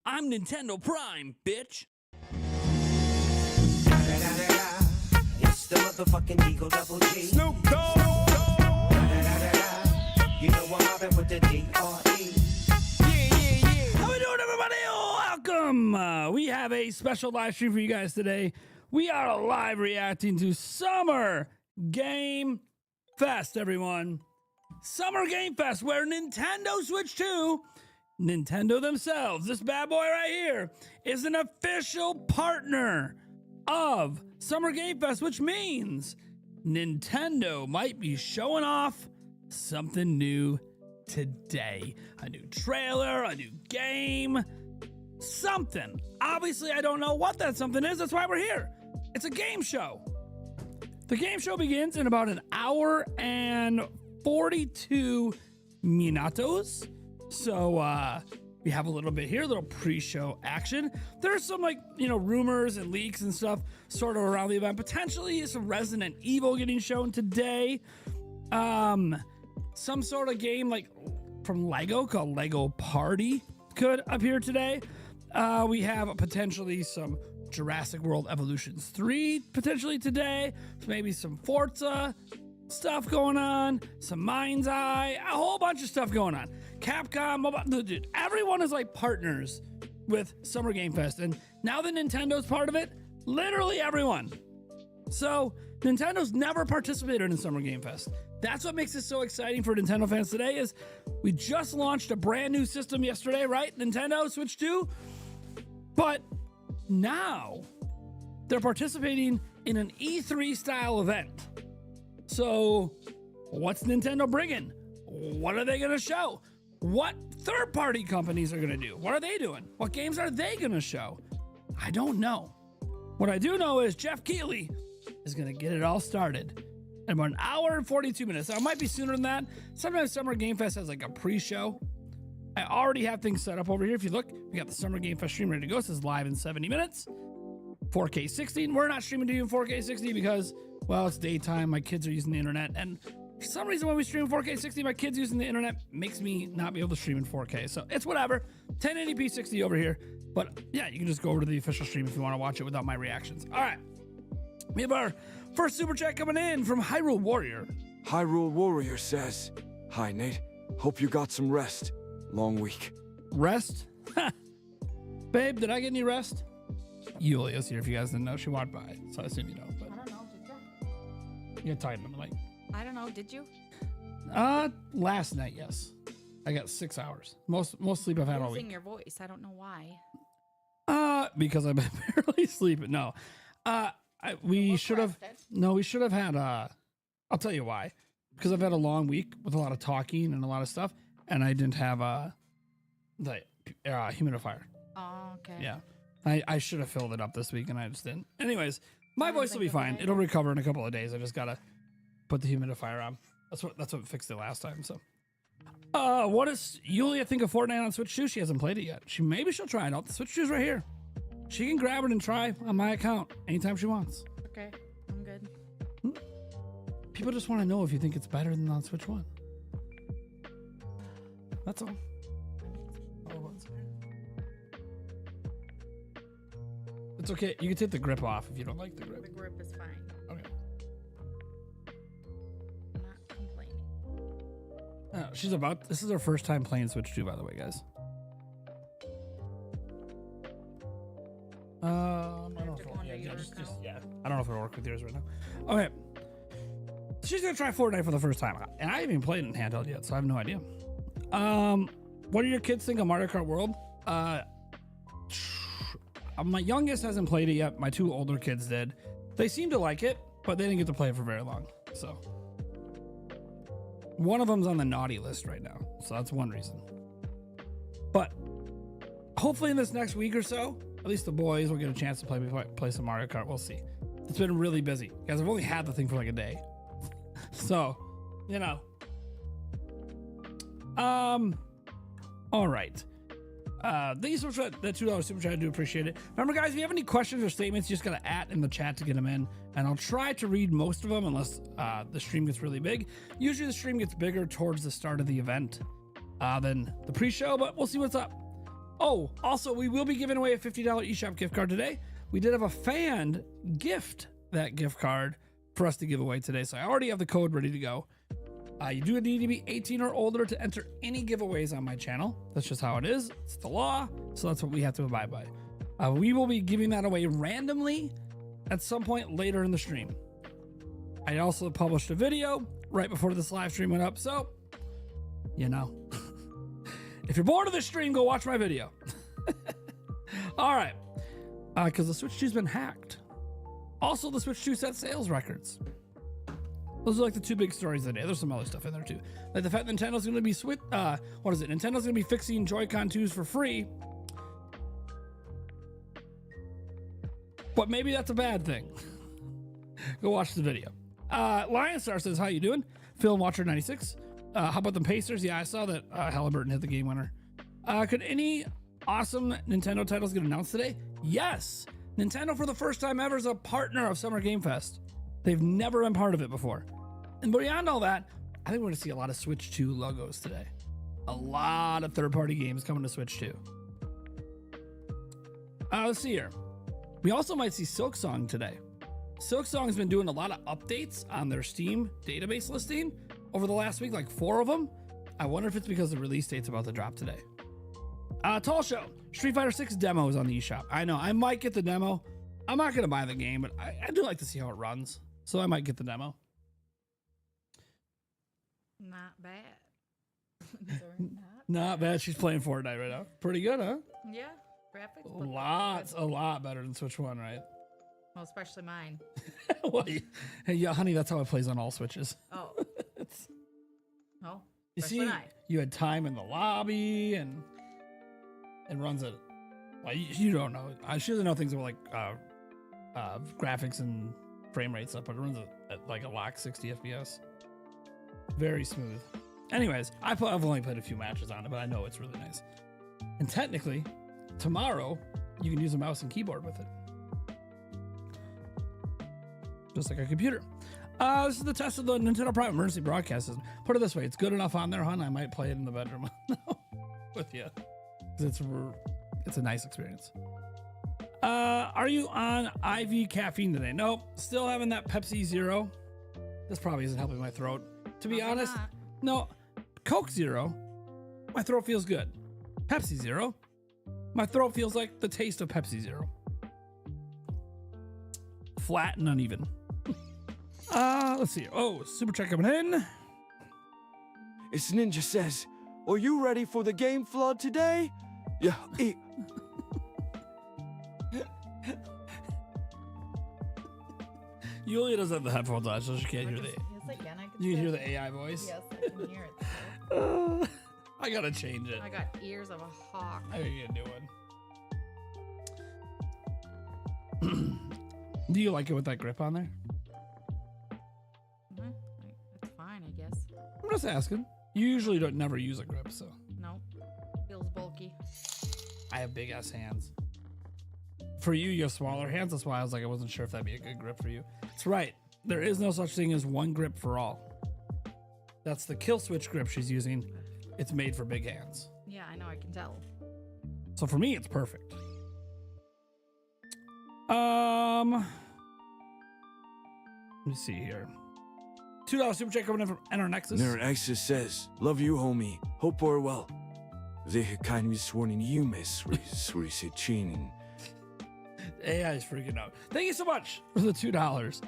I'm Nintendo Prime, bitch. It's the motherfucking Eagle Double G. Snoop Dogg. You know I'm mobbing with the D.R.E. How we doing, everybody? Welcome. We have a special live stream for you guys today. We are live reacting to Summer Game Fest, everyone. Summer Game Fest, where Nintendo Switch 2, Nintendo themselves, this bad boy right here, is an official partner of Summer Game Fest, which means Nintendo might be showing off something new today. A new trailer, a new game, something. Obviously, I don't know what that something is. That's why we're here. It's a game show. The game show begins in about an hour and 42 minutos. So we have a little bit here, a little pre-show action. There's some rumors and leaks and stuff sort of around the event. Potentially some Resident Evil getting shown today. Some sort of game like from Lego called Lego Party could appear today. We have potentially some Jurassic World Evolutions 3 potentially today. Maybe some Forza stuff going on, some Mind's Eye, a whole bunch of stuff going on. Capcom, dude, everyone is like partners with Summer Game Fest, and now that Nintendo's part of it, literally everyone. So Nintendo's never participated in Summer Game Fest. That's what makes it so exciting for Nintendo fans today. Is we just launched a brand new system yesterday, right? Nintendo Switch 2, but now they're participating in an E3 style event. So what's Nintendo bringing? What are they going to show? What third-party companies are going to do? What are they doing? What games are they going to show? I don't know. What I do know is Jeff Keighley is going to get it all started in about an hour and 42 minutes. Now, it might be sooner than that. Sometimes Summer Game Fest has like a pre-show. I already have things set up over here. If you look, we got the Summer Game Fest stream ready to go. This is live in 70 minutes. 4K 60. We're not streaming to you in 4K 60 because, well, it's daytime. My kids are using the internet. And for some reason, when we stream 4K 60, my kids using the internet makes me not be able to stream in 4K. So it's whatever. 1080p 60 over here. But yeah, you can just go over to the official stream if you want to watch it without my reactions. All right. We have our first super chat coming in from Hyrule Warrior. Hyrule Warrior says, "Hi, Nate. Hope you got some rest. Long week." Rest? Babe, did I get any rest? Yulia's here if you guys didn't know. She walked by, so I assume you know. But I don't know, did you? you're tired of like. I don't know, did you? Last night, yes. I got 6 hours. Most sleep I've had all Losing week. your voice. I don't know why. Because I've been barely sleeping. No. We should have. No, we should have had. I'll tell you why. Because I've had a long week with a lot of talking and a lot of stuff, and I didn't have the humidifier. Oh, okay. Yeah, I should have filled it up this week, and I just didn't. Anyways, my voice will be think of fine. it. It'll recover in a couple of days. I just gotta put the humidifier on. That's what fixed it last time. So, what does Yulia think of Fortnite on Switch 2? She hasn't played it yet. Maybe she'll try it out. The Switch 2's right here. She can grab it and try on my account anytime she wants. Okay, I'm good. People just want to know if you think it's better than on Switch 1. That's all. It's okay. You can take the grip off if you don't like the grip. The grip is fine. Okay. I'm not complaining. This is her first time playing Switch 2, by the way, guys. I don't know if it'll, I don't know if it'll work with yours right now. Okay. She's gonna try Fortnite for the first time, and I haven't even played it in handheld yet, so I have no idea. What do your kids think of Mario Kart World? My youngest hasn't played it yet. My two older kids did. They seem to like it, but they didn't get to play it for very long. So one of them's on the naughty list right now, so that's one reason. But hopefully in this next week or so, at least the boys will get a chance to play some Mario Kart. We'll see. It's been really busy. Guys, I've only had the thing for like a day. So, you know. All right. Thank you so much for that $2 super chat. I do appreciate it. Remember, guys, if you have any questions or statements, you just got to @ in the chat to get them in. And I'll try to read most of them unless the stream gets really big. Usually the stream gets bigger towards the start of the event than the pre-show, but we'll see what's up. Oh, also, we will be giving away a $50 eShop gift card today. We did have a fan gift that gift card for us to give away today, so I already have the code ready to go. You do need to be 18 or older to enter any giveaways on my channel. That's just how it is. It's the law, so that's what we have to abide by. We will be giving that away randomly at some point later in the stream. I also published a video right before this live stream went up, so, you know. If you're bored of this stream, go watch my video. All right. Because the Switch 2's been hacked. Also, the Switch 2 set sales records. Those are like the two big stories of the day. There's some other stuff in there too. Like the fact that Nintendo's going to be Nintendo's going to be fixing Joy-Con 2s for free. But maybe that's a bad thing. Go watch the video. Lionstar says, how you doing? Film Watcher 96. How about the Pacers? Yeah, I saw that Halliburton hit the game winner. Could any awesome Nintendo titles get announced today? Yes. Nintendo, for the first time ever, is a partner of Summer Game Fest. They've never been part of it before. And beyond all that, I think we're going to see a lot of Switch 2 logos today. A lot of third-party games coming to Switch 2. Let's see here. We also might see Silksong today. Silksong's been doing a lot of updates on their Steam database listing over the last week, like 4 of them. I wonder if it's because the release date's about to drop today. Tall Show. Street Fighter 6 demo is on the eShop. I know, I might get the demo. I'm not going to buy the game, but I do like to see how it runs. So I might get the demo. Not bad. Not bad. She's playing Fortnite right now. Pretty good, huh? Yeah. Graphics. A lot better than Switch 1, right? Well, especially mine. Well, hey, yeah, honey, that's how it plays on all Switches. Oh. Oh. You see, you had time in the lobby and it runs at, well, you don't know. She doesn't know things about like graphics and frame rate stuff, but it runs at like a lock 60 FPS. Very smooth. Anyways, I've only played a few matches on it, but I know it's really nice. And technically, tomorrow, you can use a mouse and keyboard with it. Just like a computer. This is the test of the Nintendo Private Emergency Broadcast System. Put it this way, it's good enough on there, hon. I might play it in the bedroom with you. It's a nice experience. Are you on IV caffeine today? Nope. Still having that Pepsi Zero. This probably isn't helping my throat. To be honest, no. Coke Zero, my throat feels good. Pepsi Zero, my throat feels like the taste of Pepsi Zero. Flat and uneven. Let's see. Oh, super chat coming in. It's Ninja says, are you ready for the game flood today? Yeah. Yulia doesn't have the headphones on, so she can't hear the. Yes, I can. You can hear the AI voice? Yes, I can hear it. I gotta change it. I got ears of a hawk. I gotta get a new one. Do you like it with that grip on there? It's fine, I guess. I'm just asking. You usually never use a grip, so. Nope. Feels bulky. I have big ass hands. For you have smaller hands. That's why I was like, I wasn't sure if that'd be a good grip for you. That's right. There is no such thing as one grip for all. That's the kill switch grip she's using. It's made for big hands. Yeah, I know. I can tell. So for me, it's perfect. Let me see here. $2 super check coming in from NRNexus. NRNexus says, love you, homie. Hope we're well. They kind of sworn in you, miss. Chinin. AI is freaking out. Thank you so much for the $2.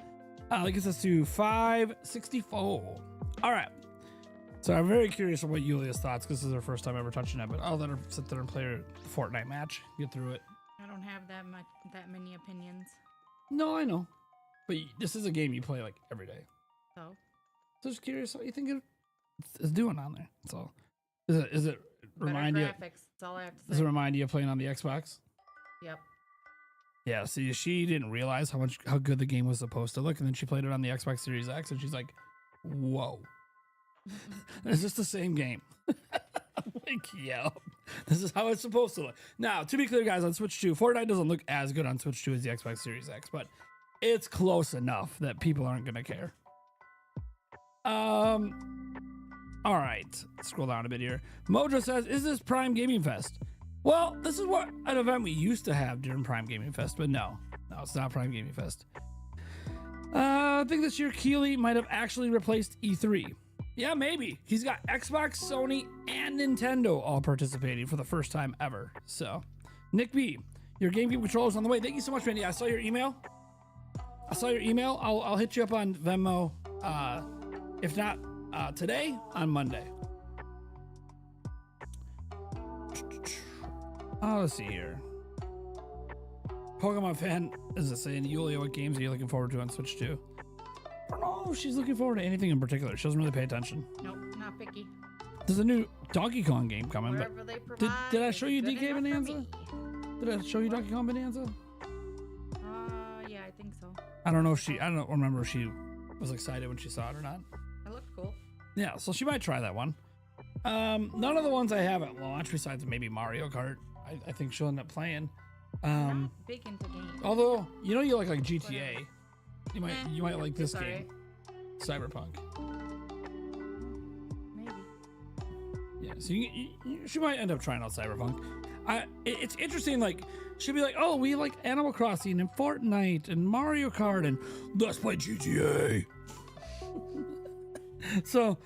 That gets us to $564. All right. So I'm very curious on what Yulia's thoughts, because this is her first time ever touching it, but I'll let her sit there and play her Fortnite match, get through it. I don't have that many opinions. No, I know. But this is a game you play like every day. So Just curious what you think it's doing on there. So is it remind better you? graphics. That's all I have to say. Does it remind you of playing on the Xbox? Yep. Yeah, see, she didn't realize how good the game was supposed to look, and then she played it on the Xbox Series X, and she's like, "Whoa, is this the same game?" I'm like, "Yeah, this is how it's supposed to look." Now, to be clear, guys, on Switch 2, Fortnite doesn't look as good on Switch 2 as the Xbox Series X, but it's close enough that people aren't gonna care. All right, scroll down a bit here. Mojo says, "Is this Prime Gaming Fest?" Well, this is what an event we used to have during Prime Gaming Fest, but no, it's not Prime Gaming Fest. I think this year Keeley might have actually replaced E3. Yeah, maybe. He's got Xbox, Sony, and Nintendo all participating for the first time ever. So, Nick B, your GameCube controller's on the way. Thank you so much, Mandy. I saw your email. I'll hit you up on Venmo. If not today, on Monday. Oh, let's see here. Pokemon fan is it saying, Yulia, what games are you looking forward to on Switch 2? I don't know if she's looking forward to anything in particular. She doesn't really pay attention. Nope, not picky. There's a new Donkey Kong game coming. Wherever they provide, did I show you is DK good enough for Bonanza? me. Did I show you Donkey Kong Bonanza? Yeah, I think so. I don't remember if she was excited when she saw it or not. It looked cool. Yeah, so she might try that one. None of the ones I have at launch, besides maybe Mario Kart, I think she'll end up playing. I'm not big into games. Although you like GTA, you might like this it's game, Cyberpunk. Maybe. Yeah, so she might end up trying out Cyberpunk. It's interesting. Like she'll be like, "Oh, we like Animal Crossing and Fortnite and Mario Kart, and let's play GTA." So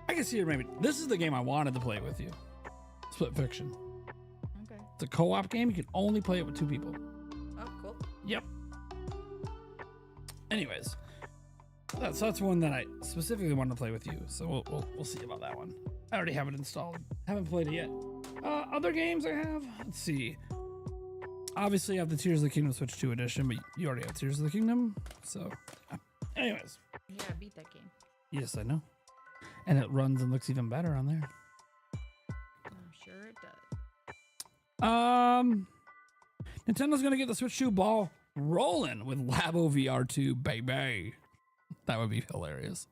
I can see her maybe. This is the game I wanted to play with you. Split Fiction. Okay. It's a co-op game. You can only play it with 2 people. Oh, cool. Yep. Anyways, that's one that I specifically wanted to play with you. So we'll see about that one. I already have it installed. Haven't played it yet. Other games I have. Let's see. Obviously, I have the Tears of the Kingdom Switch 2 edition, but you already have Tears of the Kingdom. So, anyways. Yeah, I beat that game. Yes, I know. And it runs and looks even better on there. I'm sure it does. Nintendo's gonna get the Switch 2 ball rolling with Labo VR 2, baby. That would be hilarious.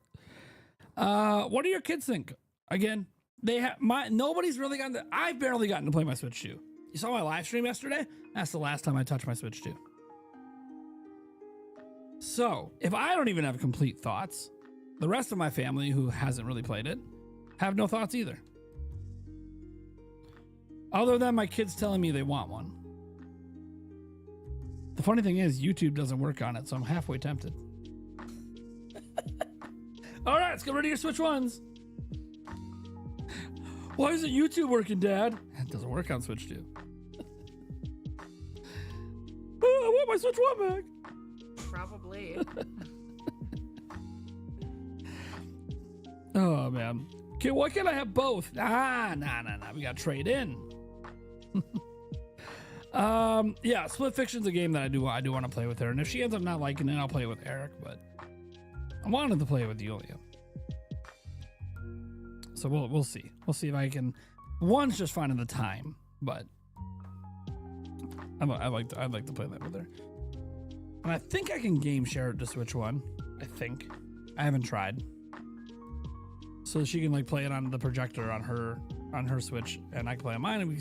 What do your kids think? Again, nobody's really gotten to, I've barely gotten to play my Switch 2. You saw my live stream yesterday? That's the last time I touched my Switch 2. So, if I don't even have complete thoughts, the rest of my family who hasn't really played it have no thoughts either. Other than my kids telling me they want one. The funny thing is, YouTube doesn't work on it, so I'm halfway tempted. All right, let's get rid of your Switch 1s. Why isn't YouTube working, Dad? It doesn't work on Switch 2. Oh, I want my Switch 1 back. Probably. Oh, man. Okay, why can't I have both? Nah. We got to trade in. Yeah, Split Fiction's a game that I do want to play with her. And if she ends up not liking it, I'll play it with Eric. But I wanted to play it with Yulia. So we'll see. We'll see if I can. One's just finding the time, but I'd like to play that with her. And I think I can game share it to Switch 1. I think. I haven't tried. So she can like play it on the projector on her Switch, and I can play on mine. And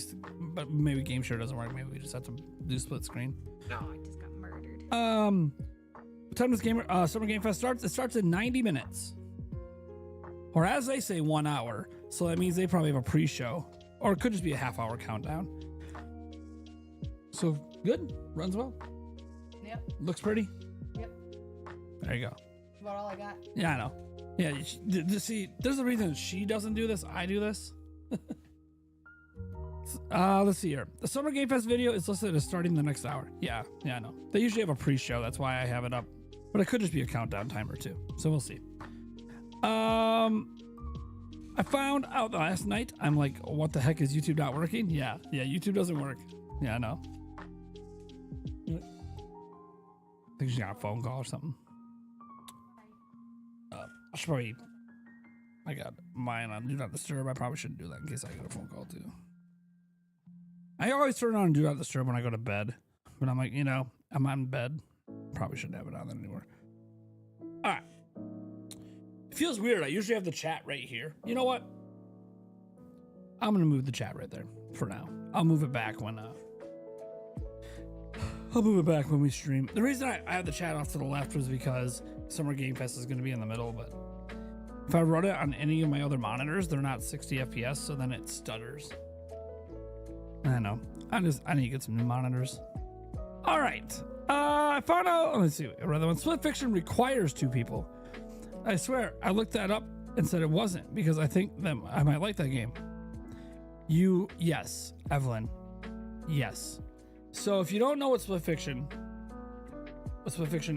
but maybe game share doesn't work. Maybe we just have to do split screen. No, I just got murdered. What time does Summer Game Fest starts? It starts in 90 minutes. Or as they say, 1 hour. So that means they probably have a pre-show. Or it could just be a half-hour countdown. So, good. Runs well. Yep. Looks pretty. Yep. There you go. That's about all I got. Yeah, I know. Yeah, see, there's a reason she doesn't do this. I do this. Let's see here. The Summer Game Fest video is listed as starting the next hour. Yeah, I know. They usually have a pre-show. That's why I have it up. But it could just be a countdown timer too. So we'll see. I found out last night, I'm like, what the heck is YouTube not working? Yeah, YouTube doesn't work. Yeah, I know. I think she got a phone call or something. I should probably, I got mine on Do Not Disturb. I probably shouldn't do that in case I get a phone call too. I always turn on Do Not Disturb when I go to bed. But I'm like, I'm on bed. Probably shouldn't have it on anymore. All right. It feels weird. I usually have the chat right here. You know what? I'm going to move the chat right there for now. I'll move it back when we stream. The reason I have the chat off to the left was because Summer Game Fest is going to be in the middle, but if I run it on any of my other monitors, they're not 60 FPS, so then it stutters. I know. I need to get some new monitors. All right. I found out. Let's see. Rather, when Split Fiction requires 2 people, I swear I looked that up and said it wasn't because I think that I might like that game. Yes, Evelyn. Yes. So if you don't know what Split Fiction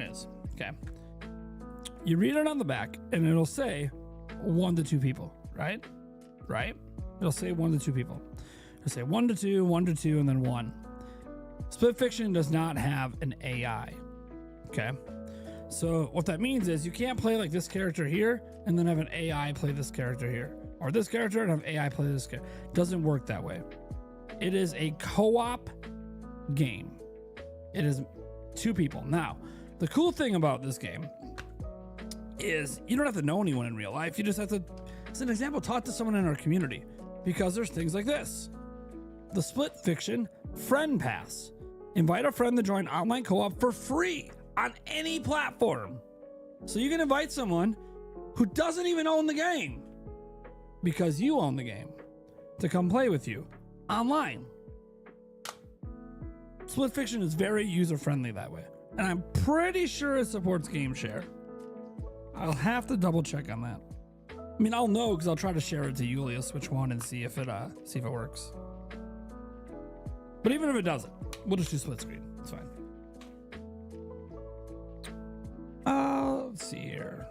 is, okay, you read it on the back and it'll say 1 to 2 people, right? It'll say 1 to 2 people. It'll say 1 to 2, 1 to 2, and then 1. Split Fiction does not have an AI. Okay. So what that means is you can't play like this character here and then have an AI play this character here, or this character and have AI play this character. It doesn't work that way. It is a co-op game. It is 2 people. Now, the cool thing about this game is you don't have to know anyone in real life. You just have to, as an example, talk to someone in our community, because there's things like this. The Split Fiction Friend Pass. Invite a friend to join online co-op for free on any platform. So you can invite someone who doesn't even own the game, because you own the game, to come play with you online. Split Fiction is very user-friendly that way. And I'm pretty sure it supports game share. I'll have to double check on that. I mean, I'll know because I'll try to share it to Yulia Switch 1 and see if it works. But even if it doesn't, we'll just do split screen. It's fine. Let's see here.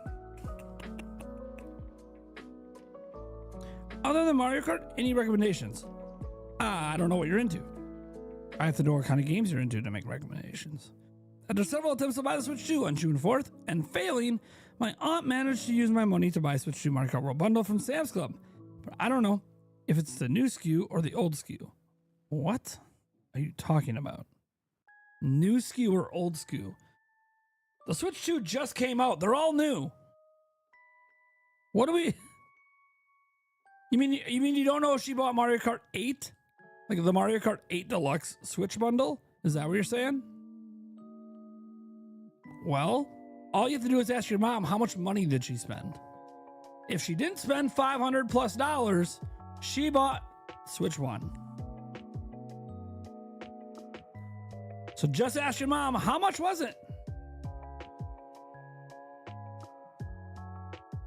Other than Mario Kart, any recommendations? I don't know what you're into. I have to know what kind of games you're into to make recommendations. After several attempts to buy the Switch 2 on June 4th and failing, my aunt managed to use my money to buy Switch 2 Mario Kart World Bundle from Sam's Club. But I don't know if it's the new SKU or the old SKU. What are you talking about? New SKU or old SKU? The Switch 2 just came out. They're all new. What do we... You mean you don't know if she bought Mario Kart 8? Like the Mario Kart 8 Deluxe Switch bundle? Is that what you're saying? Well, all you have to do is ask your mom how much money did she spend. If she didn't spend $500+, she bought Switch 1. So just ask your mom, how much was it?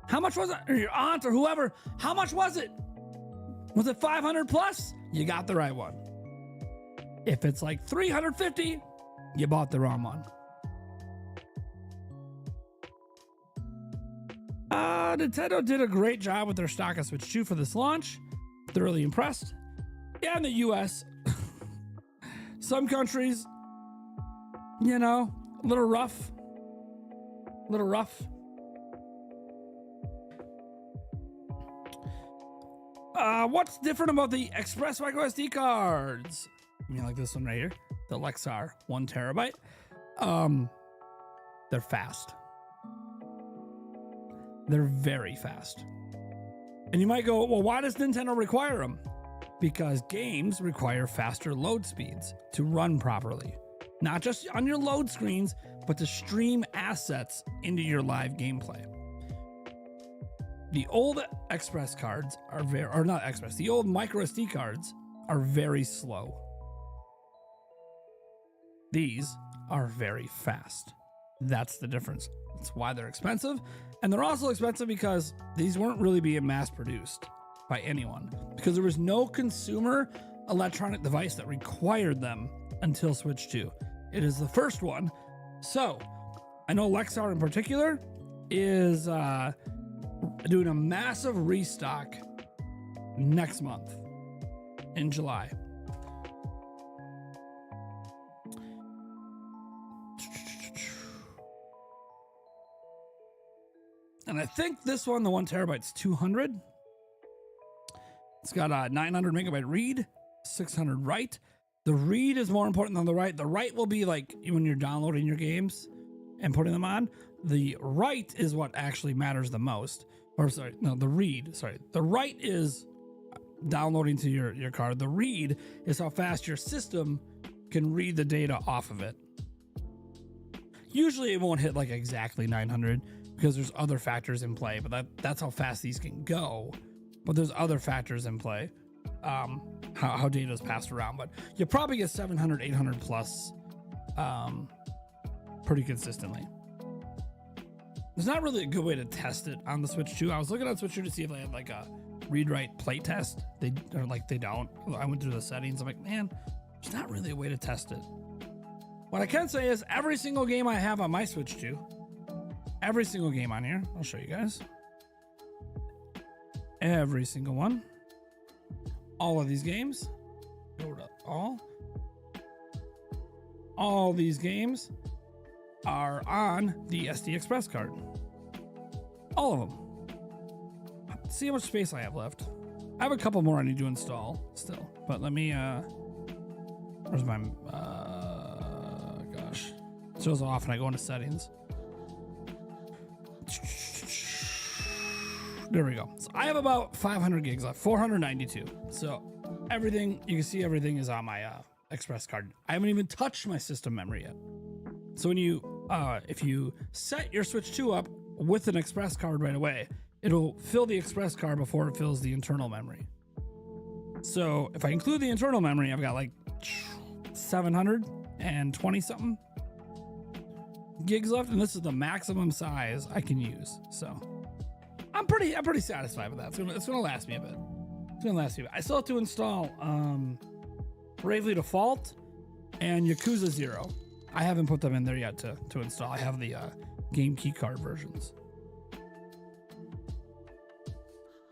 How much was it? Or your aunt or whoever, how much was it? Was it 500+? You got the right one. If it's like 350, you bought the wrong one. Nintendo did a great job with their stock of Switch 2 for this launch. Thoroughly impressed. Yeah, in the US, some countries, you know, a little rough. What's different about the Express Micro SD cards? I mean, like this one right here, the Lexar 1 terabyte. They're fast. They're very fast. And you might go, well, why does Nintendo require them? Because games require faster load speeds to run properly. Not just on your load screens, but to stream assets into your live gameplay. The old Express cards are the old micro SD cards are very slow. These are very fast. That's the difference. That's why they're expensive. And they're also expensive because these weren't really being mass produced by anyone, because there was no consumer electronic device that required them until Switch 2. It is the first one. So I know Lexar in particular is doing a massive restock next month in July. And I think this one, the 1 terabyte's 200. It's got a 900 megabyte read, 600 write. The read is more important than the write. The write will be like when you're downloading your games and putting them on. The write is what actually matters the most. Or sorry, no, the read. Sorry, the write is downloading to your card. The read is how fast your system can read the data off of it. Usually it won't hit like exactly 900 because there's other factors in play, but that's how fast these can go. But there's other factors in play. how data is passed around, but you probably get 700, 800 plus pretty consistently. There's not really a good way to test it on the Switch 2. I was looking on Switch 2 to see if they had like a read-write play test. They don't. I went through the settings. I'm like, man, there's not really a way to test it. What I can say is every single game I have on my Switch 2, every single game on here, I'll show you guys. Every single one. All of these games. Go to all these games are on the SD Express card. All of them. Let's see how much space I have left. I have a couple more I need to install still, but let me, where's my, gosh. It shows off and I go into settings. There we go. So I have about 500 gigs left, 492. So everything, you can see everything is on my Express card. I haven't even touched my system memory yet. So when you, if you set your Switch 2 up with an Express card right away, it'll fill the Express card before it fills the internal memory. So if I include the internal memory, I've got like 720 something gigs left, and this is the maximum size I can use. So I'm pretty satisfied with that. It's gonna last me a bit. It's gonna last me a bit. I still have to install Bravely Default and Yakuza 0. I haven't put them in there yet to install. I have the game key card versions.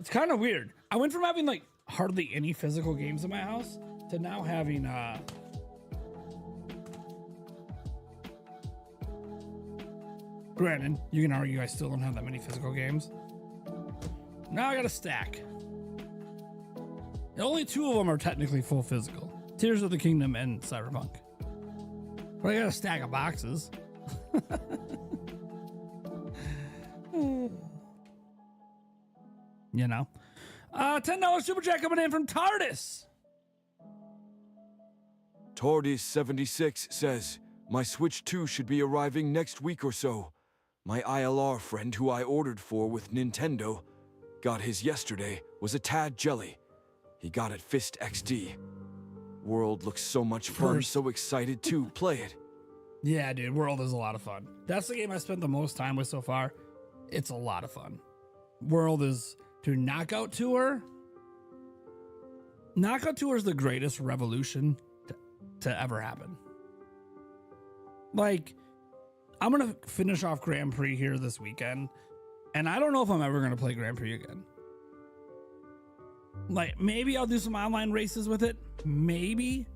It's kind of weird. I went from having like hardly any physical games in my house to now having granted, you can argue I still don't have that many physical games. Now I got a stack. And only 2 of them are technically full physical. Tears of the Kingdom and Cyberpunk. But I got a stack of boxes. You know. $10 super chat coming in from TARDIS. TARDIS76 says, my Switch 2 should be arriving next week or so. My ILR friend who I ordered for with Nintendo got his yesterday, was a tad jelly. He got it Fist XD. World looks so much fun, so excited to play it. Yeah, dude, World is a lot of fun. That's the game I spent the most time with so far. It's a lot of fun. World is, dude, Knockout Tour. Knockout Tour is the greatest revolution to ever happen. Like, I'm going to finish off Grand Prix here this weekend, and I don't know if I'm ever going to play Grand Prix again. Like, maybe I'll do some online races with it. Maybe.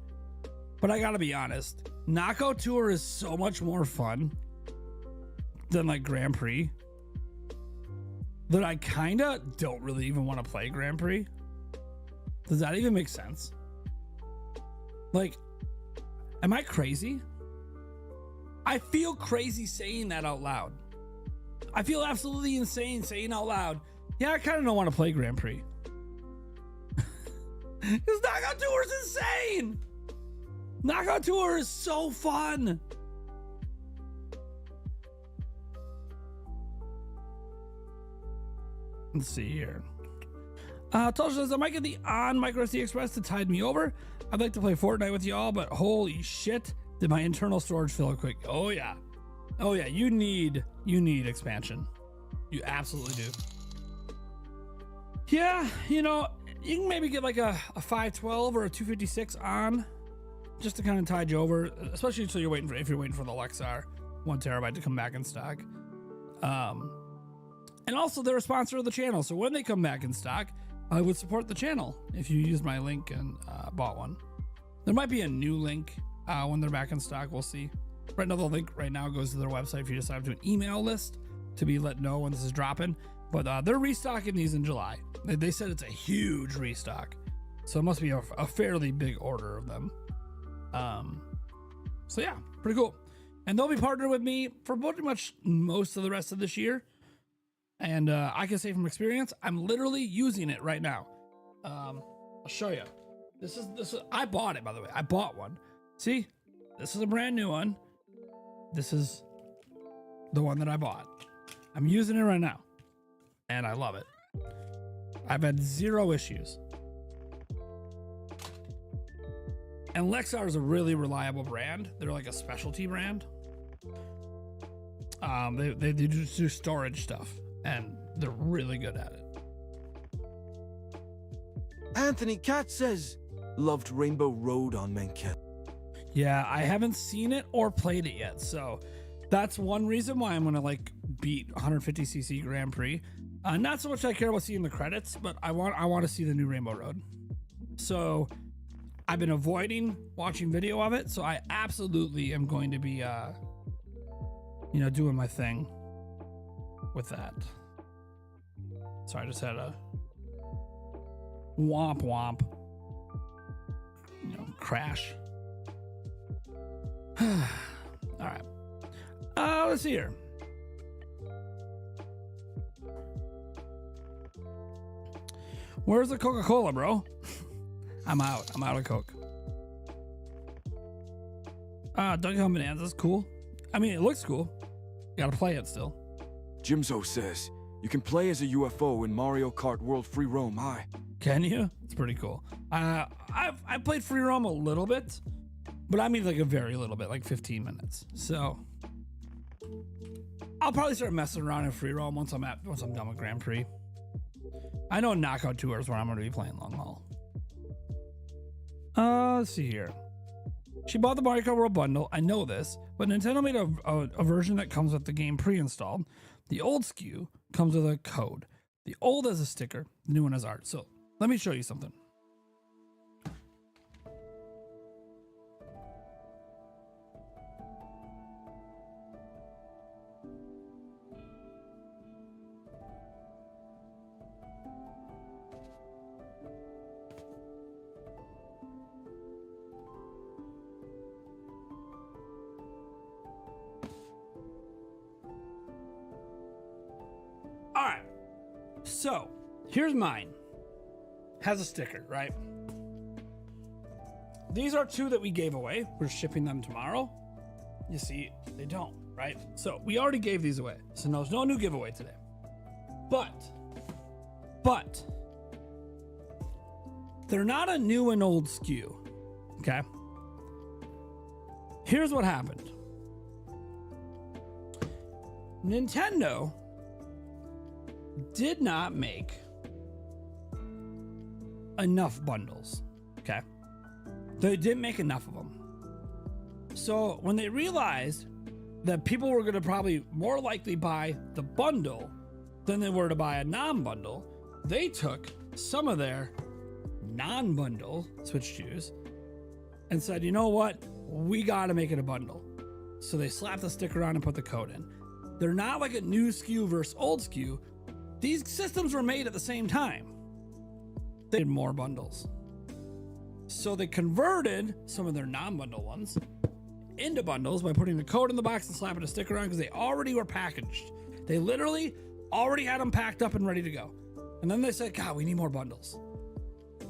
But I got to be honest. Knockout Tour is so much more fun than, like, Grand Prix that I kind of don't really even want to play Grand Prix. Does that even make sense? Like, am I crazy? I feel crazy saying that out loud. I feel absolutely insane saying out loud, yeah, I kind of don't want to play Grand Prix. Because Knockout Tour is insane. Knockout Tour is so fun. Let's see here. Tulsa says, I might get the on micro SD Express to tide me over. I'd like to play Fortnite with y'all, but holy shit, did my internal storage fill up quick. Oh yeah. Oh yeah, you need expansion. You absolutely do. Yeah, you know, you can maybe get like a 512 or a 256 on just to kind of tide you over, especially if you're waiting for the Lexar 1 terabyte to come back in stock. And also they're a sponsor of the channel, so when they come back in stock, I would support the channel if you use my link and bought one. There might be a new link when they're back in stock. We'll see. Right now, the link right now goes to their website if you just sign up to an email list to be let know when this is dropping. But they're restocking these in July. They said it's a huge restock, so it must be a fairly big order of them. So yeah, pretty cool. And they'll be partnered with me for pretty much most of the rest of this year. And I can say from experience, I'm literally using it right now. I'll show you. This is I bought it, by the way. I bought one. See, this is a brand new one. This is the one that I bought. I'm using it right now, and I love it. I've had 0 issues. And Lexar is a really reliable brand. They're like a specialty brand. They just do storage stuff, and they're really good at it. Anthony Cat says, loved Rainbow Road on Mankell. Yeah, I haven't seen it or played it yet, so that's one reason why I'm gonna like beat 150cc Grand Prix. Not so much I care about seeing the credits, but I want to see the new Rainbow Road. So I've been avoiding watching video of it, so I absolutely am going to be doing my thing with that. Sorry, I just had a womp womp crash. All right. Let's see here. Where's the Coca-Cola, bro? I'm out of Coke. Donkey Kong Bonanza's cool. I mean, it looks cool. You gotta play it still. Jimzo says, you can play as a UFO in Mario Kart World Free Roam High. Can you? It's pretty cool. I've played Free Roam a little bit, but I mean like a very little bit, like 15 minutes. So I'll probably start messing around in Free Roam once I'm done with Grand Prix. I know Knockout Tour is where I'm going to be playing long haul. Let's see here. She bought the Mario Kart World bundle. I know this, but Nintendo made a version that comes with the game pre-installed. The old SKU comes with a code. The old has a sticker, the new one has art. So let me show you something. All right, so here's mine. Has a sticker, right? These are two that we gave away. We're shipping them tomorrow. You see, they don't, right? So we already gave these away. So there's no new giveaway today. But they're not a new and old SKU, okay? Here's what happened. Nintendo did not make enough bundles, okay? They didn't make enough of them. So when they realized that people were going to probably more likely buy the bundle than they were to buy a non-bundle, they took some of their non-bundle Switch shoes and said, you know what? We got to make it a bundle. So they slapped the sticker on and put the code in. They're not like a new SKU versus old SKU. These systems were made at the same time. They had more bundles. So they converted some of their non-bundle ones into bundles by putting the code in the box and slapping a sticker on because they already were packaged. They literally already had them packed up and ready to go. And then they said, God, we need more bundles.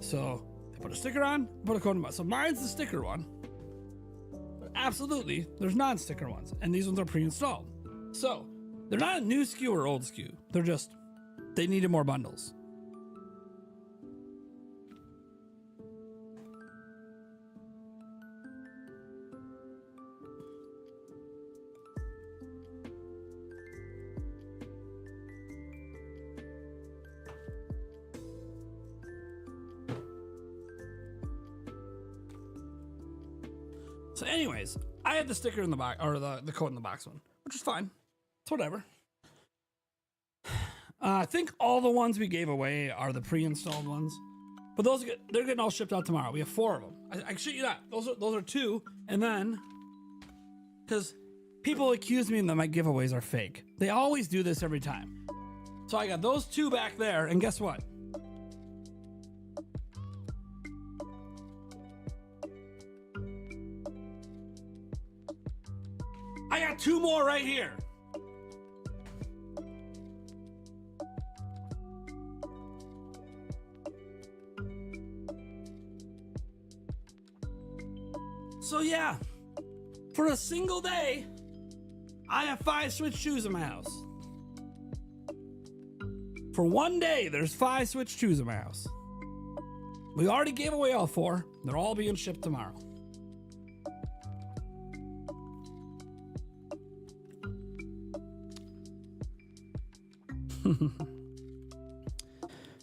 So they put a sticker on, put a code in the box. So mine's the sticker one. But absolutely, there's non-sticker ones. And these ones are pre-installed. So they're not a new SKU or old SKU. They're just, they needed more bundles. So anyways, I had the sticker in the box, or the code in the box one, which is fine. It's whatever. I think all the ones we gave away are the pre-installed ones, but they're getting all shipped out tomorrow. We have 4 of them. I shit you not. Those are 2, and then because people accuse me that my giveaways are fake. They always do this every time. So I got those 2 back there, and guess what? I got 2 more right here. So yeah, for a single day, I have 5 Switch shoes in my house. For one day, there's 5 Switch shoes in my house. We already gave away all 4. They're all being shipped tomorrow.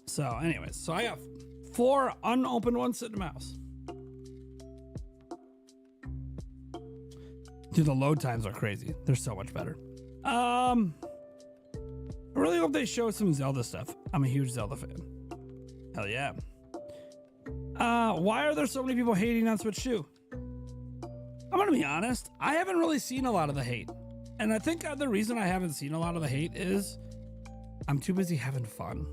So, anyways, so I got 4 unopened ones sitting in my house. Dude, the load times are crazy. They're so much better. I really hope they show some Zelda stuff. I'm a huge Zelda fan. Hell yeah. Why are there so many people hating on Switch 2? I'm gonna be honest. I haven't really seen a lot of the hate. And I think the reason I haven't seen a lot of the hate is I'm too busy having fun.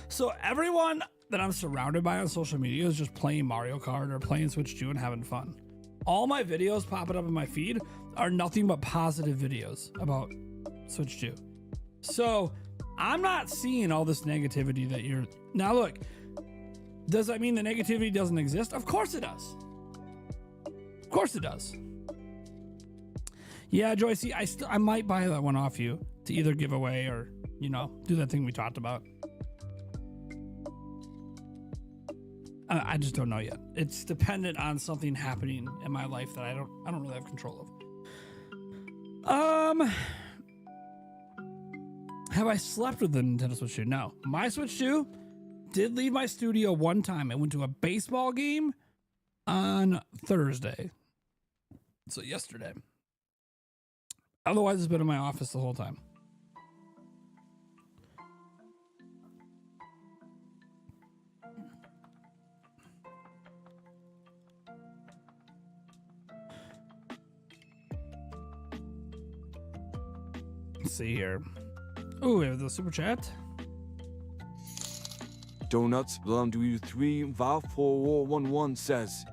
So everyone that I'm surrounded by on social media is just playing Mario Kart or playing Switch 2 and having fun. All my videos popping up in my feed are nothing but positive videos about Switch 2. So I'm not seeing all this negativity that you're... Now look, does that mean the negativity doesn't exist? Of course it does. Of course it does. Yeah, Joycey, I might buy that one off you to either give away or, you know, do that thing we talked about. I just don't know yet. It's dependent on something happening in my life that I don't really have control of. Have I slept with the Nintendo Switch 2? No. My Switch 2 did leave my studio one time. I went to a baseball game on Thursday. So yesterday. Otherwise, it's been in my office the whole time. Let's see here. Oh, we have the super chat. Donuts belong to you 3 Val 4411 says,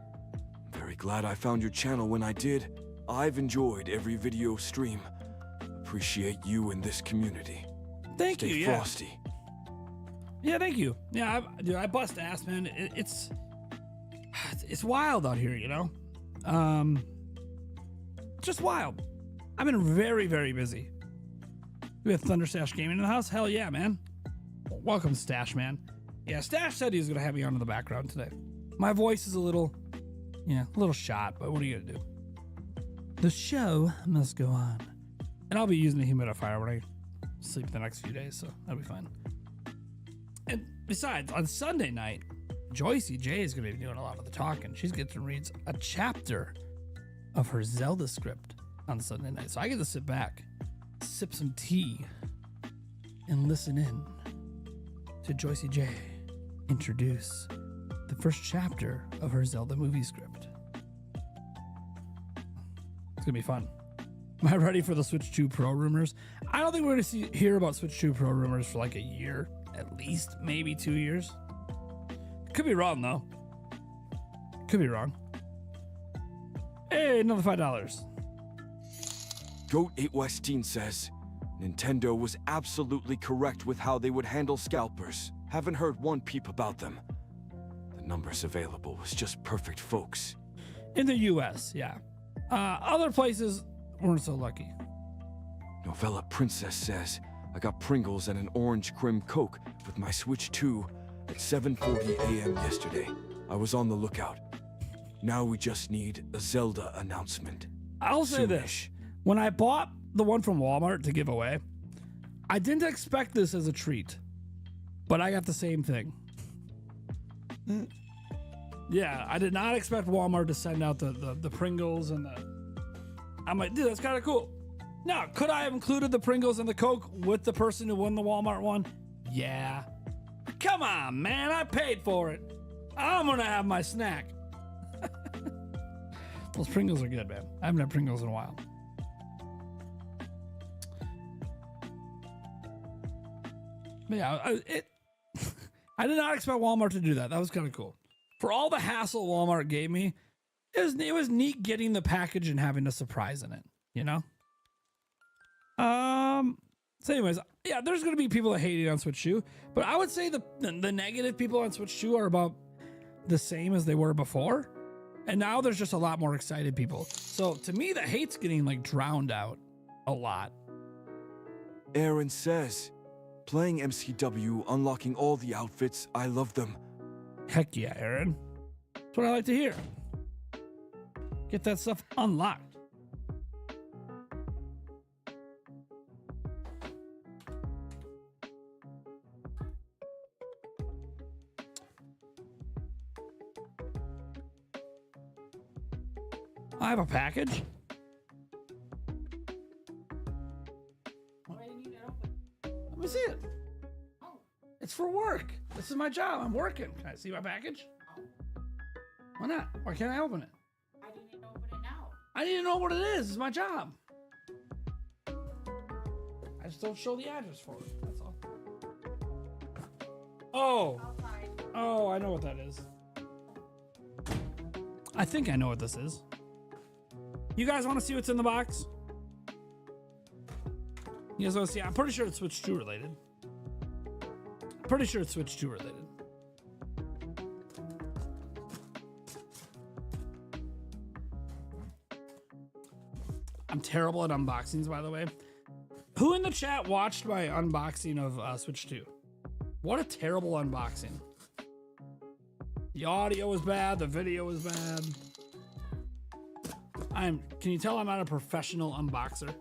very glad I found your channel when I did. I've enjoyed every video stream. Appreciate you in this community. Thank Stay you. Yeah. frosty. Yeah, thank you. Yeah, dude, I bust ass, man. It's wild out here, you know. Just wild. I've been very, very busy. We have Thunder Stash Gaming in the house. Hell yeah, man. Welcome, Stash, man. Yeah, Stash said he was gonna have me on in the background today. My voice is a little shot, but what are you gonna do? The show must go on. And I'll be using the humidifier when I sleep the next few days, so that'll be fine. And besides, on Sunday night, Joycey J is gonna be doing a lot of the talking. She's getting to read a chapter of her Zelda script on Sunday night. So I get to sit back, sip some tea, and listen in to Joycey J introduce the first chapter of her Zelda movie script. It's gonna be fun. Am I ready for the Switch 2 Pro rumors? I don't think we're gonna hear about Switch 2 Pro rumors for like a year, at least, maybe 2 years. Could be wrong though. Could be wrong. Hey, another $5. Goat8Westeen says, Nintendo was absolutely correct with how they would handle scalpers. Haven't heard one peep about them. The numbers available was just perfect, folks. In the US, yeah. Other places weren't so lucky. Novella Princess says, I got Pringles and an orange crim Coke with my Switch 2 at 7:40 a.m. yesterday. I was on the lookout. Now we just need a Zelda announcement. I'll say this. When I bought the one from Walmart to give away, I didn't expect this as a treat, but I got the same thing. Yeah, I did not expect Walmart to send out the Pringles and the... I'm like, dude, that's kind of cool. Now, could I have included the Pringles and the Coke with the person who won the Walmart one? Yeah. Come on, man, I paid for it. I'm gonna have my snack. Those Pringles are good, man. I haven't had Pringles in a while. But yeah, I did not expect Walmart to do that. That was kind of cool. For all the hassle Walmart gave me, it was neat getting the package and having a surprise in it, you know? So anyways, yeah, there's going to be people that hate it on Switch 2, but I would say the negative people on Switch 2 are about the same as they were before. And now there's just a lot more excited people. So to me, the hate's getting like drowned out a lot. Aaron says, playing MCW, unlocking all the outfits, I love them. Heck yeah, Aaron. That's what I like to hear. Get that stuff unlocked. I have a package. Let me see it. It's for work. This is my job. I'm working. Can I see my package? Why not? Why can't I open it? I didn't open it now. I need to know what it is. It's my job. I just don't show the address for it. That's all. Oh. Outside. Oh, I know what that is. I think I know what this is. You guys want to see what's in the box? You guys want to see? I'm pretty sure it's Switch 2 related. Pretty sure it's Switch 2 related. I'm terrible at unboxings, by the way. Who in the chat watched my unboxing of Switch 2? What a terrible unboxing. The audio was bad, the video was bad. Can you tell I'm not a professional unboxer?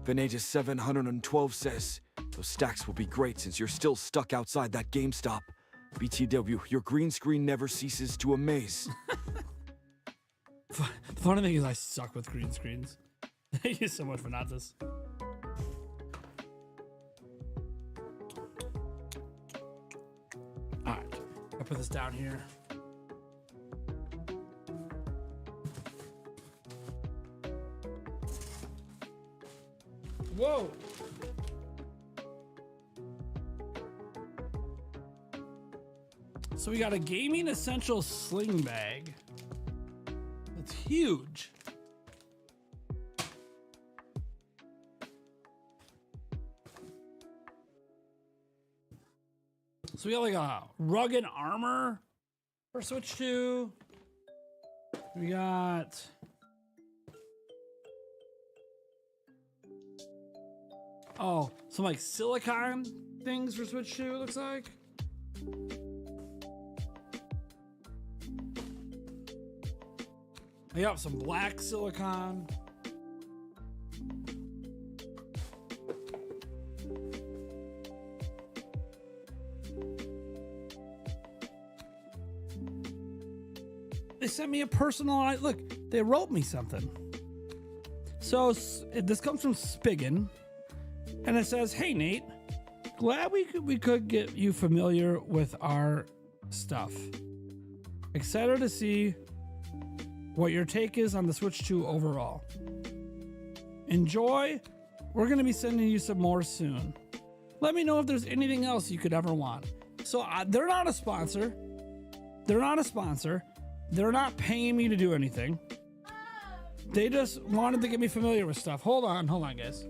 Venetus 712 says, those stacks will be great since you're still stuck outside that GameStop. BTW, your green screen never ceases to amaze. The funny thing is I suck with green screens. Thank you so much for not this. Alright, I'll put this down here. Whoa! So we got a gaming essential sling bag. It's huge. So we got like a rugged armor for Switch 2. We got some like silicone things for Switch 2, it looks like. I got some black silicone. They sent me a personalized, look, they wrote me something. So this comes from Spigen, and it says, "Hey Nate, glad we could get you familiar with our stuff. Excited to see what your take is on the Switch 2 overall. Enjoy. We're going to be sending you some more soon. Let me know if there's anything else you could ever want." So they're not a sponsor. They're not a sponsor. They're not paying me to do anything. They just wanted to get me familiar with stuff. Hold on, guys.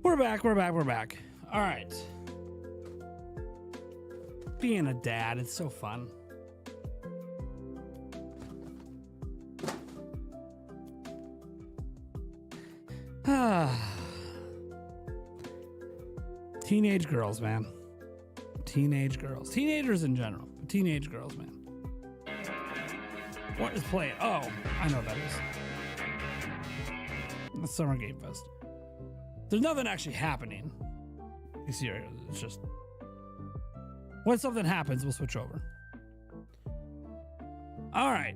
We're back. All right. Being a dad, it's so fun. Teenage girls, man. Teenage girls. Teenagers in general. But teenage girls, man. What is playing? Oh, I know what that is. The Summer Game Fest. There's nothing actually happening. You see, it's just when something happens, we'll switch over. All right.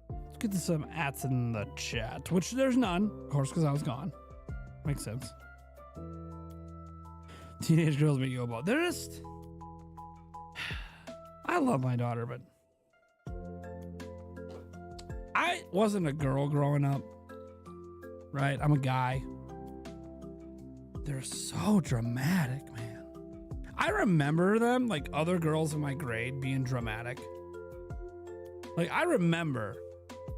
Let's get to some ats in the chat, which there's none, of course, because I was gone. Makes sense. Teenage girls make you about. They're just. I love my daughter, but I wasn't a girl growing up, right? I'm a guy. They're so dramatic, man. I remember them, like other girls in my grade, being dramatic. Like, I remember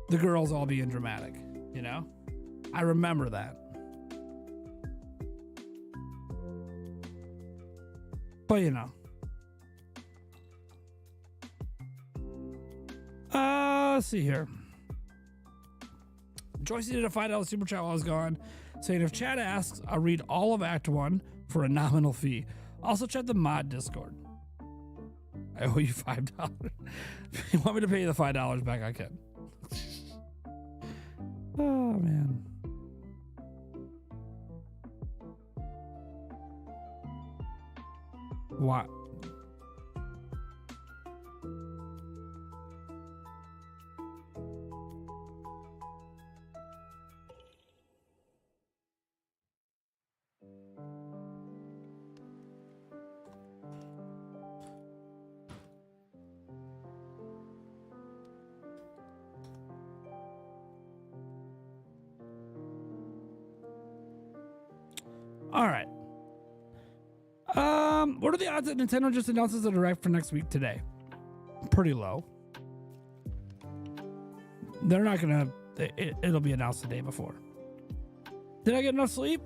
the girls all being dramatic, you know? I remember that. But, you know. Let's see here. Joyce did a $5 super chat while I was gone, saying if Chad asks, I'll read all of Act 1 for a nominal fee. Also check the mod Discord. I owe you $5. If you want me to pay you the $5 back, I can. Oh, man. What? All right. What are the odds that Nintendo just announces a direct for next week today? Pretty low. They're not gonna. It'll be announced the day before. Did I get enough sleep?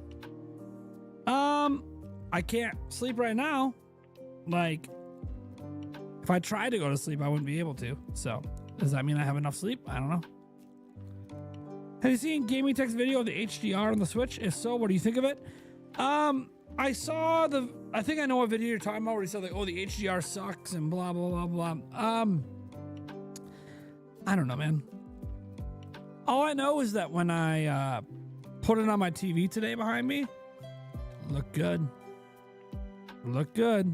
I can't sleep right now. Like, if I tried to go to sleep, I wouldn't be able to. So, does that mean I have enough sleep? I don't know. Have you seen Gaming Tech's video of the HDR on the Switch? If so, what do you think of it? I saw I think I know what video you're talking about where he said like, oh, the HDR sucks and blah, blah, blah, blah. I don't know, man. All I know is that when I put it on my TV today behind me, look good. Look good.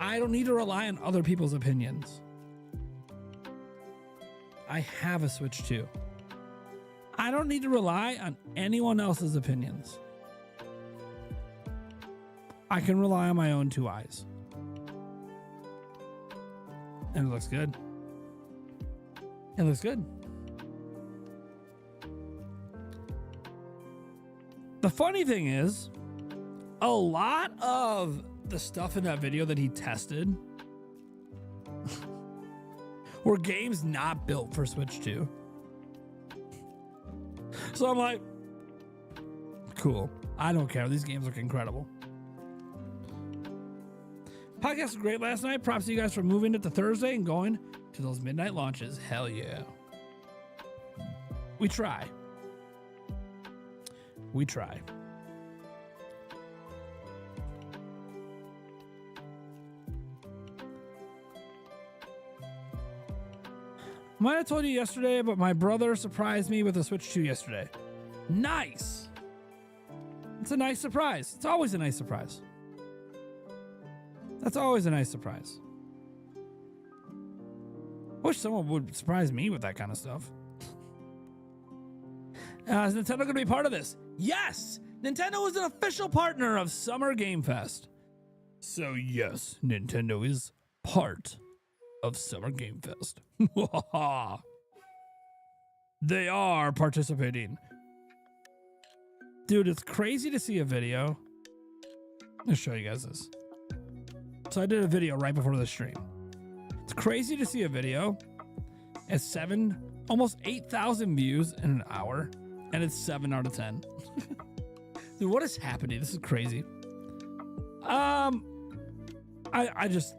I don't need to rely on other people's opinions. I have a Switch 2. I don't need to rely on anyone else's opinions. I can rely on my own two eyes. And it looks good. It looks good. The funny thing is, a lot of the stuff in that video that he tested were games not built for Switch 2. So I'm like, cool. I don't care. These games look incredible. Podcast was great last night. Props to you guys for moving it to Thursday and going to those midnight launches. Hell yeah. We try. We try. Might have told you yesterday, but my brother surprised me with a Switch 2 yesterday. Nice. It's a nice surprise. It's always a nice surprise. That's always a nice surprise. Wish someone would surprise me with that kind of stuff. Is Nintendo going to be part of this? Yes! Nintendo is an official partner of Summer Game Fest. So yes, Nintendo is part of Summer Game Fest. They are participating. Dude, it's crazy to see a video. I'll show you guys this. So I did a video right before the stream. It's crazy to see a video at 7 almost 8,000 views in an hour, and it's 7 out of 10. Dude, what is happening? This is crazy. I just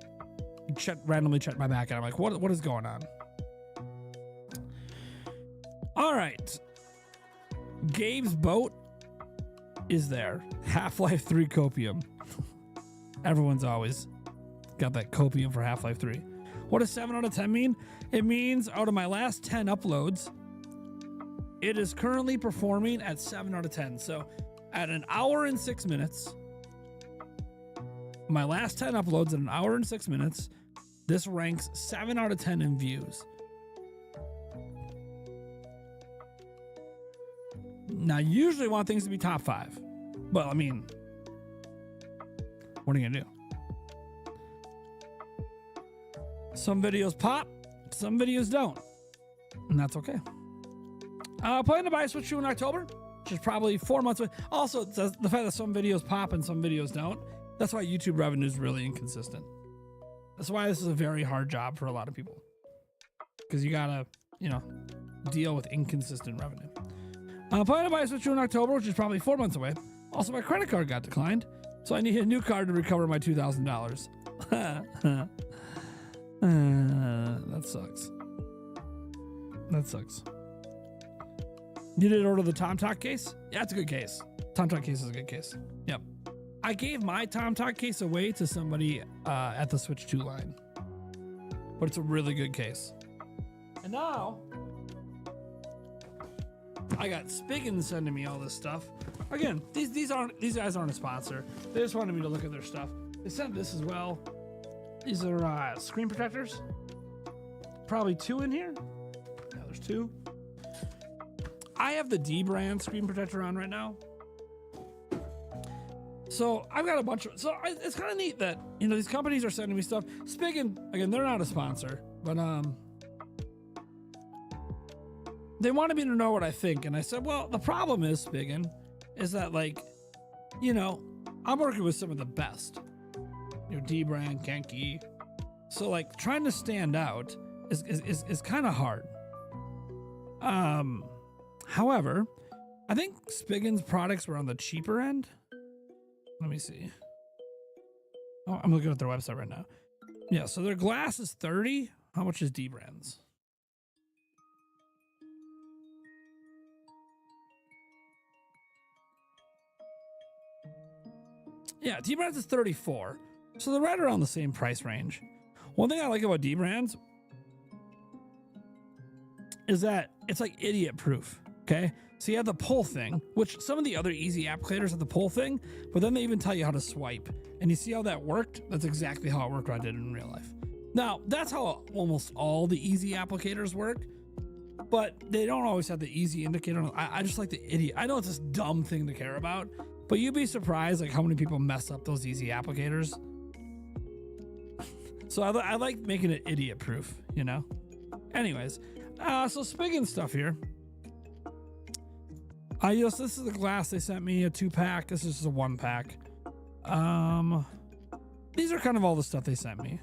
randomly checked my back and I'm like, what is going on? All right. Gabe's boat is there. Half-Life 3 copium. Everyone's always got that copium for Half-Life 3. What does 7 out of 10 mean? It means out of my last 10 uploads, it is currently performing at 7 out of 10. So at an hour and 6 minutes, my last 10 uploads at an hour and 6 minutes, this ranks 7 out of 10 in views. Now, usually I want things to be top 5. Well, I mean, what are you gonna do? Some videos pop, some videos don't. And that's okay. Planning to buy a Switch 2 in October, which is probably 4 months away. Also, the fact that some videos pop and some videos don't, that's why YouTube revenue is really inconsistent. That's why this is a very hard job for a lot of people. Because you gotta, deal with inconsistent revenue. Planning to buy a Switch 2 in October, which is probably 4 months away. Also, my credit card got declined, so I need a new card to recover my $2,000. That sucks. That sucks. You did order the TomTalk case? Yeah, it's a good case. TomTalk case is a good case. Yep. I gave my TomTalk case away to somebody at the Switch 2 line. But it's a really good case. And now, I got Spiggin sending me all this stuff. Again, these guys aren't a sponsor. They just wanted me to look at their stuff. They sent this as well. These are screen protectors. Probably 2 in here. Yeah, there's 2. I have the D brand screen protector on right now. So I've got a bunch of, it's kind of neat that, these companies are sending me stuff. Spiggin, again, they're not a sponsor, but they wanted me to know what I think. And I said, well, the problem is, Spiggin, is that I'm working with some of the best, D brand, Genki. So trying to stand out is kind of hard. However, I think Spiggin's products were on the cheaper end. Let me see. Oh, I'm looking at their website right now. Yeah, so their glass is $30. How much is D brands? Yeah, D brands is $34. So they're right around the same price range. One thing I like about D brands is that it's idiot proof. Okay. So you have the pull thing, which some of the other easy applicators have the pull thing, but then they even tell you how to swipe. And you see how that worked? That's exactly how it worked when I did it in real life. Now, that's how almost all the easy applicators work, but they don't always have the easy indicator. I just like the idiot. I know it's this dumb thing to care about, but you'd be surprised how many people mess up those easy applicators. So I like making it idiot proof, Anyways, so Spiggin stuff here. This is the glass they sent me, a 2-pack. This is just a 1-pack. These are kind of all the stuff they sent me.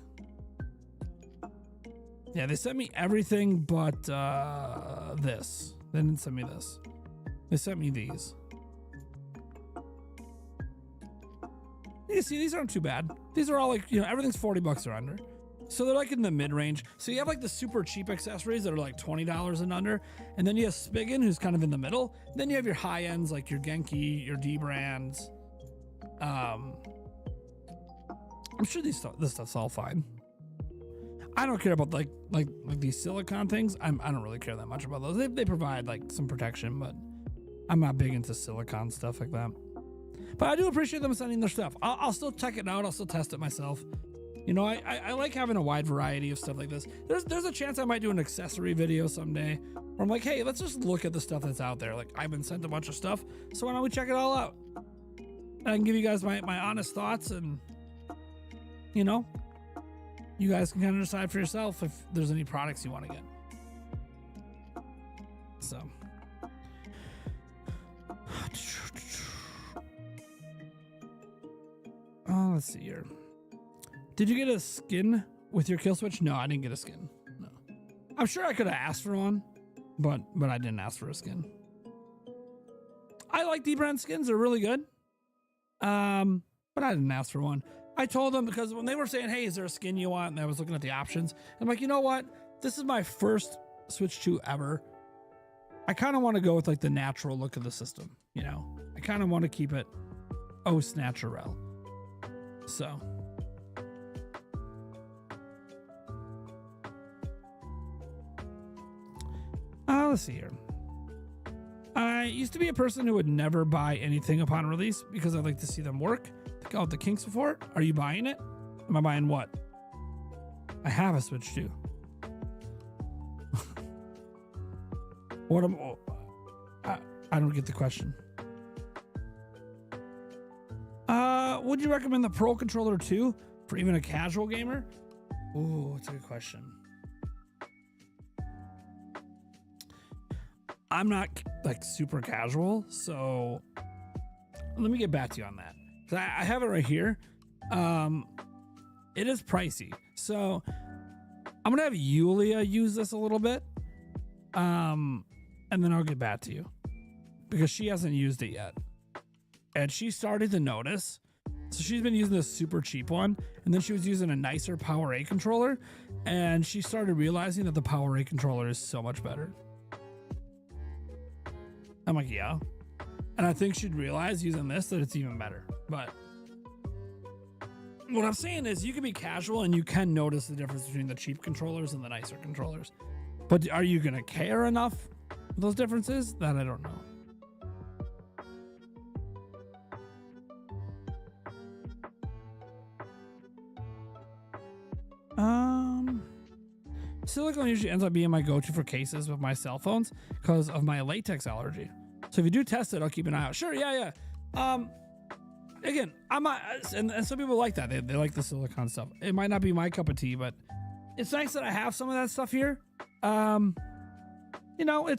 Yeah, they sent me everything but this. They didn't send me this. They sent me these. You see, these aren't too bad. These are all everything's $40 or under. So they're in the mid-range. So you have the super cheap accessories that are $20 and under. And then you have Spiggin, who's kind of in the middle. Then you have your high ends your Genki, your D brands. I'm sure this stuff's all fine. I don't care about these silicone things. I don't really care that much about those. They provide some protection, but I'm not big into silicone stuff like that. But I do appreciate them sending their stuff. I'll still check it out. I'll still test it myself. I like having a wide variety of stuff like this. There's a chance I might do an accessory video someday where I'm hey, let's just look at the stuff that's out there. I've been sent a bunch of stuff, so why don't we check it all out? And I can give you guys my honest thoughts, and you guys can kind of decide for yourself if there's any products you want to get. So. Oh, let's see here. Did you get a skin with your kill switch? No, I didn't get a skin. No. I'm sure I could have asked for one, but I didn't ask for a skin. I like D-brand skins; they're really good. But I didn't ask for one. I told them because when they were saying, "Hey, is there a skin you want?" and I was looking at the options, I'm like, you know what? This is my first Switch 2 ever. I kind of want to go with like the natural look of the system. You know, I kind of want to keep it os natural. So. Let's see here. I used to be a person who would never buy anything upon release because I'd like to see them work. Think out the kinks before. Are you buying it? Am I buying what? I have a Switch 2. What am I don't get the question. Would you recommend the Pro Controller 2 for even a casual gamer? Ooh, that's a good question. I'm not like super casual, so let me get back to you on that. I have it right here. It is pricey, so I'm gonna have Yulia use this a little bit, and then I'll get back to you because she hasn't used it yet, and she started to notice. So she's been using this super cheap one, and then she was using a nicer Power A controller, and she started realizing that the Power A controller is so much better. I'm like, yeah. And I think she'd realize using this that it's even better. But what I'm saying is you can be casual and you can notice the difference between the cheap controllers and the nicer controllers. But are you going to care enough those differences? That I don't know. Silicone usually ends up being my go-to for cases with my cell phones because of my latex allergy. So if you do test it, I'll keep an eye out. Sure, yeah. Again, I'm not, and some people like that. They like the silicone stuff. It might not be my cup of tea, but it's nice that I have some of that stuff here. You know,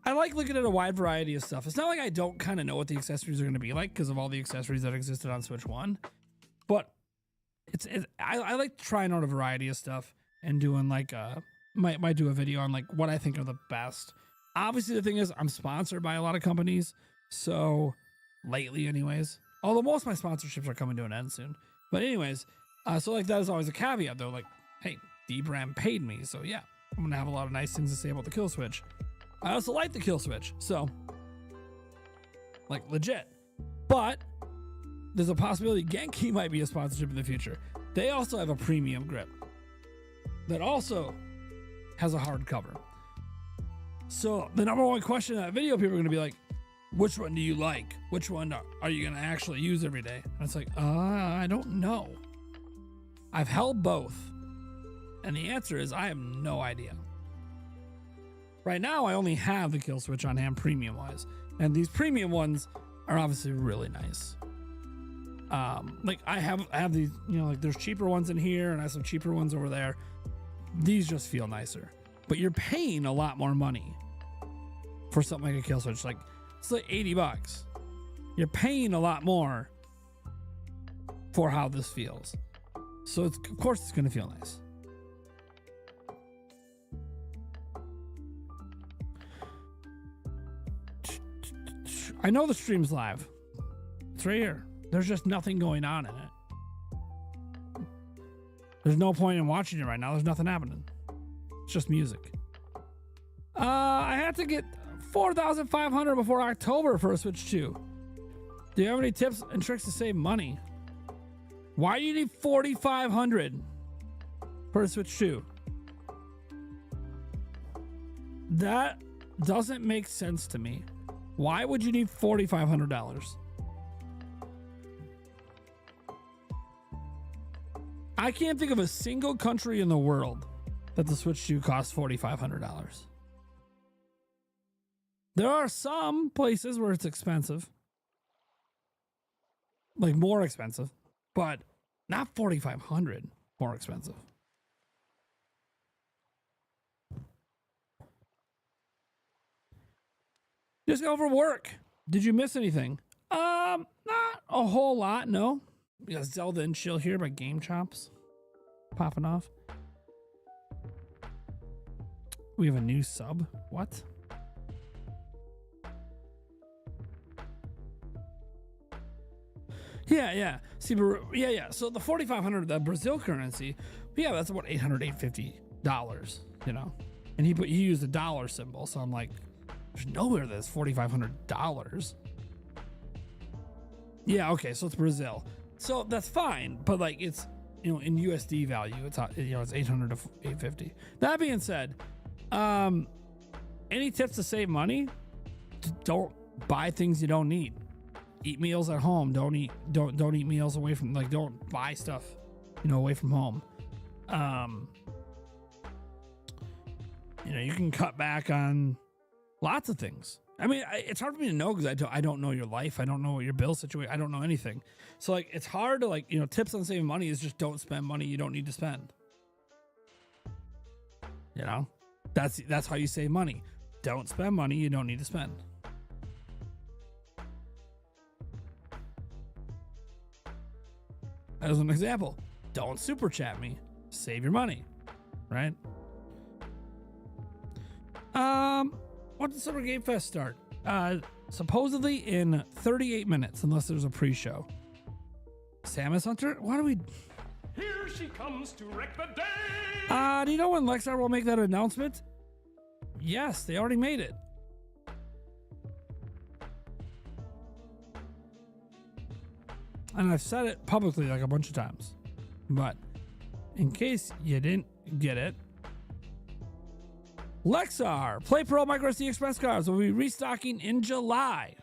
I like looking at a wide variety of stuff. It's not like I don't kind of know what the accessories are going to be like because of all the accessories that existed on Switch 1, but I like trying out a variety of stuff. And doing like might do a video on like what I think are the best. Obviously, the thing is I'm sponsored by a lot of companies, so lately, anyways. Although most of my sponsorships are coming to an end soon. But anyways, so like that is always a caveat though. Like, hey, D-Brand paid me, so yeah, I'm gonna have a lot of nice things to say about the Kill Switch. I also like the Kill Switch, so like legit. But there's a possibility Genki might be a sponsorship in the future. They also have a premium grip that also has a hard cover. So the number one question in that video, people are going to be like, which one do you like? Which one are you going to actually use every day? And it's like, I don't know. I've held both. And the answer is I have no idea. Right now, I only have the Kill Switch on hand premium wise. And these premium ones are obviously really nice. Like I have these, you know, like there's cheaper ones in here and I have some cheaper ones over there. These just feel nicer, but you're paying a lot more money for something like a Kill Switch. Like it's like $80. You're paying a lot more for how this feels. So it's, of course it's going to feel nice. I know the stream's live. It's right here. There's just nothing going on in it. There's no point in watching it right now. There's nothing happening. It's just music. I had to get 4,500 before October for a Switch 2. Do you have any tips and tricks to save money? Why do you need 4,500 for a Switch 2? That doesn't make sense to me. Why would you need $4,500? I can't think of a single country in the world that the Switch 2 costs $4,500. There are some places where it's expensive, like more expensive, but not 4,500 more expensive. Just over work. Did you miss anything? Not a whole lot, no. We got Zelda and Chill here by Game Chops popping off. We have a new sub. What? Yeah. See, yeah. So the 4,500, the Brazil currency, yeah, that's about $850. You know, and he used a dollar symbol. So I'm like, there's nowhere that's $4,500. Yeah, okay, so it's Brazil. So that's fine, but like it's, you know, in USD value, it's, you know, it's 800 to 850. That being said, any tips to save money? Don't buy things you don't need. Eat meals at home. Don't eat meals away from, like, don't buy stuff, you know, away from home. You know, you can cut back on lots of things. I mean, it's hard for me to know because I don't know your life. I don't know your bill situation. I don't know anything. So like, it's hard to, like, you know, tips on saving money is just don't spend money you don't need to spend. You know, that's how you save money. Don't spend money you don't need to spend. As an example, don't super chat me. Save your money, right? When did Summer Game Fest start? Supposedly in 38 minutes, unless there's a pre-show. Samus Hunter? Why do we... Here she comes to wreck the day! Do you know when Lexar will make that announcement? Yes, they already made it. And I've said it publicly like a bunch of times. But in case you didn't get it, Lexar Play Pro Micro SD Express cards will be restocking in July.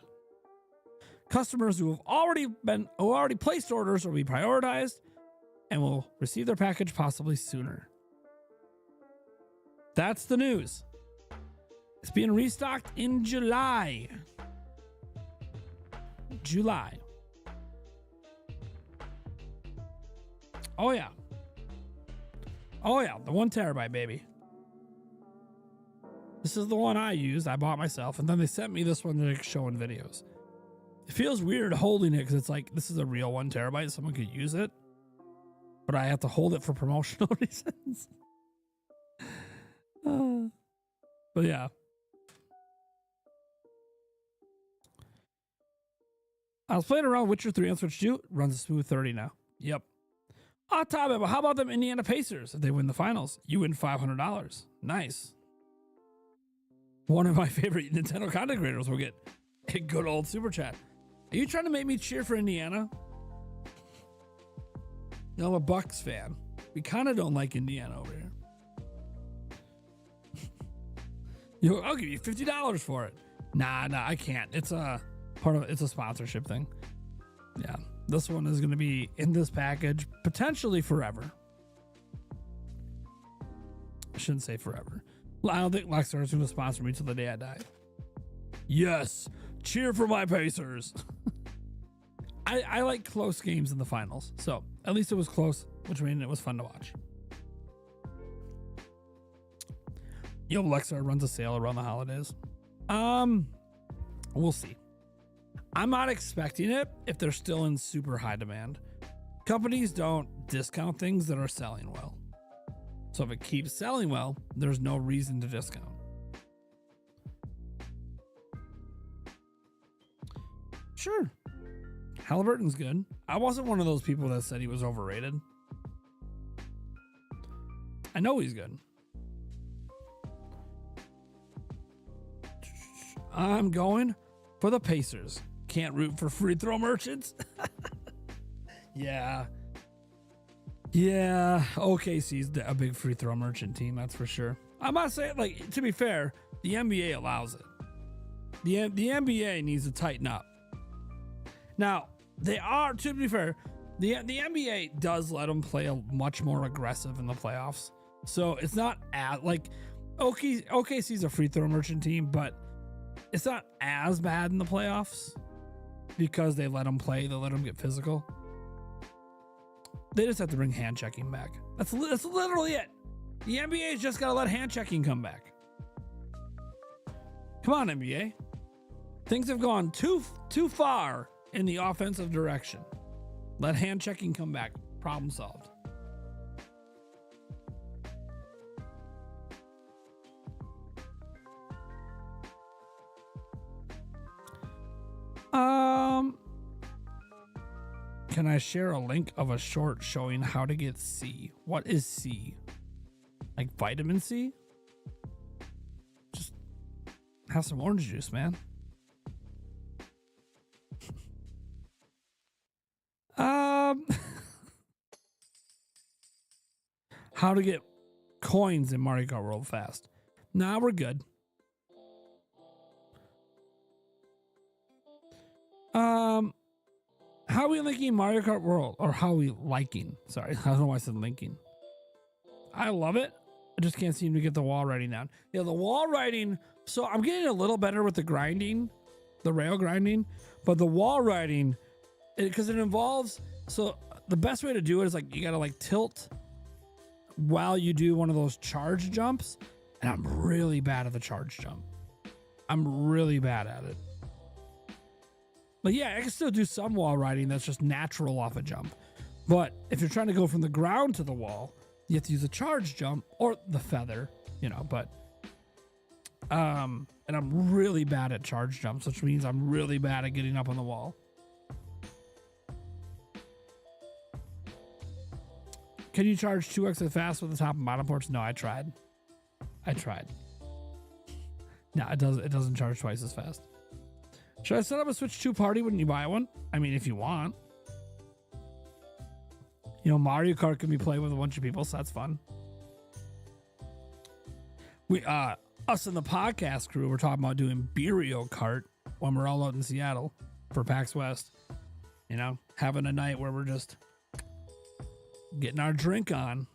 Customers who have already placed orders will be prioritized and will receive their package possibly sooner. That's the news. It's being restocked in July. Oh yeah, the 1 terabyte, baby. This is the one I used. I bought myself, and then they sent me this one to show in videos. It feels weird holding it because it's like, this is a real 1 terabyte. Someone could use it, but I have to hold it for promotional reasons. But yeah. I was playing around Witcher 3 on Switch 2. Runs a smooth 30 now. Yep. Top it, but how about them Indiana Pacers? If they win the finals, you win $500. Nice. One of my favorite Nintendo content creators will get a good old super chat. Are you trying to make me cheer for Indiana? No, I'm a Bucks fan. We kind of don't like Indiana over here. I'll give you $50 for it. Nah, I can't. It's a sponsorship thing. Yeah, this one is going to be in this package potentially forever. I shouldn't say forever. I don't think Lexar is going to sponsor me till the day I die. Yes, cheer for my Pacers. I like close games in the finals, so at least it was close, which means it was fun to watch. Yo, Lexar runs a sale around the holidays. We'll see. I'm not expecting it if they're still in super high demand. Companies don't discount things that are selling well. So if it keeps selling well, there's no reason to discount. Sure. Halliburton's good. I wasn't one of those people that said he was overrated. I know he's good. I'm going for the Pacers. Can't root for free throw merchants. Yeah. OKC's a big free throw merchant team, that's for sure. I'm not saying, like, to be fair, the NBA allows it. The NBA needs to tighten up. Now, they are, to be fair, the NBA does let them play a much more aggressive in the playoffs. So it's not like OKC's a free throw merchant team, but it's not as bad in the playoffs because they let them play. They let them get physical. They just have to bring hand checking back. That's literally it. The NBA's just got to let hand checking come back. Come on, NBA. Things have gone too far in the offensive direction. Let hand checking come back. Problem solved. Can I share a link of a short showing how to get C? What is C? Like vitamin C? Just have some orange juice, man. How to get coins in Mario Kart World fast. Nah, we're good. How are we liking Mario Kart World? Or how are we liking? Sorry, I don't know why I said linking. I love it. I just can't seem to get the wall riding down. Yeah, the wall riding. So I'm getting a little better with the grinding, the rail grinding, but the wall riding, because it involves. So the best way to do it is like you gotta like tilt while you do one of those charge jumps, and I'm really bad at the charge jump. I'm really bad at it. But yeah, I can still do some wall riding that's just natural off a jump. But if you're trying to go from the ground to the wall, you have to use a charge jump or the feather, you know, but and I'm really bad at charge jumps, which means I'm really bad at getting up on the wall. Can you charge 2x as fast with the top and bottom ports? No, I tried. No, it doesn't charge twice as fast. Should I set up a Switch 2 party when you buy one? I mean, if you want. You know, Mario Kart can be played with a bunch of people, so that's fun. Us and the podcast crew, we're talking about doing Mario Kart when we're all out in Seattle for PAX West. You know, having a night where we're just getting our drink on,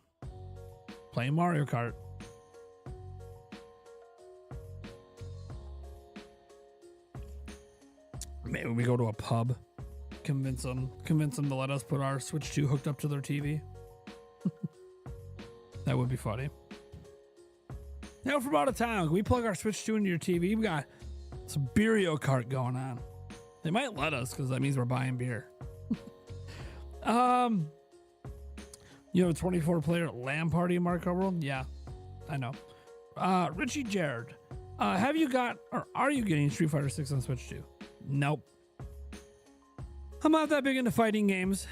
playing Mario Kart. Maybe we go to a pub, convince them to let us put our Switch 2 hooked up to their TV. That would be funny. Now from out of town, can we plug our Switch 2 into your TV? We got some Mario Kart going on. They might let us because that means we're buying beer. You have a 24-player LAN party in Mario Kart World? Yeah, I know. Richie Jared, have you got or are you getting Street Fighter 6 on Switch 2? Nope. I'm not that big into fighting games.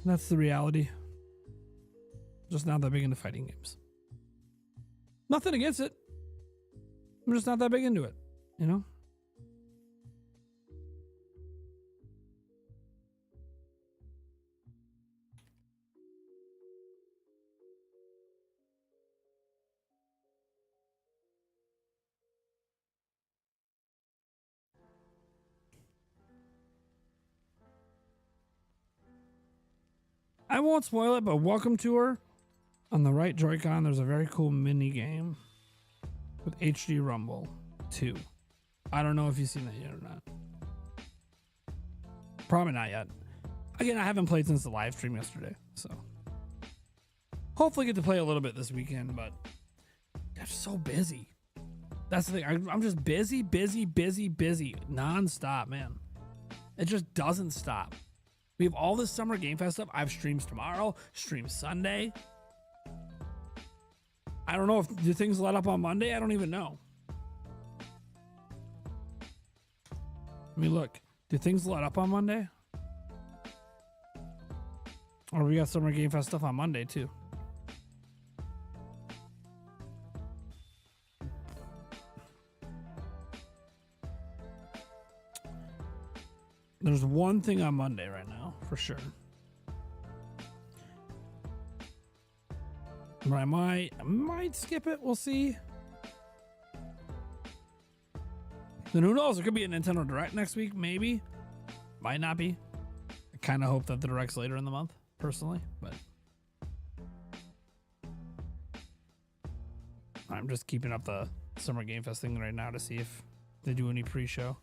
That's the reality. Just not that big into fighting games. Nothing against it. I'm just not that big into it, you know? I won't spoil it, but Welcome to Her. On the right Joy-Con, there's a very cool mini game with HD Rumble 2. I don't know if you've seen that yet or not. Probably not yet. Again, I haven't played since the live stream yesterday, so hopefully get to play a little bit this weekend, but I'm so busy. That's the thing. I'm just busy, nonstop, man. It just doesn't stop. We have all this Summer Game Fest stuff. I have streams tomorrow, stream Sunday. I don't know if do things let up on Monday. I don't even know. Let me look. Do things let up on Monday? Or we got Summer Game Fest stuff on Monday too. There's one thing on Monday right now, for sure. But I might skip it. We'll see. Then who knows? There could be a Nintendo Direct next week, maybe. Might not be. I kind of hope that the Direct's later in the month, personally, but I'm just keeping up the Summer Game Fest thing right now to see if they do any pre-show.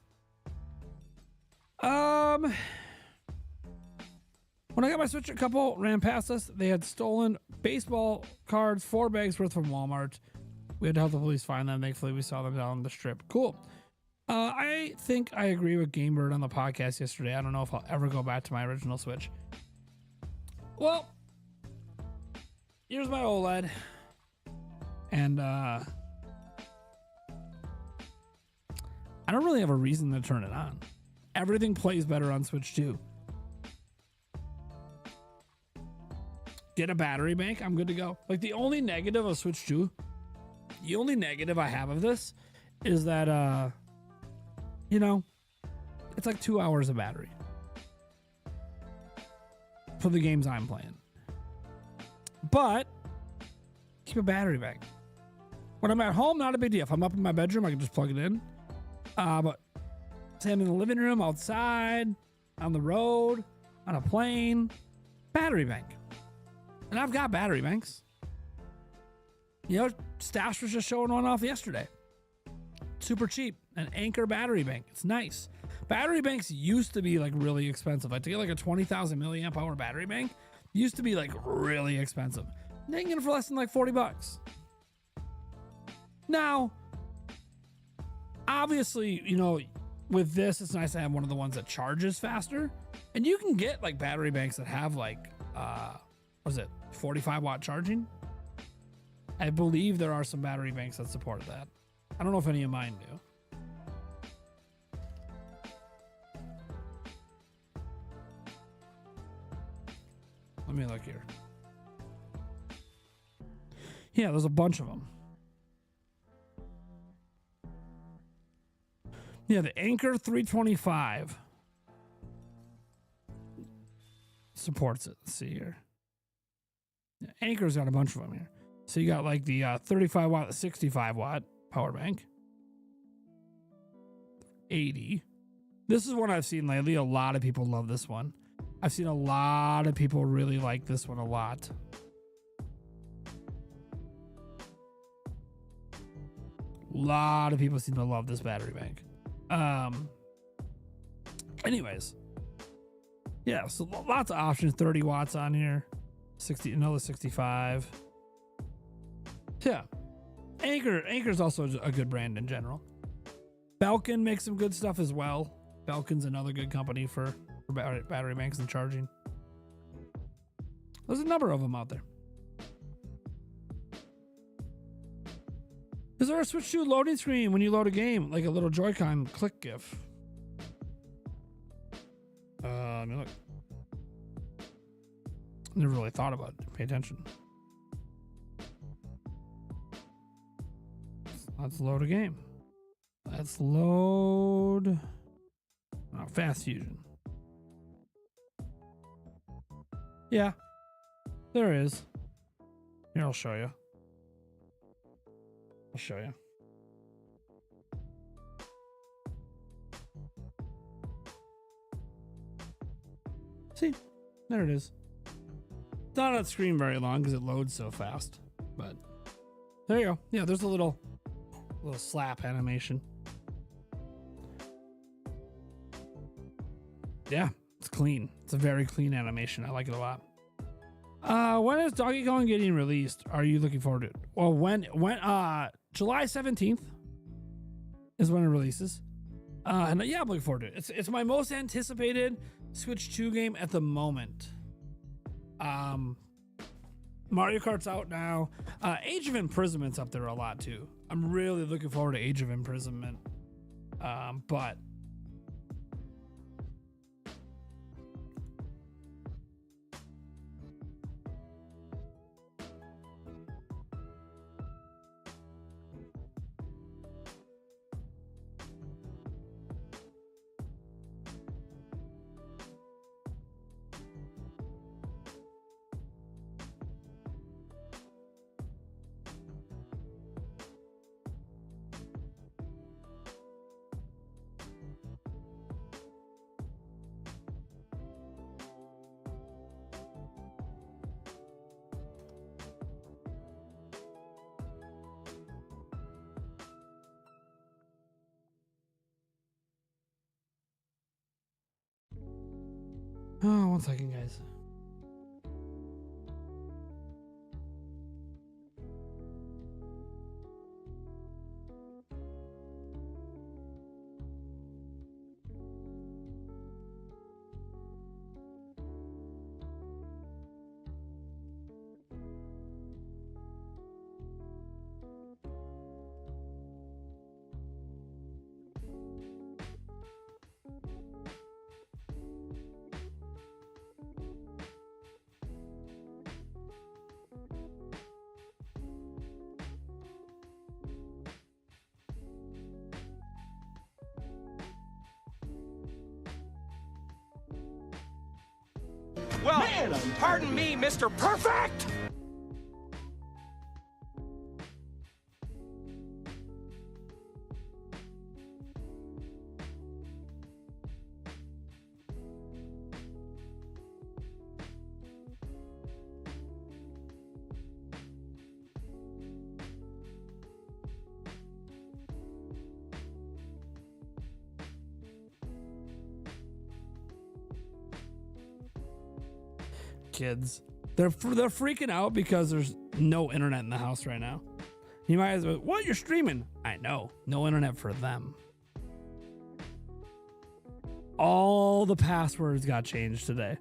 When I got my Switch, a couple ran past us. They had stolen baseball cards, 4 bags worth from Walmart. We had to help the police find them. Thankfully, we saw them down the strip. Cool. I think I agree with Gamebird on the podcast yesterday. I don't know if I'll ever go back to my original Switch. Well, here's my OLED. And I don't really have a reason to turn it on. Everything plays better on Switch 2. Get a battery bank, I'm good to go. Like the only negative of Switch 2, the only negative I have of this is that, you know, it's like 2 hours of battery for the games I'm playing. But keep a battery bank. When I'm at home, not a big deal. If I'm up in my bedroom, I can just plug it in. But say I'm in the living room, outside, on the road, on a plane, battery bank. And I've got battery banks. You know, Stash was just showing one off yesterday. Super cheap. An Anchor battery bank. It's nice. Battery banks used to be like really expensive. Like to get like a 20,000 milliamp hour battery bank used to be like really expensive. They can get it for less than like $40. Now, obviously, you know, with this, it's nice to have one of the ones that charges faster. And you can get like battery banks that have like, what is it, 45 watt charging? I believe there are some battery banks that support that. I don't know if any of mine do. Let me look here. Yeah, there's a bunch of them. Yeah, the Anchor 325 supports it. Let's see here. Yeah, Anchor's got a bunch of them here. So you got like the 35 watt, the 65 watt power bank. 80. This is one I've seen lately. A lot of people love this one. I've seen a lot of people really like this one a lot. A lot of people seem to love this battery bank. Anyways. Yeah, so lots of options. 30 watts on here. 60, another 65. Yeah. Anchor's also a good brand in general. Belkin makes some good stuff as well. Belkin's another good company for battery banks and charging. There's a number of them out there. Is there a Switch 2 loading screen when you load a game? Like a little Joy-Con click GIF? Let me look. Never really thought about it. Pay attention. Let's load a game. Let's load Fast Fusion. Yeah, there is. Here, I'll show you. I'll show you. See, there it is. It's not on screen very long because it loads so fast, but there you go. Yeah, there's a little slap animation. Yeah, it's clean. It's a very clean animation. I like it a lot. When is Donkey Kong getting released? Are you looking forward to it? Well, when July 17th is when it releases. And yeah, I'm looking forward to it. It's my most anticipated Switch 2 game at the moment. Mario Kart's out now. Age of Imprisonment's up there a lot too. I'm really looking forward to Age of Imprisonment. But oh, 1 second, guys. Man, pardon me, Mr. Perfect! Kids, they're freaking out because there's no internet in the house right now. You might as well, what, you're streaming? I know, no internet for them. All the passwords got changed today,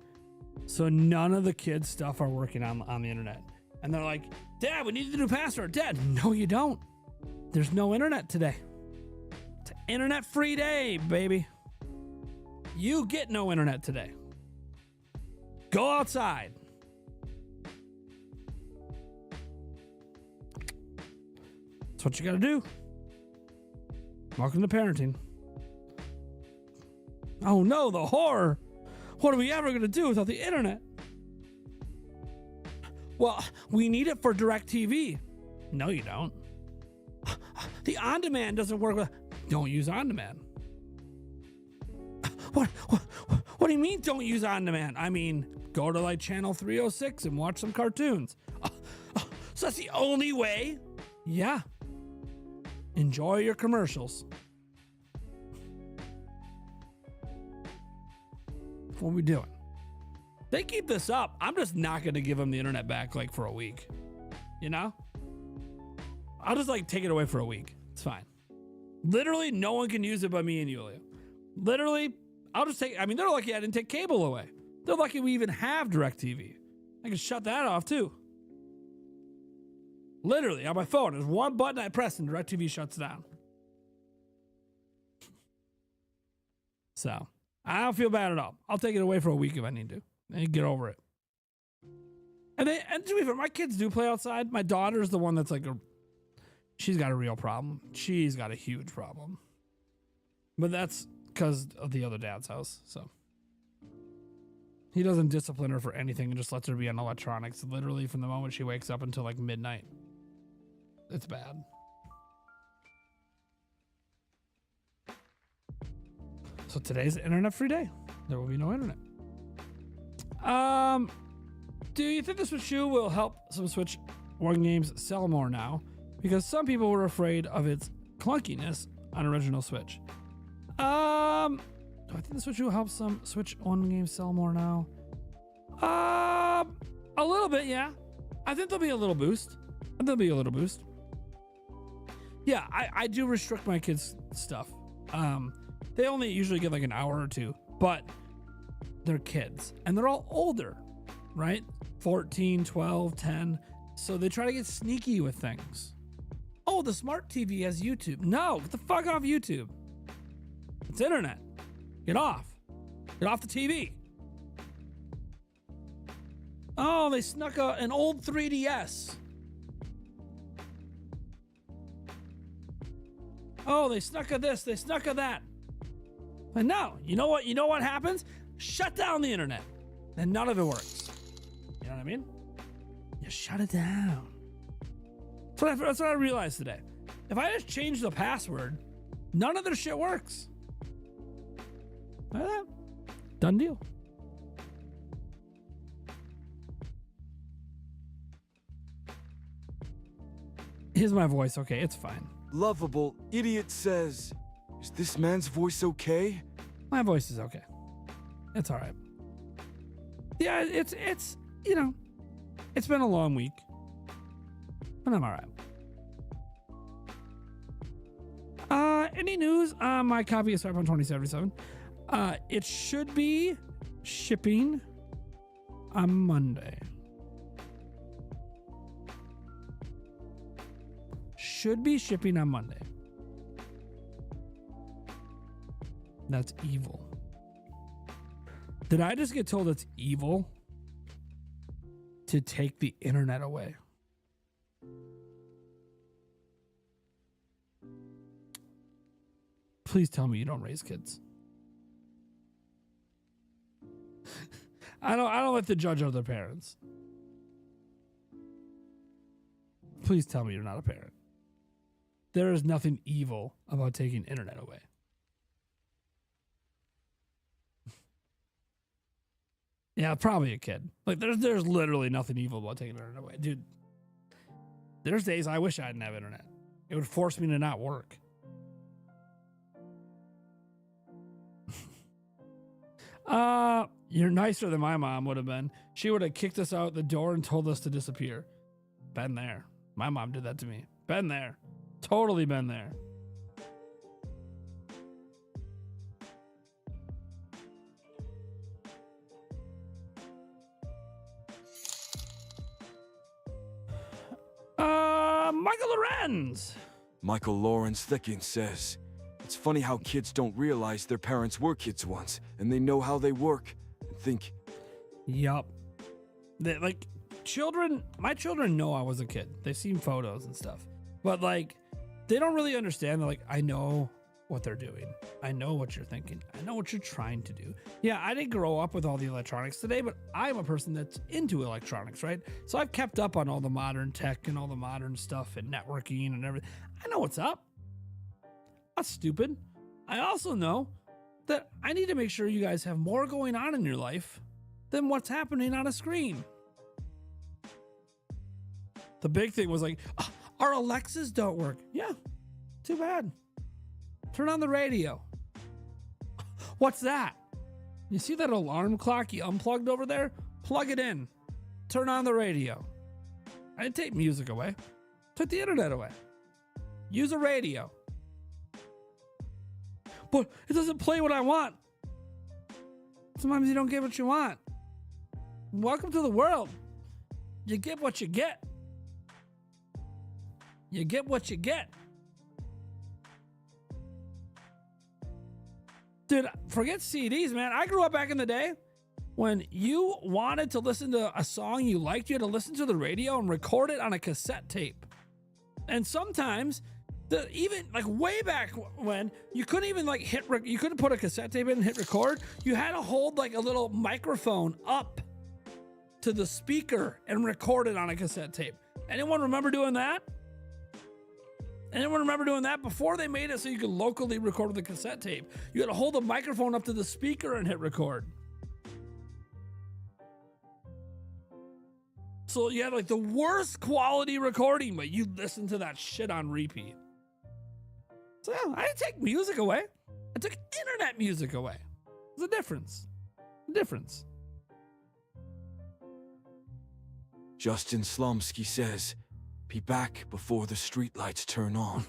so none of the kids' stuff are working on the internet. And they're like, Dad, we need a new password. Dad, no, you don't. There's no internet today. It's an internet-free day, baby. You get no internet today. Go outside. That's what you gotta do. Welcome to parenting. Oh no, the horror. What are we ever gonna do without the internet? Well, we need it for DirecTV. No, you don't. The on-demand doesn't work with... Don't use on-demand. What do you mean don't use on-demand? I mean, go to like channel 306 and watch some cartoons. So that's the only way? Yeah. Enjoy your commercials. What are we doing? They keep this up. I'm just not going to give them the internet back like for a week. You know? I'll just like take it away for a week. It's fine. Literally, no one can use it but me and Yulia. Literally, I'll just take, I mean, they're lucky I didn't take cable away. They're lucky we even have DirecTV. I can shut that off too. Literally, on my phone, there's one button I press and DirecTV shuts down. So, I don't feel bad at all. I'll take it away for a week if I need to. And get over it. And to be fair, my kids do play outside. My daughter's the one that's like she's got a real problem. She's got a huge problem. But that's because of the other dad's house, so. He doesn't discipline her for anything and just lets her be on electronics literally from the moment she wakes up until like midnight. It's bad. So today's internet-free day. There will be no internet. Do you think the Switch 2 will help some Switch 1 games sell more now? Because some people were afraid of its clunkiness on original Switch. Do I think the Switch 2 will help some Switch 1 games sell more now? A little bit, yeah. I think there'll be a little boost. Yeah, I do restrict my kids' stuff. They only usually get like an hour or two, but they're kids and they're all older, right? 14, 12, 10. So they try to get sneaky with things. Oh, the smart TV has YouTube. No, get the fuck off YouTube. It's internet. Get off. Get off the TV. Oh, they snuck an old 3DS. Oh, they snuck a this, they snuck a that. And no, you know what happens? Shut down the internet. And none of it works. You know what I mean? You shut it down. That's what I realized today. If I just change the password, none of their shit works. Like that. Done deal. Here's my voice. Okay, it's fine. Lovable idiot says, is this man's voice okay? My voice is okay. It's all right. Yeah, it's you know, it's been a long week, but I'm all right. Any news on my copy of Cyberpunk 2077? It should be shipping on Monday. Should be shipping on Monday. That's evil. Did I just get told it's evil to take the internet away? Please tell me you don't raise kids. I don't like to judge other parents. Please tell me you're not a parent. There is nothing evil about taking internet away. Yeah, probably a kid. Like there's literally nothing evil about taking internet away. Dude, there's days I wish I didn't have internet. It would force me to not work. You're nicer than my mom would have been. She would have kicked us out the door and told us to disappear. Been there. My mom did that to me. Been there. Totally been there. Michael Lorenz. Michael Lawrence Thickens says, it's funny how kids don't realize their parents were kids once, and they know how they work, and think, Yup. Like, children, my children know I was a kid. They've seen photos and stuff. But, like, they don't really understand. They're like, I know what they're doing. I know what you're thinking. I know what you're trying to do. Yeah, I didn't grow up with all the electronics today, but I'm a person that's into electronics, right? So I've kept up on all the modern tech and all the modern stuff and networking and everything. I know what's up. Not stupid. I also know that I need to make sure you guys have more going on in your life than what's happening on a screen. The big thing was like, oh, our Alexas don't work. Yeah, too bad. Turn on the radio. What's that? You see that alarm clock you unplugged over there? Plug it in. Turn on the radio. I didn't take music away. Took the internet away. Use a radio. But it doesn't play what I want. Sometimes you don't get what you want. Welcome to the world. You get what you get. You get what you get. Dude, forget CDs, man. I grew up back in the day when you wanted to listen to a song you liked, you had to listen to the radio and record it on a cassette tape. And sometimes, even like way back when, you couldn't even like you couldn't put a cassette tape in and hit record. You had to hold like a little microphone up to the speaker and record it on a cassette tape. Anyone remember doing that? Anyone remember doing that? Before they made it so you could locally record with a cassette tape, you had to hold the microphone up to the speaker and hit record. So you had like the worst quality recording, but you listen to that shit on repeat. So yeah, I didn't take music away. I took internet music away. There's a difference. Justin Slumsky says, be back before the streetlights turn on.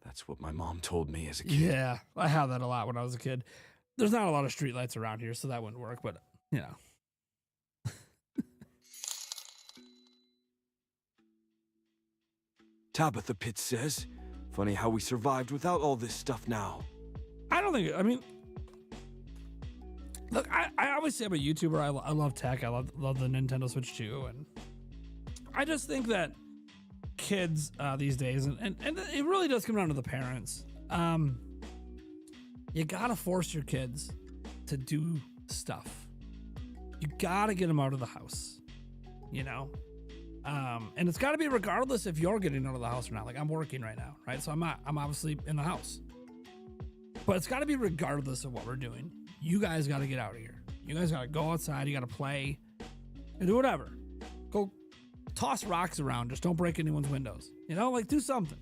That's what my mom told me as a kid. Yeah, I had that a lot when I was a kid. There's not a lot of streetlights around here, so that wouldn't work, but, you know. Tabitha Pitts says, funny how we survived without all this stuff now. I don't think, I mean, look, I always say I'm a YouTuber. I love tech. I love the Nintendo Switch 2, and I just think that kids these days, and it really does come down to the parents. You gotta force your kids to do stuff. You gotta get them out of the house, you know? And it's gotta be regardless if you're getting out of the house or not. Like I'm working right now, right? So I'm obviously in the house. But it's gotta be regardless of what we're doing. You guys gotta get out of here. You guys gotta go outside, you gotta play and do whatever. Go toss rocks around, just don't break anyone's windows. You know, like do something.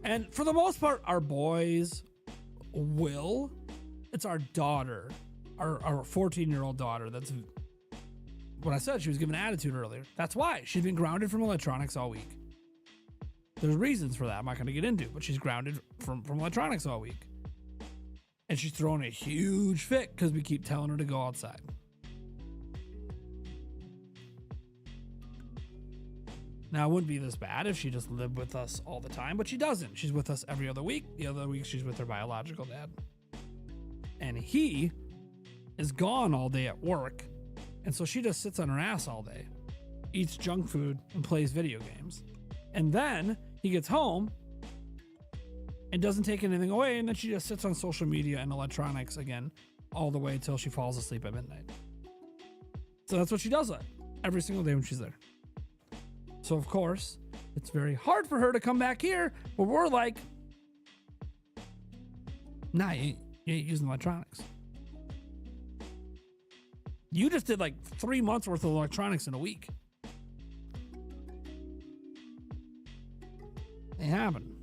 And for the most part, our boys will. It's our daughter, our 14-year-old daughter. That's what I said. She was given attitude earlier. That's why she's been grounded from electronics all week. There's reasons for that I'm not going to get into, but she's grounded from electronics all week. And she's throwing a huge fit because we keep telling her to go outside. Now, it wouldn't be this bad if she just lived with us all the time, but she doesn't. She's with us every other week. The other week, she's with her biological dad. And he is gone all day at work. And so she just sits on her ass all day, eats junk food, and plays video games. And then he gets home and doesn't take anything away. And then she just sits on social media and electronics again all the way till she falls asleep at midnight. So that's what she does every single day when she's there. So of course, it's very hard for her to come back here where we're like, nah, you ain't using electronics. You just did like 3 months worth of electronics in a week. Ain't happening.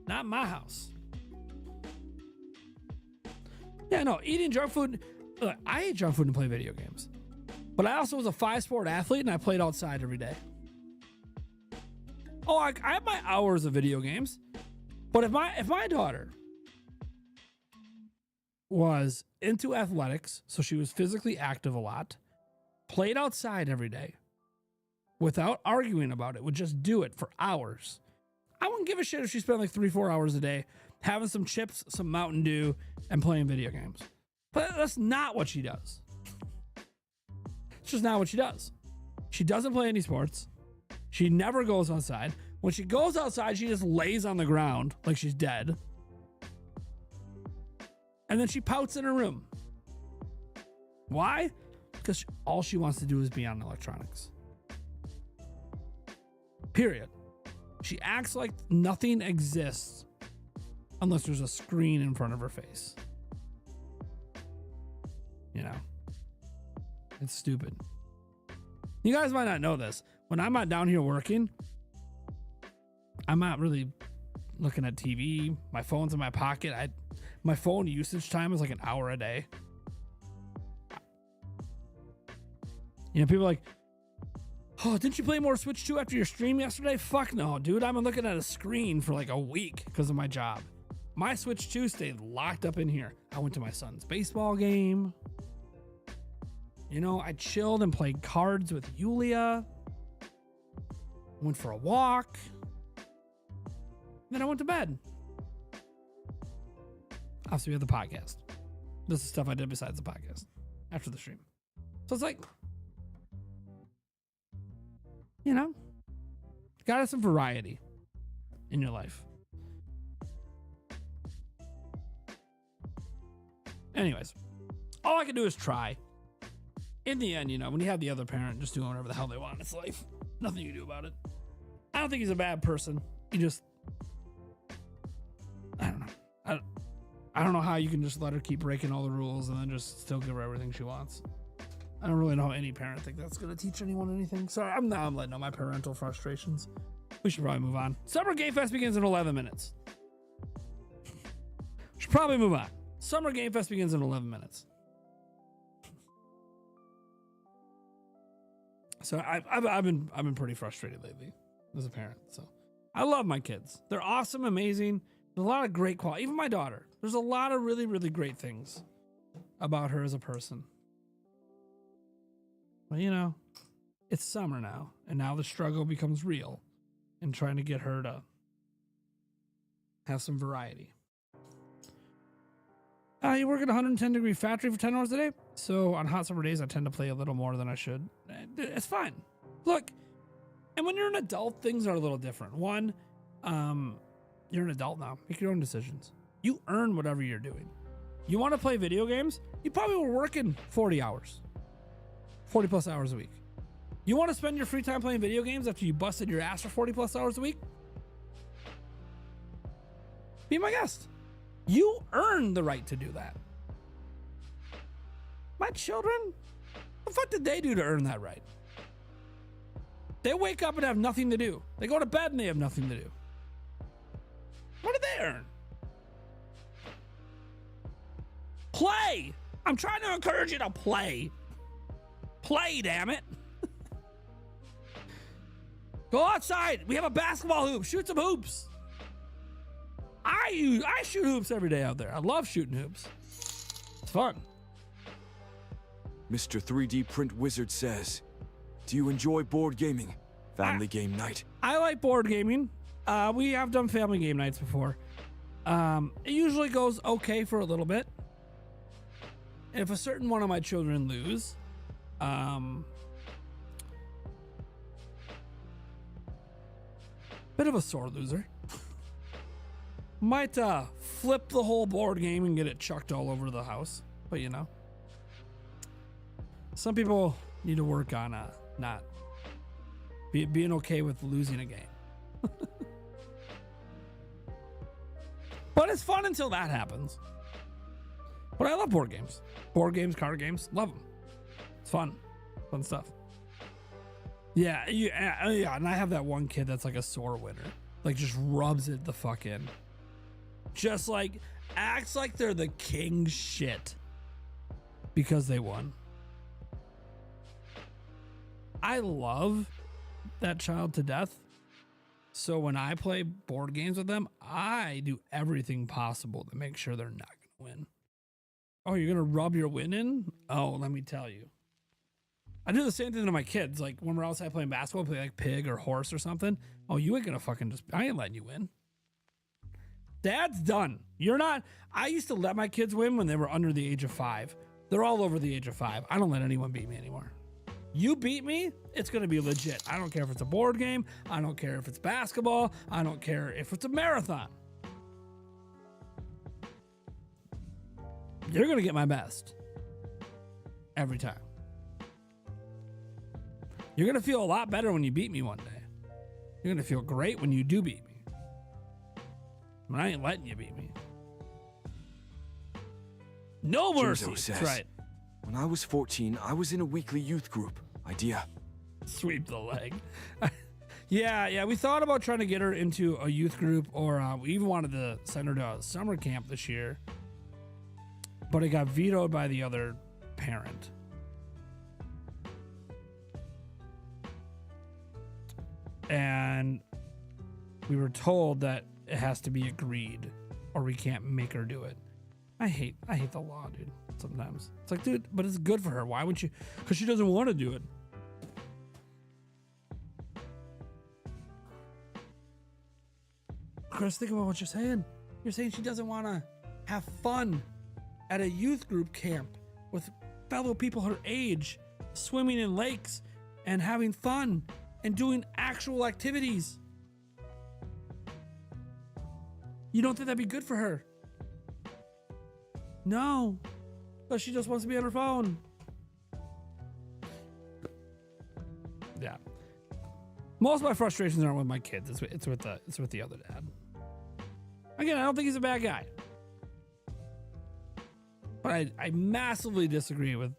Not in my house. Yeah, no, eating junk food. Look, I ate junk food and play video games. But I also was a 5-sport athlete and I played outside every day. Oh, I have my hours of video games. But if my daughter was into athletics, so she was physically active a lot, played outside every day, without arguing about it, would just do it for hours, I wouldn't give a shit if she spent like 3-4 hours a day having some chips, some Mountain Dew, and playing video games. But that's not what she does. It's just not what she does. She doesn't play any sports. She never goes outside. When she goes outside, she just lays on the ground like she's dead. And then she pouts in her room. Why? Because all she wants to do is be on electronics. Period. She acts like nothing exists unless there's a screen in front of her face. You know? It's stupid. You guys might not know this. When I'm not down here working, I'm not really looking at TV. My phone's in my pocket. My phone usage time is like an hour a day. You know, people are like, oh, didn't you play more Switch 2 after your stream yesterday? Fuck no, dude. I've been looking at a screen for like a week because of my job. My Switch 2 stayed locked up in here. I went to my son's baseball game. You know, I chilled and played cards with Yulia. Went for a walk. Then I went to bed. Obviously, we have the podcast. This is stuff I did besides the podcast after the stream. So it's like, you know, gotta have some variety in your life. Anyways, all I can do is try. In the end, you know, when you have the other parent just doing whatever the hell they want, it's life. Nothing you can do about it. I don't think he's a bad person. He just, I don't know. I don't know how you can just let her keep breaking all the rules and then just still give her everything she wants. I don't really know how any parent think that's going to teach anyone anything. Sorry, I'm letting out my parental frustrations. We should probably move on. Summer Game Fest begins in 11 minutes. Should probably move on. Summer Game Fest begins in 11 minutes. So I've been pretty frustrated lately as a parent. So I love my kids. They're awesome, amazing. There's a lot of great quality. Even my daughter. There's a lot of really, really great things about her as a person. But you know, it's summer now, and now the struggle becomes real in trying to get her to have some variety. You work at a 110-degree factory for 10 hours a day, so on hot summer days, I tend to play a little more than I should. It's fine. Look, and when you're an adult, things are a little different. One, you're an adult now. Make your own decisions. You earn whatever you're doing. You want to play video games? You probably were working 40 hours. 40 plus hours a week. You want to spend your free time playing video games after you busted your ass for 40 plus hours a week? Be my guest. You earn the right to do that. My children, what the fuck did they do to earn that right? They wake up and have nothing to do. They go to bed and they have nothing to do. What did they earn? Play. I'm trying to encourage you to play. Play, damn it. Go outside. We have a basketball hoop. Shoot some hoops. I shoot hoops every day out there. I love shooting hoops. It's fun. Mr. 3D Print Wizard says, do you enjoy board gaming? Family game night. I like board gaming. We have done family game nights before. It usually goes okay for a little bit. If a certain one of my children lose, bit of a sore loser. Might flip the whole board game and get it chucked all over the house. But you know, some people need to work on not being okay with losing a game. But it's fun until that happens. But I love board games. Board games, card games, love them. It's fun. Fun stuff. Yeah, and I have that one kid that's like a sore winner. Like just rubs it the fuck in. Just like acts like they're the king shit because they won. I love that child to death. So when I play board games with them, I do everything possible to make sure they're not going to win. Oh, you're going to rub your win in? Oh, let me tell you. I do the same thing to my kids. Like when we're outside playing basketball, play like pig or horse or something. Oh, you ain't going to fucking I ain't letting you win. Dad's done. You're not. I used to let my kids win when they were under the age of 5. They're all over the age of 5. I don't let anyone beat me anymore. You beat me, it's going to be legit. I don't care if it's a board game. I don't care if it's basketball. I don't care if it's a marathon. You're going to get my best. Every time. You're going to feel a lot better when you beat me one day. You're going to feel great when you do beat me. But I ain't letting you beat me. No mercy. Jimzo says, that's right. When I was 14, I was in a weekly youth group. Idea. Sweep the leg. Yeah. We thought about trying to get her into a youth group, or we even wanted to send her to a summer camp this year, but it got vetoed by the other parent. And we were told that it has to be agreed, or we can't make her do it. I hate the law, dude. Sometimes it's like, dude, but it's good for her. Why wouldn't you? Because she doesn't want to do it. Chris, think about what you're saying. You're saying she doesn't want to have fun at a youth group camp with fellow people her age, swimming in lakes and having fun and doing actual activities. You don't think that'd be good for her? No, because she just wants to be on her phone. Yeah. Most of my frustrations aren't with my kids. It's with the other dad. Again, I don't think he's a bad guy. But I massively disagree with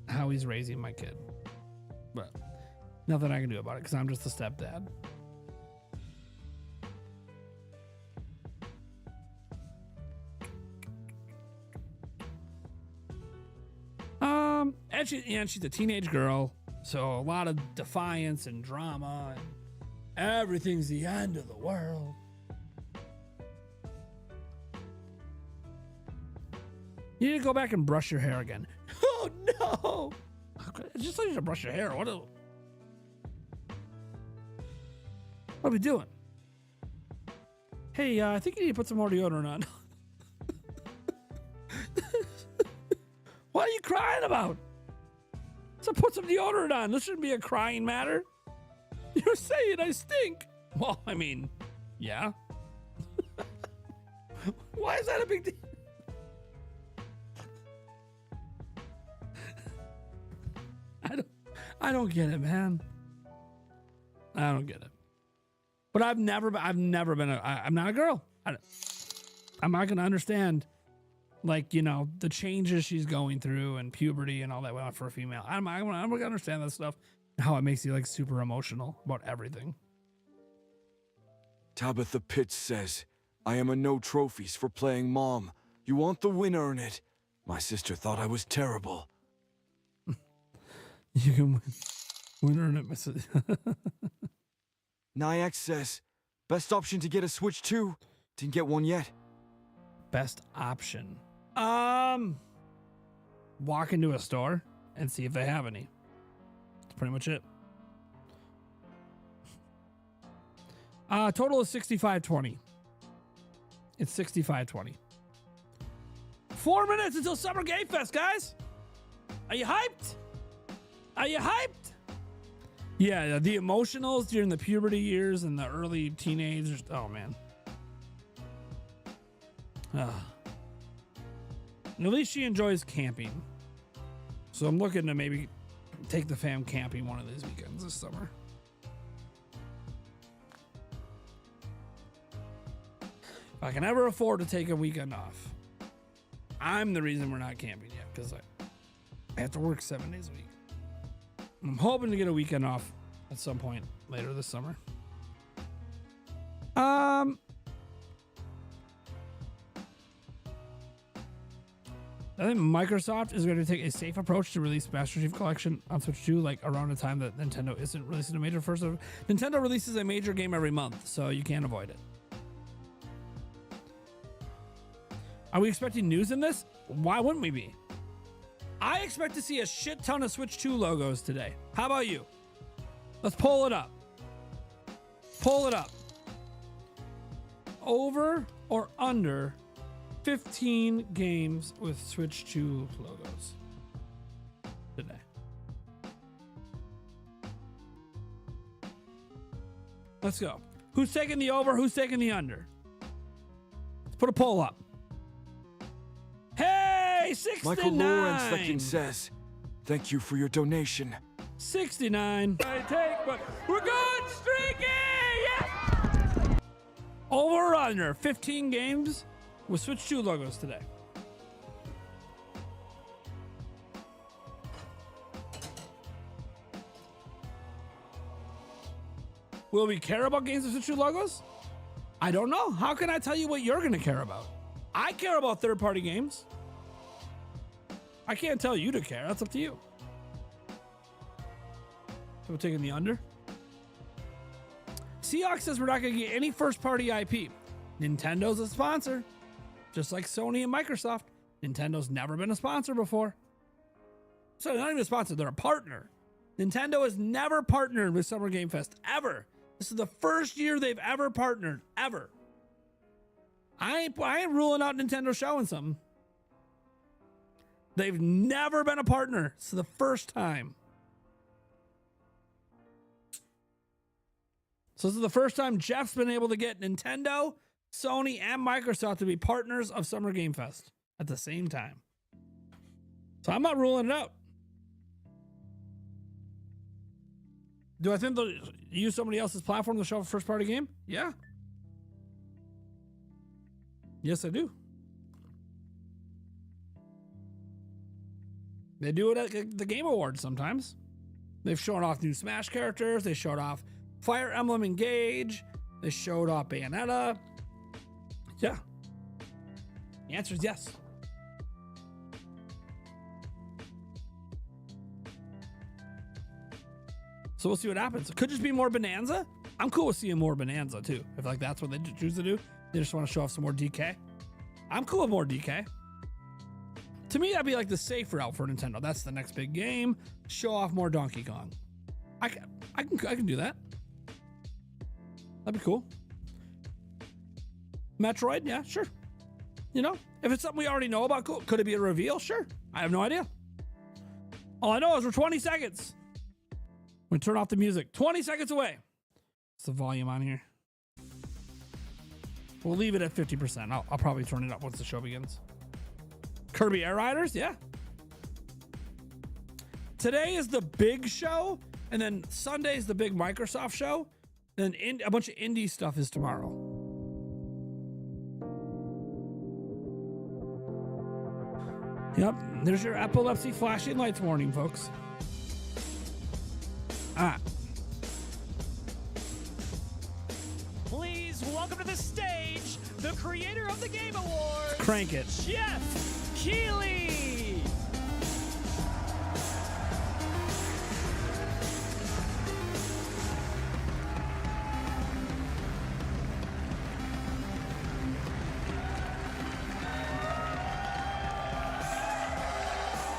how he's raising my kid. But nothing I can do about it because I'm just a stepdad. And she's a teenage girl, so a lot of defiance and drama, and everything's the end of the world. You need to go back and brush your hair again. Oh no! Just like you to brush your hair. What are we doing? Hey, I think you need to put some more deodorant on. What are you crying about? So put some deodorant on. This shouldn't be a crying matter. You're saying I stink. Well, I mean, yeah. Why is that a big deal? I don't get it, man. I don't get it. But I've never been I'm not a girl. I'm not gonna understand, like, you know, the changes she's going through and puberty and all that for a female. I'm gonna understand that stuff. How it makes you like super emotional about everything. Tabitha Pitts says, I am a no trophies for playing mom. You want the win, earn it. My sister thought I was terrible. You can win earn it, my sister. Nyax says, best option to get a Switch 2. Didn't get one yet. Best option. Walk into a store and see if they have any. That's pretty much it. Total is $65.20. It's $65.20. 4 minutes until Summer Game Fest, guys. Are you hyped? Are you hyped? Yeah, the emotionals during the puberty years and the early teenagers. Oh, man. And at least she enjoys camping. So I'm looking to maybe take the fam camping one of these weekends this summer. If I can ever afford to take a weekend off, I'm the reason we're not camping yet, because I have to work 7 days a week. I'm hoping to get a weekend off at some point later this summer. I think Microsoft is going to take a safe approach to release Master Chief Collection on Switch 2, like around the time that Nintendo isn't releasing a major first. Nintendo releases a major game every month, so you can't avoid it. Are we expecting news in this? Why wouldn't we be? I expect to see a shit ton of Switch 2 logos today. How about you? Let's pull it up. Pull it up. Over or under 15 games with Switch 2 logos today. Let's go. Who's taking the over? Who's taking the under? Let's put a poll up. Hey, 69. Michael Lawrence II says, thank you for your donation. 69. I take, but we're going streaky! Yes! Over or under 15 games with Switch 2 logos today. Will we care about games with Switch 2 logos? I don't know. How can I tell you what you're going to care about? I care about third-party games. I can't tell you to care. That's up to you. So we're taking the under. Seahawks says we're not going to get any first-party IP. Nintendo's a sponsor. Just like Sony and Microsoft. Nintendo's never been a sponsor before. So they're not even a sponsor. They're a partner. Nintendo has never partnered with Summer Game Fest. Ever. This is the first year they've ever partnered. Ever. I ain't ruling out Nintendo showing something. They've never been a partner. It's the first time. So this is the first time Jeff's been able to get Nintendo, Sony, and Microsoft to be partners of Summer Game Fest at the same time. So I'm not ruling it out. Do I think they'll use somebody else's platform to show a first-party game? Yeah. Yes, I do. They do it at the Game Awards sometimes. They've shown off new Smash characters. They showed off Fire Emblem Engage. They showed off Bayonetta. Yeah. The answer is yes. So we'll see what happens. It could just be more Bonanza. I'm cool with seeing more Bonanza too. If like that's what they choose to do. They just want to show off some more DK. I'm cool with more DK. To me, that'd be like the safe route for Nintendo. That's the next big game. Show off more Donkey Kong. I can do that. That'd be cool. Metroid, yeah, sure. You know, if it's something we already know about, cool. Could it be a reveal? Sure. I have no idea. All I know is we're 20 seconds. I'm gonna turn off the music. 20 seconds away. What's the volume on here? We'll leave it at 50%. I'll probably turn it up once the show begins. Kirby Air Riders, yeah. Today is the big show, and then Sunday is the big Microsoft show, and then a bunch of indie stuff is tomorrow. Yep, there's your epilepsy flashing lights warning, folks. Please welcome to the stage the creator of the Game Awards. Crank it. Jeff Keighley.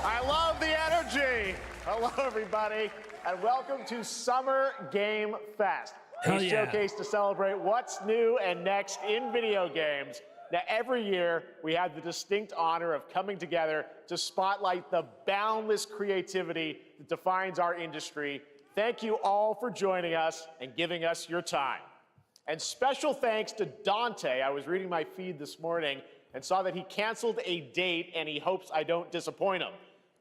I love the energy. Hello, everybody, and welcome to Summer Game Fest, Hell a yeah. showcase to celebrate what's new and next in video games. Now, every year, we have the distinct honor of coming together to spotlight the boundless creativity that defines our industry. Thank you all for joining us and giving us your time. And special thanks to Dante. I was reading my feed this morning, and saw that he canceled a date and he hopes I don't disappoint him.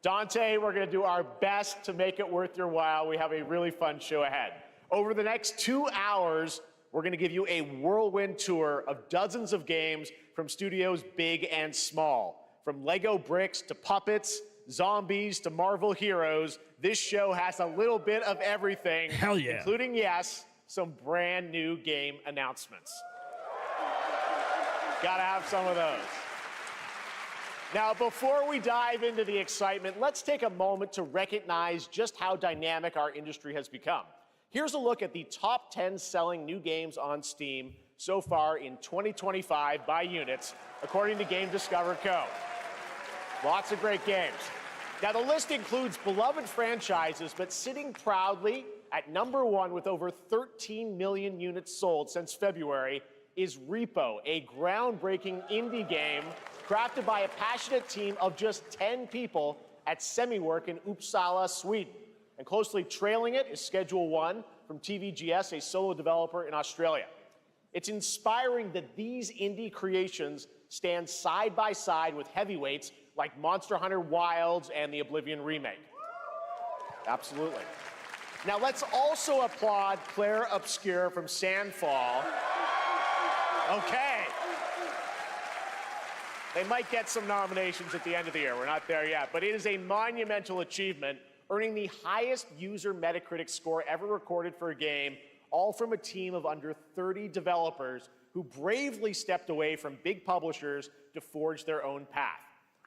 Dante, we're going to do our best to make it worth your while. We have a really fun show ahead. Over the next 2 hours, we're going to give you a whirlwind tour of dozens of games from studios big and small. From Lego bricks to puppets, zombies to Marvel heroes, this show has a little bit of everything. Hell yeah. Including, yes, some brand new game announcements. Gotta have some of those. Now, before we dive into the excitement, let's take a moment to recognize just how dynamic our industry has become. Here's a look at the top 10 selling new games on Steam so far in 2025 by units, according to Game Discover Co. Lots of great games. Now, the list includes beloved franchises, but sitting proudly at number 1 with over 13 million units sold since February is Repo, a groundbreaking indie game crafted by a passionate team of just 10 people at Semiwork in Uppsala, Sweden. And closely trailing it is Schedule 1 from TVGS, a solo developer in Australia. It's inspiring that these indie creations stand side by side with heavyweights like Monster Hunter Wilds and the Oblivion remake. Absolutely. Now let's also applaud Claire Obscure from Sandfall. Okay. They might get some nominations at the end of the year. We're not there yet, but it is a monumental achievement, earning the highest user Metacritic score ever recorded for a game, all from a team of under 30 developers who bravely stepped away from big publishers to forge their own path.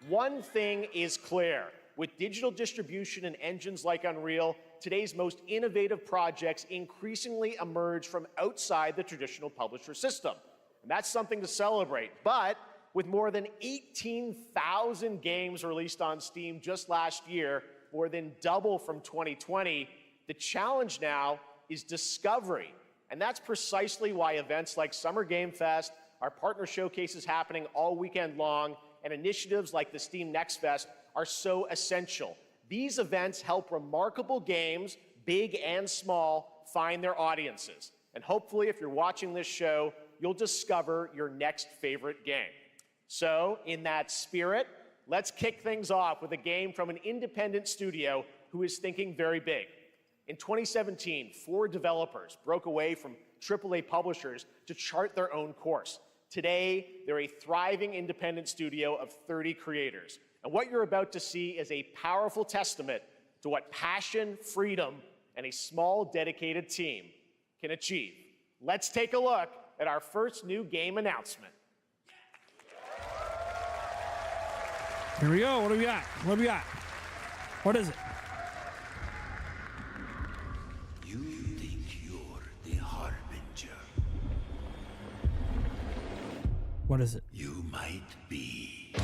One thing is clear. With digital distribution and engines like Unreal, today's most innovative projects increasingly emerge from outside the traditional publisher system. And that's something to celebrate. But with more than 18,000 games released on Steam just last year, more than double from 2020, the challenge now is discovery. And that's precisely why events like Summer Game Fest, our partner showcases happening all weekend long, and initiatives like the Steam Next Fest are so essential. These events help remarkable games, big and small, find their audiences. And hopefully, if you're watching this show, you'll discover your next favorite game. So, in that spirit, let's kick things off with a game from an independent studio who is thinking very big. In 2017, 4 developers broke away from AAA publishers to chart their own course. Today, they're a thriving independent studio of 30 creators. And what you're about to see is a powerful testament to what passion, freedom, and a small, dedicated team can achieve. Let's take a look at our first new game announcement. Here we go. What do we got? What do we got? What is it? You think you're the Harbinger. What is it? You might be.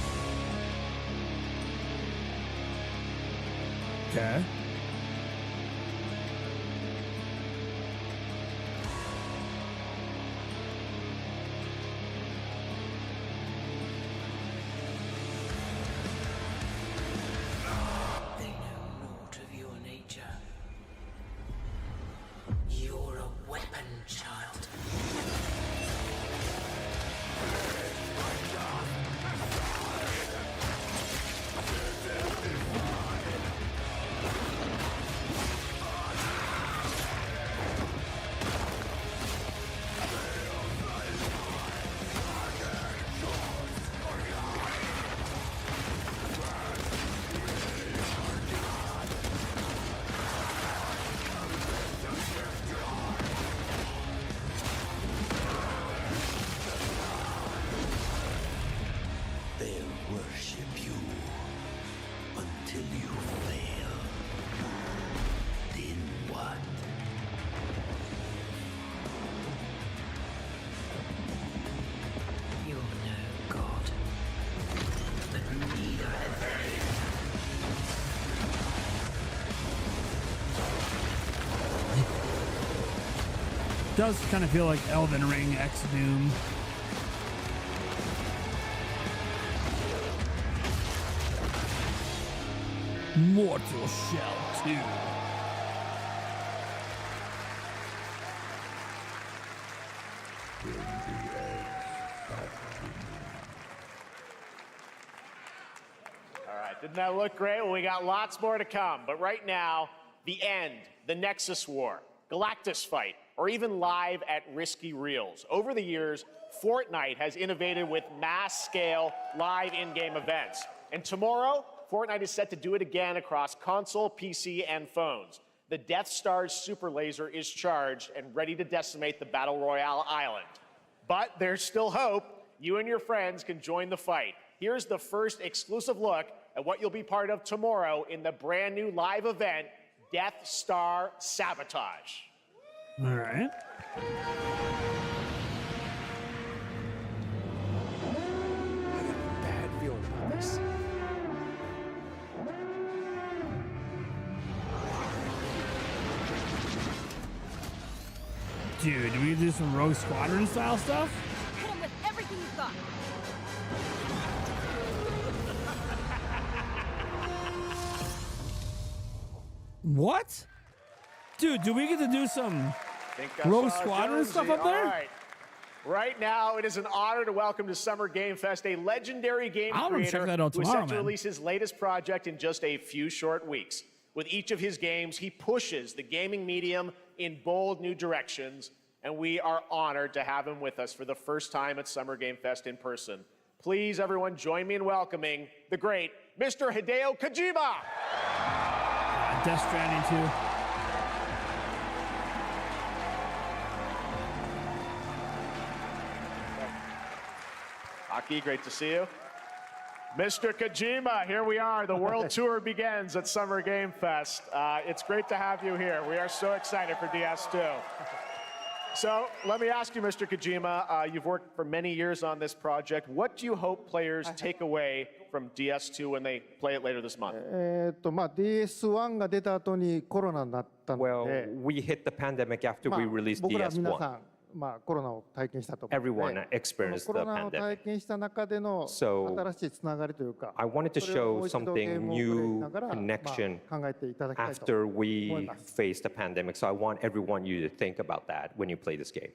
Okay. They know naught of your nature. You're a weapon, child. They'll worship you until you fail. Then what? You're no god, but neither have they. Does kind of feel like Elden Ring X Doom. Mortal Shell 2. Didn't that look great? Well, we got lots more to come. But right now, the end, the Nexus War, Galactus Fight, or even live at Risky Reels. Over the years, Fortnite has innovated with mass-scale live in-game events. And tomorrow, Fortnite is set to do it again across console, PC, and phones. The Death Star's super laser is charged and ready to decimate the Battle Royale island. But there's still hope. You and your friends can join the fight. Here's the first exclusive look at what you'll be part of tomorrow in the brand new live event, Death Star Sabotage. All right. Bad feeling about this. Dude, do we do some Rogue Squadron style stuff? Hit him with everything you've got. What? Dude, do we get to do some Think that's Rogue all, Squadron Jonesy. stuff up there? All right. Right now, it is an honor to welcome to Summer Game Fest a legendary game I'm gonna check creator that out who is tomorrow, set to man. release his latest project in just a few short weeks. With each of his games, he pushes the gaming medium in bold new directions, and we are honored to have him with us for the first time at Summer Game Fest in person. Please, everyone, join me in welcoming the great Mr. Hideo Kojima. Death Stranding 2. Aki, great to see you. Mr. Kojima, here we are. The world tour begins at Summer Game Fest. It's great to have you here. We are so excited for DS2. So let me ask you, Mr. Kojima, you've worked for many years on this project. What do you hope players take away from DS2 when they play it later this month? まあ DS1 が出た後にコロナになったの Well, で、 we hit the pandemic after まあ we released 僕ら皆さ DS1. ん、まあコロナを体験したと思うの Everyone で、 experienced コ the ロナを pandemic. 体験した中での So, 新しいつながりというか、 I wanted to それをも show う一度ゲー something ムをプレイし new ながら、 connection まあ、考えていただきたいと after 思い we ます。 faced the pandemic. So I want everyone you to think about that when you play this game.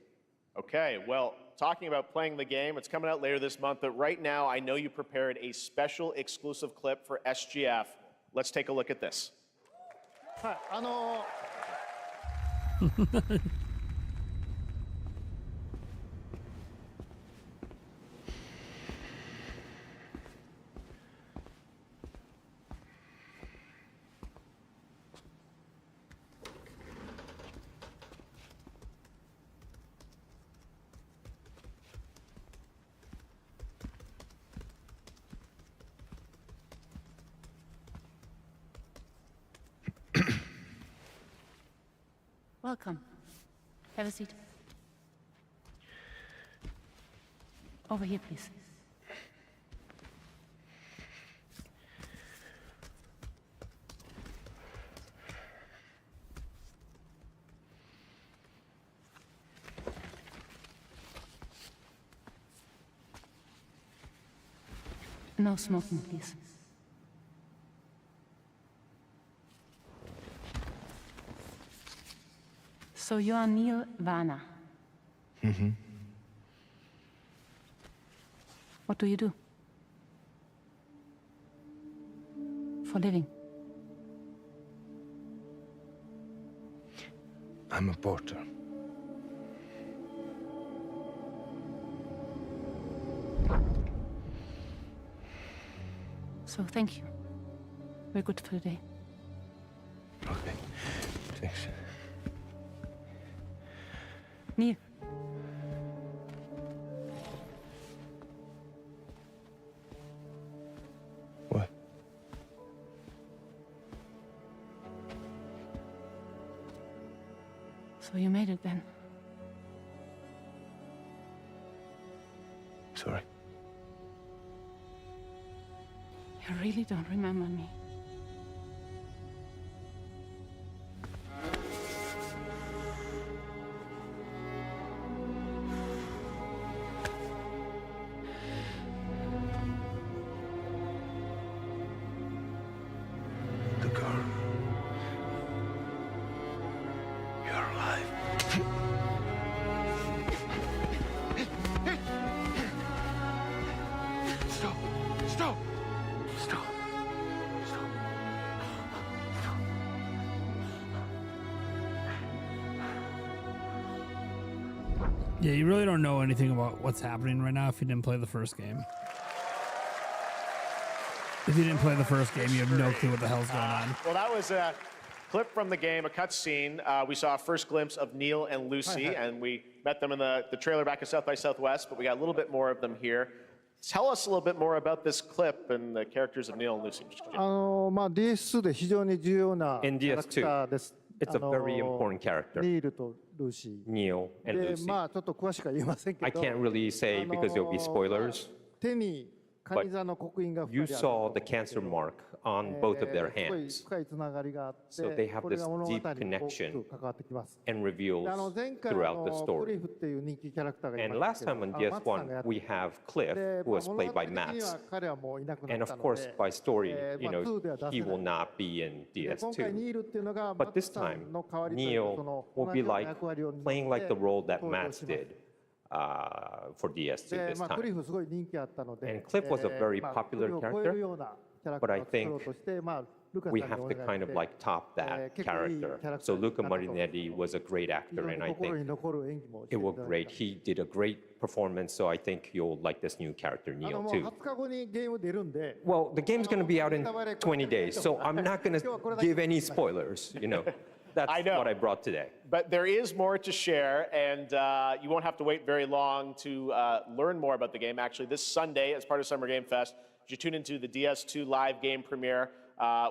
Okay, well, talking about playing the game, it's coming out later this month, but right now I know you prepared a special exclusive clip for SGF. Let's take a look at this. はい、Welcome. Have a seat. Over here, please. No smoking, please. So you are Neil Varner. Mm-hmm. What do you do? For living? I'm a porter. So thank you. We're good for the day. Okay. Thanks. Neil. What? So you made it then. Sorry. You really don't remember me. The girl. You're alive. Stop! Stop! Stop! Yeah, you really don't know anything about what's happening right now if you didn't play the first game. If you didn't play the first game, you have no clue what the hell's going on. Well, that was a clip from the game, a cutscene. We saw a first glimpse of Neil and Lucy, and we met them in the trailer back at South by Southwest, but we got a little bit more of them here. Tell us a little bit more about this clip and the characters of Neil and Lucy. DS2 で非常に重要なキ In ャラクター DS2, です。 it's a very important character, ニールとルーシー。 Neil and で、 Lucy. まあちょっと詳しくは言えませんけ I ど、 can't really say because there'll be spoilers. 手にカニ座の刻印が You 2人ある saw the cancer mark on both of their すごい hands 深いつながりがあって、 So they have これが this 物語に deep 大き connection く関わってきます。 and reveals で前回 throughout the クリ story. フっていう人気キャラクターがい And ま last したけ time ど、 on マツさんがや DS1, って we have Cliff, で who was 物 played 語 by 的には Mats. 彼はもういなくな And っ of たの course, で、 by story, まあ 2では出せ he ない will not be in で今回ニ DS2. ールっていうのが But マツ this さ time, んの代わりというか Neil その will 同 be じような like 役割を担って playing like the role that 登場 Mats します。 did for DS2 で、 this まあ、クリ time. フすごい人気あったので、 And Cliff was a very まあ popular クリフを超えるようなキャラク But タ I ーを作ろ think うとして、まあ、ルカさん We に have お to 願い kind し of て、 like top that 結構いいキャ character. ラクター So に Luca なったと思います。 Marinetti was a great 非 actor, 常に and I 心に think 残る演技もして it いた was だい great. た。 He did a great performance, so I think you'll like this new character, も Neil, う too. 20日後にゲーム出るんで、 Well, the game's going to be out in 20 days, so I'm not going to give any spoilers, you know. That's I know. what I brought today. But there is more to share, and you won't have to wait very long to learn more about the game. Actually, this Sunday, as part of Summer Game Fest, you tune into the DS2 live game premiere,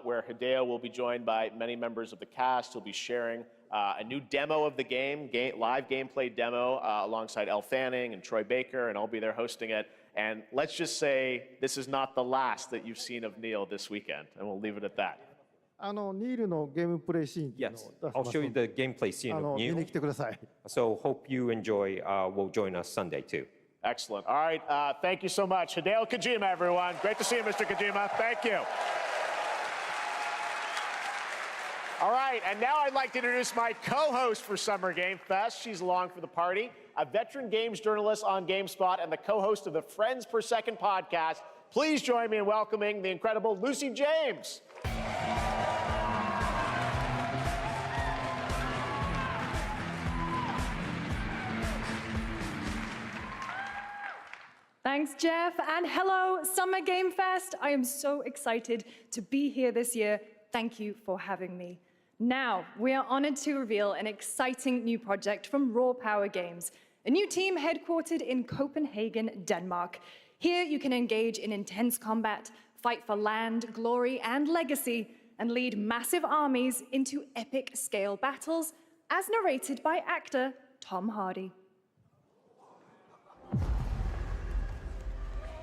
where Hideo will be joined by many members of the cast. He'll be sharing a new demo of the game, live gameplay demo, alongside Elle Fanning and Troy Baker, and I'll be there hosting it. And let's just say this is not the last that you've seen of Neil this weekend, and we'll leave it at that. ニールのゲームプレイシーンっていうの Yes, を出し I'll ます show の you で、 the gameplay scene of 見に Neil. 来てください。 So hope you enjoy. Will join us Sunday too. Excellent. All right, thank you so much. Hideo Kojima, everyone. Great to see you, Mr. Kojima. Thank you. All right, and now I'd like to introduce my co-host for Summer Game Fest. She's along for the party, a veteran games journalist on GameSpot and the co-host of the Friends Per Second podcast. Please join me in welcoming the incredible Lucy James. Thanks, Jeff, and hello, Summer Game Fest. I am so excited to be here this year. Thank you for having me. Now, we are honored to reveal an exciting new project from Raw Power Games, a new team headquartered in Copenhagen, Denmark. Here, you can engage in intense combat, fight for land, glory, and legacy, and lead massive armies into epic-scale battles, as narrated by actor Tom Hardy.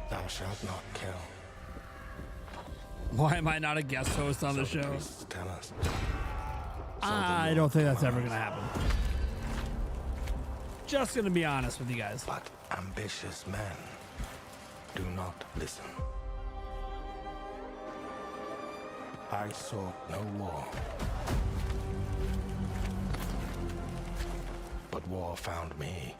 Thou shalt not kill. Why am I not a guest host on the So show? priests tell us. I don't think that's ever going to happen. Just going to be honest with you guys. But ambitious men do not listen. I sought no war, but war found me.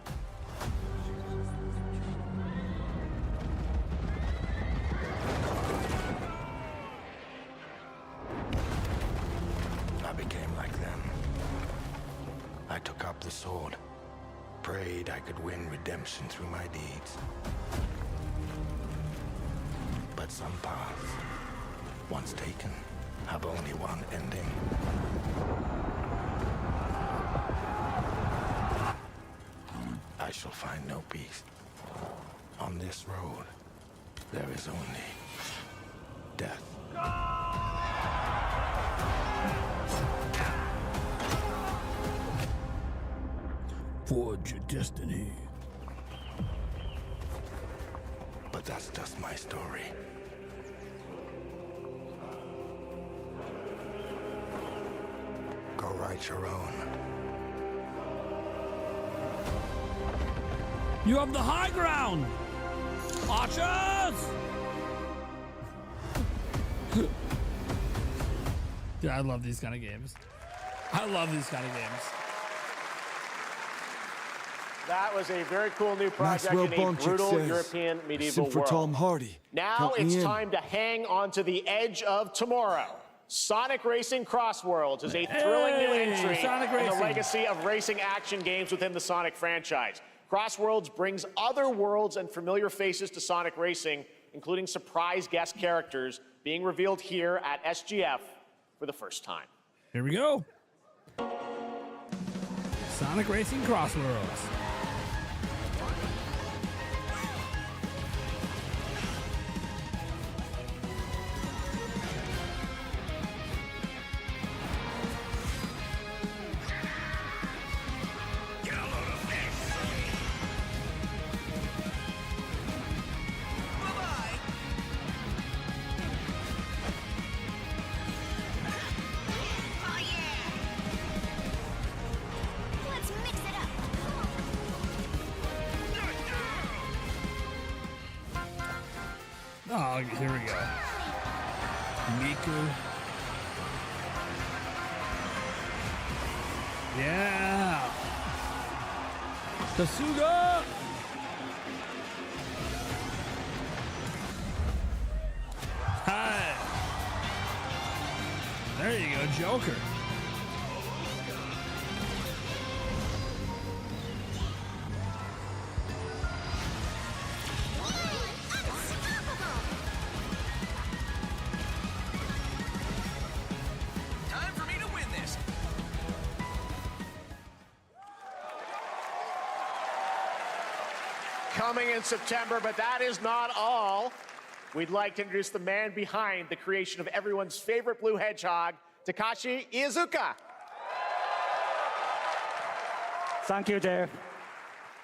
I became like them. I took up the sword, prayed I could win redemption through my deeds. But some paths, once taken, have only one ending. I shall find no peace. On this road, there is only death. Forge your destiny. But that's just my story. Go write your own. You have the high ground! Archers! Dude, I love these kind of games. I love these kind of games. That was a very cool new project Maxwell in a Bonchik brutal says, European medieval "Sim for world. Tom Hardy. Now Count me it's in." time to hang on to the edge of tomorrow. Sonic Racing Crossworlds is a thrilling new Hey, entry Sonic in the Racing. legacy of racing action games within the Sonic franchise. Crossworlds brings other worlds and familiar faces to Sonic Racing, including surprise guest characters being revealed here at SGF for the first time. Here we go. Sonic Racing Crossworlds. Oh, here we go. Miku. Yeah. Tasuga. Hi. There you go, Joker. Coming in September, but that is not all. We'd like to introduce the man behind the creation of everyone's favorite blue hedgehog, Takashi Iizuka. Thank you, Jeff.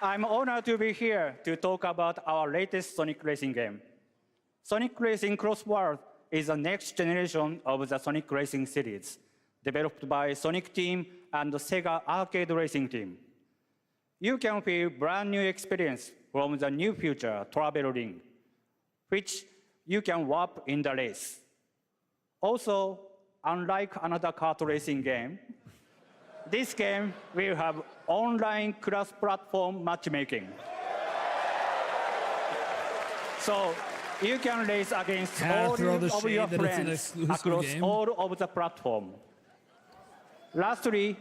I'm honored to be here to talk about our latest Sonic Racing game. Sonic Racing Crossworld is the next generation of the Sonic Racing series, developed by Sonic Team and the Sega Arcade Racing Team. You can feel brand new experience from the new future travel ring, which you can warp in the race. Also, unlike another kart racing game, this game will have online cross-platform matchmaking. So you can race against all of your friends across all of the platform. Lastly,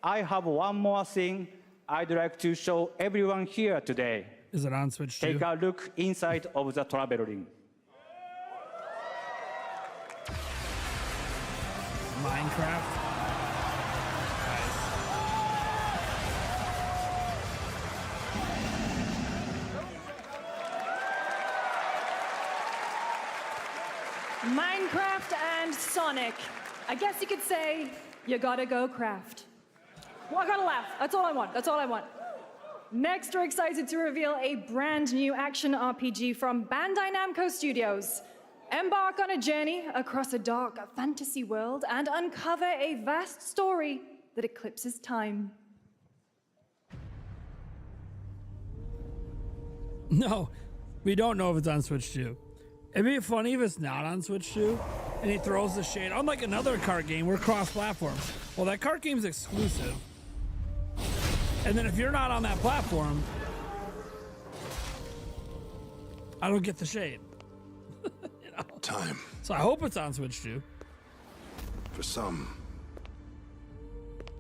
I have one more thing I'd like to show everyone here today. Is it on Switch too? Take a look inside of the travel ring. Minecraft. Minecraft and Sonic. I guess you could say, you gotta go craft. Well, I gotta laugh. That's all I want. That's all I want. Next, we're excited to reveal a brand new action RPG from Bandai Namco Studios. Embark on a journey across a dark fantasy world and uncover a vast story that eclipses time. No, we don't know if it's on Switch 2. It'd be funny if it's not on Switch 2 and he throws the shade. Unlike another kart game, we're cross-platform. Well, that kart game's exclusive. And then if you're not on that platform, I don't get the shade. You know? Time. So I hope it's on Switch 2. For some,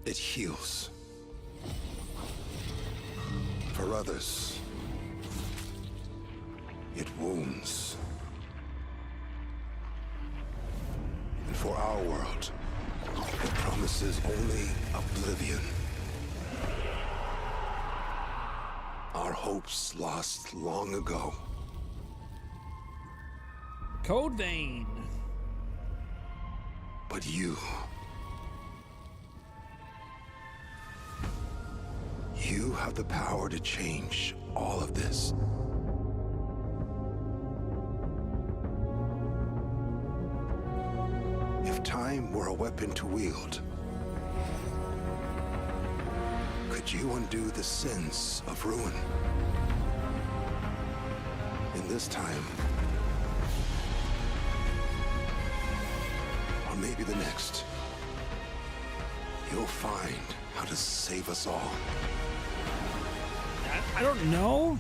it heals. For others, it wounds. And for our world, it promises only oblivion. Our hopes lost long ago. Code Vein. But you have the power to change all of this. If time were a weapon to wield, could you undo the sins of ruin? In this time, or maybe the next, you'll find how to save us all. I don't know.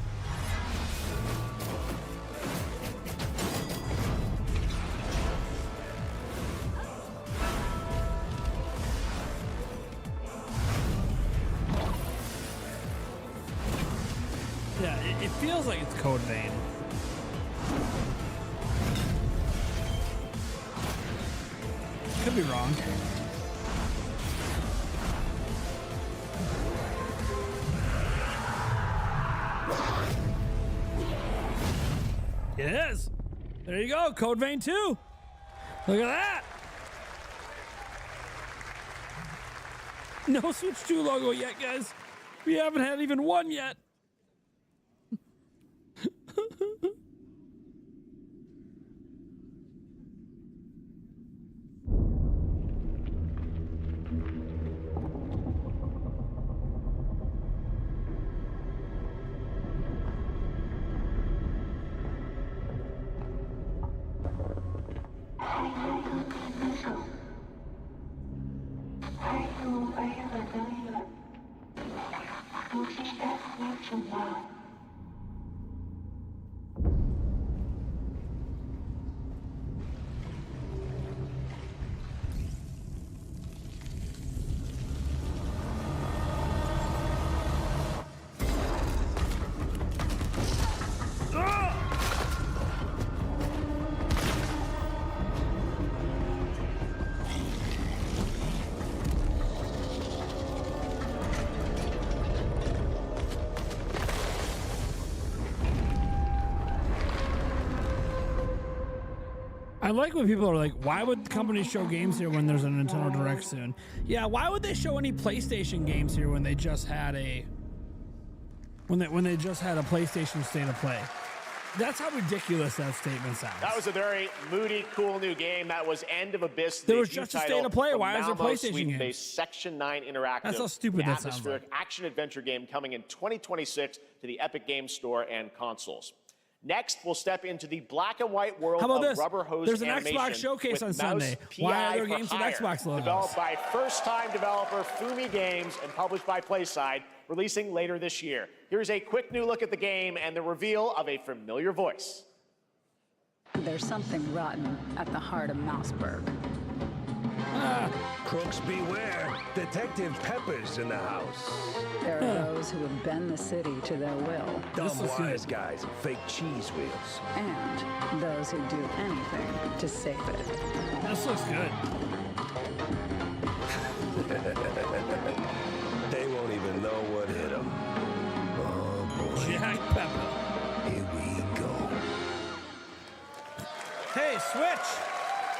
It feels like it's Code Vein. Could be wrong. It is. There you go, Code Vein 2. Look at that. No Switch 2 logo yet, guys. We haven't had even one yet. I like when people are like, why would companies show games here when there's a Nintendo Direct soon? Yeah, why would they show any PlayStation games here when they just had a when they just had a PlayStation State of Play? That's how ridiculous that statement sounds. That was a very moody, cool new game. That was End of Abyss. There was just a State of Play. Why is there PlayStation games? Based Section 9 Interactive. That's how stupid that sounds. Atmospheric action-adventure game coming in 2026 to the Epic Games Store and consoles. Next, we'll step into the black and white world of rubber hose There's an animation Xbox showcase on with Sunday. Mouse Why are there PI games for with Hire, Xbox logos? Developed by first-time developer Fumi Games and published by PlaySide, releasing later this year. Here's a quick new look at the game and the reveal of a familiar voice. There's something rotten at the heart of Mouseburg. Crooks beware. Detective Pepper's in the house. There are those who would bend the city to their will. Dumb wise guys and fake cheese wheels. And those who do anything to save it. This looks good. They won't even know what hit them. Oh, boy. Jack Pepper. Here we go. Hey, Switch.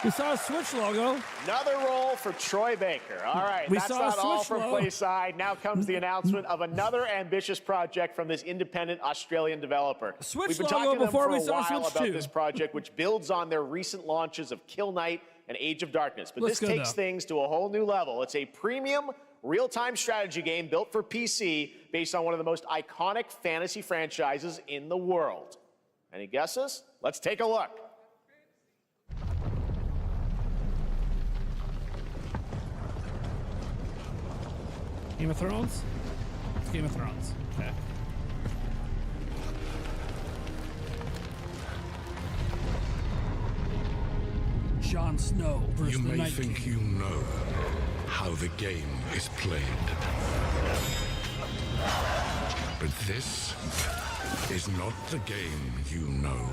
We saw a Switch logo. Another role for Troy Baker. All right, We that's saw not a all Switch from logo. PlaySide. Now comes the announcement of another ambitious project from this independent Australian developer. Switch We've been logo talking to them before for we a saw while Switch about 2. this project, which builds on their recent launches of Kill Knight and Age of Darkness. But Looks this good, takes though. things to a whole new level. It's a premium, real-time strategy game built for PC based on one of the most iconic fantasy franchises in the world. Any guesses? Let's take a look. Game of Thrones? It's Game of Thrones. Okay. Jon Snow versus You the may Night think King. you know how the game is played. But this is not the game you know.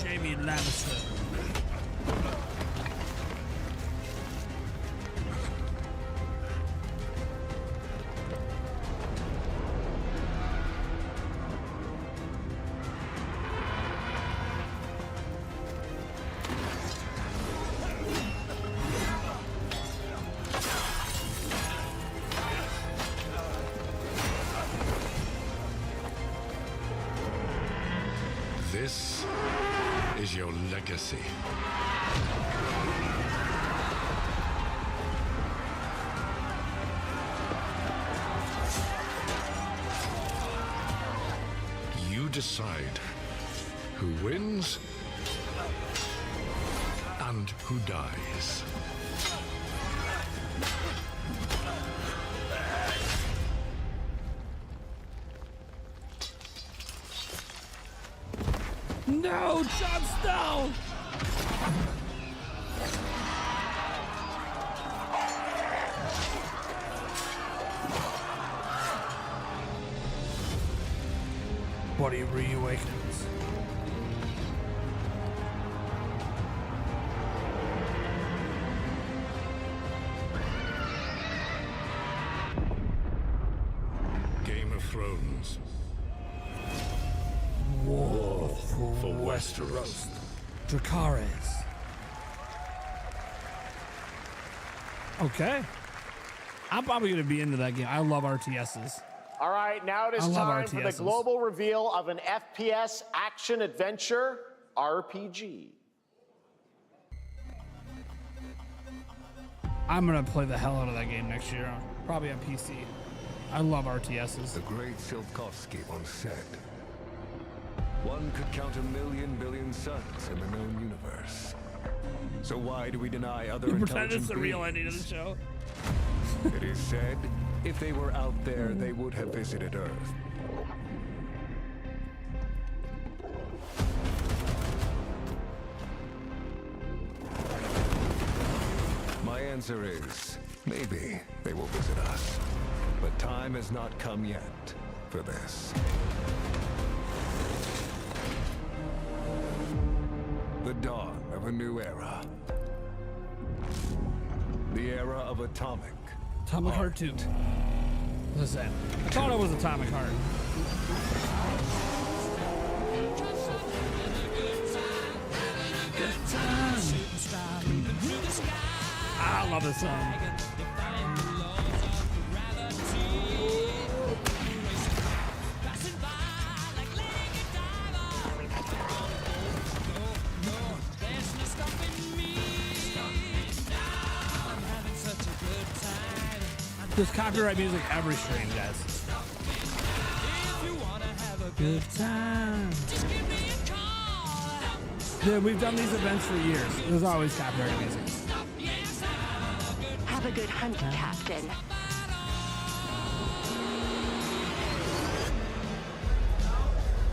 Jaime Lannister. This is your legacy. You decide who wins and who dies. No, Jon Snow! Nobody reawakens. Game of Thrones. Whoa. For Westeros. Dracarys. Okay. I'm probably going to be into that game. I love RTSs. All right, now it is time for the RTSs. global reveal of an FPS action adventure RPG. I'm going to play the hell out of that game next year. Probably on PC. I love RTSs. The great Silkovsky once said, one could count 1,000,000 billion suns in the known universe. So why do we deny other You pretend intelligent it's the real beings? ending of the show. It is said, if they were out there, they would have visited Earth. My answer is, maybe they will visit us. But time has not come yet for this. The dawn of a new era. The era of atomic. Atomic Heart 2. What's that? I thought it was Atomic Heart. I love this song. There's copyright music every stream, guys. Good time. Yeah, we've done these events for years. There's always copyright music. Have a good hunt, Captain.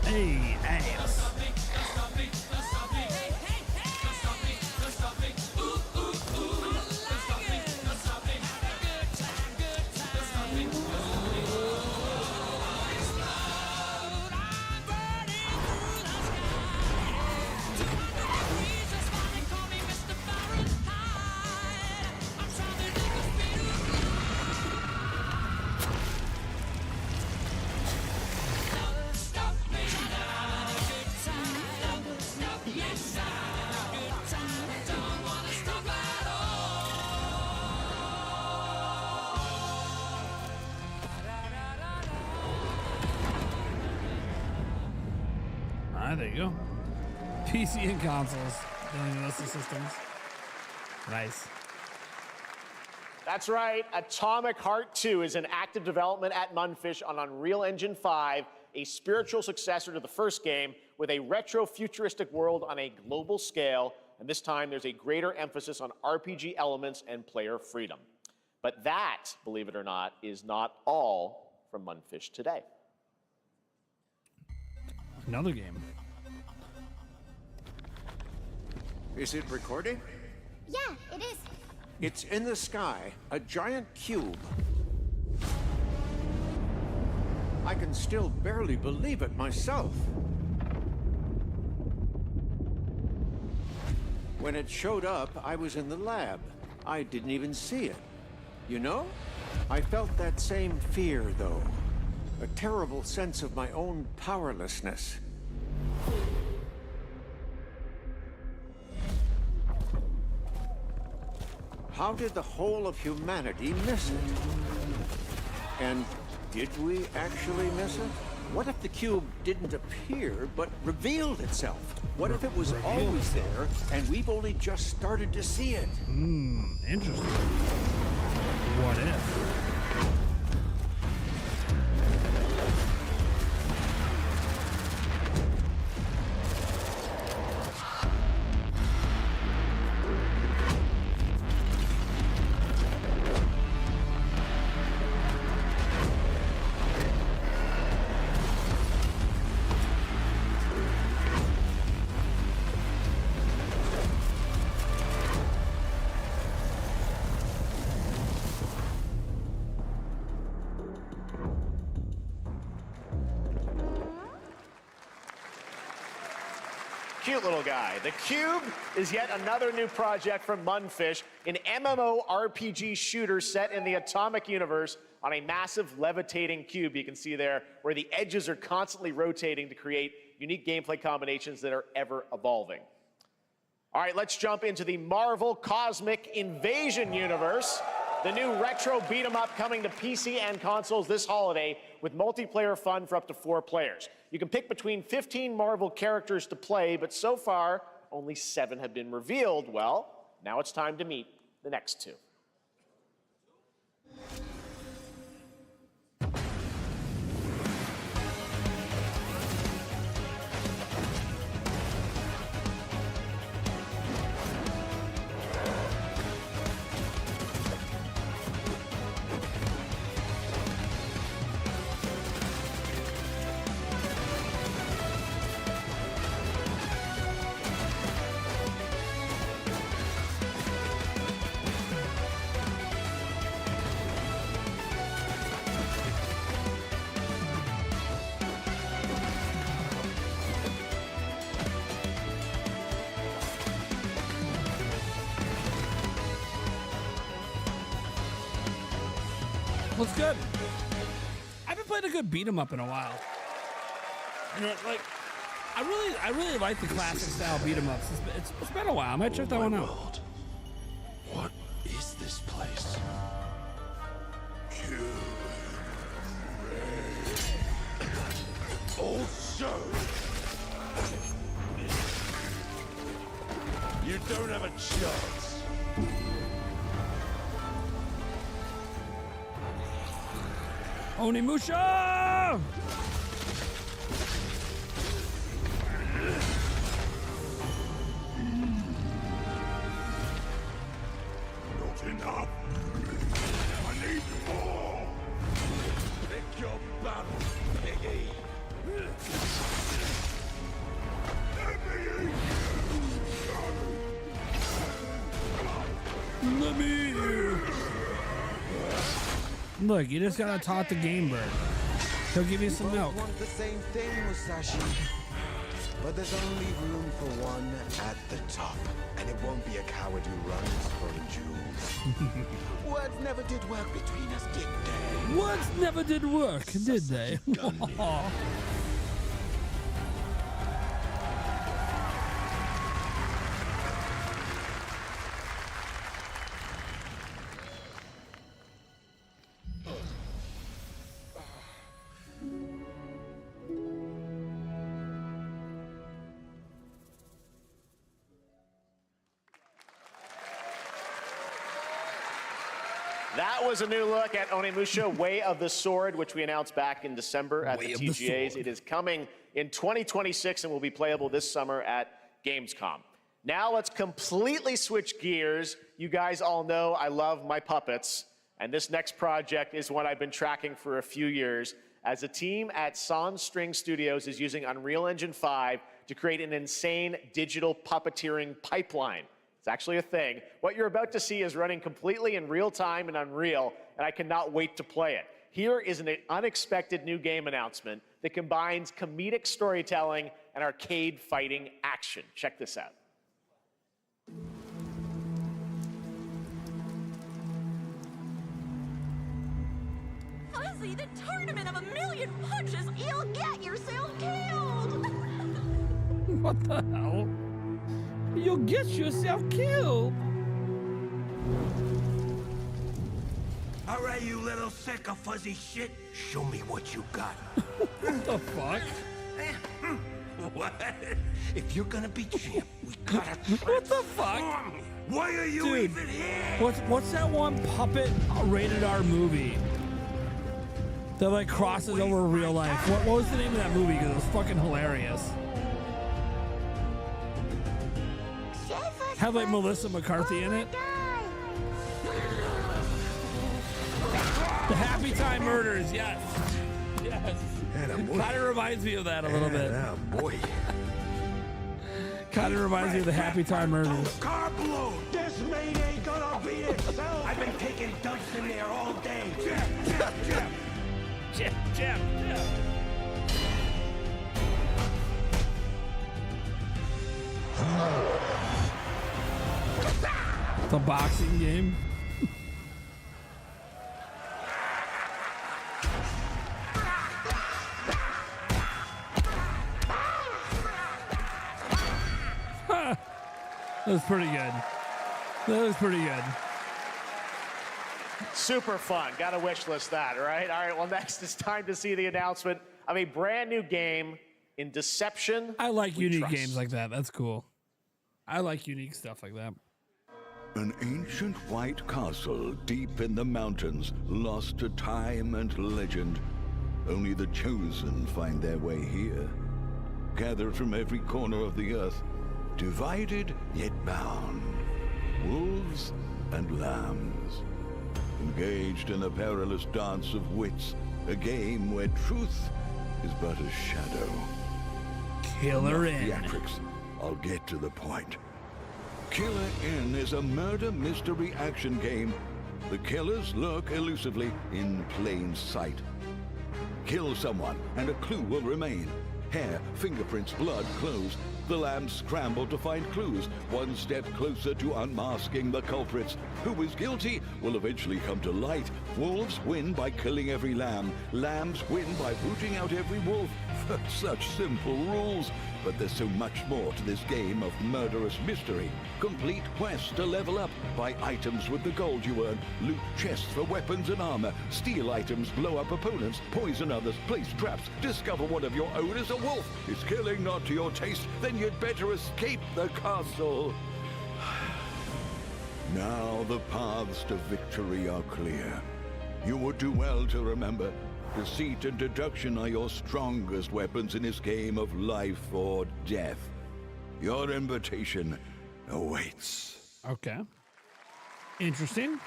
Hey, ass. There you go. PC and consoles. Dealing with the systems. Nice. That's right. Atomic Heart 2 is in active development at Munfish on Unreal Engine 5, a spiritual successor to the first game with a retro-futuristic world on a global scale. And this time there's a greater emphasis on RPG elements and player freedom. But that, believe it or not, is not all from Munfish today. Another game. Is it recording? Yeah, it is. It's in the sky, a giant cube. I can still barely believe it myself. When it showed up, I was in the lab. I didn't even see it. You know? I felt that same fear, though. A terrible sense of my own powerlessness. How did the whole of humanity miss it? And did we actually miss it? What if the cube didn't appear, but revealed itself? What if it was always there, and we've only just started to see it? Interesting. What if? cute little guy. The Cube is yet another new project from Munfish, an MMORPG shooter set in the Atomic Universe on a massive levitating cube you can see there, where the edges are constantly rotating to create unique gameplay combinations that are ever evolving. All right, let's jump into the Marvel Cosmic Invasion universe. The new retro beat 'em up coming to PC and consoles this holiday with multiplayer fun for up to 4 players. You can pick between 15 Marvel characters to play, but so far, only 7 have been revealed. Well, now it's time to meet the next 2. Looks good. I haven't played a good beat 'em up in a while. And like, I really like the classic style beat 'em ups. It's been a while. I might check that one out. What is this place? Also, you don't have a chance. Onimusha! Not enough. I need more. Pick your battle, piggy. Let me. Look, you just gotta talk to Game Bird. He'll give you some milk. Want the same thing, Musashi. But there's only room for one at the top. And it won't be a coward who runs for jewels. Words never did work between us, did they? Words never did work, did they? That was a new look at Onimusha Way of the Sword, which we announced back in December at the TGAs. It is coming in 2026 and will be playable this summer at Gamescom. Now let's completely switch gears. You guys all know I love my puppets, and this next project is one I've been tracking for a few years, as a team at Sans String Studios is using Unreal Engine 5 to create an insane digital puppeteering pipeline. It's actually a thing. What you're about to see is running completely in real time in Unreal, and I cannot wait to play it. Here is an unexpected new game announcement that combines comedic storytelling and arcade fighting action. Check this out. Fuzzy, the tournament of a million punches, you'll get yourself killed! What the hell? You'll get yourself killed. All right, you little sick of fuzzy shit. Show me what you got. What the fuck? What? If you're gonna be champ, we gotta What the fuck? Why are you Dude, even here? what's that one puppet rated R movie that like crosses over real life? What was the name of that movie? Because it was fucking hilarious. Had like Melissa McCarthy in it. The Happy Time Murders, yes. Yes. Kind of reminds me of that a little bit. Boy. Kind of reminds me of the Happy Time Murders. Carb load. This maid ain't gonna beat itself. I've been taking dumps in there all day. Jeff. The boxing game. That was pretty good. That was pretty good. Super fun. Got to wish list that, right? All right, well, next it's time to see the announcement of a brand new game in Deception. I like unique games like that. That's cool. I like unique stuff like that. An ancient white castle deep in the mountains, lost to time and legend. Only the chosen find their way here. Gathered from every corner of the earth, divided yet bound. Wolves and lambs. Engaged in a perilous dance of wits, a game where truth is but a shadow. Killer Enough Inn. theatrics. I'll get to the point. Killer Inn is a murder mystery action game. The killers lurk elusively in plain sight. Kill someone and a clue will remain. Hair, fingerprints, blood, clothes. The lambs scramble to find clues, one step closer to unmasking the culprits. Who is guilty will eventually come to light. Wolves win by killing every lamb. Lambs win by rooting out every wolf. Such simple rules. But there's so much more to this game of murderous mystery. Complete quests to level up. Buy items with the gold you earn. Loot chests for weapons and armor. Steal items, blow up opponents, poison others, place traps. Discover one of your own is a wolf. Is killing not to your taste? Then you'd better escape the castle. Now the paths to victory are clear. You would do well to remember, deceit and deduction are your strongest weapons in this game of life or death. Your invitation awaits. Okay. Interesting.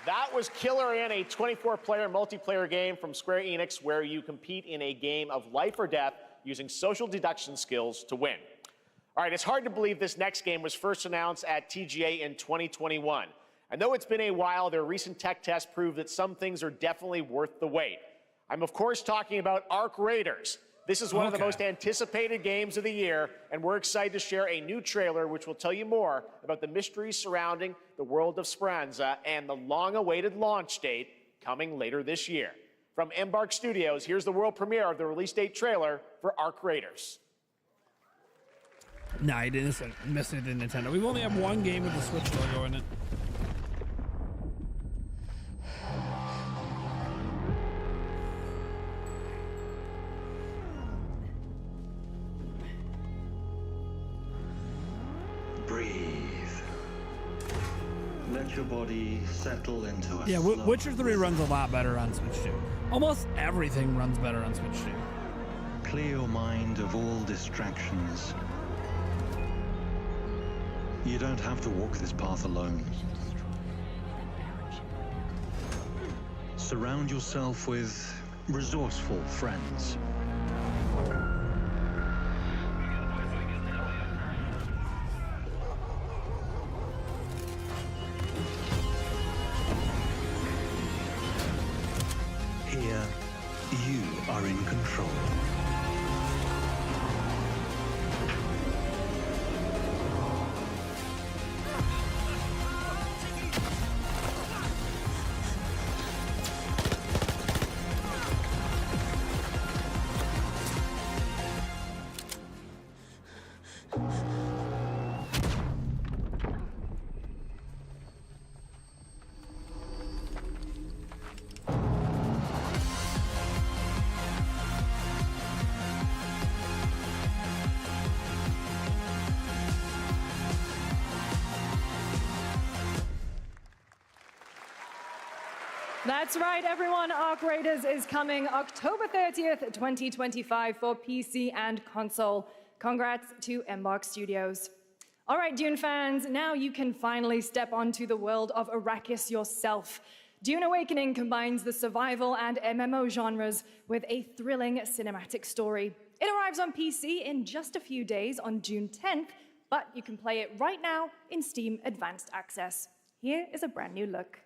That was Killer Inn, a 24-player multiplayer game from Square Enix where you compete in a game of life or death using social deduction skills to win. All right, it's hard to believe this next game was first announced at TGA in 2021. And though it's been a while, their recent tech tests prove that some things are definitely worth the wait. I'm, of course, talking about Arc Raiders. This is one of the most anticipated games of the year, and we're excited to share a new trailer which will tell you more about the mysteries surrounding the world of Speranza and the long-awaited launch date coming later this year. From Embark Studios, here's the world premiere of the release date trailer for Arc Raiders. Nah, you didn't miss it in Nintendo. We've only have one game with the Switch logo in it. Let your body settle into a Yeah, slow Witcher 3 runs a lot better on Switch 2. Almost everything runs better on Switch 2. Clear your mind of all distractions. You don't have to walk this path alone. Surround yourself with resourceful friends. Here, you are in control. That's right, everyone. Arc Raiders is coming October 30th, 2025 for PC and console. Congrats to Embark Studios. All right, Dune fans, now you can finally step onto the world of Arrakis yourself. Dune Awakening combines the survival and MMO genres with a thrilling cinematic story. It arrives on PC in just a few days on June 10th, but you can play it right now in Steam Advanced Access. Here is a brand new look.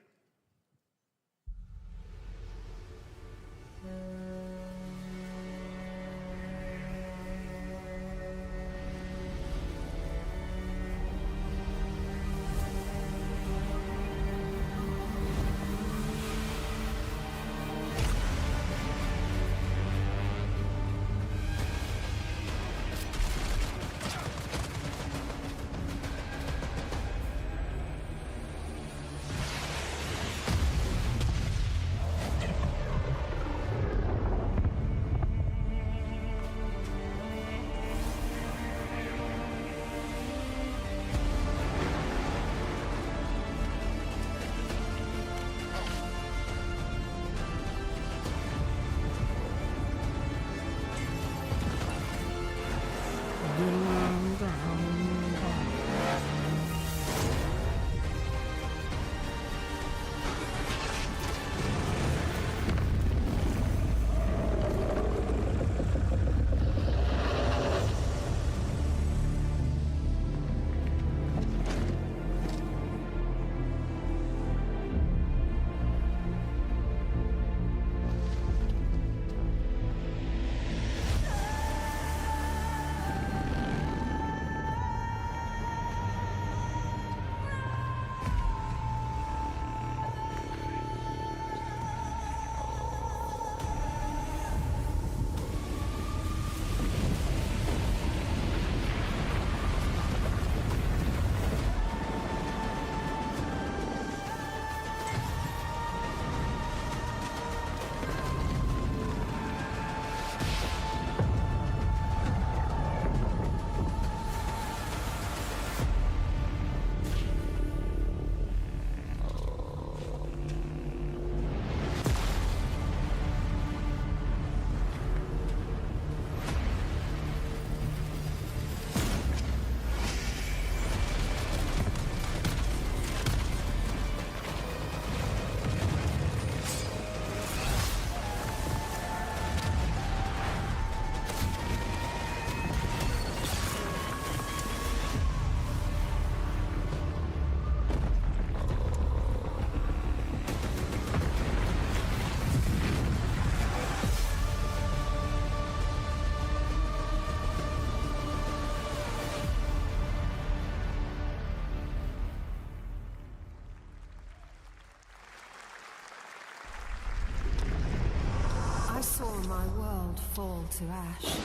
saw my world fall to ash,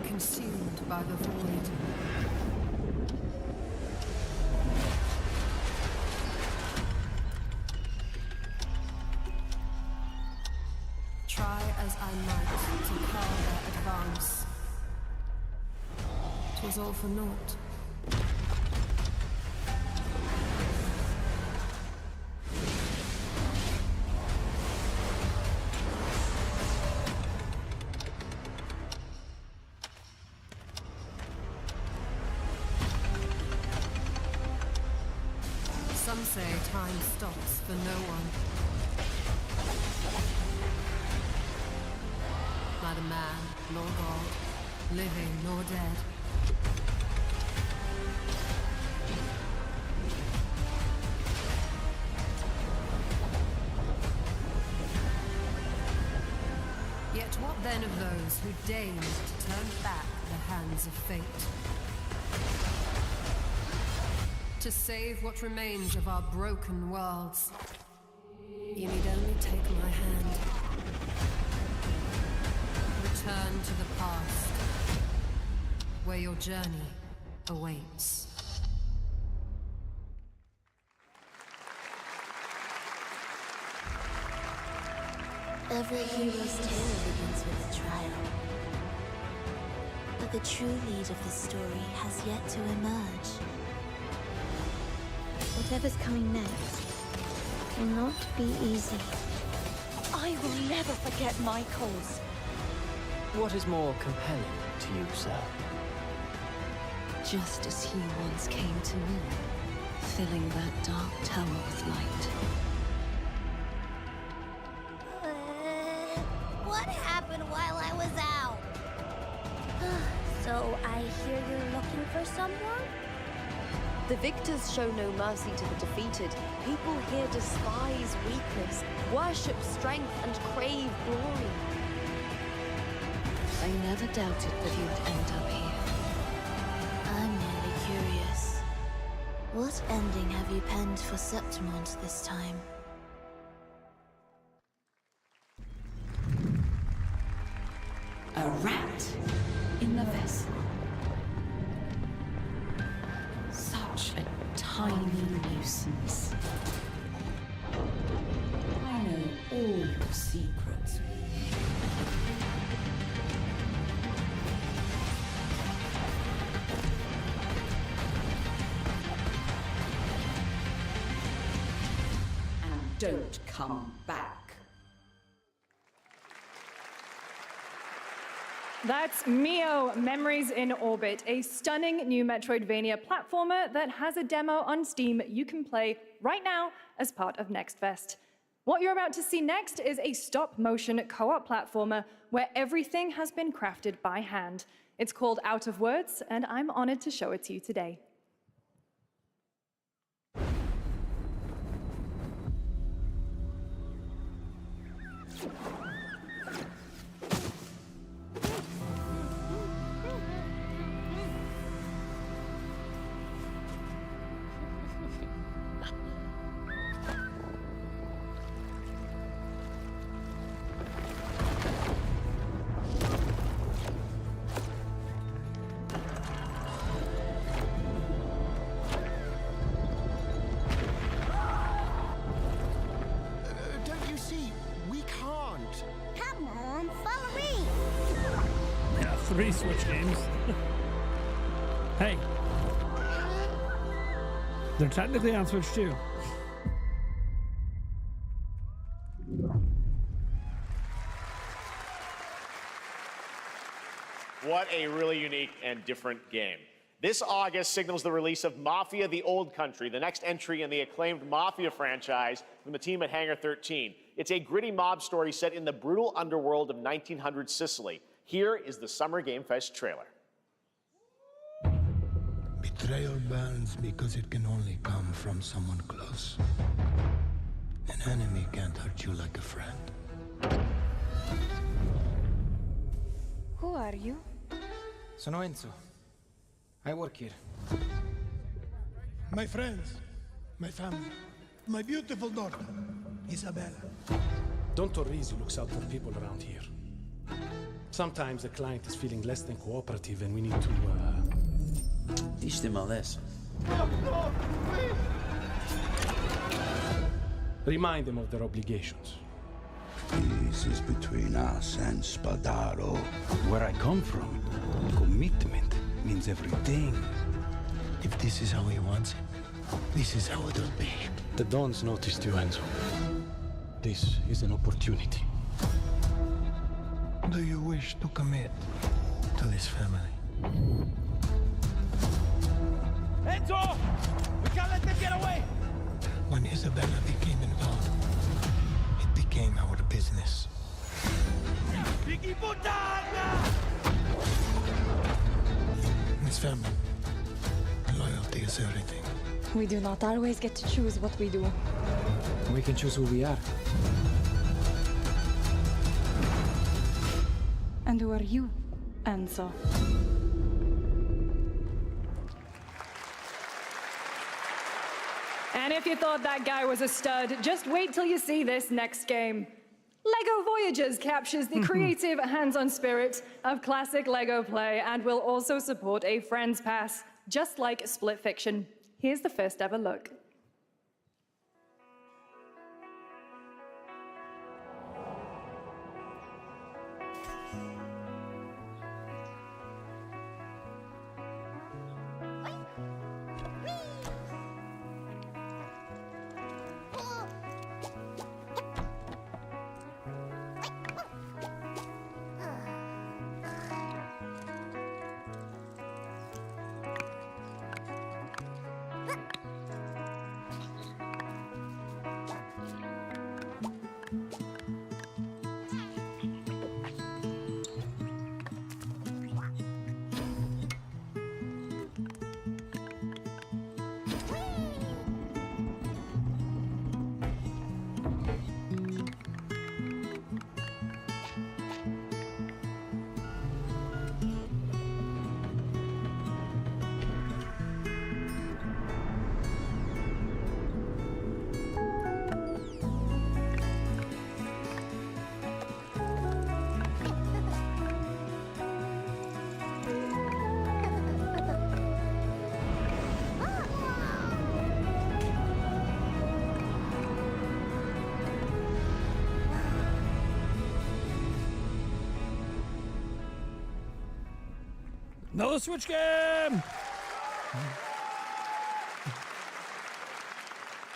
consumed by the void. Try as I might to quell their advance, 'twas all for naught. Some say time stops for no one. Neither man nor God, living nor dead. Yet what then of those who deigned to turn back the hands of fate? To save what remains of our broken worlds, you need only take my hand. Return to the past, where your journey awaits. Every hero's tale begins with a trial. But the true lead of the story has yet to emerge. Whatever's coming next cannot be easy. I will never forget my cause. What is more compelling to you, sir? Just as he once came to me, filling that dark tower with light. What happened while I was out? So I hear you're looking for someone? The victors show no mercy to the defeated. People here despise weakness, worship strength, and crave glory. I never doubted that you would end up here. I'm merely curious. What ending have you penned for Septimont this time? A rat in the vessel. Such a tiny nuisance. I know all your secrets. And don't come back. That's Mio, Memories in Orbit, a stunning new Metroidvania platformer that has a demo on Steam you can play right now as part of Next Fest. What you're about to see next is a stop-motion co-op platformer where everything has been crafted by hand. It's called Out of Words, and I'm honored to show it to you today. Don't you see? We can't. Come on, follow me. Yeah, 3 Switch games. Hey. They're technically on Switch too. What a really unique and different game. This August signals the release of Mafia: The Old Country, the next entry in the acclaimed Mafia franchise from the team at Hangar 13. It's a gritty mob story set in the brutal underworld of 1900 Sicily. Here is the Summer Game Fest trailer. Betrayal burns because it can only come from someone close. An enemy can't hurt you like a friend. Who are you? Sono Enzo. I work here. My friends, my family, my beautiful daughter, Isabella. Don Torrisi looks out for people around here. Sometimes the client is feeling less than cooperative and we need to, teach them a lesson. Remind them of their obligations. This is between us and Spadaro. Where I come from, commitment means everything. If this is how he wants it, this is how it'll be. The Dons noticed you, Enzo. This is an opportunity. Do you wish to commit to this family? Enzo! We can't let them get away! When Isabella became involved, it became our business. Piggy Puttana! This family, loyalty is everything. We do not always get to choose what we do. We can choose who we are. And who are you, Enzo? And if you thought that guy was a stud, just wait till you see this next game. LEGO Voyagers captures the creative, hands-on spirit of classic LEGO play and will also support a Friends Pass, just like Split Fiction. Here's the first ever look. Another Switch game!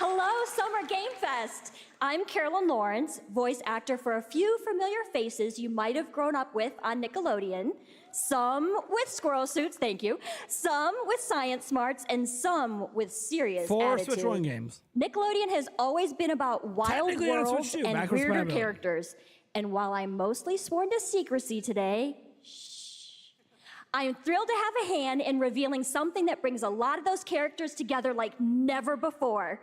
Hello, Summer Game Fest! I'm Carolyn Lawrence, voice actor for a few familiar faces you might have grown up with on Nickelodeon. Some with squirrel suits, thank you. Some with science smarts, and some with serious attitude. Switch 1 games. Nickelodeon has always been about wild Technically on Switch worlds too, and backwards weirder compatibility. characters. And while I'm mostly sworn to secrecy today, I am thrilled to have a hand in revealing something that brings a lot of those characters together like never before.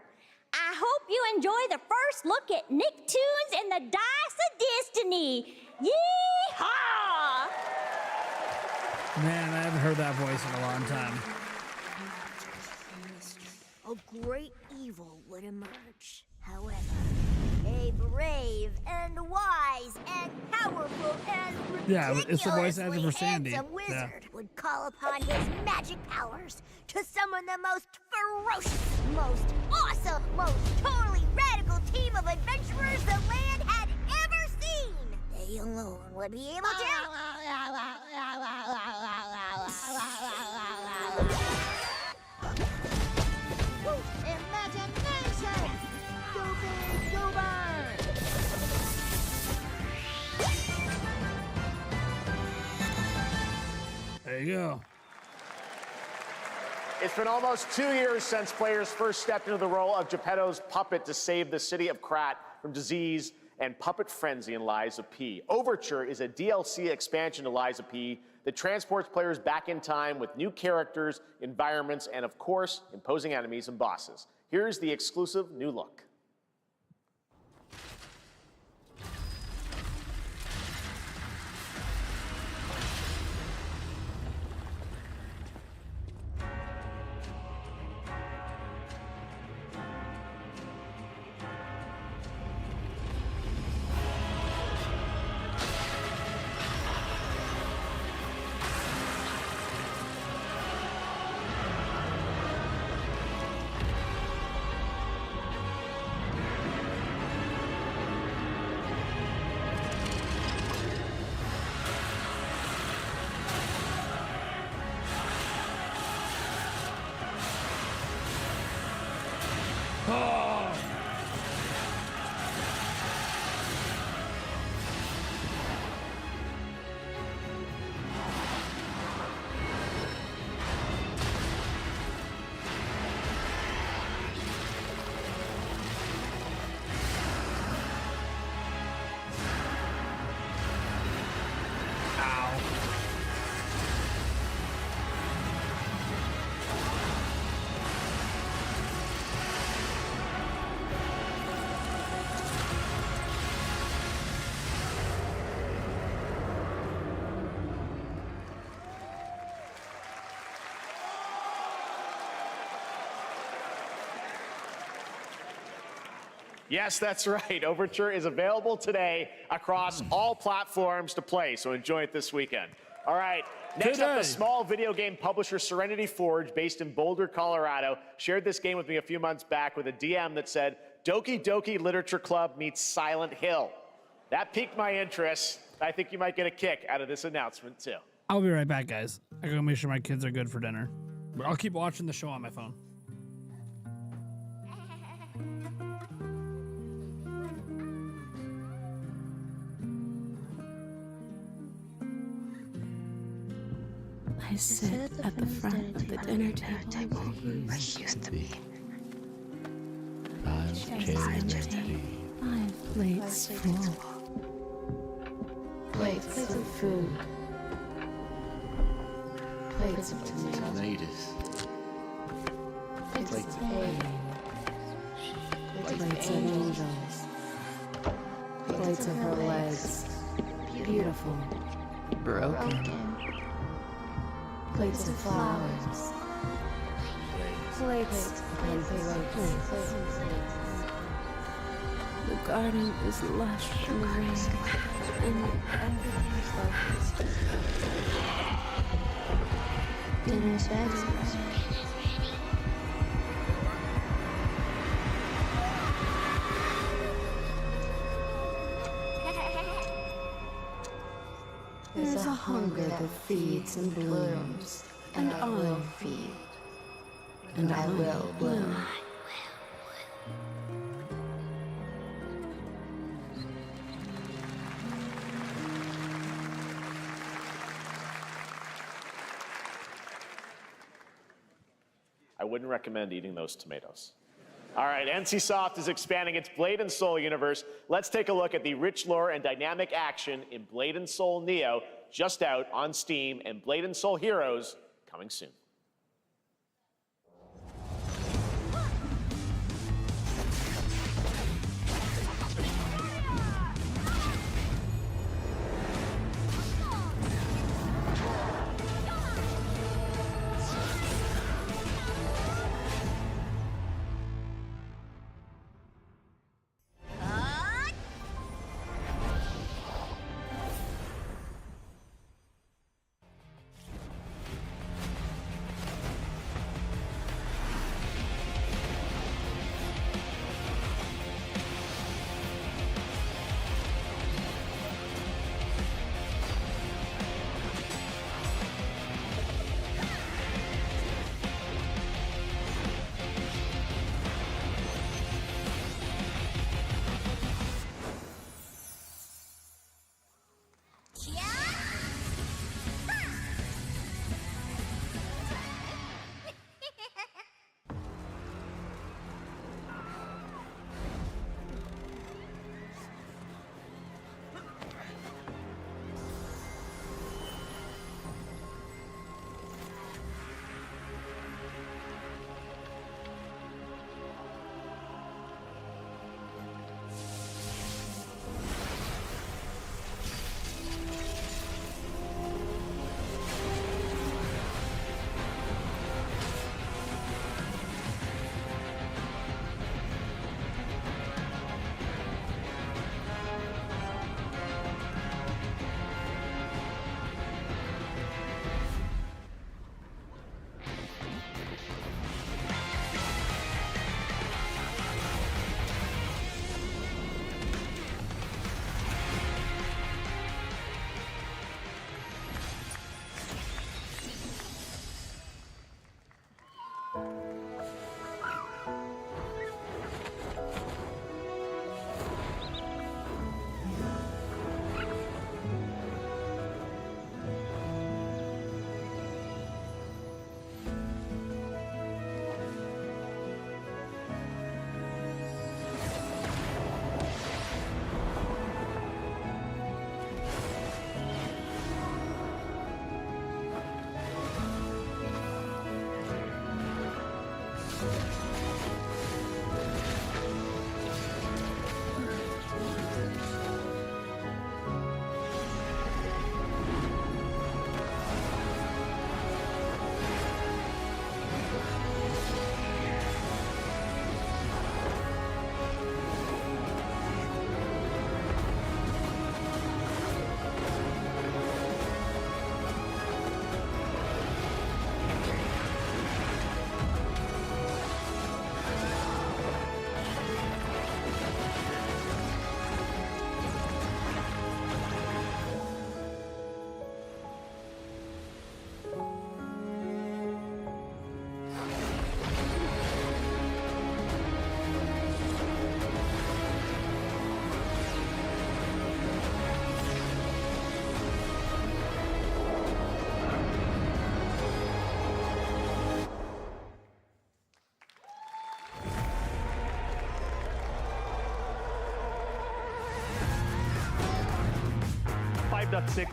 I hope you enjoy the first look at Nicktoons and the Dice of Destiny. Yee-haw! Man, I haven't heard that voice in a long time. A great evil would emerge. However, a brave and wise and powerful and Yeah, it's the voice actor for ridiculously Sandy. handsome Yeah. wizard would call upon his magic powers to summon the most ferocious, most awesome, most totally radical team of adventurers the land had ever seen. They alone would be able to... Imagination! Go big, go burn! There you go. It's been almost 2 years since players first stepped into the role of Geppetto's puppet to save the city of Krat from disease and puppet frenzy in Lies of P. Overture is a DLC expansion to Lies of P that transports players back in time with new characters, environments, and of course, imposing enemies and bosses. Here's the exclusive new look. Yes, that's right. Overture is available today across all platforms to play, so enjoy it this weekend. All right, next up, the small video game publisher Serenity Forge, based in Boulder, Colorado, shared this game with me a few months back with a DM that said, Doki Doki Literature Club meets Silent Hill. That piqued my interest. I think you might get a kick out of this announcement, too. I'll be right back, guys. I gotta make sure my kids are good for dinner. But I'll keep watching the show on my phone. I sit at the front of the dinner table where he used to be. 5 plates full. Plates of food. Plates of tomatoes. Plates of egg. Plates of angels. Plates of her legs. Beautiful. Broken. Plates of flowers. Plates and plates. The garden is lush and green, and everything is focused. Dinner's ready. There's a hunger that feeds and blooms, and I will feed, and I will bloom. wouldn't recommend eating those tomatoes. All right, NCSoft is expanding its Blade and Soul universe. Let's take a look at the rich lore and dynamic action in Blade and Soul Neo, just out on Steam, and Blade and Soul Heroes coming soon.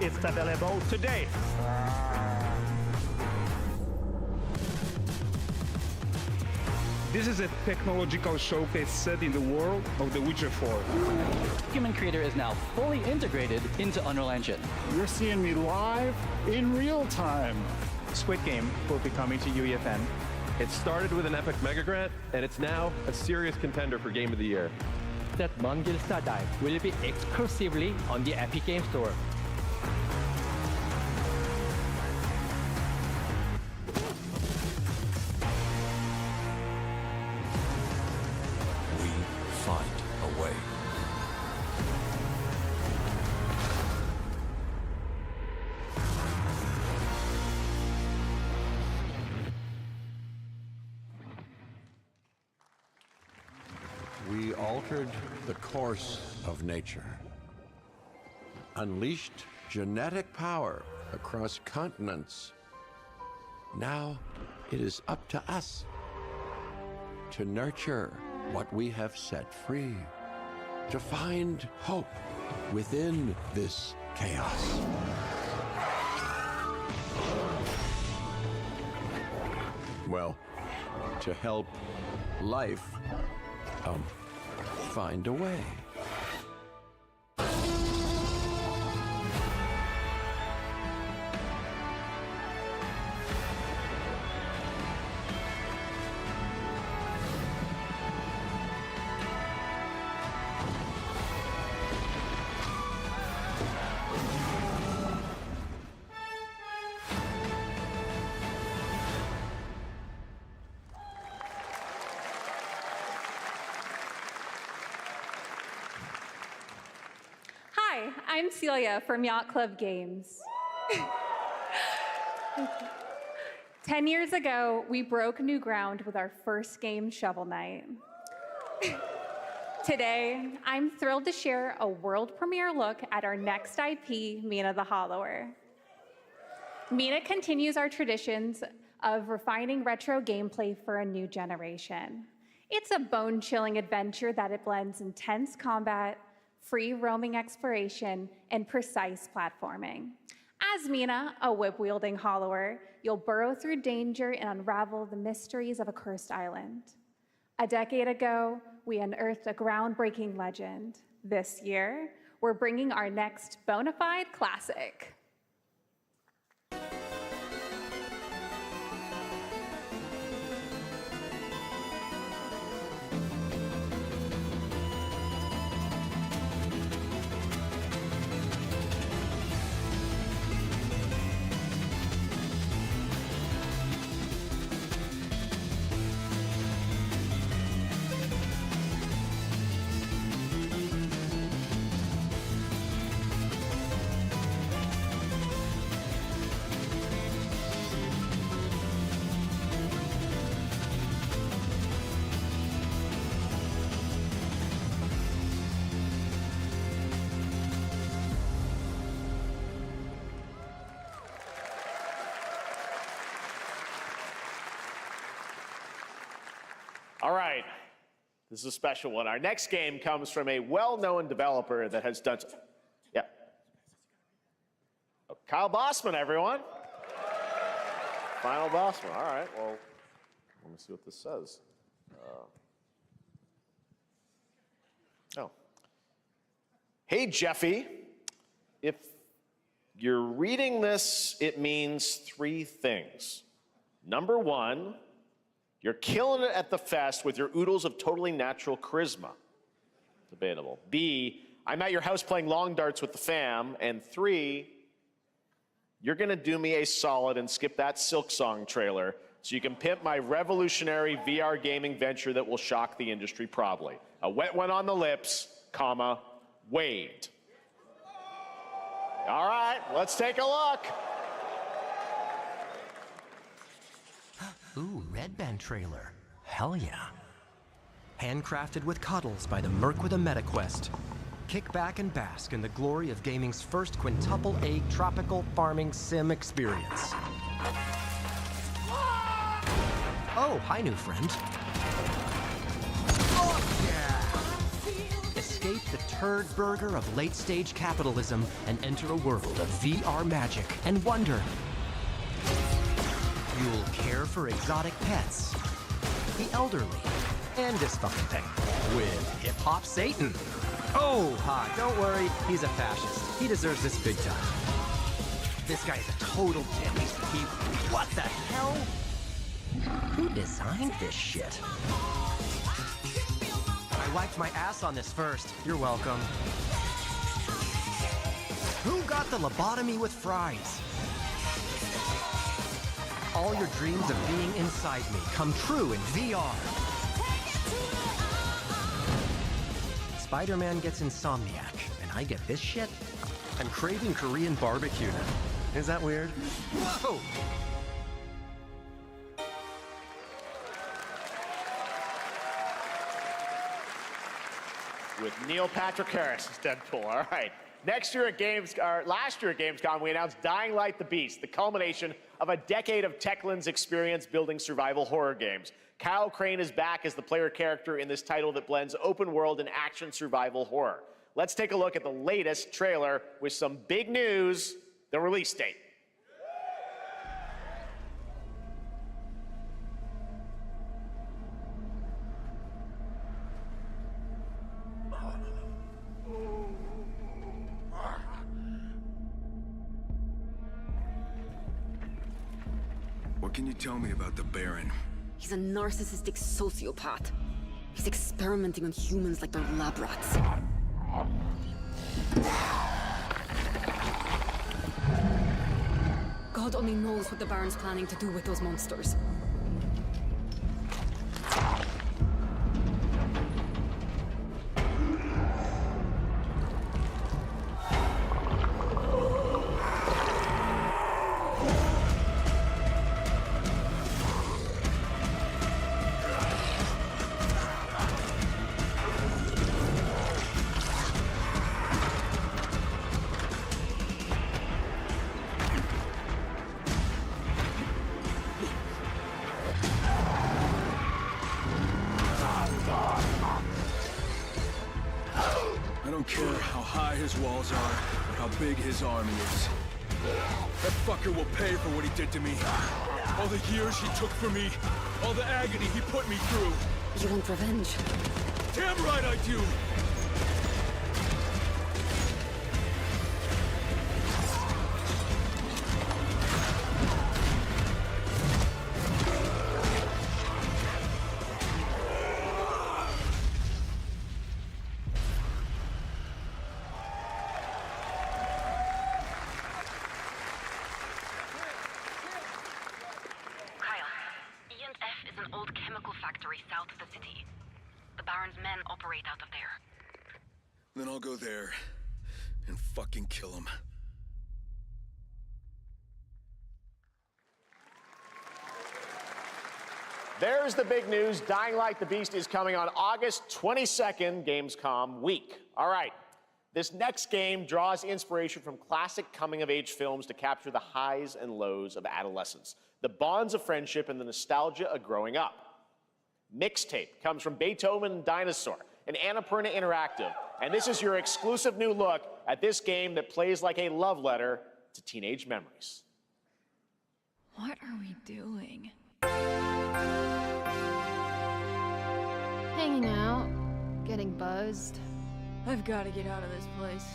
Is available today. This is a technological showcase set in the world of The Witcher 4. Human Creator is now fully integrated into Unreal Engine. You're seeing me live in real time. Squid Game will be coming to UEFN. It started with an epic mega grant, and it's now a serious contender for Game of the Year. That Mongil Dive will be exclusively on the Epic Game Store. We altered the course of nature, unleashed genetic power across continents. Now it is up to us to nurture what we have set free, to find hope within this chaos. Well, to help life find a way. Hi, I'm Celia from Yacht Club Games. 10 years ago, we broke new ground with our first game, Shovel Knight. Today, I'm thrilled to share a world premiere look at our next IP, Mina the Hollower. Mina continues our traditions of refining retro gameplay for a new generation. It's a bone-chilling adventure that it blends intense combat, free roaming exploration, and precise platforming. As Mina, a whip-wielding hollower, you'll burrow through danger and unravel the mysteries of a cursed island. A decade ago, we unearthed a groundbreaking legend. This year, we're bringing our next bona fide classic. All right, this is a special one. Our next game comes from a well-known developer that has done, yeah. Oh, Kyle Bossman, everyone. Final Bossman, all right, well, let me see what this says. Hey, Jeffy, if you're reading this, it means 3 things. Number 1, you're killing it at the fest with your oodles of totally natural charisma. Debatable. B, I'm at your house playing long darts with the fam. And 3, you're gonna do me a solid and skip that Silk Song trailer so you can pimp my revolutionary VR gaming venture that will shock the industry probably. A wet one on the lips, comma, Wade. All right, let's take a look. Ooh, Red Band trailer. Hell yeah. Handcrafted with cuddles by the Merc with a MetaQuest. Kick back and bask in the glory of gaming's first quintuple A tropical farming sim experience. Oh, hi, new friend. Oh, yeah! Escape the turd burger of late-stage capitalism and enter a world of VR magic and wonder. You'll care for exotic pets, the elderly, and this fucking thing with hip-hop Satan. Oh, hi, don't worry, he's a fascist. He deserves this big time. This guy's a total dick. What the hell? Who designed this shit? I wiped my ass on this first. You're welcome. Who got the lobotomy with fries? All your dreams of being inside me come true in VR. Spider-Man gets Insomniac, and I get this shit? I'm craving Korean barbecue now. Is that weird? Whoa! With Neil Patrick Harris as Deadpool, all right. last year at Gamescom, we announced Dying Light the Beast, the culmination of a decade of Techland's experience building survival horror games. Kyle Crane is back as the player character in this title that blends open world and action survival horror. Let's take a look at the latest trailer with some big news, the release date. What can you tell me about the Baron? He's a narcissistic sociopath. He's experimenting on humans like they're lab rats. God only knows what the Baron's planning to do with those monsters. I don't care how high his walls are or how big his army is. That fucker will pay for what he did to me. All the years he took from me. All the agony he put me through. You want revenge? Damn right I do! Then I'll go there and fucking kill him. There's the big news. Dying Light the Beast is coming on August 22nd, Gamescom week. All right, this next game draws inspiration from classic coming-of-age films to capture the highs and lows of adolescence, the bonds of friendship, and the nostalgia of growing up. Mixtape comes from Beethoven and Dinosaur, and Annapurna Interactive. And this is your exclusive new look at this game that plays like a love letter to teenage memories. What are we doing? Hanging out, getting buzzed. I've got to get out of this place.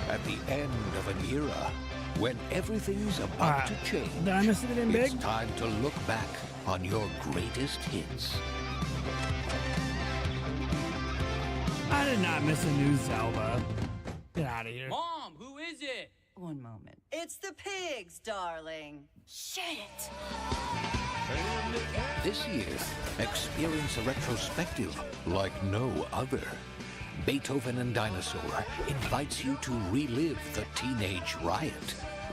At the end of an era, when everything's about to change, did I miss anything big? It's time to look back on your greatest hits. I did not miss a new Zelda. Get out of here. Mom, who is it? One moment. It's the pigs, darling. Shit! This year, experience a retrospective like no other. Beethoven and Dinosaur invites you to relive the teenage riot,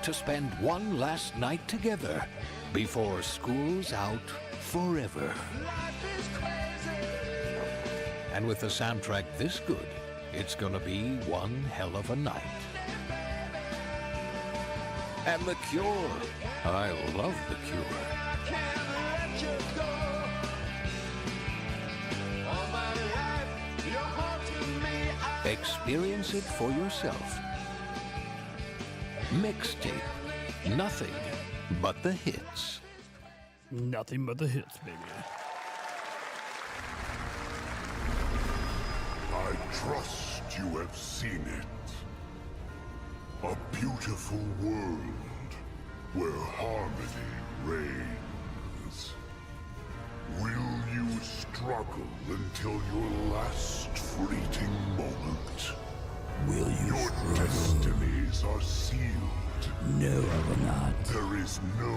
to spend one last night together before school's out forever. And with a soundtrack this good, it's gonna be one hell of a night. And The Cure. I love The Cure. Experience it for yourself. Mixtape. Nothing but the hits. Nothing but the hits, baby. I trust you have seen it. A beautiful world where harmony reigns. Will you struggle until your last fleeting moment? Will you Your struggle? destinies are sealed. No, I will not. There is no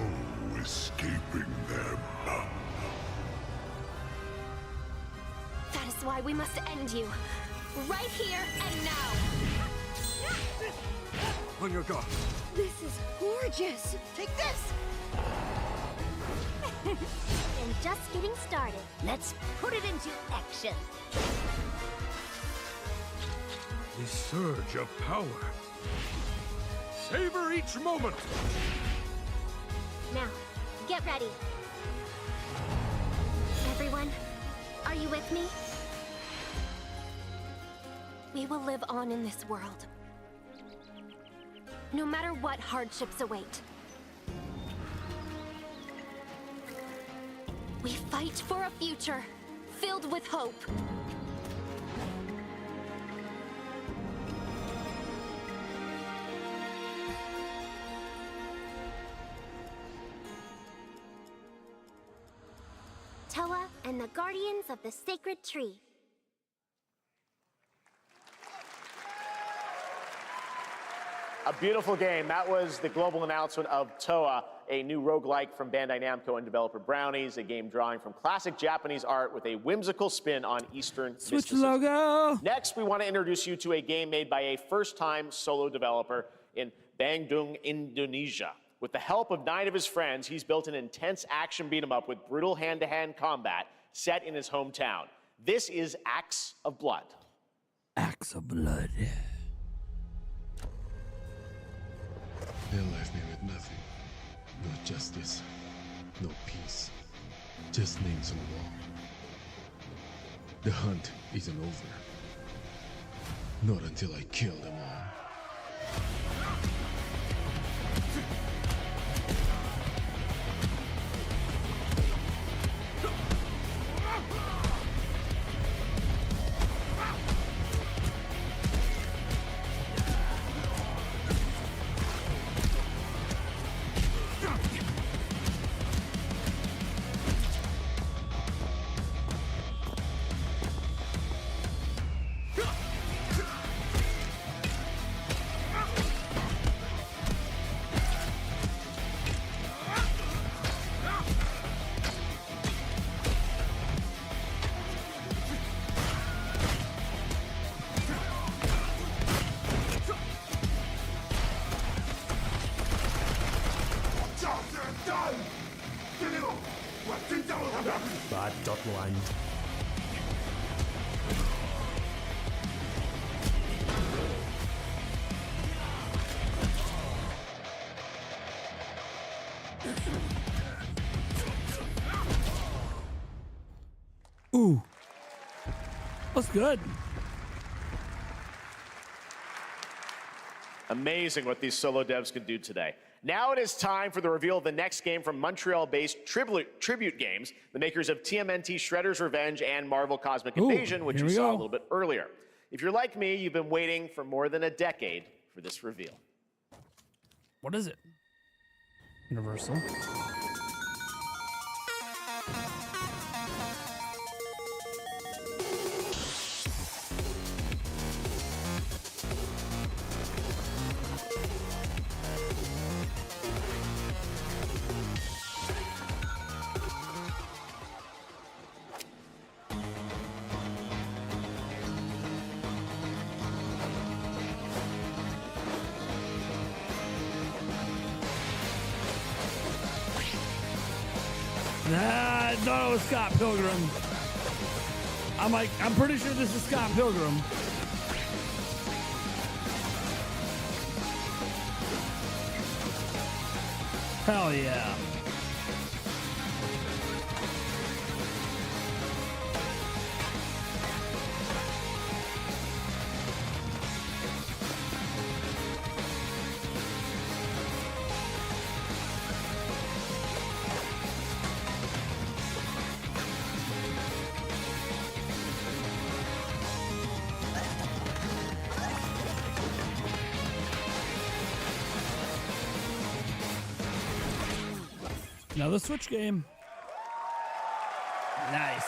escaping them. That is why we must end you. Right here and now. On your guard. This is gorgeous. Take this! and just getting started. Let's put it into action. The surge of power. Savor each moment. Now, get ready. Everyone, are you with me? We will live on in this world, no matter what hardships await. We fight for a future filled with hope. Toa and the Guardians of the Sacred Tree. A beautiful game. That was the global announcement of Toa, a new roguelike from Bandai Namco and developer Brownies, a game drawing from classic Japanese art with a whimsical spin on Eastern Switch mysticism. logo. Next, we want to introduce you to a game made by a first-time solo developer in Bandung, Indonesia. With the help of 9 of his friends, he's built an intense action beat-em-up with brutal hand-to-hand combat set in his hometown. This is Acts of Blood. Acts of Blood. They left me with nothing. No justice, no peace, just names on the wall. The hunt isn't over. Not until I kill them all. Bad.1 Ooh. That's good. Amazing what these solo devs can do today. Now it is time for the reveal of the next game from Montreal-based Tribute Games, the makers of TMNT Shredder's Revenge and Marvel Cosmic Invasion, which you saw a little bit earlier. If you're like me, you've been waiting for more than a decade for this reveal. What is it? Universal. I thought it was Scott Pilgrim. I'm pretty sure this is Scott Pilgrim. Hell yeah. Another Switch game. Nice.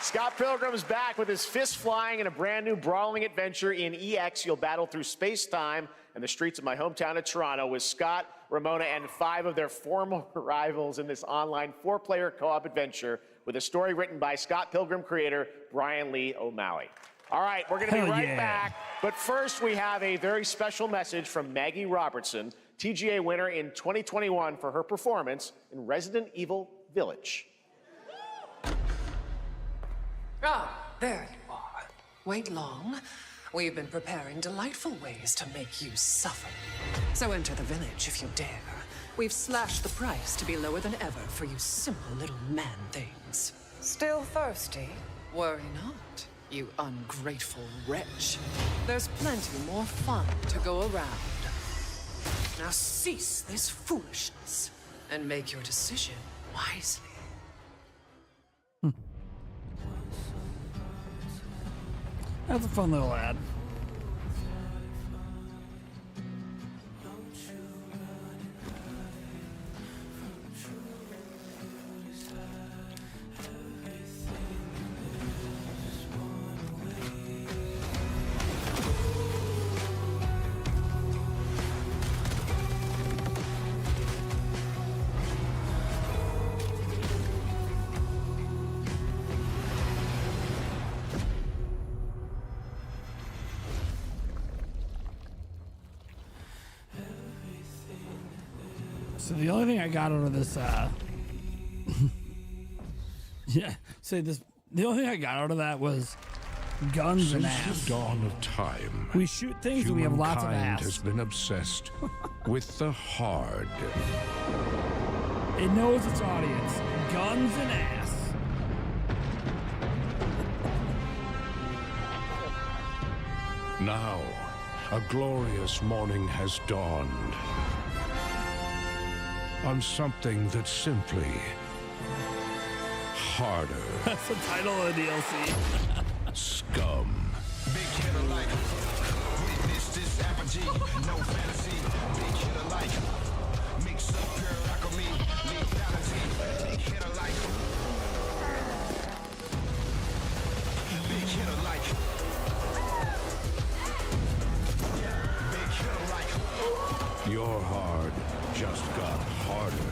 Scott Pilgrim's back with his fists flying in a brand new brawling adventure in EX. You'll battle through space-time and the streets of my hometown of Toronto with Scott, Ramona, and 5 of their former rivals in this online 4-player co-op adventure with a story written by Scott Pilgrim creator Brian Lee O'Malley. All right, we're going to be right back. But first, we have a very special message from Maggie Robertson, TGA winner in 2021 for her performance in Resident Evil Village. Ah, there you are. Wait long. We've been preparing delightful ways to make you suffer. So enter the village if you dare. We've slashed the price to be lower than ever for you simple little man things. Still thirsty? Worry not, you ungrateful wretch. There's plenty more fun to go around. Now cease this foolishness and make your decision wisely. That's a fun little ad. So the only thing I got out of this, the only thing I got out of that was guns and ass. Since the dawn of time, We shoot things and we have lots of humankind ass. has been obsessed with the hard. It knows its audience. Guns and ass. Now, a glorious morning has dawned on something that's simply harder. That's the title of the DLC. Scum. Big hitter like witness this apogee, no fantasy. Big hitter like mix up pure alchemy, lethality. Big hitter like big hitter like big hitter like Your hard just got harder.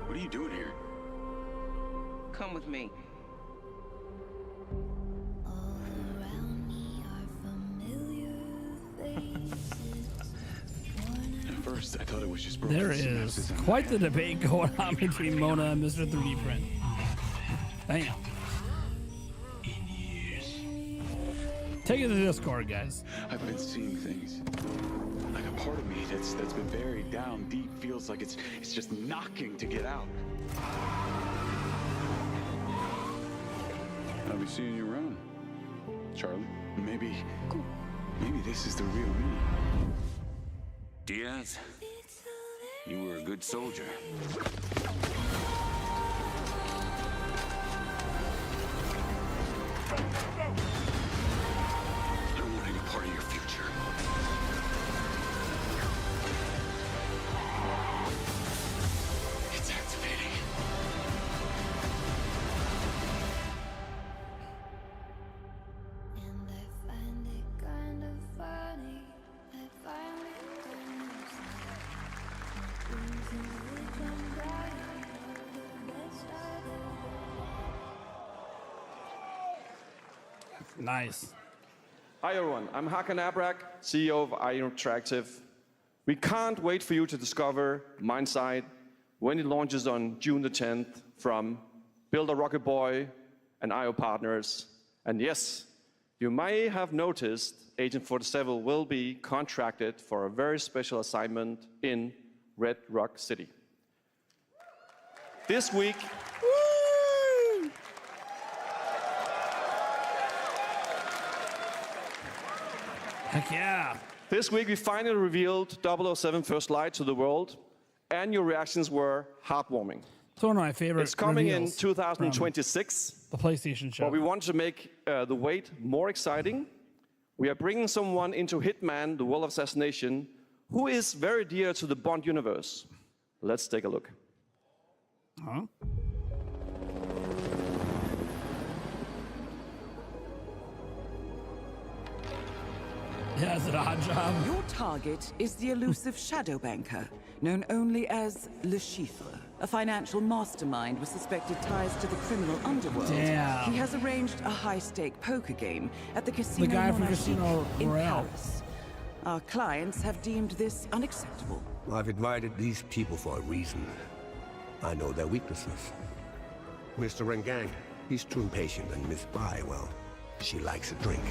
What are you doing here? Come with me. At first, I thought it was just There is quite the debate going on between Mona and Mr. 3D Print. Damn. Take it to Discord, guys. I've been seeing things. Like a part of me that's been buried down deep feels like it's just knocking to get out. I'll be seeing you around, Charlie. Maybe this is the real me. Diaz, you were a good soldier. I don't want any part of your future. It's activating. Nice. Hi everyone, I'm Hakan Abrak, CEO of IO Interactive. We can't wait for you to discover Mindside when it launches on June the 10th from Builder Rocket Boy and IO partners. And yes, you may have noticed Agent 47 will be contracted for a very special assignment in Red Rock City. This week, Heck yeah. This week we finally revealed 007 First Light to the world, and your reactions were heartwarming. It's one of my favorite. It's coming in reveals 2026. from the PlayStation show. But we want to make the wait more exciting. We are bringing someone into Hitman, the World of Assassination, who is very dear to the Bond universe. Let's take a look. Huh? Yeah, it's an odd job. Your target is the elusive shadow banker, known only as Le Chiffre, a financial mastermind with suspected ties to the criminal underworld. Damn. He has arranged a high-stake poker game at the Casino The guy from Monarchique Casino in Royale. Paris. Our clients have deemed this unacceptable. I've invited these people for a reason. I know their weaknesses. Mr. Rengang, he's too impatient, and Miss Bai, well, she likes a drink.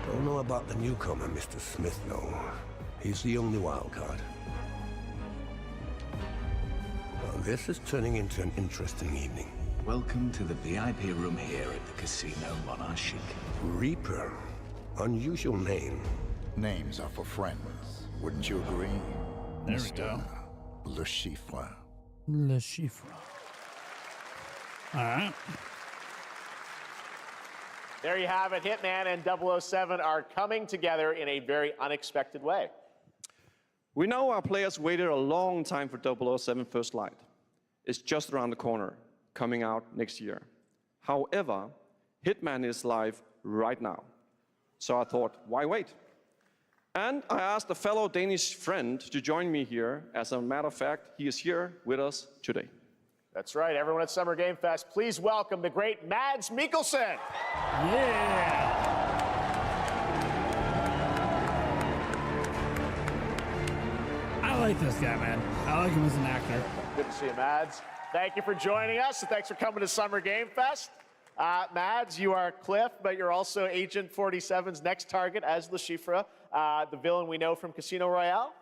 Don't know about the newcomer, Mr. Smith, though. He's the only wild card. Well, this is turning into an interesting evening. Welcome to the VIP room here at the Casino Monarchique. Reaper. Unusual name. Names are for friends. Wouldn't you agree? There we go. Le Chiffre. Le Chiffre. All right. There you have it. Hitman and 007 are coming together in a very unexpected way. We know our players waited a long time for 007 First Light. It's just around the corner, coming out next year. However, Hitman is live right now. So I thought, why wait? And I asked a fellow Danish friend to join me here. As a matter of fact, he is here with us today. That's right. Everyone at Summer Game Fest, please welcome the great Mads Mikkelsen. Yeah. I like this guy, man. I like him as an actor. Good to see you, Mads. Thank you for joining us, and thanks for coming to Summer Game Fest. Mads, you are Cliff, but you're also Agent 47's next target as Le Chiffre, the villain we know from Casino Royale.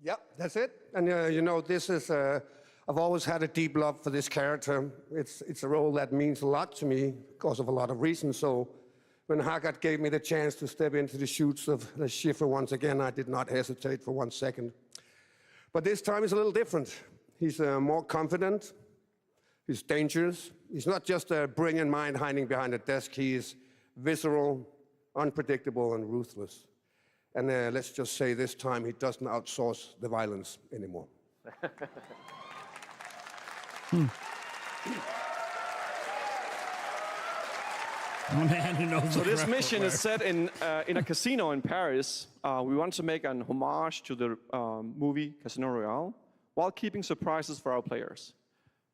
Yep, that's it. And you know, this is, I've always had a deep love for this character. It's a role that means a lot to me because of a lot of reasons. So when Haggard gave me the chance to step into the shoots of Le Chiffre once again, I did not hesitate for 1 second. But this time is a little different. He's more confident. He's dangerous. He's not just a brilliant mind hiding behind a desk. He is visceral, unpredictable, and ruthless. And let's just say this time he doesn't outsource the violence anymore. Man who knows so the this mission word. is set in a casino in Paris. We want to make an homage to the movie Casino Royale while keeping surprises for our players.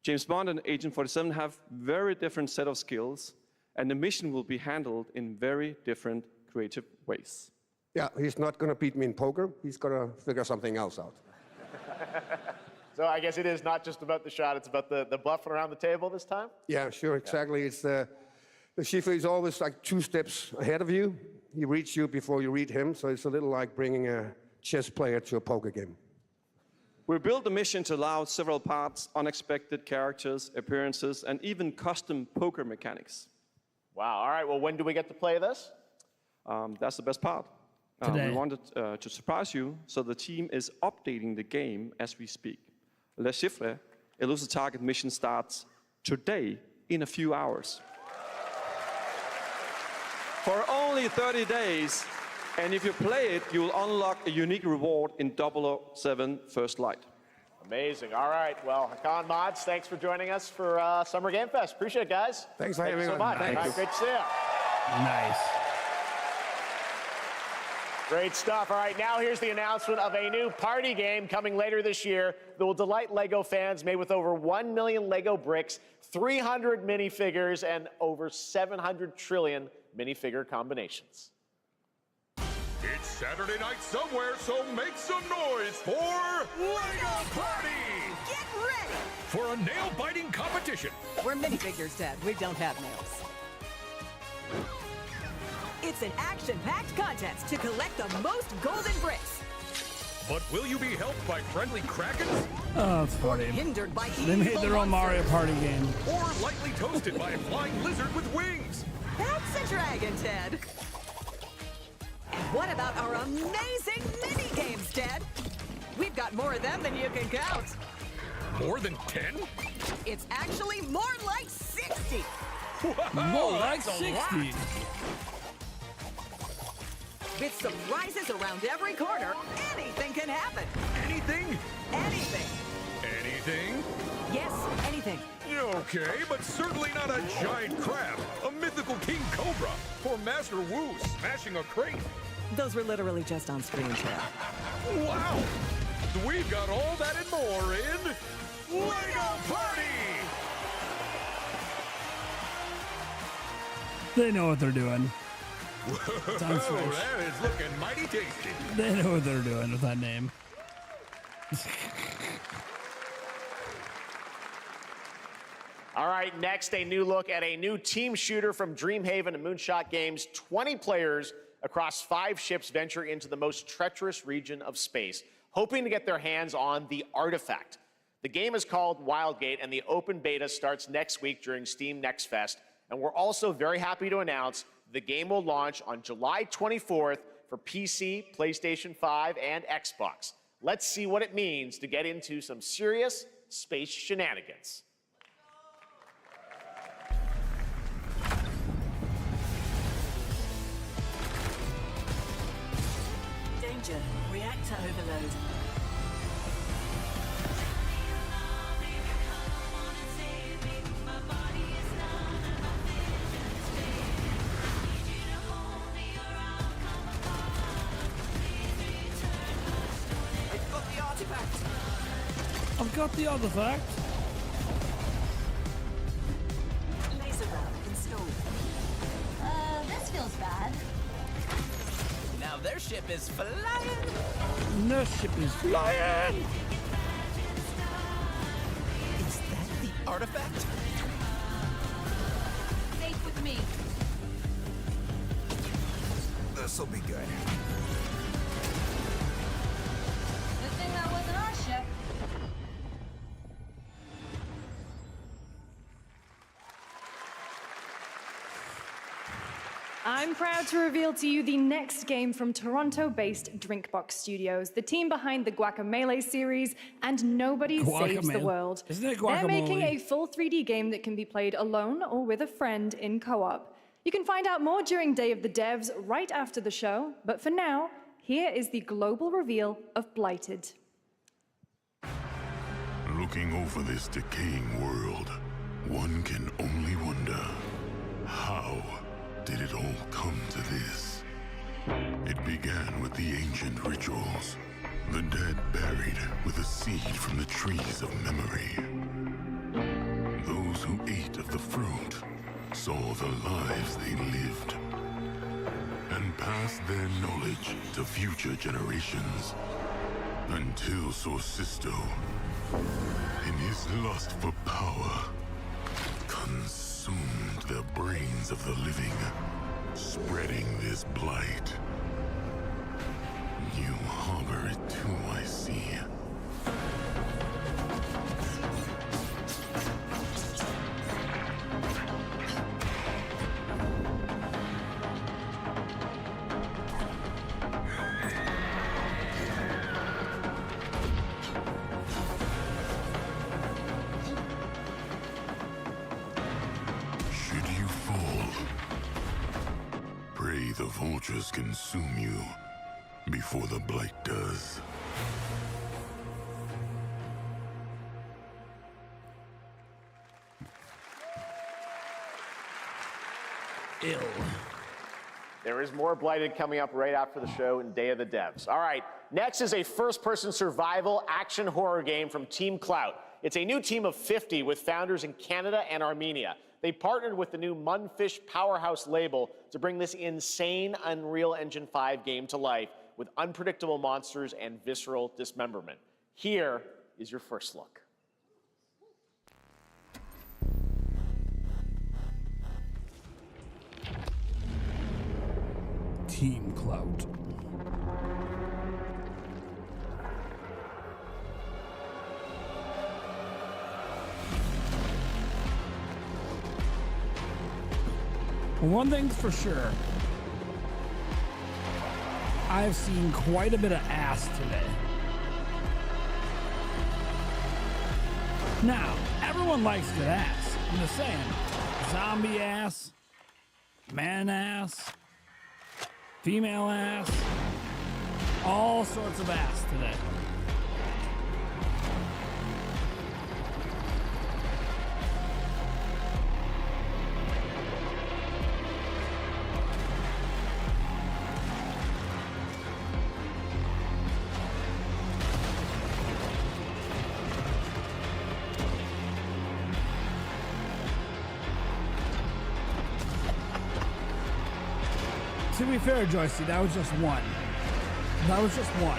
James Bond and Agent 47 have very different set of skills, and the mission will be handled in very different creative ways. Yeah, he's not going to beat me in poker. He's going to figure something else out. So I guess it is not just about the shot, it's about the bluffing around the table this time? Yeah, sure, exactly. It's the Chiffre is always like 2 steps ahead of you. He reads you before you read him, so it's a little like bringing a chess player to a poker game. We built the mission to allow several parts, unexpected characters, appearances, and even custom poker mechanics. Wow, all right, well, when do we get to play this? That's the best part. We wanted to surprise you, so the team is updating the game as we speak. Le Chiffre, Elusive Target mission starts today in a few hours. For only 30 days, and if you play it, you will unlock a unique reward in 007 First Light. Amazing. All right. Well, Hakan, Mods, thanks for joining us for Summer Game Fest. Appreciate it, guys. Thanks for having me. So much. Thank All you. right, great to see you. Nice. Great stuff. All right, now here's the announcement of a new party game coming later this year that will delight LEGO fans, made with over 1 million LEGO bricks, 300 minifigures, and over 700 trillion minifigure combinations. It's Saturday night somewhere, so make some noise for LEGO Party! Get ready! For a nail-biting competition. We're minifigures, Dad. We don't have nails. It's an action-packed contest to collect the most golden bricks. But will you be helped by friendly krakens? Oh, it's funny. Hindered by They made their own Mario Party game. Or lightly toasted by a flying lizard with wings? That's a dragon, Ted. And what about our amazing mini-games, Ted? We've got more of them than you can count. More than 10? It's actually more like 60. Whoa, More like that's a 60. lot. With surprises around every corner, anything can happen. Anything? Anything. Anything? Yes, anything. Okay, but certainly not a giant crab, a mythical king cobra, or Master Wu smashing a crate. Those were literally just on screen, Ted. Wow! We've got all that and more in LEGO Party! They know what they're doing. Sounds Whoa, fresh. that is looking mighty tasty. They know what they're doing with that name. All right, next, a new look at a new team shooter from Dreamhaven and Moonshot Games. 20 players across 5 ships venture into the most treacherous region of space, hoping to get their hands on the artifact. The game is called Wildgate, and the open beta starts next week during Steam Next Fest. And we're also very happy to announce the game will launch on July 24th for PC, PlayStation 5, and Xbox. Let's see what it means to get into some serious space shenanigans. Danger. Reactor overload. I've got the artifact. Laser round installed. This feels bad. Now their ship is flying. The ship is flying. Is that the artifact? Safe with me. This'll be good. Good thing that wasn't our ship. I'm proud to reveal to you the next game from Toronto-based Drinkbox Studios, the team behind the Guacamelee series and Nobody Saves the World. Isn't it They're making guacamole? a full 3D game that can be played alone or with a friend in co-op. You can find out more during Day of the Devs right after the show, but for now, here is the global reveal of Blighted. Looking over this decaying world, one can only wonder, how did it all come to this? It began with the ancient rituals, the dead buried with a seed from the trees of memory. Those who ate of the fruit saw the lives they lived and passed their knowledge to future generations until Sorcisto, in his lust for power, consumed the brains of the living, spreading this blight. You harbor it too, I see. Should you fall, pray the vultures consume you before the blight does. Ill. There is more Blighted coming up right after the show in Day of the Devs. All right, next is a first-person survival action horror game from Team Clout. It's a new team of 50 with founders in Canada and Armenia. They partnered with the new Munfish Powerhouse label to bring this insane Unreal Engine 5 game to life with unpredictable monsters and visceral dismemberment. Here is your first look. Team Clout. One thing's for sure, I've seen quite a bit of ass today. Now, everyone likes good ass. I'm just saying, zombie ass, man ass, female ass, all sorts of ass today. to be fair, Joycey, that was just one. That was just one.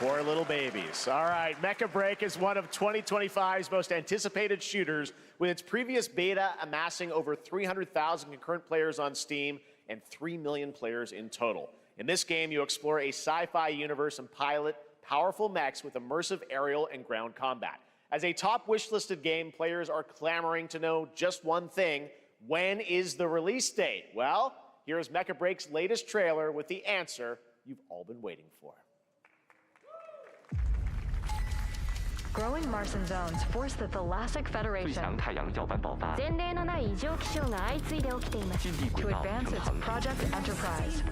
Poor little babies. All right, Mecha Break is one of 2025's most anticipated shooters, with its previous beta amassing over 300,000 concurrent players on Steam and 3 million players in total. In this game, you explore a sci-fi universe and pilot powerful mechs with immersive aerial and ground combat. As a top wishlisted game, players are clamoring to know just one thing: when is the release date? Well, here's Mecha Break's latest trailer with the answer you've all been waiting for. Growing Martian zones force the Thalassic Federation to advance its Project Enterprise.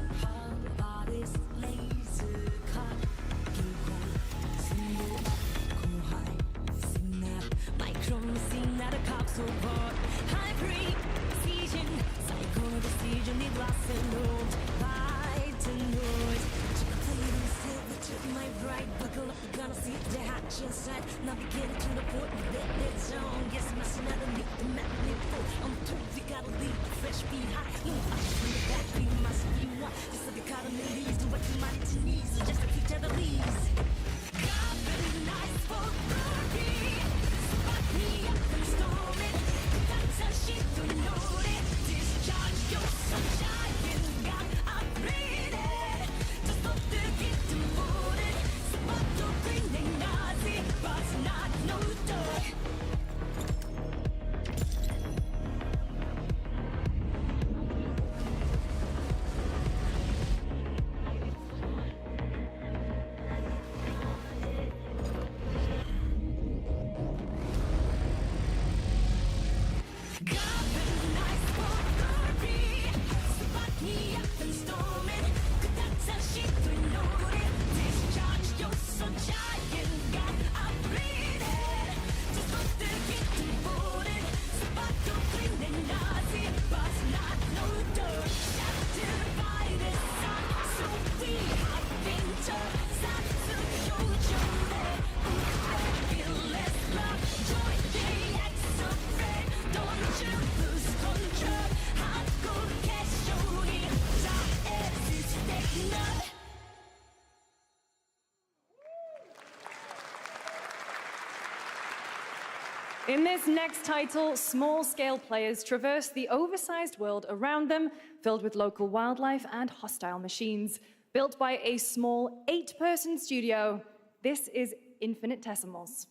In this next title, small-scale players traverse the oversized world around them, filled with local wildlife and hostile machines. Built by a small 8-person studio, this is Infinitesimals.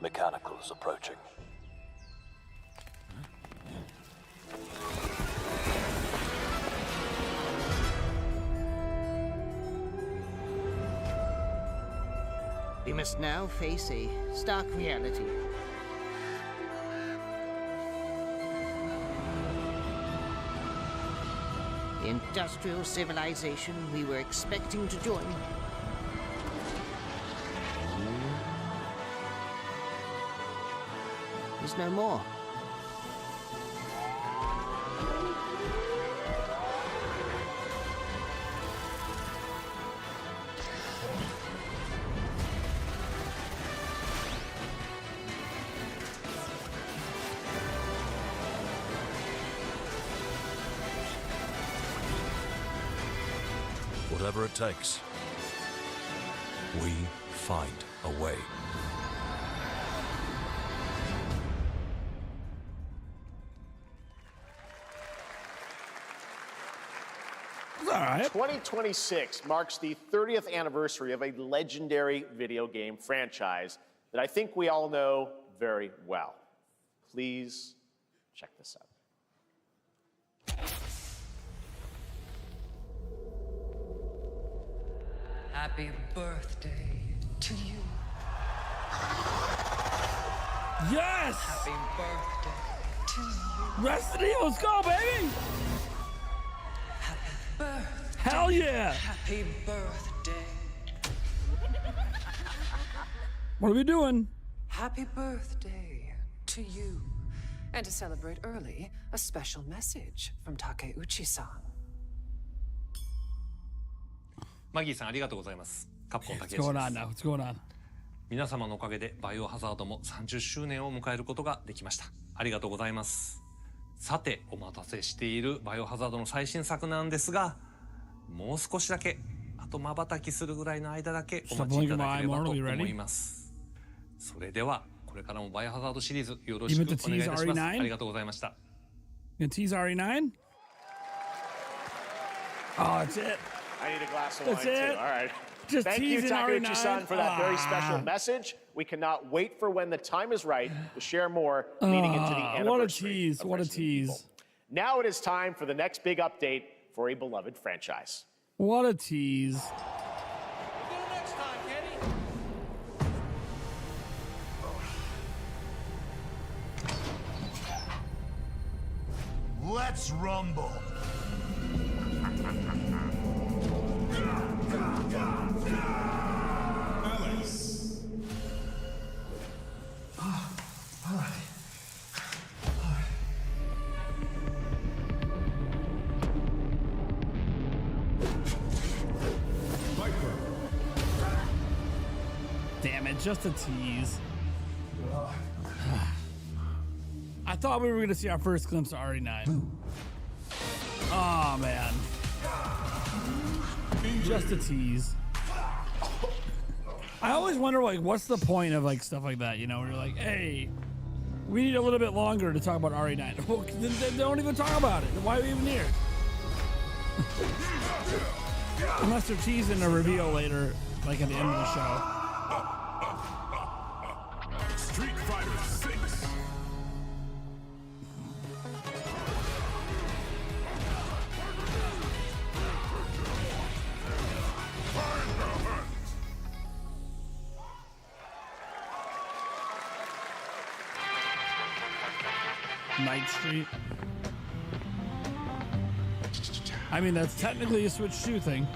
Mechanicals approaching. We must now face a stark reality. The industrial civilization we were expecting to join is no more. Whatever it takes, we find a way. All right. 2026 marks the 30th anniversary of a legendary video game franchise that I think we all know very well. Please check this out. Happy birthday to you. Yes! Happy birthday to you. Resident Evil, let's go, baby! Happy birthday. Hell yeah! Happy birthday What are we doing? Happy birthday to you. And to celebrate early, a special message from Takeuchi-san. マギーさんありがとうございます。カプコン竹 What's 内 going で on す。 now? What's going on? 皆様のおかげでバイオハザードも30周年を迎えることができました。ありがとうございます。さてお待たせしているバイオハザードの最新作なんですが、もう少しだけ、あと瞬きするぐらいの間だけお待ちいただければと思います。それではこれからもバイオハザードシリーズよろしくお願いいたします。ありがとうございました。You tease RE9? Oh, that's it. I need a glass of wine That's too. it? All right. Just Thank you, teasing Takeuchi-san, RE9. for that very special message. We cannot wait for when the time is right to share more leading into the anniversary. What a tease. What a tease. Now it is time for the next big update for a beloved franchise. What a tease. Let's rumble. Alice. Damn it, just a tease. I thought we were going to see our first glimpse of RE9. Oh, man. Just a tease. I always wonder, like, what's the point of, like, stuff like that, you know? Where you're like, hey, we need a little bit longer to talk about RE9. Well, then they don't even talk about it. Why are we even here? Unless they're teasing a reveal later, like at the end of the show. Street Fighter 6. Night Street. I mean, that's technically a Switch 2 thing.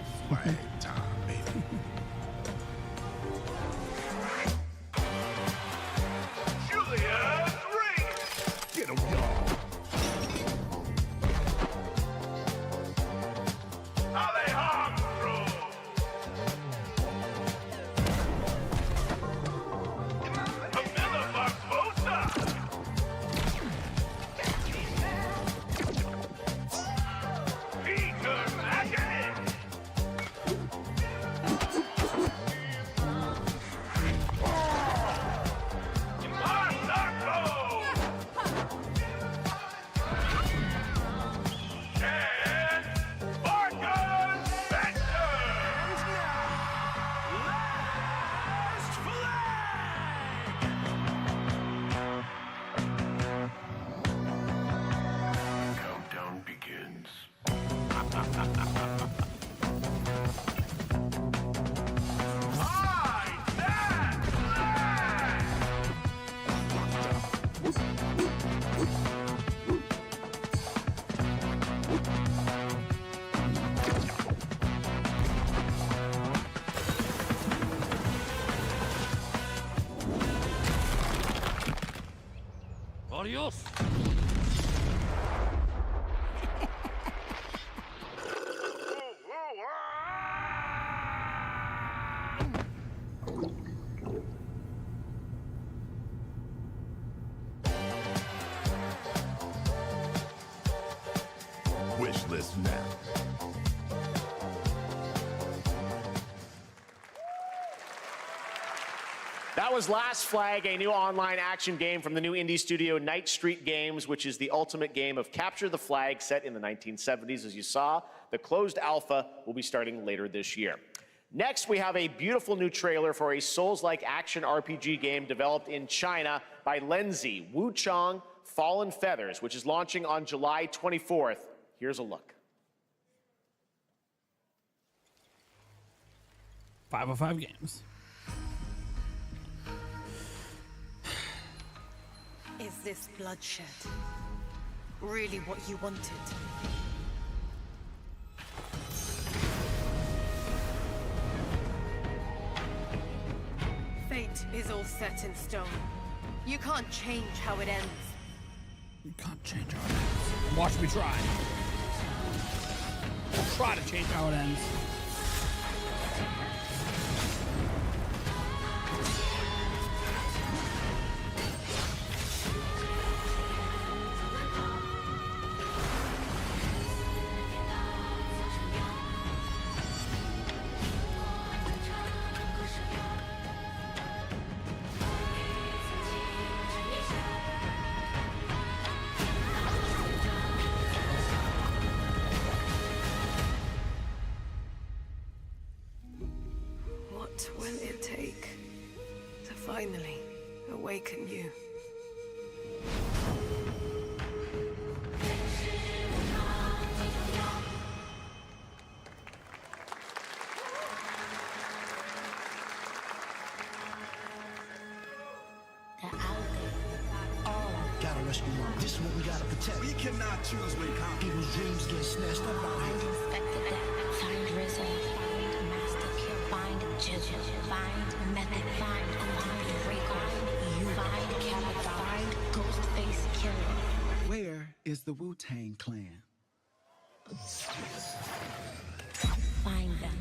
Get him, y'all. Countdown begins. Adios. Wish list now. That was Last Flag, a new online action game from the new indie studio Night Street Games, which is the ultimate game of capture the flag set in the 1970s. As you saw, the closed alpha will be starting later this year. Next, we have a beautiful new trailer for a Souls-like action RPG game developed in China by Lenzi, Wuchang Fallen Feathers, which is launching on July 24th. Here's a look. 505 games. Is this bloodshed really what you wanted? Fate is is all set in stone. You can't change how it ends. You can't change how it ends. Watch me try. I'll try to change how it ends. What will it take to finally awaken you? Gotta rescue them. This is what we gotta protect. We cannot choose when people's dreams get snatched up out here. Inspector Death, find Rizzo, find Master Kill, find Jill, find Method, find Rico, you find Kappa, find Ghostface Killer. Where is the Wu-Tang Clan? Find them.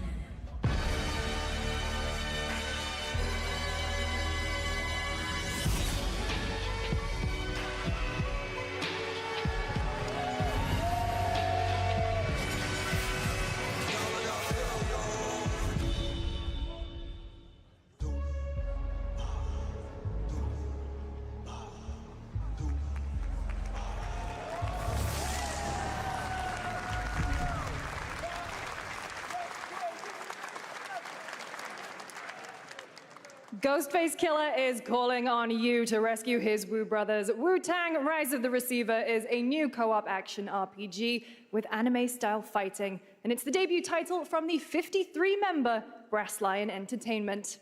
Ghostface Killer is calling on you to rescue his Wu brothers. Wu-Tang Rise of the Receiver is a new co-op action RPG with anime-style fighting, and it's the debut title from the 53-member Brass Lion Entertainment.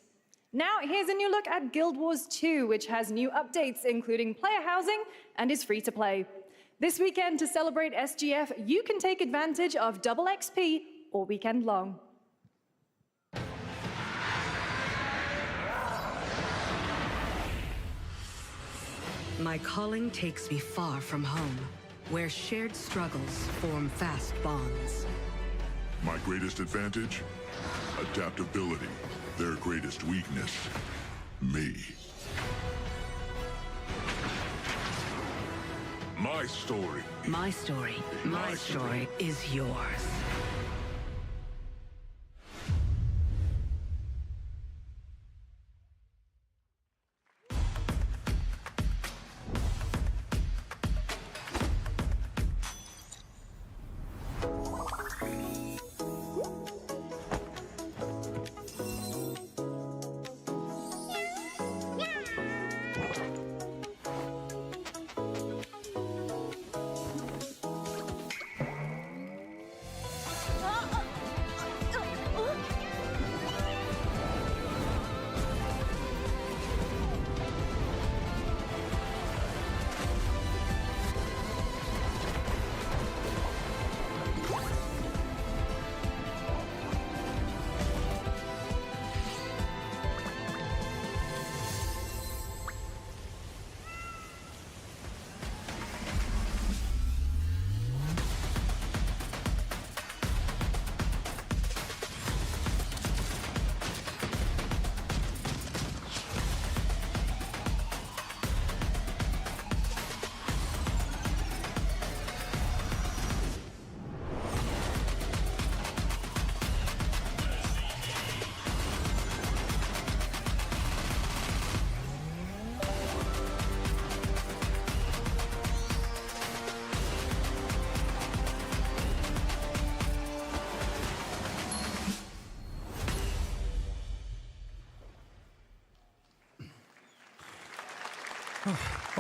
Now, here's a new look at Guild Wars 2, which has new updates, including player housing, and is free to play. This weekend, to celebrate SGF, you can take advantage of double XP all weekend long. My calling takes me far from home, where shared struggles form fast bonds. My greatest advantage? Adaptability. Their greatest weakness? Me. My story. My story, my story is yours.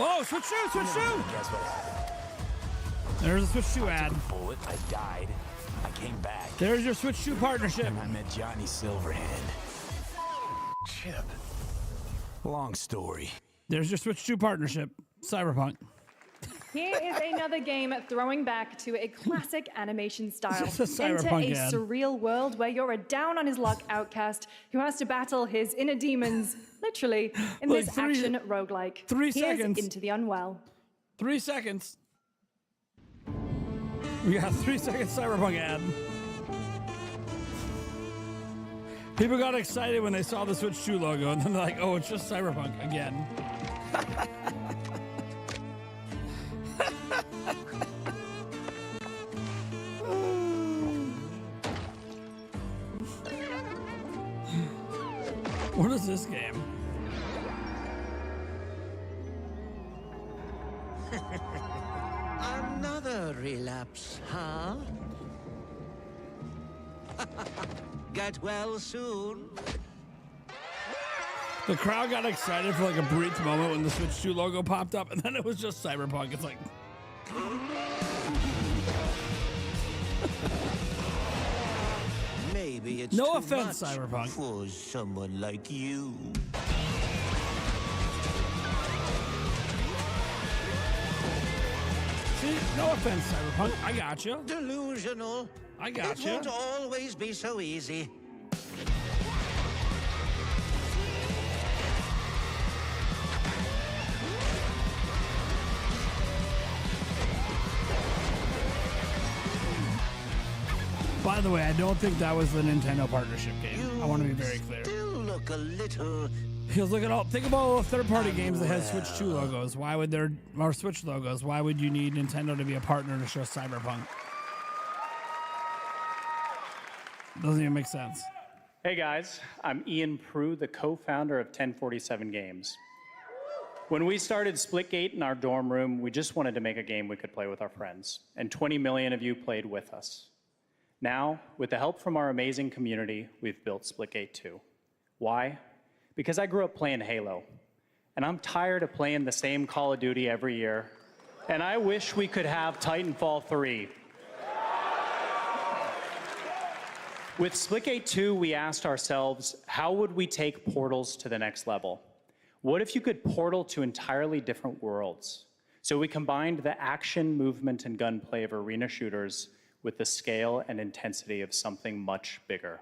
Oh, switch shoe, switch shoe! Guess what happened? There's a switch shoe ad. Bullet, I died. I came back. There's your switch shoe partnership. And I met Johnny Silverhand. Chip. Long story. There's your switch shoe partnership. Cyberpunk. Here is another game throwing back to a classic animation style. It's a Enter cyberpunk a ad. surreal world where you're a down-on-his-luck outcast who has to battle his inner demons, literally, in Like this three- action roguelike. 3 Here's seconds. Into the Unwell. 3 seconds. We got 3-second cyberpunk ad. People got excited when they saw the Switch 2 logo, and then they're like, oh, it's just cyberpunk again. What is this game? Another relapse, huh? Get well soon. The crowd got excited for like a brief moment when the Switch 2 logo popped up, and then it was just cyberpunk. It's like... Maybe it's No too offense, much Cyberpunk. for someone like you. See, no offense, cyberpunk. I got you. Delusional. I got It you. won't always be so easy. By the way, I don't think that was the Nintendo partnership game. I want to be very clear. Still look a little. Because look at all, think about all the third-party games that have Switch 2 logos. Why would there, or Switch logos? Why would you need Nintendo to be a partner to show Cyberpunk? Doesn't even make sense. Hey guys, I'm Ian Prue, the co-founder of 1047 Games. When we started Splitgate in our dorm room, we just wanted to make a game we could play with our friends, and 20 million of you played with us. Now, with the help from our amazing community, we've built Splitgate 2. Why? Because I grew up playing Halo, and I'm tired of playing the same Call of Duty every year, and I wish we could have Titanfall 3. With Splitgate 2, we asked ourselves, how would we take portals to the next level? What if you could portal to entirely different worlds? So we combined the action, movement, and gunplay of arena shooters with the scale and intensity of something much bigger.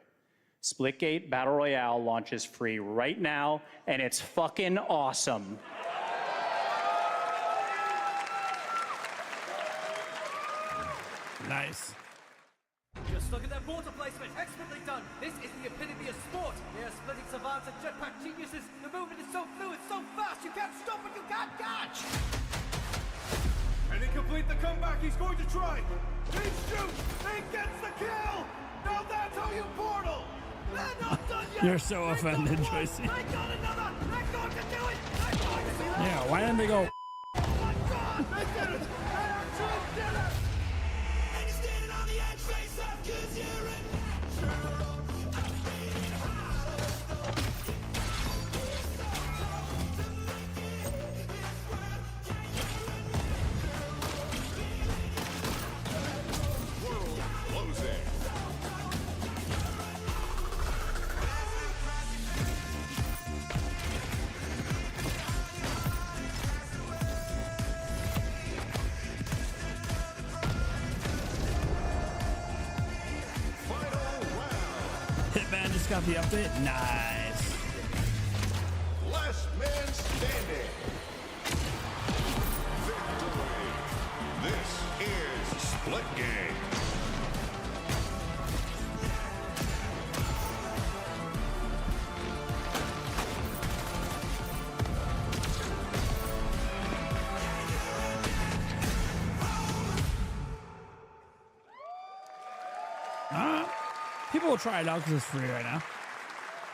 Splitgate Battle Royale launches free right now, and it's fucking awesome. Nice. Just look at their water placement, expertly done. This is the epitome of sport. They are splitting savants and jetpack geniuses. The movement is so fluid, so fast, you can't stop it, you can't catch. And he complete the comeback, he's going to try. He shoots, he gets the kill. Now that's how you portal. They're not done yet. You're so offended, Joycey. They got another. They're going to do it. They're going to do it. Yeah, why didn't they go? Oh my God, they did it. They actually did it. And you're standing on the edge, face up, 'cause you're in natural. Hitman just got the update. Nice. Last man standing. Victory. This is Splitgate. People will try it out because it's free right now.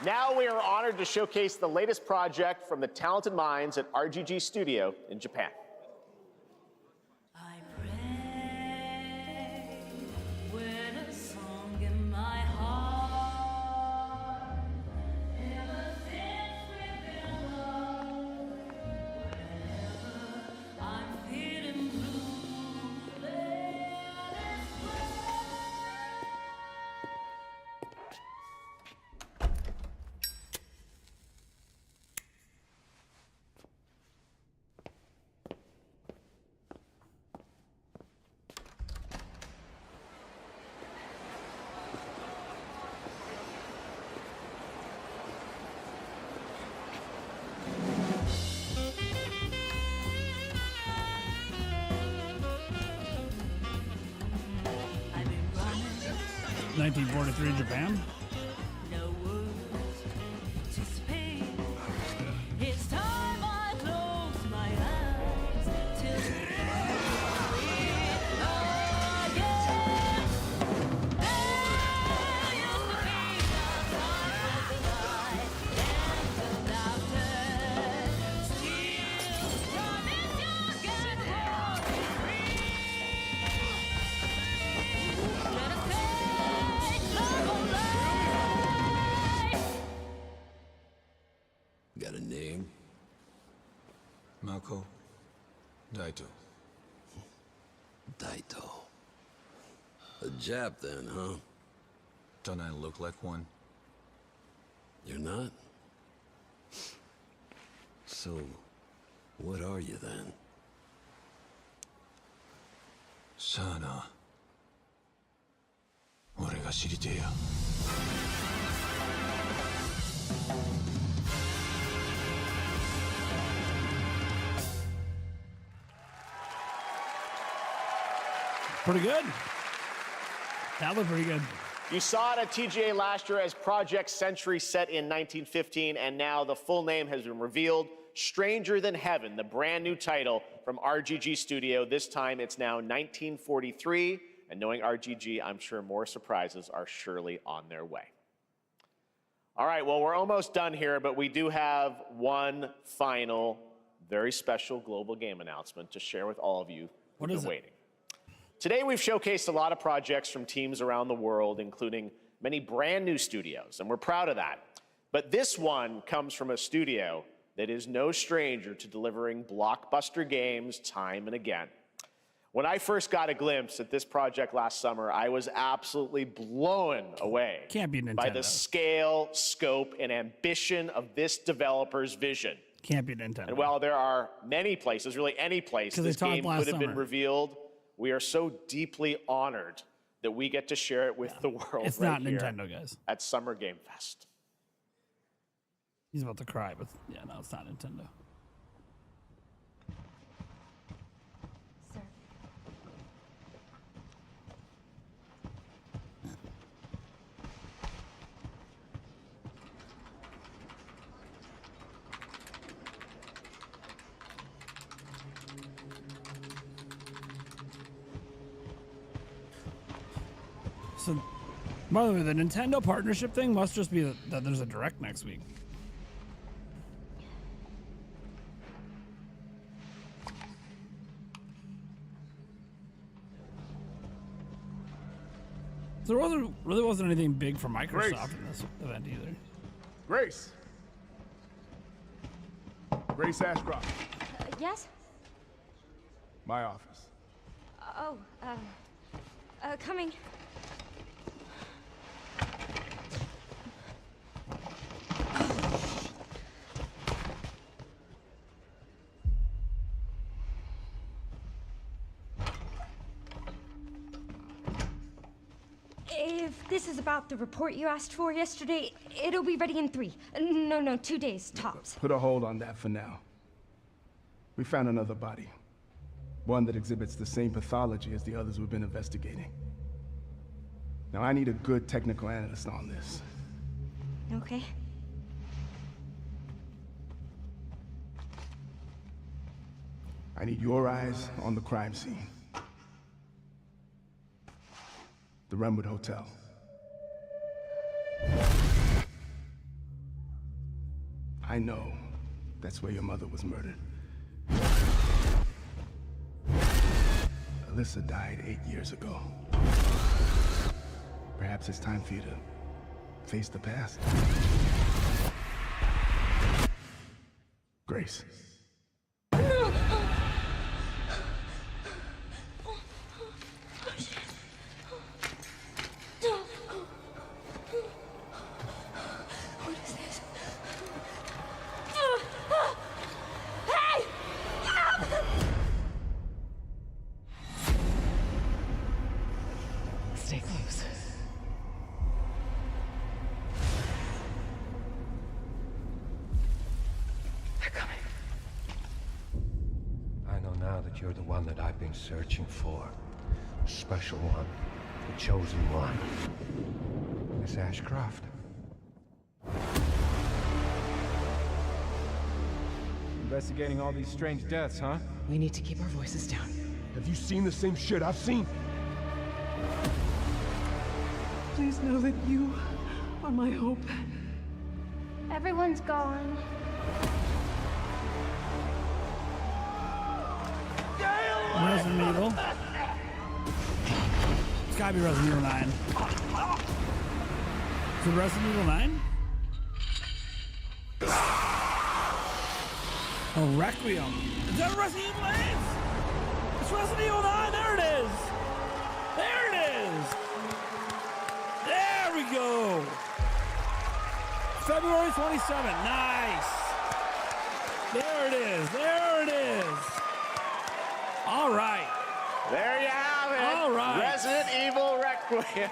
Now we are honored to showcase the latest project from the talented minds at RGG Studio in Japan. 1943 Japan. No words to speak. It's time I close my eyes till Got a name? Mako Daito. Daito. A Jap then, huh? Don't I look like one? You're not? So, what are you then? Sana. 俺が知りてえや。Pretty good. That looked pretty good. You saw it at TGA last year as Project Century set in 1915, and now the full name has been revealed. Stranger Than Heaven, the brand new title from RGG Studio. This time it's now 1943, and knowing RGG, I'm sure more surprises are surely on their way. All right, well, we're almost done here, but we do have one final, very special global game announcement to share with all of you who've been waiting. Today, we've showcased a lot of projects from teams around the world, including many brand new studios, and we're proud of that. But this one comes from a studio that is no stranger to delivering blockbuster games time and again. When I first got a glimpse at this project last summer, I was absolutely blown away by the scale, scope, and ambition of this developer's vision. Can't be Nintendo. And while there are many places, really any place this game could have been revealed, we are so deeply honored that we get to share it with the world It's right not here Nintendo, guys. at Summer Game Fest. He's about to cry, but yeah, no, it's not Nintendo. So, by the way, the Nintendo partnership thing must just be that there's a Direct next week. There really wasn't anything big for Microsoft Grace. in this event either. Grace. Grace Ashcroft. Yes? My office. Oh, coming. If this is about the report you asked for yesterday, it'll be ready in 3. No, 2 days, tops. Put a hold on that for now. We found another body. One that exhibits the same pathology as the others we've been investigating. Now, I need a good technical analyst on this. Okay. I need your eyes on the crime scene. The Renwood Hotel. I know that's where your mother was murdered. Alyssa died 8 years ago. Perhaps it's time for you to face the past. Grace. What is this? Hey! Stay close. They're coming. I know now that you're the one that I've been searching for. Special one. The chosen one. Miss Ashcroft. Investigating all these strange deaths, huh? We need to keep our voices down. Have you seen the same shit I've seen? Please know that you are my hope. Everyone's gone. Resident Evil. It's gotta be Resident Evil 9. Is it Resident Evil 9? Oh, Requiem. Is that Resident Evil 8? It's Resident Evil 9. There it is. There it is. There we go. February 27th. Nice. There it is. There it is. All right. There you have it. All right. Resident Evil Requiem.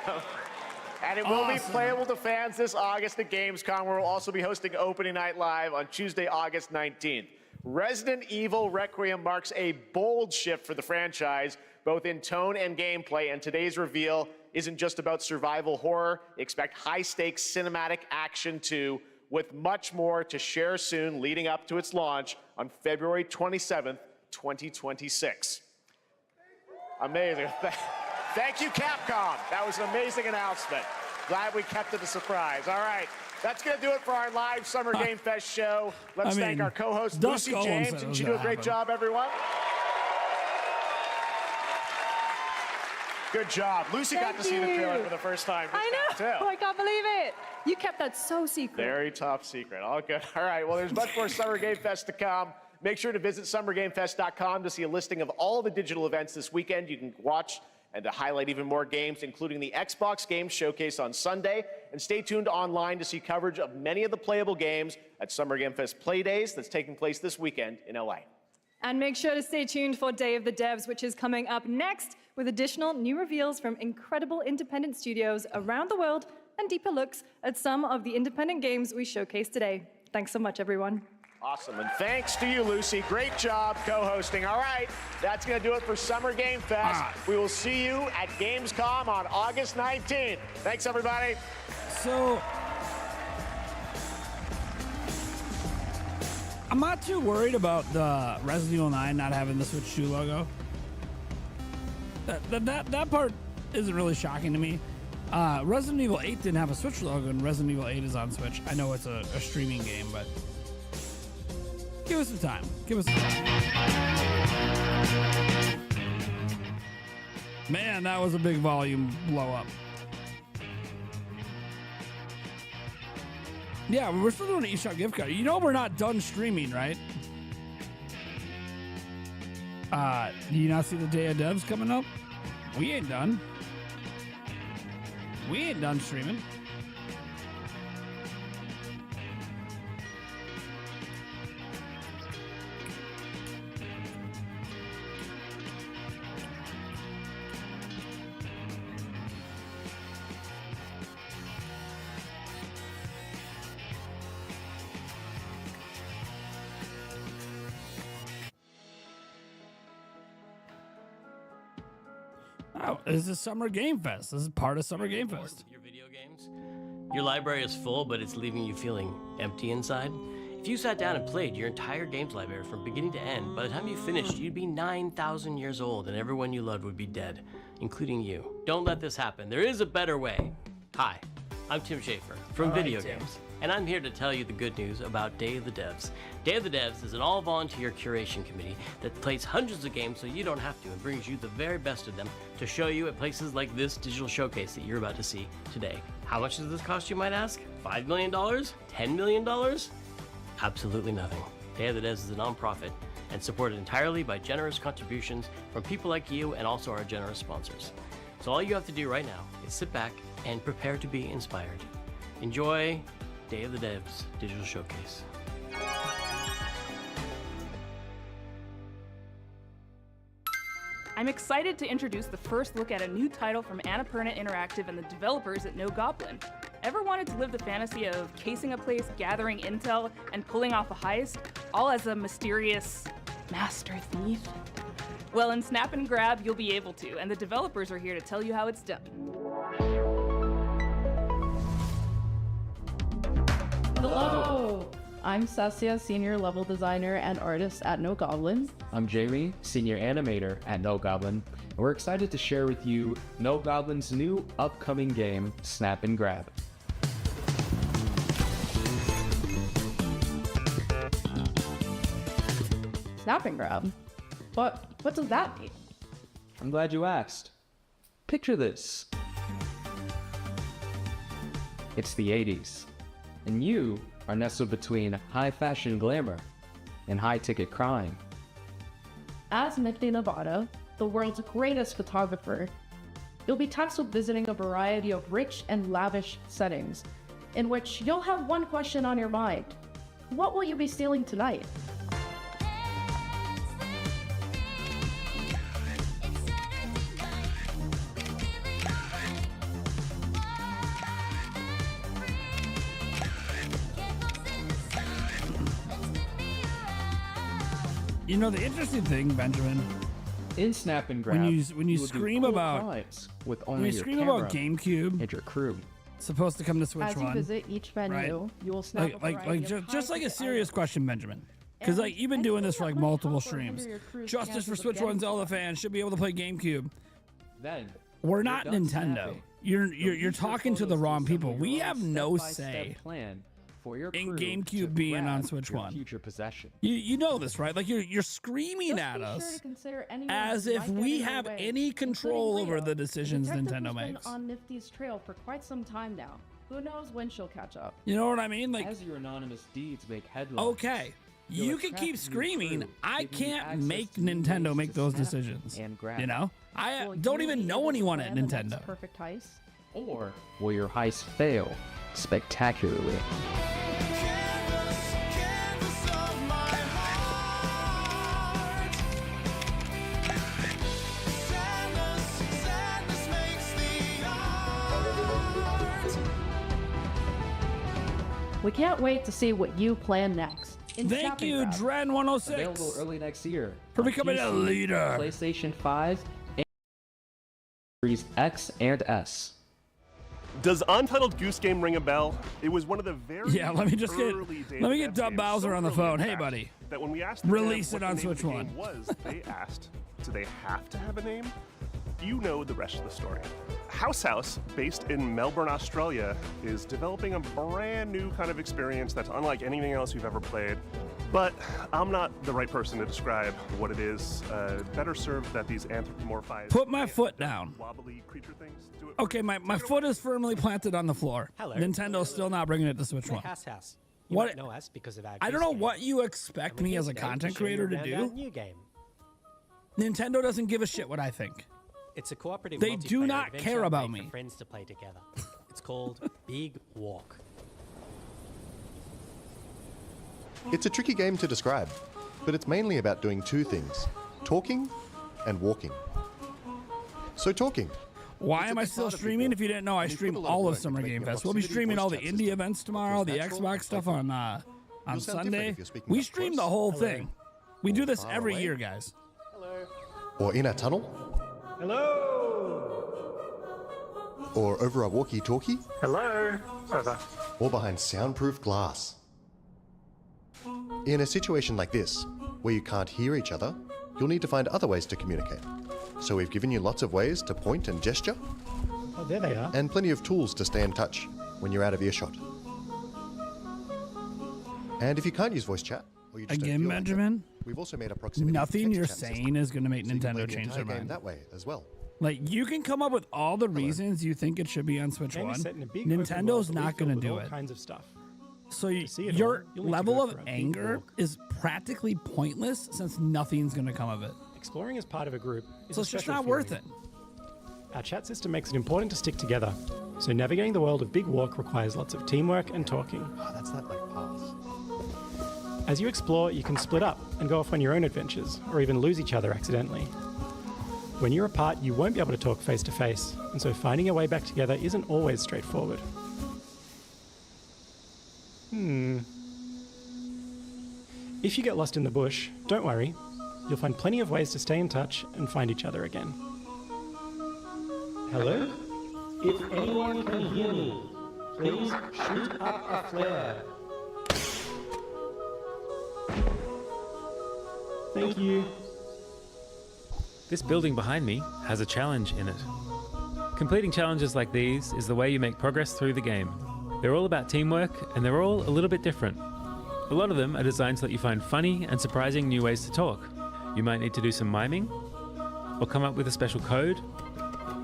And it will be Awesome. playable to fans this August at Gamescom, where we'll also be hosting Opening Night Live on Tuesday, August 19th. Resident Evil Requiem marks a bold shift for the franchise, both in tone and gameplay, and today's reveal isn't just about survival horror. Expect high-stakes cinematic action too, with much more to share soon leading up to its launch on February 27th, 2026. Amazing. Thank you, Capcom. That was an amazing announcement. Glad we kept it a surprise. All right, that's going to do it for our live Summer Game Fest show. Let's thank our co-host, Lucy James. Didn't you do a great job, everyone? Good job. Lucy got to see the trailer for the first time. I know. Too. I can't believe it. You kept that so secret. Very top secret. All good. All right. Well, there's much more Summer Game Fest to come. Make sure to visit summergamefest.com to see a listing of all the digital events this weekend you can watch and to highlight even more games, including the Xbox Games Showcase on Sunday. And stay tuned online to see coverage of many of the playable games at Summer Game Fest Play Days that's taking place this weekend in LA. And make sure to stay tuned for Day of the Devs, which is coming up next with additional new reveals from incredible independent studios around the world and deeper looks at some of the independent games we showcased today. Thanks so much, everyone. Awesome, and thanks to you, Lucy. Great job co-hosting. All right, that's going to do it for Summer Game Fest. We will see you at Gamescom on August 19th. Thanks, everybody. So, I'm not too worried about the Resident Evil 9 not having the Switch 2 logo. That part isn't really shocking to me. Resident Evil 8 didn't have a Switch logo, and Resident Evil 8 is on Switch. I know it's a streaming game, but give us some time. Give us some time. Man, that was a big volume blow up. Yeah, we're still doing an eShop gift card. You know we're not done streaming, right? Do you not see the Day of Devs coming up? We ain't done. We ain't done streaming. Oh, this is Summer Game Fest. This is part of Summer Game Fest. Your video games? Your library is full, but it's leaving you feeling empty inside? If you sat down and played your entire games library from beginning to end, by the time you finished, you'd be 9,000 years old and everyone you loved would be dead, including you. Don't let this happen. There is a better way. Hi, I'm Tim Schafer from Video Games, and I'm here to tell you the good news about Day of the Devs. Day of the Devs is an all-volunteer curation committee that plays hundreds of games so you don't have to and brings you the very best of them to show you at places like this digital showcase that you're about to see today. How much does this cost, you might ask? $5 million? $10 million? Absolutely nothing. Day of the Devs is a nonprofit and supported entirely by generous contributions from people like you and also our generous sponsors. So all you have to do right now is sit back and prepare to be inspired. Enjoy Day of the Devs Digital Showcase. I'm excited to introduce the first look at a new title from Annapurna Interactive and the developers at No Goblin. Ever wanted to live the fantasy of casing a place, gathering intel, and pulling off a heist, all as a mysterious master thief? Well, in Snap and Grab, you'll be able to, and the developers are here to tell you how it's done. Hello! I'm Sassia, Senior Level Designer and Artist at No Goblin. I'm Jamie, Senior Animator at No Goblin, and we're excited to share with you No Goblin's new upcoming game, Snap and Grab. Snap and Grab? But what does that mean? I'm glad you asked. Picture this. It's the 80s, and you are nestled between high fashion glamour and high ticket crime. As Nifty Nevada, the world's greatest photographer, you'll be tasked with visiting a variety of rich and lavish settings, in which you'll have one question on your mind. What will you be stealing tonight? You know, the interesting thing, Benjamin, in Snap and Grab, when you scream about with when only you your scream camera about GameCube and your crew, supposed to come to Switch As you One. visit each menu, right? you will snap a variety of just like a high-ticket serious items. question, Benjamin. Because like you've been doing this for like multiple streams. Justice for Switch One Zelda fans should be able to play GameCube. Then We're not Nintendo. You're talking to the wrong people. We have no say plan for your in crew to GameCube being on grab Switch your One. future possession. You know this, right? Like you're screaming Just at be sure us to consider anyone as who if might get we in your have way, any control including over Leo, the decisions the detective Nintendo who's been makes. on Nifty's trail for quite some time now. Who knows when she'll catch up? You know what I mean? Like, As your anonymous deeds make headlines. okay, you'll you can attract keep new screaming. crew, I giving you can't access make to new Nintendo ways make to those snap decisions. and grab. You know, I Will don't you even be know able to anyone at plan the next Nintendo. perfect heist? Or will your heist fail spectacularly? We can't wait to see what you plan next. In Thank Snap and you, Grab. Dren106. Available early next year For on becoming a PC, leader. PlayStation 5, and Series X and S. Does Untitled Goose Game ring a bell? It was one of the very Yeah, let me just get early days let me of get Dub games, Bowser so on the early, phone. in Hey, fact, buddy. That when we asked Release them it on what the name Switch of the game One. was, they asked, do they have to have a name? You know the rest of the story. House, based in Melbourne, Australia, is developing a brand new kind of experience that's unlike anything else you've ever played. But I'm not the right person to describe what it is. Better served that these anthropomorphized, Put my foot down. wobbly creature things do it. Okay, my foot is firmly planted on the floor. Hello. Nintendo's still not bringing it to Switch One. House. You What? might know us because of our I don't Goose know Game. what you expect And we're me here as a today content show you creator to around our do. new game. Nintendo doesn't give a shit what I think. It's a cooperative They do multiplayer not adventure care about made me. for friends to play together. It's called Big Walk. It's a tricky game to describe, but it's mainly about doing two things, talking and walking. So talking. Why am I still streaming? If you didn't know, I and you stream put a lot of all of work Summer into Game making a Fest. We'll be proximity streaming voice all the chat indie system. events tomorrow, the Feels natural Xbox and stuff playful. on You'll sound different Sunday. if you're speaking We up stream close, the whole Hello. thing. We do this far every away. year, guys. Or in a tunnel. Hello. Or over a walkie-talkie. Hello. Over. Or behind soundproof glass. In a situation like this, where you can't hear each other, you'll need to find other ways to communicate. So we've given you lots of ways to point and gesture, Oh, there they are. and plenty of tools to stay in touch when you're out of earshot. And if you can't use voice chat, or you just don't Again, feel like it, Benjamin, we've also made a proximity nothing text you're chat system, saying is going to make so you can play Nintendo the change entire their game mind. that way as well. Like, you can come up with all the reasons you think it should be on Switch Game is 1. set in a big open world Nintendo's that we not fill going to with do all it. kinds of stuff. So see it your all, you'll need to level go of for a big anger walk. is practically pointless since nothing's going to come of it. Exploring as part of a group is So a it's just special not worth feeling. it. Our chat system makes it important to stick together. So navigating the world of Big Walk requires lots of teamwork and talking. Oh, that's not like paths. As you explore, you can split up and go off on your own adventures, or even lose each other accidentally. When you're apart, you won't be able to talk face to face, and so finding a way back together isn't always straightforward. If you get lost in the bush, don't worry. you'll find plenty of ways to stay in touch and find each other again. Hello? If anyone can hear me, please shoot up a flare. Thank you. This building behind me has a challenge in it. Completing challenges like these is the way you make progress through the game. They're all about teamwork, and they're all a little bit different. A lot of them are designed so that you find funny and surprising new ways to talk. You might need to do some miming, or come up with a special code,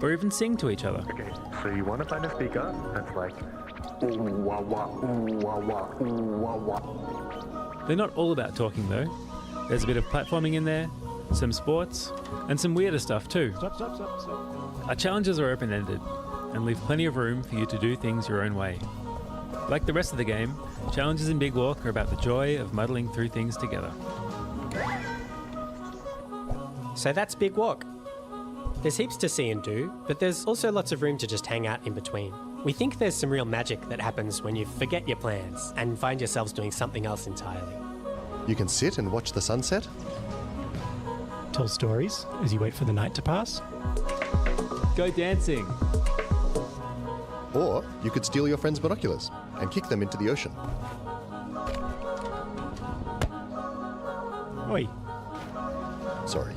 or even sing to each other. Okay, so you want to find a speaker that's like, ooh wah wah, ooh wah wah, ooh wah wah. They're not all about talking though. There's a bit of platforming in there, some sports, and some weirder stuff too. Stop. Our challenges are open-ended, and leave plenty of room for you to do things your own way. Like the rest of the game, challenges in Big Walk are about the joy of muddling through things together. So that's Big Walk. There's heaps to see and do, but there's also lots of room to just hang out in between. We think there's some real magic that happens when you forget your plans and find yourselves doing something else entirely. You can sit and watch the sunset. Tell stories as you wait for the night to pass. Go dancing. Or you could steal your friend's binoculars and kick them into the ocean. Oi. Sorry.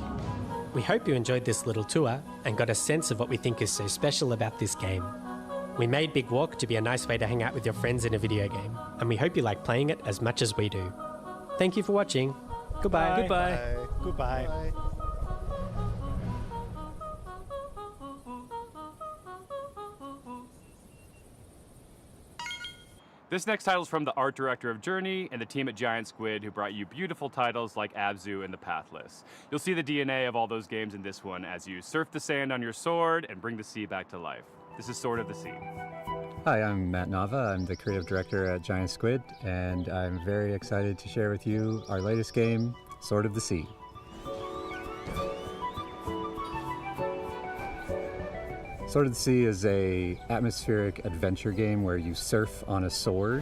We hope you enjoyed this little tour and got a sense of what we think is so special about this game. We made Big Walk to be a nice way to hang out with your friends in a video game, and we hope you like playing it as much as we do. Thank you for watching. Goodbye. Goodbye. Goodbye. This next title is from the art director of Journey and the team at Giant Squid, who brought you beautiful titles like Abzu and The Pathless. You'll see the DNA of all those games in this one as you surf the sand on your sword and bring the sea back to life. This is Sword of the Sea. Hi, I'm Matt Nava. I'm the creative director at Giant Squid, and I'm very excited to share with you our latest game, Sword of the Sea. Sword of the Sea is a atmospheric adventure game where you surf on a sword.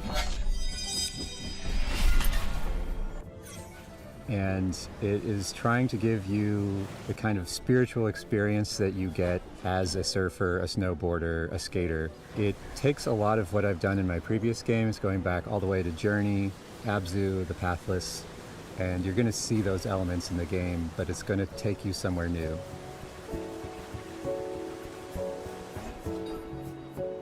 And it is trying to give you the kind of spiritual experience that you get as a surfer, a snowboarder, a skater. It takes a lot of what I've done in my previous games, going back all the way to Journey, Abzu, The Pathless, and you're going to see those elements in the game, but it's going to take you somewhere new.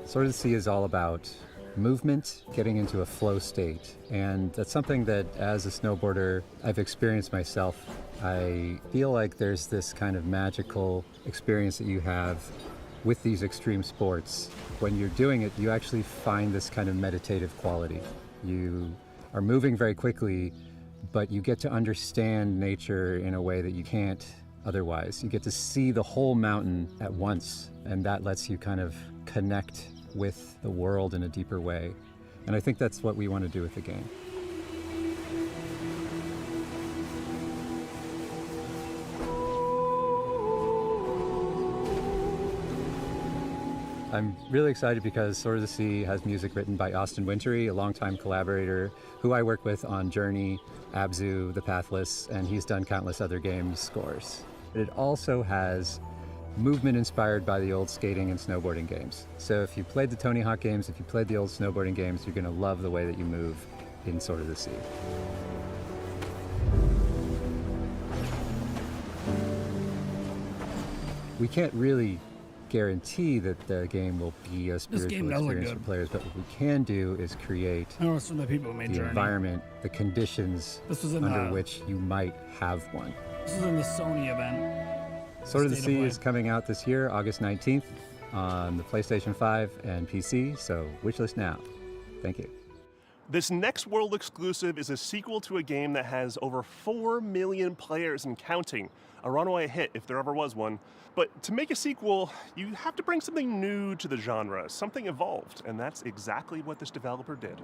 Sword of the Sea is all about movement, getting into a flow state, and that's something that as a snowboarder I've experienced myself. I feel like there's this kind of magical experience that you have with these extreme sports. When you're doing it, you actually find this kind of meditative quality. You are moving very quickly, but you get to understand nature in a way that you can't otherwise. You get to see the whole mountain at once, and that lets you kind of connect with the world in a deeper way. And I think that's what we want to do with the game. I'm really excited because Sword of the Sea has music written by Austin Wintory, a longtime collaborator who I work with on Journey, Abzu, The Pathless, and he's done countless other games scores. It also has movement inspired by the old skating and snowboarding games. So if you played the Tony Hawk games, if you played the old snowboarding games, you're going to love the way that you move in Sword of the Sea. We can't really guarantee that the game will be a spiritual experience for players, but what we can do is create the environment, the conditions under which you might have one. This is in the Sony event. Sword of the Sea is coming out this year, August 19th, on the PlayStation 5 and PC, so wishlist now. Thank you. This next world exclusive is a sequel to a game that has over 4 million players and counting. A runaway hit, if there ever was one. But to make a sequel, you have to bring something new to the genre, something evolved, and that's exactly what this developer did.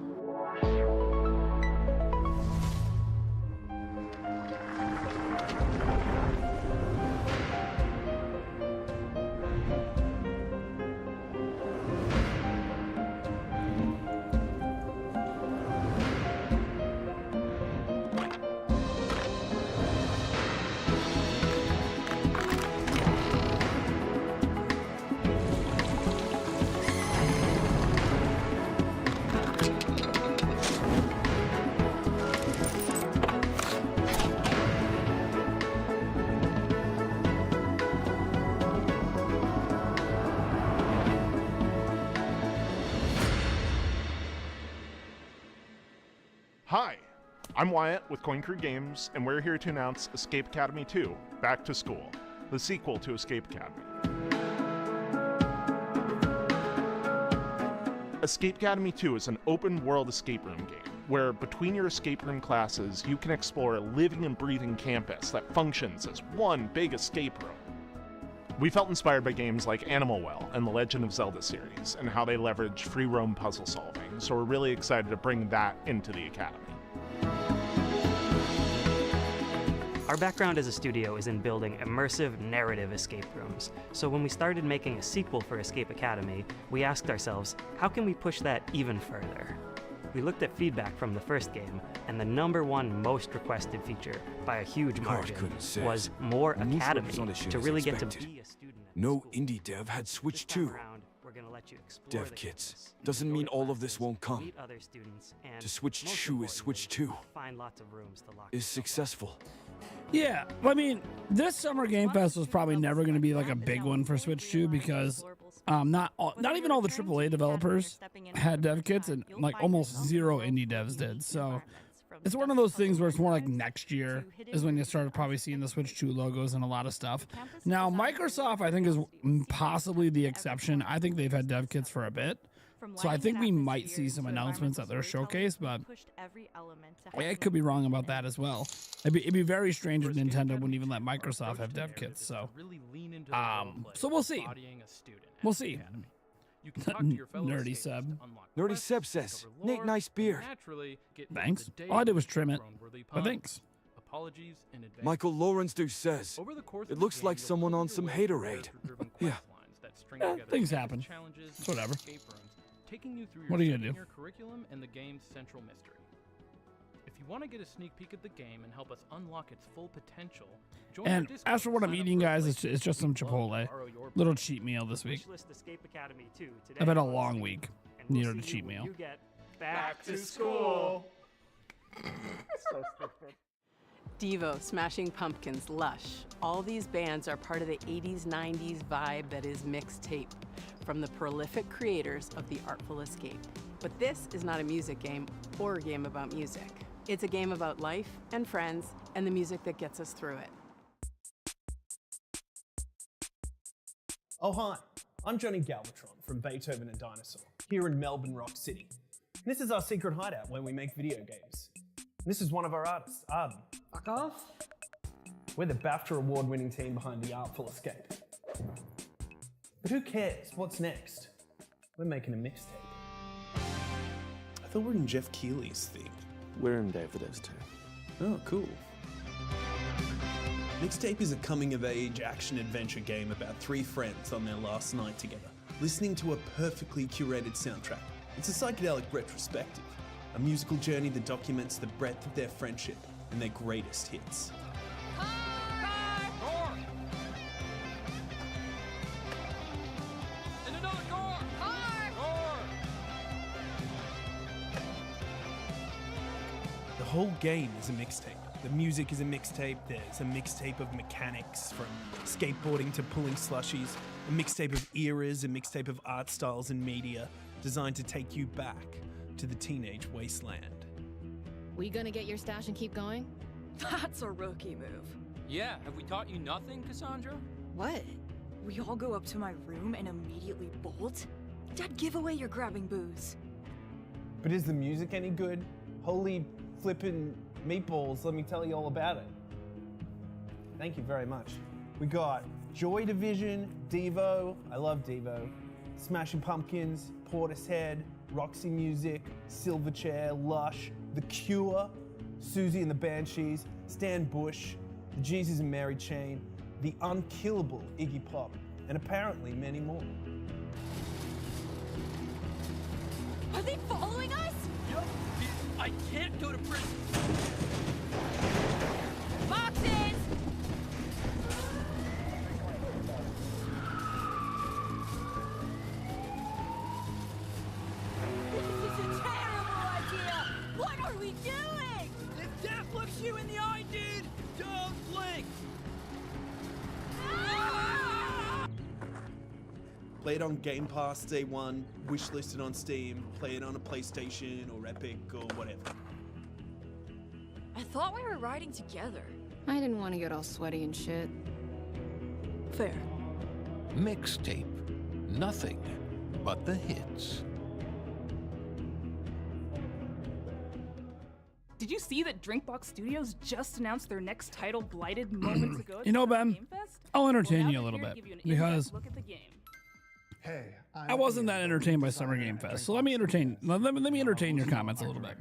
Hi, I'm Wyatt with Coin Crew Games, and we're here to announce Escape Academy 2, Back to School, the sequel to Escape Academy. Escape Academy 2 is an open-world escape room game, where between your escape room classes, you can explore a living and breathing campus that functions as one big escape room. We felt inspired by games like Animal Well and the Legend of Zelda series, and how they leverage free roam puzzle solving, so we're really excited to bring that into the Academy. Our background as a studio is in building immersive narrative escape rooms. So when we started making a sequel for Escape Academy, we asked ourselves, how can we push that even further? We looked at feedback from the first game, and the #1 most requested feature by a huge margin was more Academy to really get to be a student. No indie dev had Switch 2. Dev kits. Doesn't mean all of this won't come. To Switch 2 is Switch 2. Is successful. Yeah, I mean, this Summer Game Fest was probably never going to be like a big one for Switch 2 because not even all the AAA developers had dev kits, and like almost zero indie devs did. So it's one of those things where it's more like next year is when you start probably seeing the Switch 2 logos and a lot of stuff. Now, Microsoft, I think, is possibly the exception. I think they've had dev kits for a bit. So I think we might see some announcements at their showcase, but I could be wrong about that as well. It'd be very strange if Nintendo wouldn't even let Microsoft have dev kits. So we'll see. We'll see. Nerdy Seb. Nerdy Seb says, Nate, nice beard. Thanks. All I did was trim it, but thanks. Michael Lawrence says, it looks like someone on some haterade. Yeah. Things happen. It's whatever. What are you gonna do? Curriculum and the game's central mystery. If you want to get a sneak peek at the game and help us unlock its full potential, join and as for what I'm eating, guys, it's just some Chipotle. Little cheat meal this week. I've had a long week. Needed a cheat meal. Back to school. So stupid. Devo, Smashing Pumpkins, Lush. All these bands are part of the 80s, 90s vibe that is mixtape, from the prolific creators of The Artful Escape. But this is not a music game or a game about music. It's a game about life and friends and the music that gets us through it. Oh hi, I'm Johnny Galvatron from Beethoven and Dinosaur, here in Melbourne Rock City. This is our secret hideout where we make video games. This is one of our artists, Arden. Fuck off. We're the BAFTA award-winning team behind The Artful Escape. But who cares? What's next? We're making a mixtape. I thought we were in Jeff Keighley's thing. We're in Davido's too. Oh, cool. Mixtape is a coming-of-age action-adventure game about 3 friends on their last night together, listening to a perfectly curated soundtrack. It's a psychedelic retrospective, a musical journey that documents the breadth of their friendship and their greatest hits. The whole game is a mixtape. The music is a mixtape. There's a mixtape of mechanics, from skateboarding to pulling slushies, a mixtape of eras, a mixtape of art styles and media, designed to take you back to the teenage wasteland. We gonna get your stash and keep going? That's a rookie move. Yeah, have we taught you nothing, Cassandra? What? We all go up to my room and immediately bolt? Dead giveaway you're grabbing booze. But is the music any good? Holy flippin' meatballs, let me tell you all about it. Thank you very much. We got Joy Division, Devo, I love Devo, Smashing Pumpkins, Portishead, Roxy Music, Silverchair, Lush, The Cure, Susie and the Banshees, Stan Bush, the Jesus and Mary Chain, the unkillable Iggy Pop, and apparently many more. Are they following us? Yup. I can't go to prison. Boxes! This is a terrible idea! What are we doing? If death looks you in the eye, dude, don't blink! Play it on Game Pass day one, wishlisted on Steam, play it on a PlayStation or Epic or whatever. thought we were riding together. I didn't want to get all sweaty and shit. Fair. Mixtape. Nothing but the hits. Did you see that Drinkbox Studios just announced their next title, Blighted, moments ago? You know, Ben, I'll entertain Well, you a now little they're bit here to give you an in-depth because look at the game. Hey, I wasn't that entertained by Summer Game Fest. So let me entertain your comments a little bit.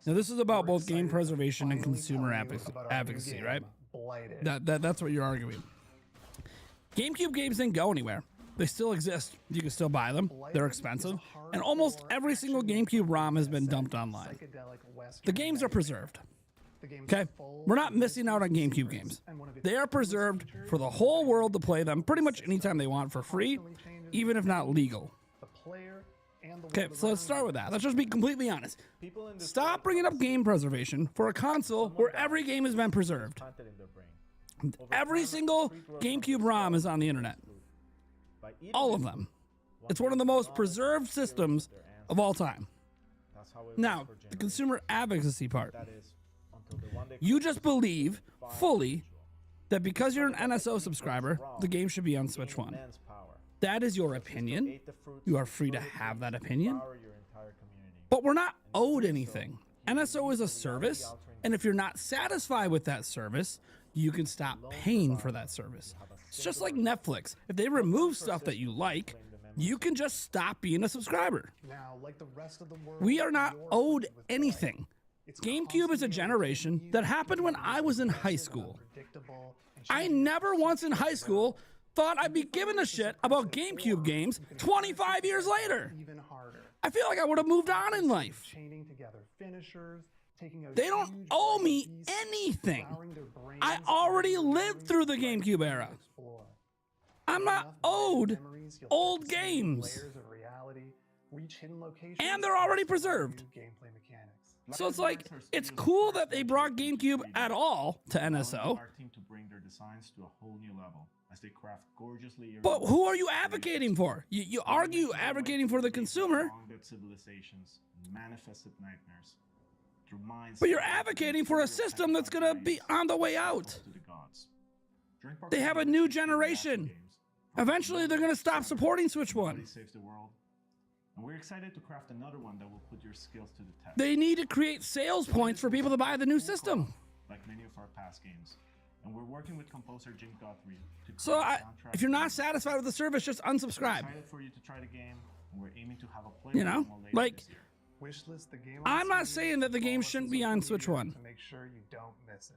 Now, this is about both game preservation and consumer advocacy, right? That's what you're arguing. GameCube games didn't go anywhere. They still exist. You can still buy them. They're expensive. And almost every single GameCube ROM has been dumped online. The games are preserved. Okay? We're not missing out on GameCube games. They are preserved for the whole world to play them pretty much anytime they want for free, even if not legal. Okay, so let's start with that. Let's just be completely honest. Stop bringing up game preservation for a console where every game has been preserved. Every single GameCube ROM is on the internet. All of them. It's one of the most preserved systems of all time. Now, the consumer advocacy part. You just believe fully that because you're an NSO subscriber, the game should be on Switch 1. That is your opinion. You are free to have that opinion. But we're not owed anything. NSO is a service, and if you're not satisfied with that service, you can stop paying for that service. It's just like Netflix. If they remove stuff that you like, you can just stop being a subscriber. We are not owed anything. GameCube is a generation that happened when I was in high school. I never once in high school thought I'd be giving a shit about GameCube games 25 years later. I feel like I would have moved on in life. They don't owe me anything. I already lived through the GameCube era. I'm not owed old games. And they're already preserved. So it's like, it's cool that they brought GameCube at all to NSO. But who are you advocating for? You argue advocating for the consumer. But you're advocating for a system that's going to be on the way out. They have a new generation. Eventually, they're going to stop supporting Switch 1. And we're excited to craft another one that will put your skills to the test. They need to create sales points for people to buy the new system. Like many of our past games. And we're working with composer Janc to so if you're not satisfied with the service, just unsubscribe. We're excited for you to try the game, and we're aiming to have a play like, I'm not saying that the game shouldn't be on Switch 1.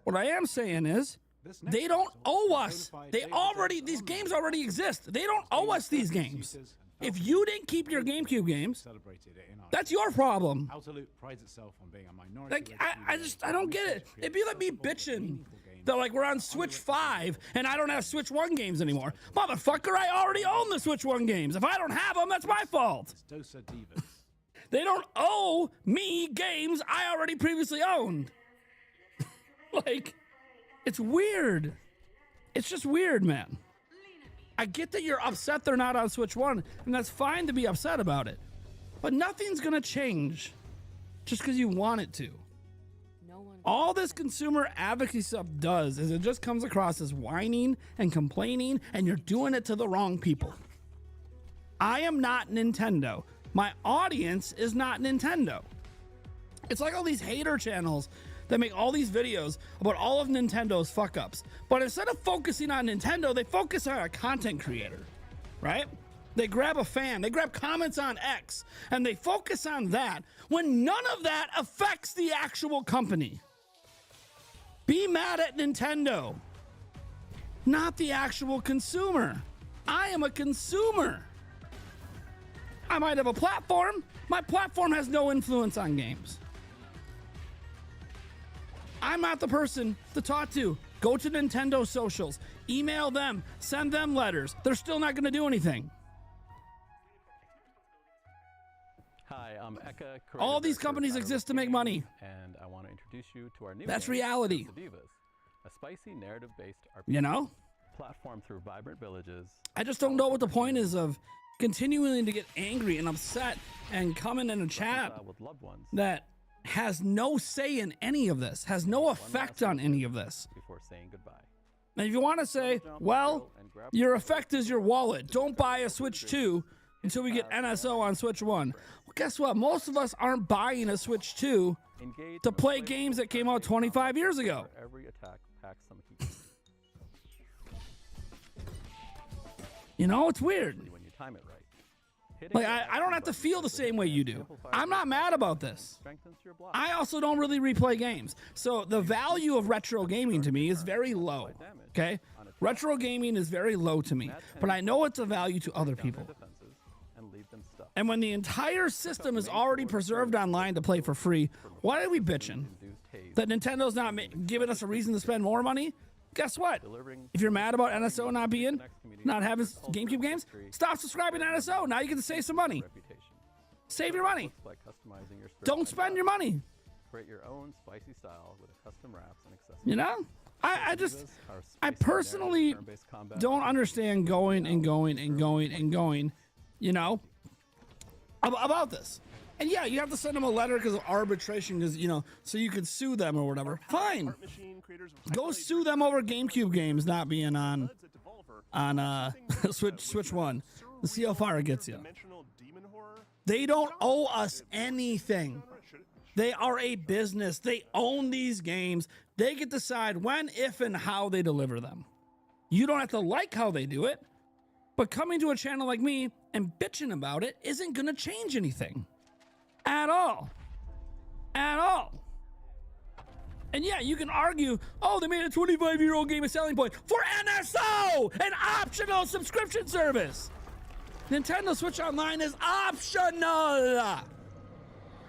What I am saying is, they don't owe us. These games already exist. They don't owe us these games. If you didn't keep your GameCube games, that's your problem. Like, I don't get it. It'd be like me bitching that like we're on Switch 5 and I don't have Switch 1 games anymore. Motherfucker, I already own the Switch 1 games. If I don't have them, that's my fault. They don't owe me games I already previously owned. Like, it's weird. It's just weird, man. I get that you're upset they're not on Switch 1, and that's fine to be upset about it. But nothing's gonna change just because you want it to. All this consumer advocacy stuff does is it just comes across as whining and complaining, and you're doing it to the wrong people. I am not Nintendo. My audience is not Nintendo. It's like all these hater channels that make all these videos about all of Nintendo's fuck-ups. But instead of focusing on Nintendo, they focus on a content creator, right? They grab a fan, they grab comments on X, and they focus on that when none of that affects the actual company. Be mad at Nintendo, not the actual consumer. I am a consumer. I might have a platform. My platform has no influence on games. I'm not the person to talk to. Go to Nintendo socials, email them, send them letters. They're still not going to do anything. Hi, I'm Eka. All these companies exist to make money. And I want to introduce you to our new That's game, reality. The Divas, a spicy narrative-based RPG. You know? Platform through vibrant villages. I just don't know what the point is of continuing to get angry and upset and coming in a chat with loved ones. that has no say in any of this, has no effect on any of this. Before saying goodbye. And if you want to say, well, your effect is your wallet, don't buy a Switch 2 until we get NSO on Switch 1. Well, guess what? Most of us aren't buying a Switch 2 to play games that came out 25 years ago. Every attack packs some heat. You know, it's weird. When you time it right. Like, I don't have to feel the same way you do. I'm not mad about this. I also don't really replay games. So the value of retro gaming to me is very low, okay? Retro gaming is very low to me, but I know it's a value to other people. And when the entire system is already preserved online to play for free, why are we bitching? That Nintendo's not giving us a reason to spend more money? Guess what? If you're mad about NSO not having GameCube games, stop subscribing to NSO. Now you get to save some money. Save your money. Don't spend your money. Create your own spicy style with custom wraps and accessories. You know? I personally don't understand going, you know, about this. And yeah, you have to send them a letter because of arbitration, because, you know, so you can sue them or whatever. Fine. Go sue them over GameCube games not being on Switch 1. And see how far it gets you. They don't owe us anything. They are a business. They own these games. They get to decide when, if, and how they deliver them. You don't have to like how they do it, but coming to a channel like me and bitching about it isn't going to change anything. At all. At all. And yeah, you can argue, oh, they made a 25-year-old game a selling point for NSO, an optional subscription service. Nintendo Switch Online is optional.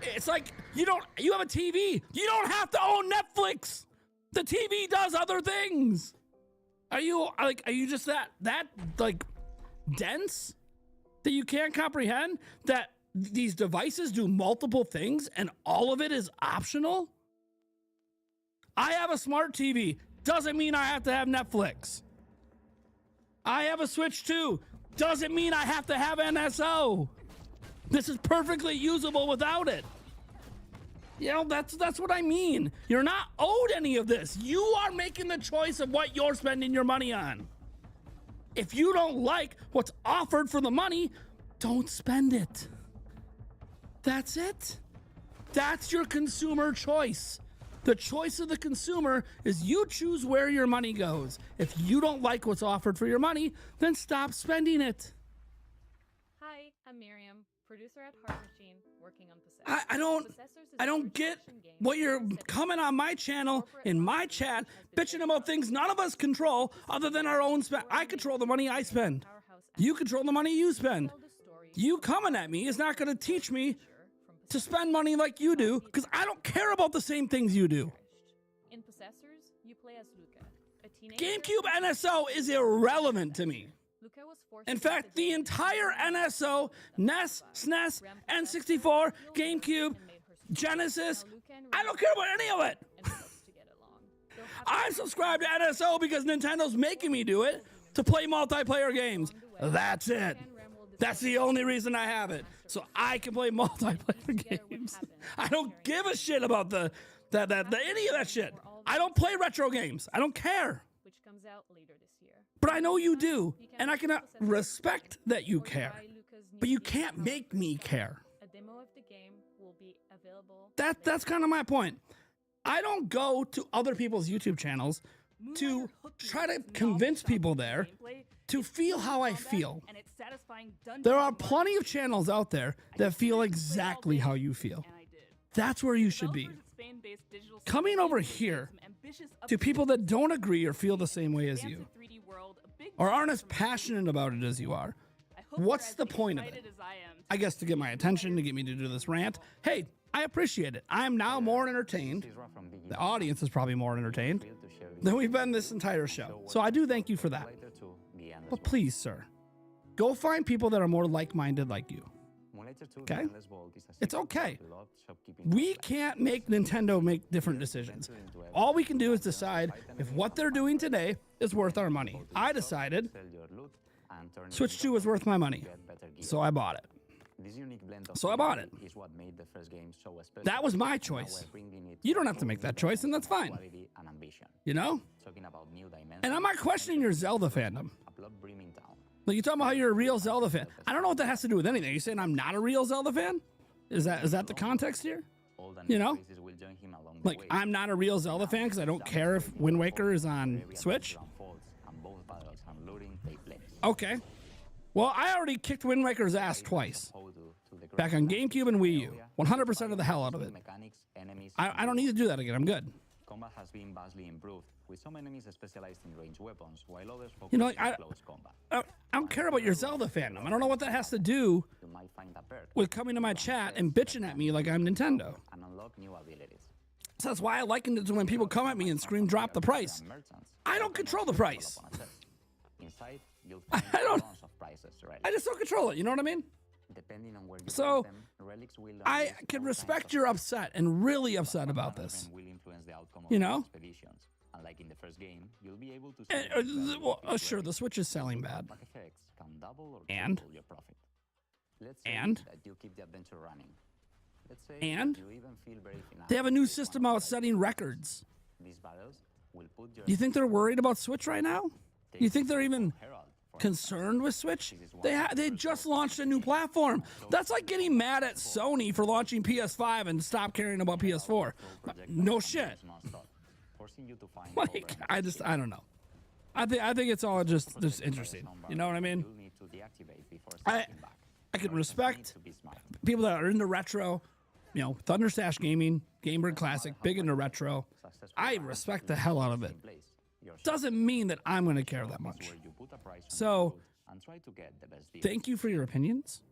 It's like you have a TV. You don't have to own Netflix. The TV does other things. Are you just that like dense that you can't comprehend that these devices do multiple things and all of it is optional? I have a smart TV. Doesn't mean I have to have Netflix. I have a Switch 2. Doesn't mean I have to have NSO. This is perfectly usable without it. You know, that's what I mean. You're not owed any of this. You are making the choice of what you're spending your money on. If you don't like what's offered for the money, don't spend it. That's it. That's your consumer choice. The choice of the consumer is you choose where your money goes. If you don't like what's offered for your money, then stop spending it. Hi, I'm Miriam, producer at Heart Machine, working on Possessors. I don't get what you're coming on my channel, in my chat, bitching about things none of us control other than our own spend. I control the money I spend. You control the money you spend. You coming at me is not going to teach me to spend money like you do, because I don't care about the same things you do. In Possessors, you play as Luca, a teenager. GameCube NSO is irrelevant to me. Luca was forced In fact, the entire NSO, NES, SNES, N64, GameCube, Genesis, I don't care about any of it. I subscribe to NSO because Nintendo's making me do it to play multiplayer games. That's it. That's the only reason I have it, so I can play multiplayer games. I don't give a shit about any of that shit. I don't play retro games. I don't care. Which comes out later this year. But I know you do, and I can respect that you care. But you can't make me care. A demo of the game will be available. That's kind of my point. I don't go to other people's YouTube channels to try to convince people there to feel how I feel. There are plenty of channels out there that feel exactly how you feel. That's where you should be. Coming over here to people that don't agree or feel the same way as you, or aren't as passionate about it as you are, what's the point of it? I guess to get my attention, to get me to do this rant. Hey, I appreciate it. I am now more entertained. The audience is probably more entertained than we've been this entire show. So I do thank you for that. But please, sir, go find people that are more like-minded like you. Okay? It's okay. We can't make Nintendo make different decisions. All we can do is decide if what they're doing today is worth our money. I decided Switch 2 was worth my money, so I bought it. So I bought it. That was my choice. You don't have to make that choice, and that's fine. You know? And I'm not questioning your Zelda fandom. Like, you're talking about how you're a real Zelda fan. I don't know what that has to do with anything. Are you saying I'm not a real Zelda fan? Is that the context here? You know? Like, I'm not a real Zelda fan because I don't care if Wind Waker is on Switch? Okay. Well, I already kicked Wind Waker's ass twice. Back on GameCube and Wii U. 100% of the hell out of it. I don't need to do that again. I'm good. Combat has been vastly improved, with some enemies specialized in ranged weapons, while others focus You know, like, on close combat. I don't care about your Zelda fandom. I don't know what that has to do You might find a perk with coming to my chat and bitching at me like I'm Nintendo. and unlock new abilities. So that's why I likened it to when people come at me and scream, drop the price. I don't control the price. Inside, you'll I find don't. tons of prices to relics. I just don't control it. You know what I mean? Depending on where you So, place them, relics will I unleash can all respect kinds you're upset and really upset about of this. will influence the outcome of You your know? expeditions. Unlike in the first game, you'll be able to Sure, the Switch is selling bad. back effects can double or And? triple your profit. Let's say And? that you keep the adventure running. Let's say And? you even feel brave enough They have a to new take system one out of setting records. these battles will put your You think they're worried about Switch right now? You think they're even concerned with Switch? They just launched a new platform. That's like getting mad at Sony for launching PS5 and stop caring about PS4. No shit. forcing you to find Like, I don't know. I think it's all just interesting. You know what I mean? you'll need to deactivate before I starting back. I can respect people that are into retro. You know, Thunderstash Gaming, Gamebird Classic, big into retro. I respect the hell out of it. Doesn't mean that I'm going to care that much. So, and try to get the best deal. thank you for your opinions.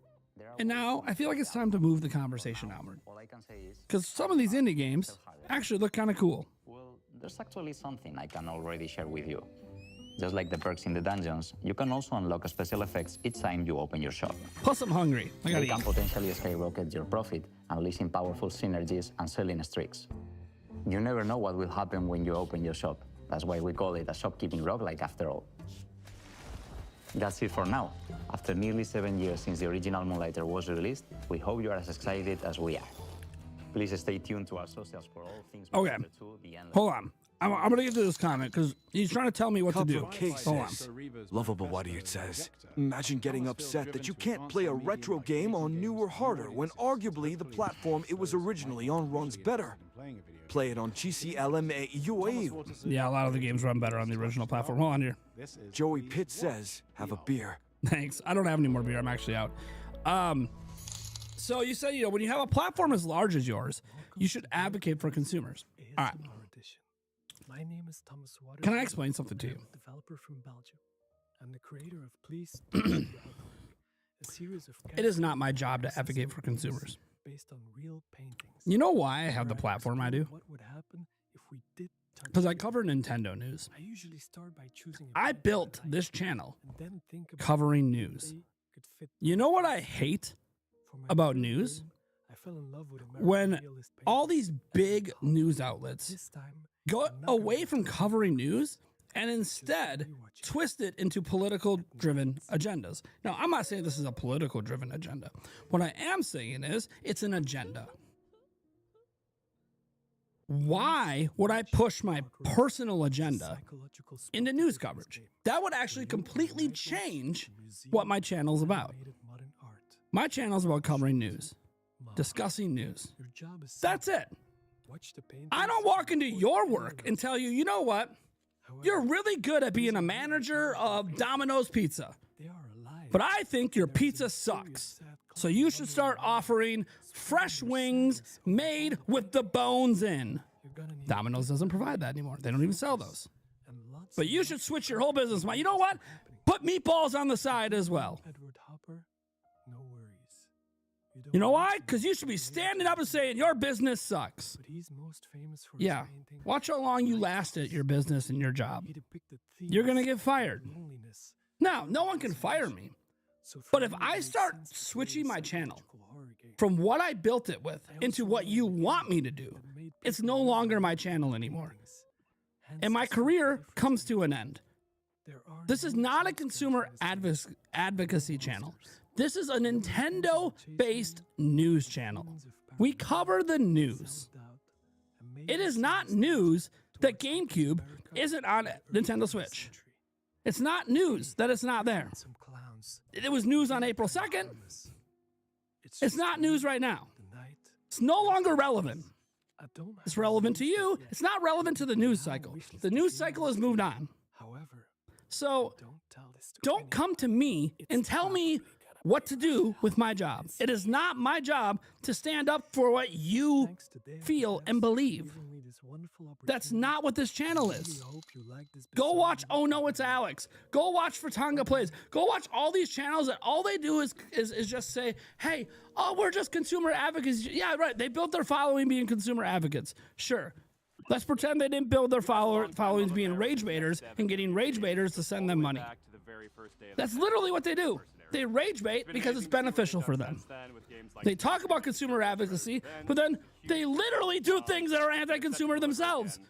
And now I feel like it's time to move the conversation onward. All I can say is Because some of these indie games actually look kind of cool. well, there's actually something I can already share with you. Just like the perks in the dungeons, you can also unlock special effects each time you open your shop. Plus, I'm hungry. I gotta They can eat. potentially skyrocket your profit, unleashing powerful synergies and selling streaks. You never know what will happen when you open your shop. That's why we call it a shopkeeping roguelike after all. That's it for now. After nearly 7 years since the original Moonlighter was released, we hope you are as excited as we are. Please stay tuned to our socials for all things Okay. related to the endless. Hold on. I'm going to get to this comment because he's trying to tell me what to do. Cupcake Hold on. says, lovable Waddy, it says. Imagine getting upset that you can't play a retro game on newer harder when arguably the platform it was originally on runs better. Play it on GCLMAUA. Yeah, a lot of the games run better on the original platform. Hold on here. Joey Pitt says, have a beer. Thanks. I don't have any more beer. I'm actually out. So you said, you know, when you have a platform as large as yours, you should advocate for consumers. All right. My name is Thomas Waters. Can I explain something to you? I'm a developer from Belgium. I'm the creator of Please a series of It is not my job to advocate for consumers. based on real paintings. You know why I have the platform I do? What would happen if we did Because I cover Nintendo news. I usually start by choosing I built this channel and then think about covering news. could fit You know what I hate about news? I fell in love with American When realist all these big news outlets go away from covering news and instead twist it into political driven agendas. Now, I'm not saying this is a political driven agenda. What I am saying is it's an agenda. Why would I push my personal agenda into news coverage? That would actually completely change what my channel's about. My channel's about covering news, discussing news. That's it. I don't walk into your work and tell you, you know what? You're really good at being a manager of Domino's Pizza. But I think your pizza sucks. So you should start offering fresh wings made with the bones in. Domino's doesn't provide that anymore. They don't even sell those. But you should switch your whole business model. You know what? Put meatballs on the side as well. Edward Hopper, no worries. You know why? Because you should be standing up and saying your business sucks. But he's most famous for Yeah. his painting. Watch how long you last at your business and your job. He depicted You're going to thieves, get fired. loneliness, Now, no one can fire me. But if I start switching my channel from what I built it with into what you want me to do, it's no longer my channel anymore. And my career comes to an end. This is not a consumer advocacy channel. This is a Nintendo-based news channel. We cover the news. It is not news that GameCube isn't on Nintendo Switch. It's not news that it's not there. It was news on April 2nd. It's not news right now. It's no longer relevant. It's relevant to you. It's not relevant to the news cycle. The news cycle has moved on. So don't come to me and tell me what to do with my job. It is not my job to stand up for what you feel and believe. That's not what this channel is. Go watch Oh No It's Alex. Go watch Fratanga Plays. Go watch all these channels that all they do is just say, hey, oh, we're just consumer advocates. Yeah, right. They built their following being consumer advocates. Sure. Let's pretend they didn't build their followings being rage baiters and getting rage baiters to send them money. That's literally what they do. They rage bait because it's beneficial for them. They talk about consumer advocacy, but then they literally do things that are anti-consumer themselves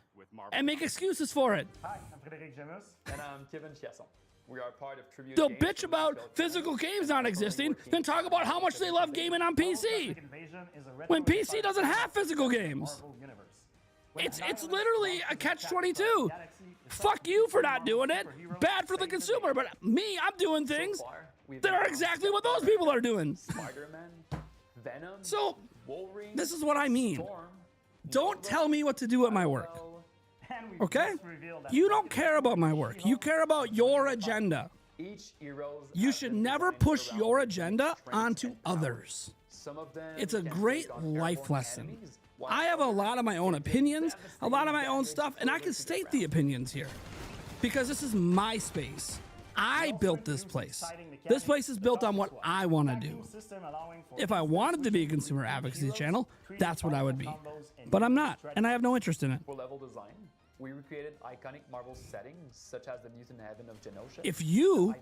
and make excuses for it. Hi, I'm Frédéric Gemus. And I'm Kevin Chiasson. We are part of Tribute They'll bitch about physical games not existing, then talk about how much they love gaming on PC. When PC doesn't have physical games. It's literally a catch-22. Fuck you for not doing it. Bad for the consumer, but me, I'm doing things that are exactly what those people are doing. So, this is what I mean. Don't tell me what to do at my work. Okay? You don't care about my work. You care about your agenda. You should never push your agenda onto others. It's a great life lesson. I have a lot of my own opinions, a lot of my own stuff, and I can state the opinions here because this is my space. I built this place. This place is built on what I want to do. If I wanted to be a consumer advocacy channel, that's what I would be. But I'm not, and I have no interest in it. For level design, we recreated iconic Marvel settings such as the Mutant Heaven of Genosha. If you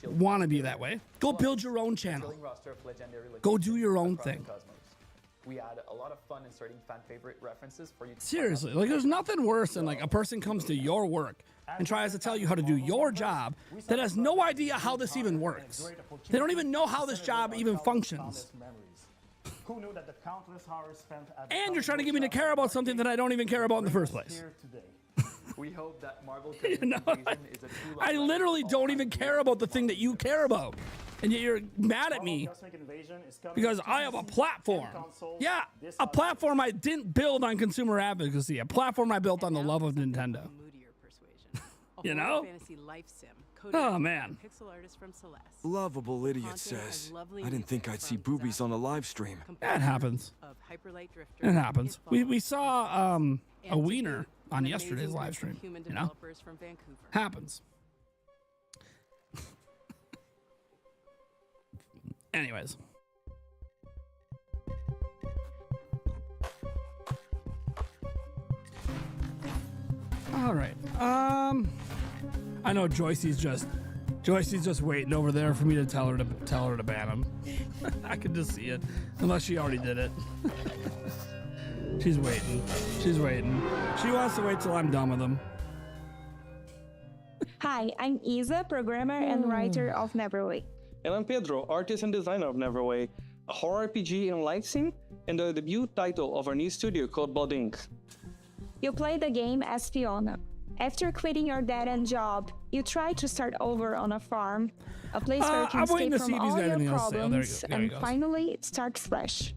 want to be that way, go build your own channel. Go do your own thing. We had a lot of fun inserting fan favorite references for you. Seriously, like there's nothing worse than like a person comes to your work and tries to tell you how to do your job that has no idea how this even works. They don't even know how this job even functions. And you're trying to get me to care about something that I don't even care about in the first place. We hope that Marvel You know, I literally don't even care about the thing that you care about. And yet you're mad at me because I have a platform. Yeah, a platform I didn't build on consumer advocacy. A platform I built on the love of Nintendo. You know? Oh, man. Lovable idiot says, I didn't think I'd see boobies on a live stream. That happens. It happens. We saw a wiener on yesterday's live stream. You know? Happens. Anyways. All right. I know Joycey's just waiting over there for me to tell her to ban him. I can just see it, unless she already did it. She's waiting. She's waiting. She wants to wait till I'm done with him. Hi, I'm Isa, programmer and writer of Neverway. And I'm Pedro, artist and designer of Neverway, a horror RPG in light sim, and the debut title of our new studio called Blood Inc. You play the game as Fiona. After quitting your dead-end job, you try to start over on a farm, a place where you can escape from all your problems, and finally it starts fresh.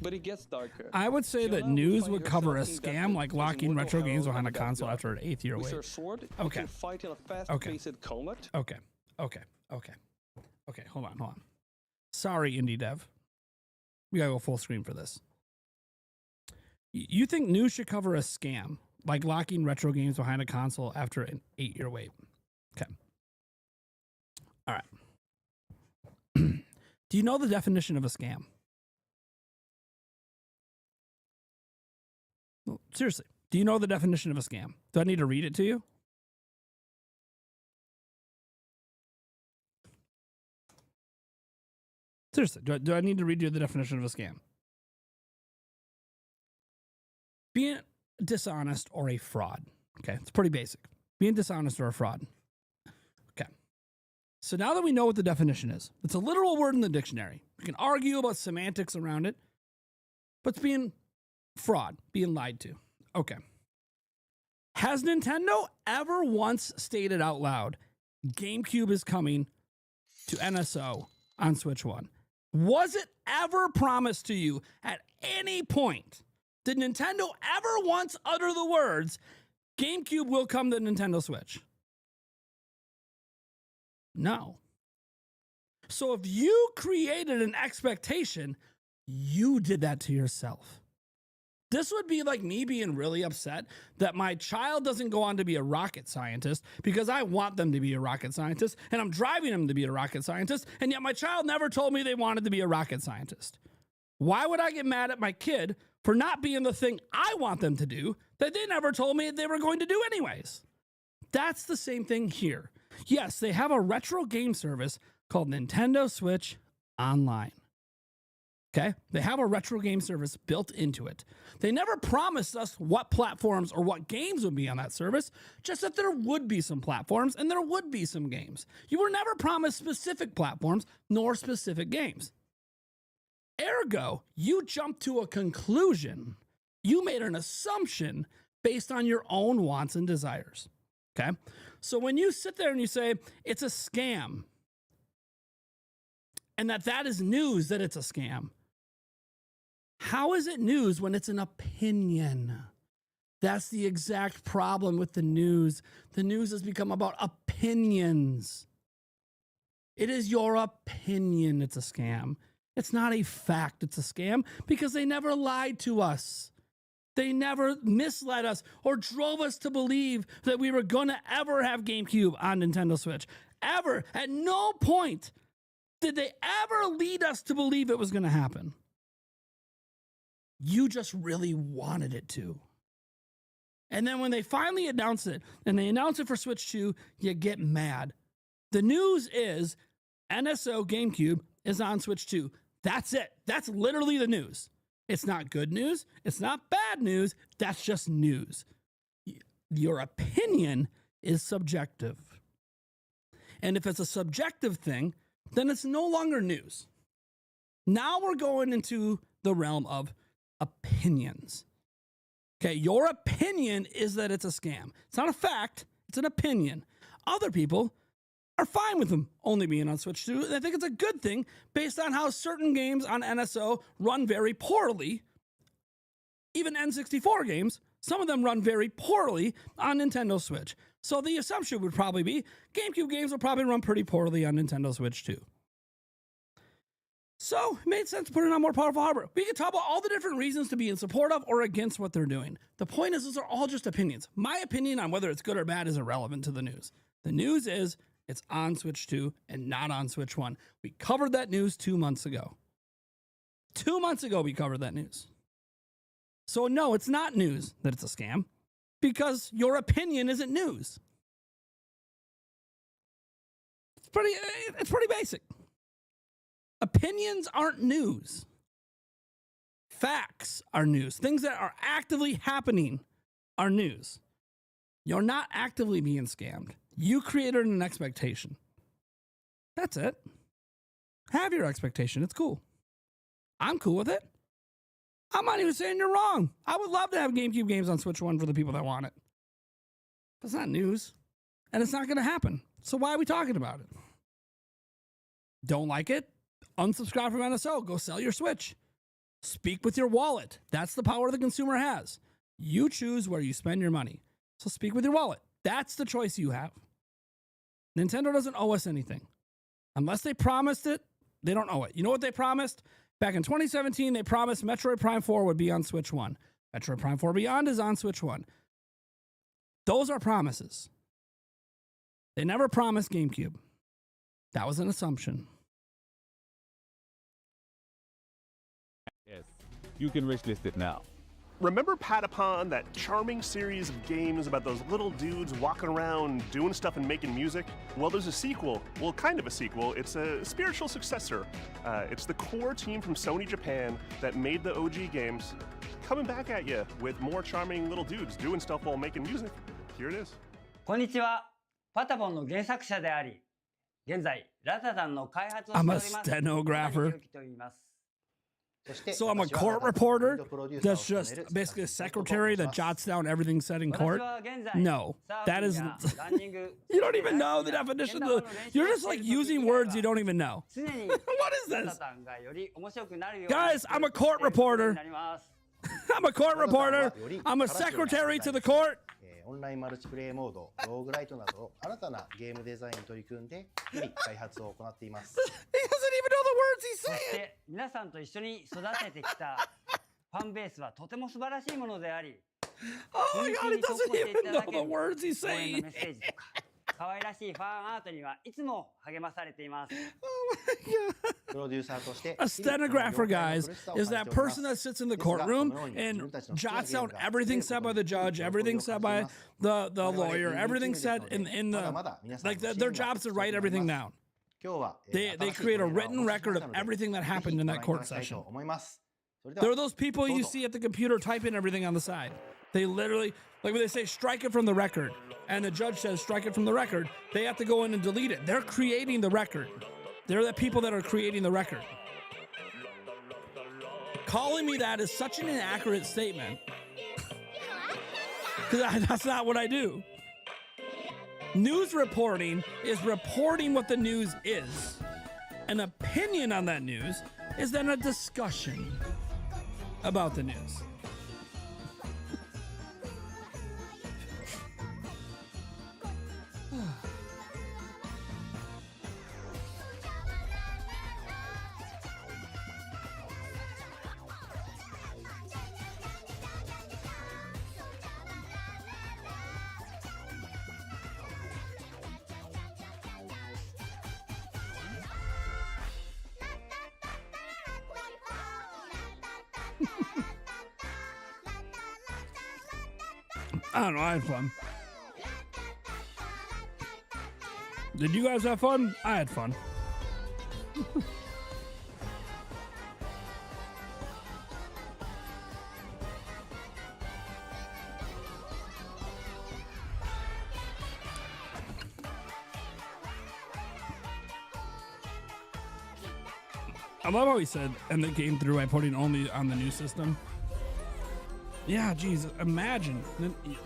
But it gets darker. I would say that news would cover a scam like locking retro games behind a console after an 8th year wait. Okay. Okay, hold on. Sorry, indie dev. We gotta go full screen for this. You think news should cover a scam like locking retro games behind a console after an 8-year wait? Okay. All right. Do you know the definition of a scam? Seriously, do you know the definition of a scam? Do I need to read it to you? Seriously, do I need to read you the definition of a scam? Being dishonest or a fraud. Okay, it's pretty basic. Being dishonest or a fraud. Okay. So now that we know what the definition is, it's a literal word in the dictionary. We can argue about semantics around it, but it's being fraud, being lied to. Okay. Has Nintendo ever once stated out loud, GameCube is coming to NSO on Switch 1? Was it ever promised to you at any point? Did Nintendo ever once utter the words, GameCube will come to Nintendo Switch? No. So if you created an expectation, you did that to yourself. This would be like me being really upset that my child doesn't go on to be a rocket scientist because I want them to be a rocket scientist and I'm driving them to be a rocket scientist, and yet my child never told me they wanted to be a rocket scientist. Why would I get mad at my kid for not being the thing I want them to do that they never told me they were going to do anyways? That's the same thing here. Yes, they have a retro game service called Nintendo Switch Online. Okay? They have a retro game service built into it. They never promised us what platforms or what games would be on that service, just that there would be some platforms and there would be some games. You were never promised specific platforms nor specific games. Ergo, you jumped to a conclusion. You made an assumption based on your own wants and desires. Okay? So when you sit there and you say, it's a scam, and that is news that it's a scam, how is it news when it's an opinion? That's the exact problem with the news. The news has become about opinions. It is your opinion it's a scam. It's not a fact it's a scam because they never lied to us. They never misled us or drove us to believe that we were going to ever have GameCube on Nintendo Switch. Ever. At no point did they ever lead us to believe it was going to happen. You just really wanted it to. And then when they finally announce it, and they announce it for Switch 2, you get mad. The news is NSO GameCube is on Switch 2. That's it. That's literally the news. It's not good news. It's not bad news. That's just news. Your opinion is subjective. And if it's a subjective thing, then it's no longer news. Now we're going into the realm of opinions. Okay, your opinion is that it's a scam. It's not a fact, it's an opinion. Other people are fine with them only being on Switch 2. They think it's a good thing based on how certain games on NSO run very poorly. Even N64 games, some of them run very poorly on Nintendo Switch. So the assumption would probably be GameCube games will probably run pretty poorly on Nintendo Switch too. So it made sense to put it on more powerful hardware. We could talk about all the different reasons to be in support of or against what they're doing. The point is, those are all just opinions. My opinion on whether it's good or bad is irrelevant to the news. The news is it's on Switch 2 and not on Switch 1. We covered that news 2 months ago. 2 months ago, we covered that news. So no, it's not news that it's a scam because your opinion isn't news. It's pretty basic. Opinions aren't news. Facts are news. Things that are actively happening are news. You're not actively being scammed. You created an expectation. That's it. Have your expectation. It's cool. I'm cool with it. I'm not even saying you're wrong. I would love to have GameCube games on Switch 1 for the people that want it. But it's not news. And it's not going to happen. So why are we talking about it? Don't like it? Unsubscribe from NSO. Go sell your Switch. Speak with your wallet. That's the power the consumer has. You choose where you spend your money. So speak with your wallet. That's the choice you have. Nintendo doesn't owe us anything. Unless they promised it, they don't owe it. You know what they promised? Back in 2017, they promised Metroid Prime 4 would be on Switch 1. Metroid Prime 4 Beyond is on Switch 1. Those are promises. They never promised GameCube. That was an assumption. Yes, you can wish list it now. Remember Patapon, that charming series of games about those little dudes walking around doing stuff and making music? Well, there's a sequel. Well, kind of a sequel. It's a spiritual successor. It's the core team from Sony Japan that made the OG games coming back at you with more charming little dudes doing stuff while making music. Here it is. こんにちは。パタボンの原作者であり、I'm a stenographer. So I'm a court reporter that's just basically a secretary that jots down everything said in court? No, that is... You don't even know the definition. You're just like using words you don't even know. What is this? Guys, I'm a court reporter. I'm a court reporter. I'm a secretary to the court. オンラインマルチプレイモード、ローグライトなど新たなゲームデザインに取り組んで日々開発を行っています。He doesn't even know the words he's saying. 皆さんと一緒に育ててきたファンベースはとても素晴らしいものであり、 Oh my God, he doesn't even know the words he's saying. メッセージとか可愛らしいファンアートにはいつも励まされています。 A stenographer, guys, is that person that sits in the courtroom and jots down everything said by the judge, everything said by the lawyer, everything said in the, like their job's to write everything down. They create a written record of everything that happened in that court session. There are those people you see at the computer typing everything on the side. They literally, like when they say strike it from the record, and the judge says strike it from the record, they have to go in and delete it. They're creating the record. They're the people that are creating the record. Calling me that is such an inaccurate statement. Because that's not what I do. News reporting is reporting what the news is. An opinion on that news is then a discussion about the news. I don't know, I had fun. Did you guys have fun? I had fun. I love how he said, and they came through by putting only on the new system. Yeah, geez, imagine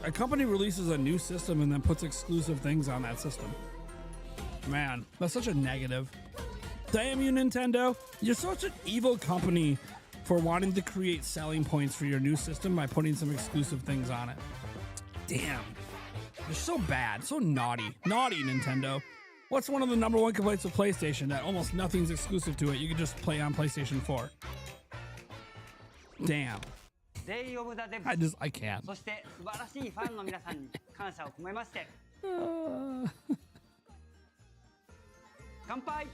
a company releases a new system and then puts exclusive things on that system. Man, that's such a negative. Damn you, Nintendo. You're such an evil company for wanting to create selling points for your new system by putting some exclusive things on it. Damn. You're so bad, so naughty. Naughty, Nintendo. What's one of the #1 complaints with PlayStation? That almost nothing's exclusive to it. You can just play on PlayStation 4. Damn. I can't. そして素晴らしいファンの皆さんに感謝を込めまして。乾杯!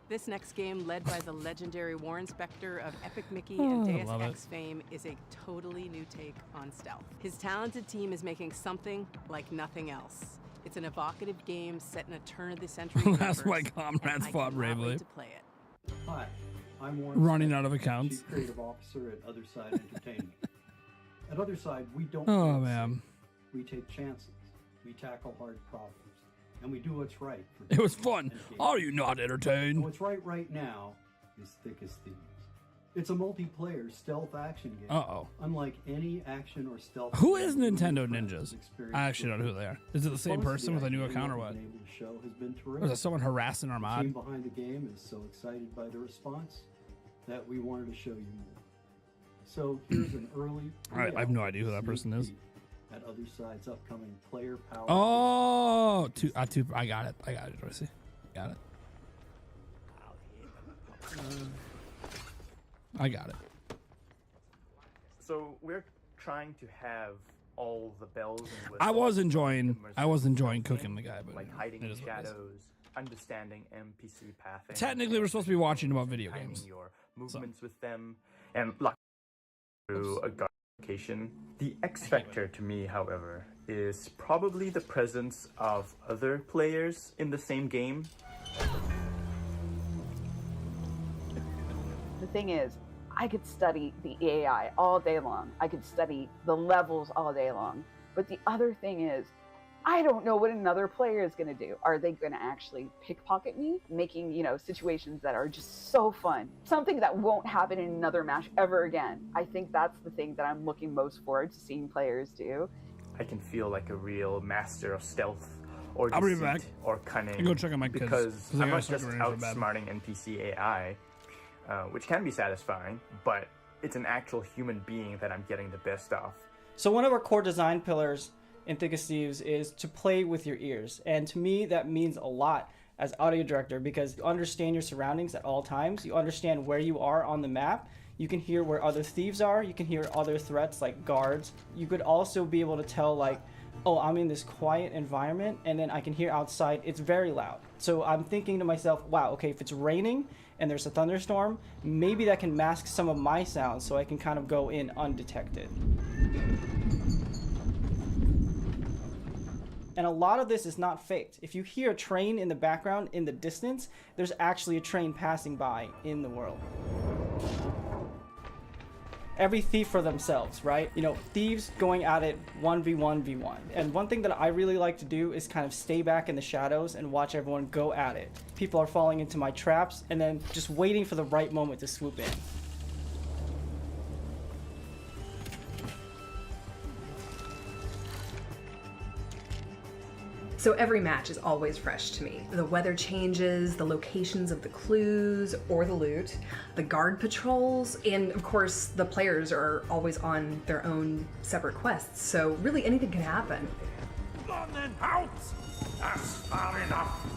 This next game, led by the legendary Warren Spector of Epic Mickey and Deus Ex fame, is a totally new take on stealth. His talented team is making something like nothing else. It's an evocative game set in a turn-of-the-century universe. That's why comrades fought bravely. To play it. Hi, I'm Warren running Spector, out of accounts. Chief Creative Officer at Otherside Entertainment. At Otherside, we don't. Oh man. We take chances. We tackle hard problems. And we do what's right. It was fun. Are you not entertained? And what's right now is Thick as Thieves. It's a multiplayer stealth action game. Uh-oh. Unlike any action or stealth. Who is Nintendo Ninjas? I actually don't know who they are. Is it the same person with a new account or what? Or is it someone harassing our mod? The team behind the game is so excited by the response that we wanted to show you more. So here's an early. Alright, I have no idea who that person is. At Otherside's upcoming player power. Oh, I got it. Dorsey. Got it. I got it. So we're trying to have all the bells and whistles. I was enjoying cooking the guy, but like hiding in shadows, understanding NPC pathing. Technically, we're supposed to be watching about video games. Your movements with them and luck through a location. The X factor to me, however, is probably the presence of other players in the same game. The thing is, I could study the AI all day long. I could study the levels all day long. But the other thing is, I don't know what another player is going to do. Are they going to actually pickpocket me? Making, situations that are just so fun. Something that won't happen in another match ever again. I think that's the thing that I'm looking most forward to seeing players do. I can feel like a real master of stealth or I'll be back. or cunning. I go check on my kids, because I I'm not gotta just start going to bed. outsmarting NPC AI, which can be satisfying, but it's an actual human being that I'm getting the best of. So one of our core design pillars in Thick as Thieves is to play with your ears. And to me, that means a lot as audio director because you understand your surroundings at all times. You understand where you are on the map. You can hear where other thieves are. You can hear other threats like guards. You could also be able to tell like, oh, I'm in this quiet environment and then I can hear outside it's very loud. So I'm thinking to myself, wow, okay, if it's raining and there's a thunderstorm, maybe that can mask some of my sounds so I can kind of go in undetected. And a lot of this is not faked. If you hear a train in the background in the distance, there's actually a train passing by in the world. Every thief for themselves, right? Thieves going at it 1v1v1. And one thing that I really like to do is kind of stay back in the shadows and watch everyone go at it. People are falling into my traps and then just waiting for the right moment to swoop in. So every match is always fresh to me. The weather changes, the locations of the clues or the loot, the guard patrols, and of course the players are always on their own separate quests, so really anything can happen. London out! That's far enough!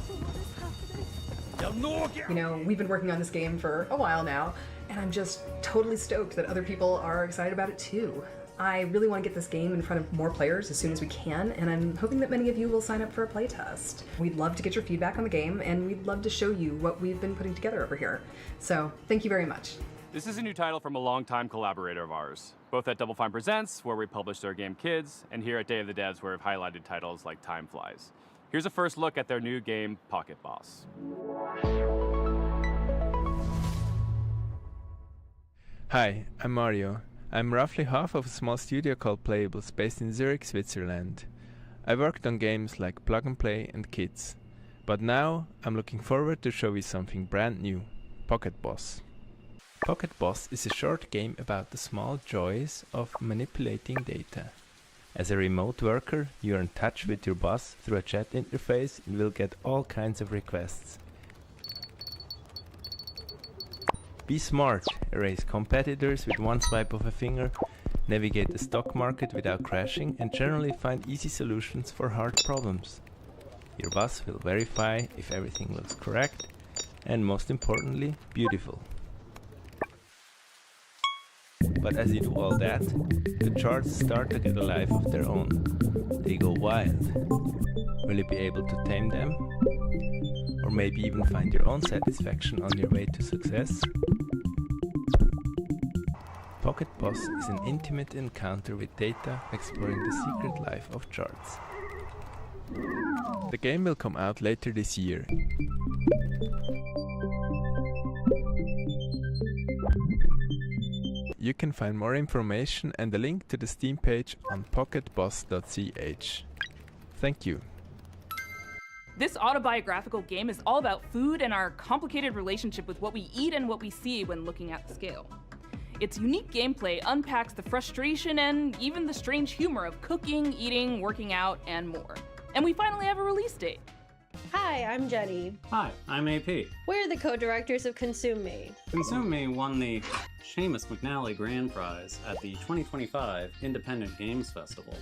We've been working on this game for a while now, and I'm just totally stoked that other people are excited about it too. I really want to get this game in front of more players as soon as we can, and I'm hoping that many of you will sign up for a playtest. We'd love to get your feedback on the game, and we'd love to show you what we've been putting together over here. So, thank you very much. This is a new title from a longtime collaborator of ours, both at Double Fine Presents, where we published our game Kids, and here at Day of the Devs, where we've highlighted titles like Time Flies. Here's a first look at their new game, Pocket Boss. Hi, I'm Mario. I'm roughly half of a small studio called Playables based in Zurich, Switzerland. I worked on games like Plug and Play and Kids. But now I'm looking forward to show you something brand new, Pocket Boss. Pocket Boss is a short game about the small joys of manipulating data. As a remote worker, you're in touch with your boss through a chat interface and will get all kinds of requests. Be smart, erase competitors with one swipe of a finger, navigate the stock market without crashing, and generally find easy solutions for hard problems. Your boss will verify if everything looks correct, and most importantly, beautiful. But as you do all that, the charts start to get a life of their own. They go wild. Will you be able to tame them? Or maybe even find your own satisfaction on your way to success? Pocket Boss is an intimate encounter with data exploring the secret life of charts. The game will come out later this year. You can find more information and a link to the Steam page on pocketboss.ch. Thank you. This autobiographical game is all about food and our complicated relationship with what we eat and what we see when looking at the scale. Its unique gameplay unpacks the frustration and even the strange humor of cooking, eating, working out, and more. And we finally have a release date. Hi, I'm Jenny. Hi, I'm AP. We're the co-directors of Consume Me. Consume Me won the Seamus McNally Grand Prize at the 2025 Independent Games Festival.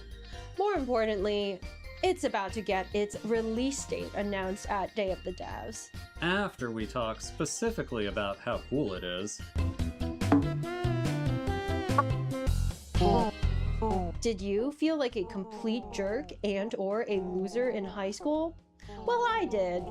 More importantly, it's about to get its release date announced at Day of the Devs. After we talk specifically about how cool it is. Did you feel like a complete jerk and/or a loser in high school? Well, I did.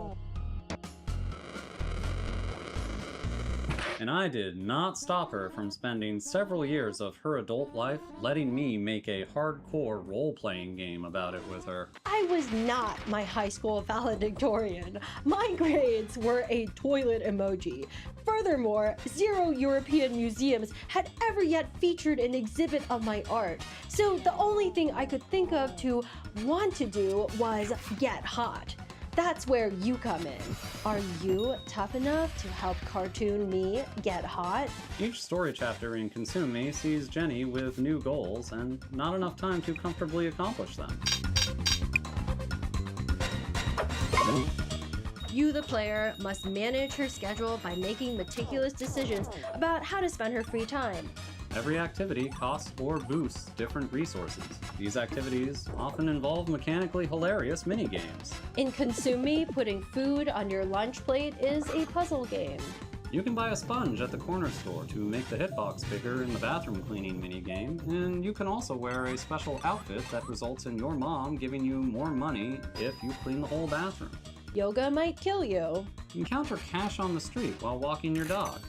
and I did not stop her from spending several years of her adult life letting me make a hardcore role-playing game about it with her. I was not my high school valedictorian. My grades were a toilet emoji. Furthermore, 0 European museums had ever yet featured an exhibit of my art. So the only thing I could think of to want to do was get hot. That's where you come in. Are you tough enough to help cartoon me get hot? Each story chapter in Consume Me sees Jenny with new goals and not enough time to comfortably accomplish them. You, the player, must manage her schedule by making meticulous decisions about how to spend her free time. Every activity costs or boosts different resources. These activities often involve mechanically hilarious minigames. In Consume Me, putting food on your lunch plate is a puzzle game. You can buy a sponge at the corner store to make the hitbox bigger in the bathroom cleaning minigame, and you can also wear a special outfit that results in your mom giving you more money if you clean the whole bathroom. Yoga might kill you. Encounter cash on the street while walking your dog.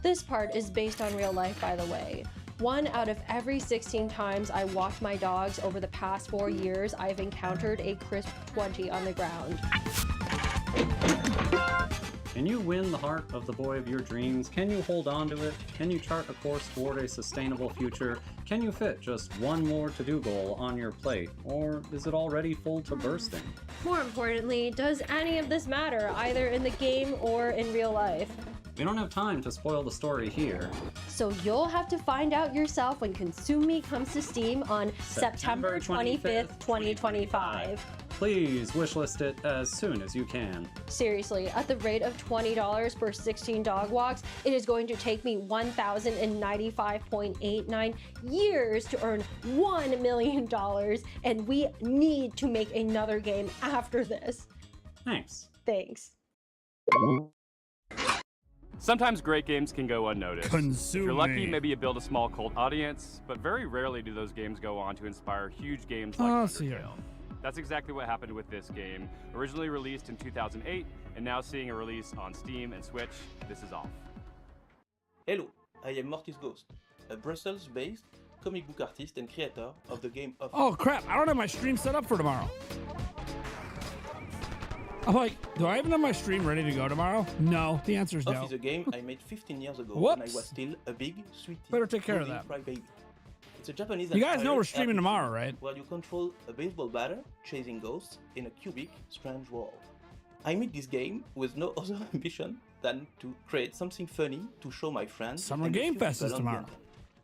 This part is based on real life, by the way. 1 out of every 16 times I walked my dogs over the past 4 years, I've encountered a crisp 20 on the ground. Can you win the heart of the boy of your dreams? Can you hold on to it? Can you chart a course toward a sustainable future? Can you fit just one more to-do goal on your plate? Or is it already full to bursting? More importantly, does any of this matter, either in the game or in real life? We don't have time to spoil the story here. So you'll have to find out yourself when Consume Me comes to Steam on September 25th, 2025. Please wishlist it as soon as you can. Seriously, at the rate of $20 per 16 dog walks, it is going to take me 1,095.89 years to earn $1 million, and we need to make another game after this. Thanks. Thanks. Sometimes great games can go unnoticed. Consume If you're lucky, Me. maybe you build a small cult audience, but very rarely do those games go on to inspire huge games like Undertale. That's exactly what happened with this game. Originally released in 2008, and now seeing a release on Steam and Switch, this is off. Hello, I am Mortis Ghost, a Brussels-based comic book artist and creator of the game of... Oh crap, I don't have my stream set up for tomorrow. I'm like, do I even have my stream ready to go tomorrow? No, the answer is no. Off is a game I made 15 years ago when I was still a big, sweet, better take care of that. baby. It's a Japanese. You guys know we're streaming tomorrow, right? Where you control a baseball batter chasing ghosts in a cubic, strange world. I made this game with no other ambition than to create something funny to show my friends. Summer Game Fest is tomorrow.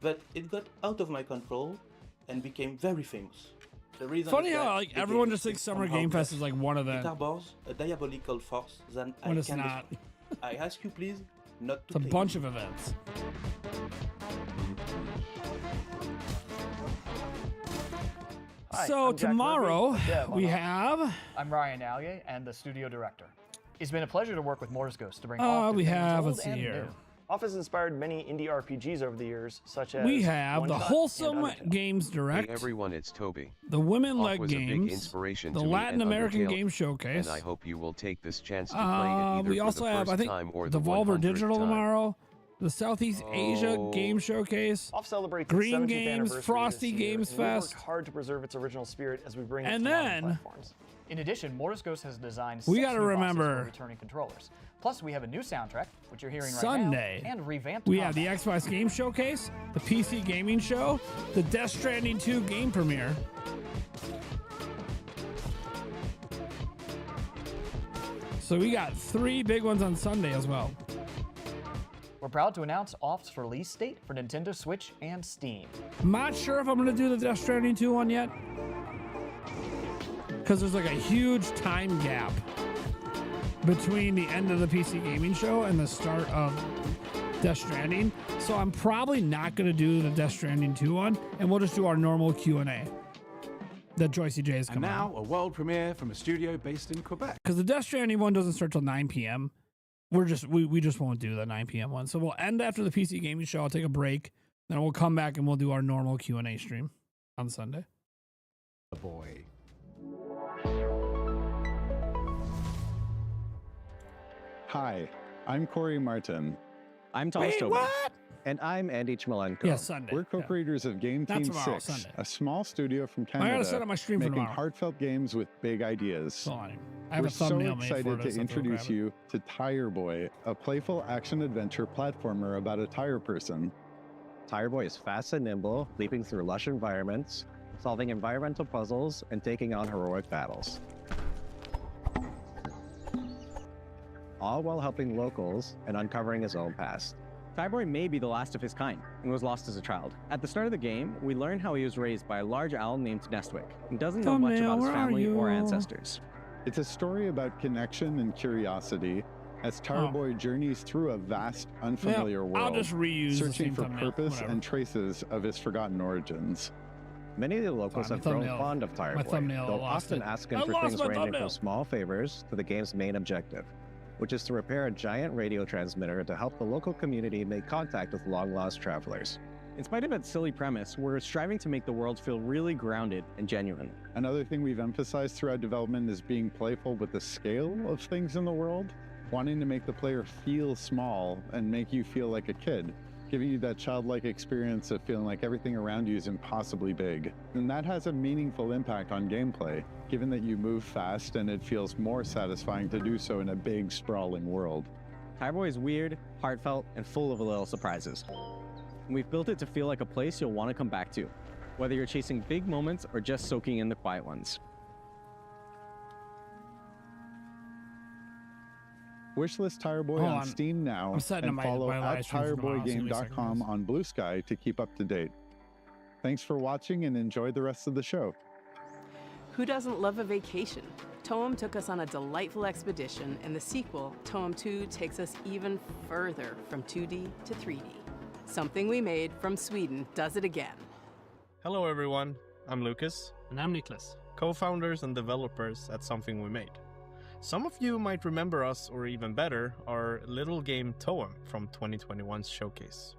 But it got out of my control and became very famous. The reason Funny is that how like the everyone game just thinks is Summer somehow Game Fest blessed. is like one of It the. harbors a diabolical force that When I it's can not. destroy. I ask you please not to It's a play bunch it. of events. Hi, So I'm Jack tomorrow Levy, dev on we Up. have. I'm Ryan Allier and the studio director. It's been a pleasure to work with Mortis Ghost to bring Uh, off to we fans have, old let's see and here. new. Off has inspired many indie RPGs over the years, such as We have One the Shot Wholesome and Undertale. Games Direct, Hey everyone, it's Toby. the Women Off Led was a big Games, inspiration the to me Latin and American Undertale, Game Showcase. And I hope you will take this chance to play it either We for also the have, first I think, time or the Devolver 100th Digital time. tomorrow, the Southeast Asia Oh. Game Showcase, Off celebrates Green its 70th Games, anniversary Frosty this year, Games and we work Fest. hard to preserve its original spirit as we bring it And to modern then- platforms. In addition, Mortis Ghost has designed We 6 gotta new bosses remember- for returning controllers. Plus, we have a new soundtrack, which you're hearing Sunday, right now, and revamped we have the combat. Xbox Game Showcase, the PC Gaming Show, the Death Stranding 2 game premiere. So we got 3 big ones on Sunday as well. We're proud to announce Off's release date for Nintendo Switch and Steam. I'm not sure if I'm going to do the Death Stranding 2 one yet. Because there's like a huge time gap between the end of the PC Gaming Show and the start of Death Stranding. So I'm probably not going to do the Death Stranding 2 one, and we'll just do our normal Q&A that Joycey J is And coming now, a world premiere from a studio based in Quebec. Because the Death Stranding one doesn't start till 9 p.m. We just won't do the 9 p.m. one. So we'll end after the PC Gaming Show. I'll take a break. Then we'll come back and we'll do our normal Q&A stream on Sunday. Boy. Hi, I'm Corey Martin. I'm Thomas Wait, Tobin. what? And I'm Andy Chmelenko. Yeah, Sunday. We're co-creators of Game Not Team tomorrow, 6, Sunday. a small studio from I gotta Canada set up my stream for making tomorrow. heartfelt games with big ideas. Hold on. I have We're a so thumbnail made for excited it. to introduce you to Tire Boy, a playful action-adventure platformer about a tire person. Tire Boy is fast and nimble, leaping through lush environments, solving environmental puzzles, and taking on heroic battles. All while helping locals and uncovering his own past. Tire Boy may be the last of his kind and was lost as a child. At the start of the game, we learn how he was raised by a large owl named Nestwick and doesn't know much about his family or ancestors. It's a story about connection and curiosity as Tire Boy journeys through a vast, unfamiliar world, I'll just reuse the searching same for thumbnail, purpose whatever. and traces of his forgotten origins. Many of the locals Fine, have my grown thumbnail- fond of Tire my Boy. thumbnail They'll lost often it. ask him I for lost things my ranging thumbnail. from small favors to the game's main objective, which is to repair a giant radio transmitter to help the local community make contact with long-lost travelers. In spite of its silly premise, we're striving to make the world feel really grounded and genuine. Another thing we've emphasized throughout development is being playful with the scale of things in the world, wanting to make the player feel small and make you feel like a kid, giving you that childlike experience of feeling like everything around you is impossibly big. And that has a meaningful impact on gameplay, given that you move fast and it feels more satisfying to do so in a big, sprawling world. Tire Boy is weird, heartfelt, and full of little surprises. And we've built it to feel like a place you'll want to come back to, whether you're chasing big moments or just soaking in the quiet ones. Wishlist Tire Boy Hold on on. Steam now I'm setting and up follow my at live stream for tomorrow, so give me a second, tireboygame.com guys. on Blue Sky to keep up to date. Thanks for watching and enjoy the rest of the show. Who doesn't love a vacation? Toem took us on a delightful expedition, and the sequel, Toem 2, takes us even further from 2D to 3D. Something we made from Sweden does it again. Hello everyone, I'm Lucas. And I'm Niklas. Co-founders and developers at Something We Made. Some of you might remember us, or even better, our little game Toem from 2021's showcase.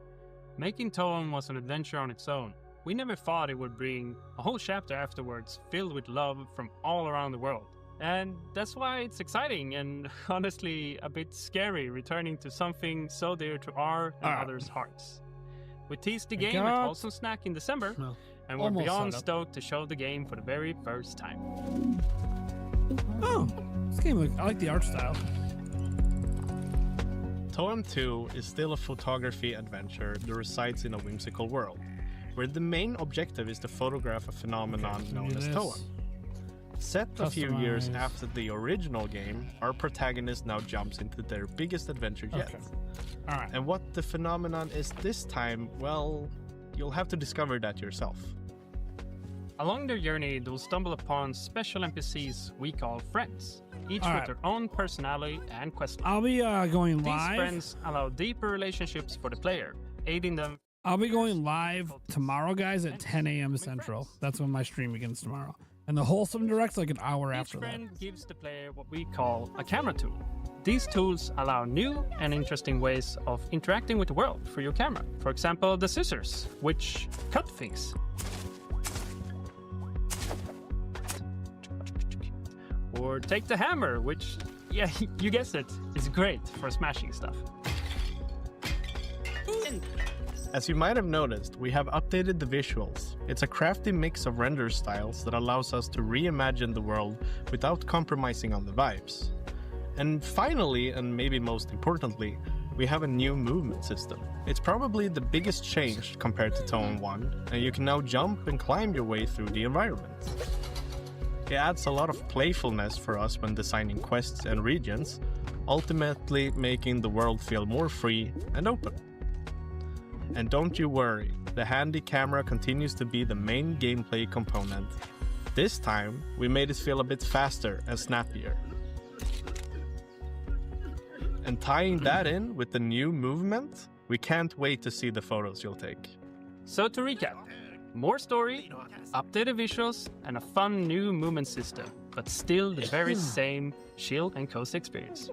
Making Toem was an adventure on its own. We never thought it would bring a whole chapter afterwards filled with love from all around the world. And that's why it's exciting and honestly a bit scary returning to something so dear to our and others' hearts. We teased the game at Wholesome Snack in December, and we're Almost beyond set up. stoked to show the game for the very first time. Oh, this game I like the art style. Toem 2 is still a photography adventure that resides in a whimsical world, where the main objective is to photograph a phenomenon known as Toem. Set a few years Customize. after the original game, our protagonist now jumps into their biggest adventure yet. Okay. All right. And what the phenomenon is this time, well, you'll have to discover that yourself. Along their journey, they'll stumble upon special NPCs we call friends, each All with right. their own personality and quest line. I'll be going These live. friends allow deeper relationships for the player, aiding them. I'll be going live tomorrow, guys, at 10 a.m. Central. That's when my stream begins tomorrow. And the Wholesome Direct's like an hour Each after that. friend gives the player what we call a camera tool. These tools allow new and interesting ways of interacting with the world through your camera. For example, the scissors, which cut things. Or take the hammer, which, yeah, you guessed it, is great for smashing stuff. As you might have noticed, we have updated the visuals. It's a crafty mix of render styles that allows us to reimagine the world without compromising on the vibes. And finally, and maybe most importantly, we have a new movement system. It's probably the biggest change compared to Toem 1, and you can now jump and climb your way through the environment. It adds a lot of playfulness for us when designing quests and regions, ultimately making the world feel more free and open. And don't you worry, the handy camera continues to be the main gameplay component. This time, we made it feel a bit faster and snappier. And tying that in with the new movement, we can't wait to see the photos you'll take. So to recap, more story, updated visuals, and a fun new movement system, but still the very same chill and cozy experience.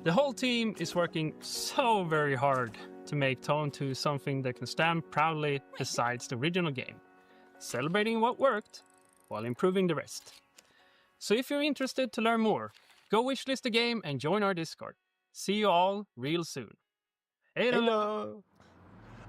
The whole team is working so very hard to make Toem 2 something that can stand proudly besides the original game, celebrating what worked while improving the rest. So if you're interested to learn more, go wishlist the game and join our Discord. See you all real soon. Hello.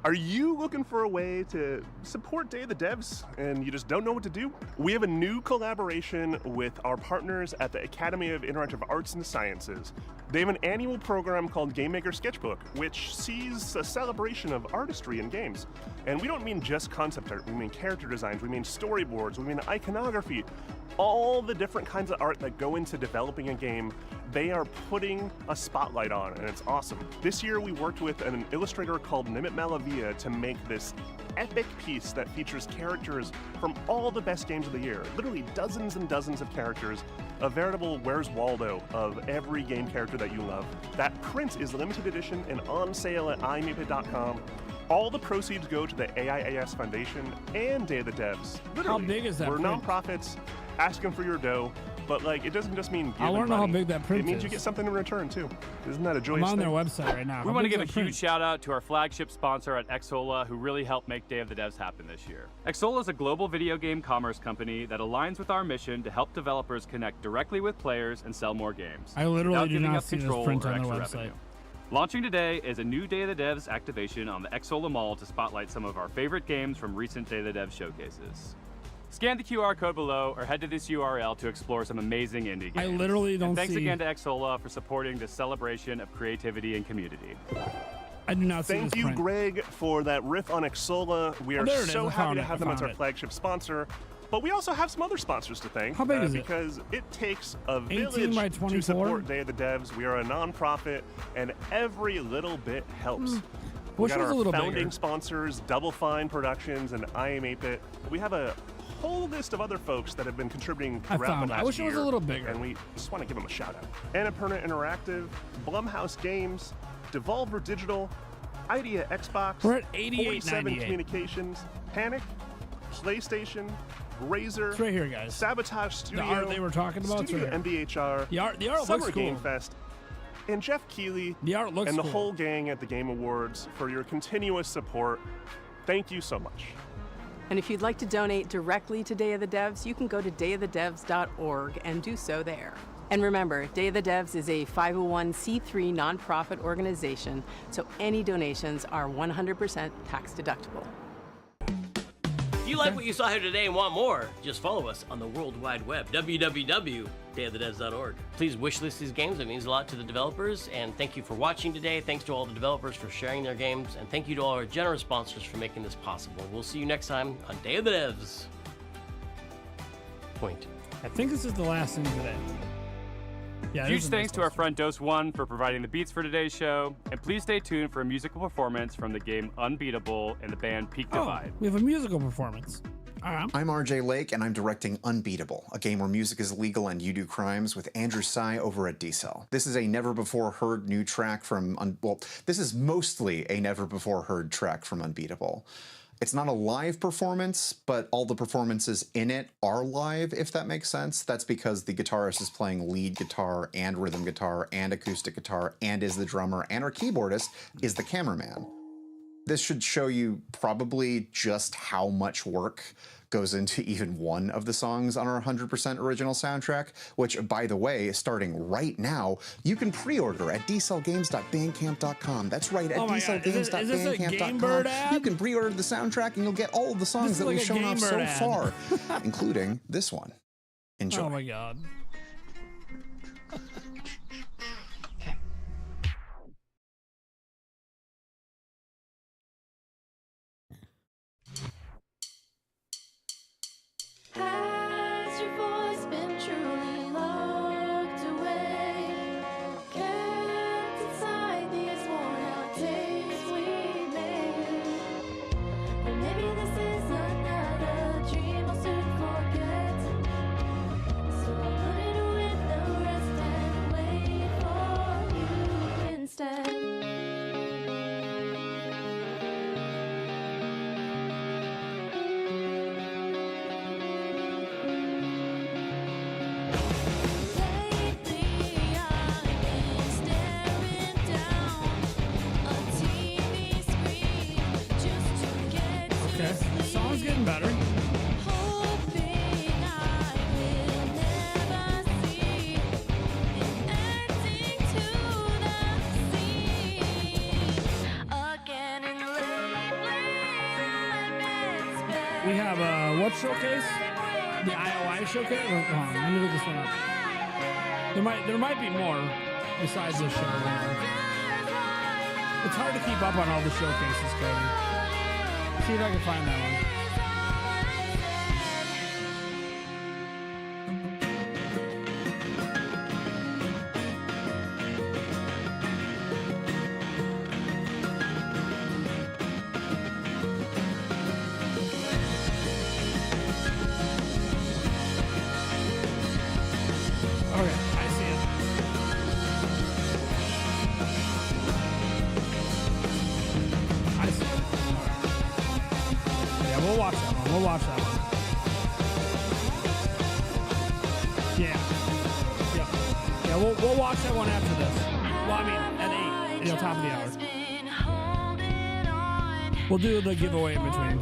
Are you looking for a way to support Day of the Devs and you just don't know what to do? We have a new collaboration with our partners at the Academy of Interactive Arts and Sciences. They have an annual program called Game Maker Sketchbook, which sees a celebration of artistry in games. And we don't mean just concept art, we mean character designs, we mean storyboards, we mean iconography, all the different kinds of art that go into developing a game. They are putting a spotlight on, and it's awesome. This year we worked with an illustrator called Nimit Malavia to make this epic piece that features characters from all the best games of the year. Literally dozens and dozens of characters, a veritable Where's Waldo of every game character that you love. That print is limited edition and on sale at imapit.com. All the proceeds go to the AIAS Foundation and Day of the Devs. Literally, how big is that we're print? nonprofits asking for your dough, but like it doesn't just mean giving I want to know how money. big that print It means is. you get something in return too. Isn't that a joyous I'm on thing? their website right now. We How want to big give a is that print? huge shout out to our flagship sponsor at Xsola, who really helped make Day of the Devs happen this year. Xsola is a global video game commerce company that aligns with our mission to help developers connect directly with players and sell more games. I literally without do giving not up see this control print or on their extra website. revenue. Launching today is a new Day of the Devs activation on the Xsola Mall to spotlight some of our favorite games from recent Day of the Devs showcases. Scan the QR code below or head to this URL to explore some amazing indie games. I literally don't and thanks see- again to Xsola for supporting this celebration of creativity and community. I do not see Thank this you, print. Greg, for that riff on Xsola. We Oh, are there it is. so I happy found to it. have I them as found our it. flagship sponsor. But we also have some other sponsors to thank. How big is it? Because it takes a 18 village by to 24? support Day of the Devs. We are a nonprofit, and every little bit helps. We Wish got it was our a little founding bigger. sponsors, Double Fine Productions and I Am 8-Bit. We have a whole list of other folks that have been contributing I throughout found the it. last I wish it was a year, little bigger. And we just want to give them a shout out. Annapurna Interactive, Blumhouse Games, Devolver Digital, Idea Xbox, We're at 47 88.98. Communications, Panic, PlayStation, Razer, It's right here, guys. Sabotage Studio, The art they were talking about, it's Studio right here. MBHR, The art Summer looks Game cool. Fest, and Jeff Keighley, The art looks and the cool. whole gang at the Game Awards for your continuous support. Thank you so much. And if you'd like to donate directly to Day of the Devs, you can go to dayofthedevs.org and do so there. And remember, Day of the Devs is a 501c3 nonprofit organization, so any donations are 100% tax deductible. If you like what you saw here today and want more, just follow us on the World Wide Web, www.dayofthedevs.org. Please wishlist these games. It means a lot to the developers. And thank you for watching today. Thanks to all the developers for sharing their games. And thank you to all our generous sponsors for making this possible. We'll see you next time on Day of the Devs. Point. I think this is the last thing today. Yeah, this Huge is a thanks nice to our friend Dose One for providing the beats for today's show, and please stay tuned for a musical performance from the game Unbeatable and the band Peak Divide. We have a musical performance. I'm RJ Lake, and I'm directing Unbeatable, a game where music is legal and you do crimes, with Andrew Tsai over at D-Cell. This is a never-before-heard new track from, this is mostly a never-before-heard track from Unbeatable. It's not a live performance, but all the performances in it are live, if that makes sense. That's because the guitarist is playing lead guitar and rhythm guitar and acoustic guitar and is the drummer, and our keyboardist is the cameraman. This should show you probably just how much work goes into even one of the songs on our 100% original soundtrack, which, by the way, starting right now, you can pre-order at dcellgames.bandcamp.com. That's right, at Oh my God. Is this a Game Bird ad? You can pre-order the soundtrack and you'll get all of the songs that like we've a shown Game off so Bird ad. far, including this one. Enjoy. Oh my God. Has your voice been truly locked away? Kept inside these worn-out days we made? Or maybe this is another dream I'll soon forget. So I'll put showcase, the IOI showcase. Hold on, let me look this one up. There might be more besides this show. It's hard to keep up on all the showcases, Cody. See if I can find that one. Okay, I see it. I see it. Yeah, we'll watch that one. We'll watch that one. Yeah. Yeah, we'll watch that one after this. Well, I mean, at 8, top of the hour. We'll do the giveaway in between.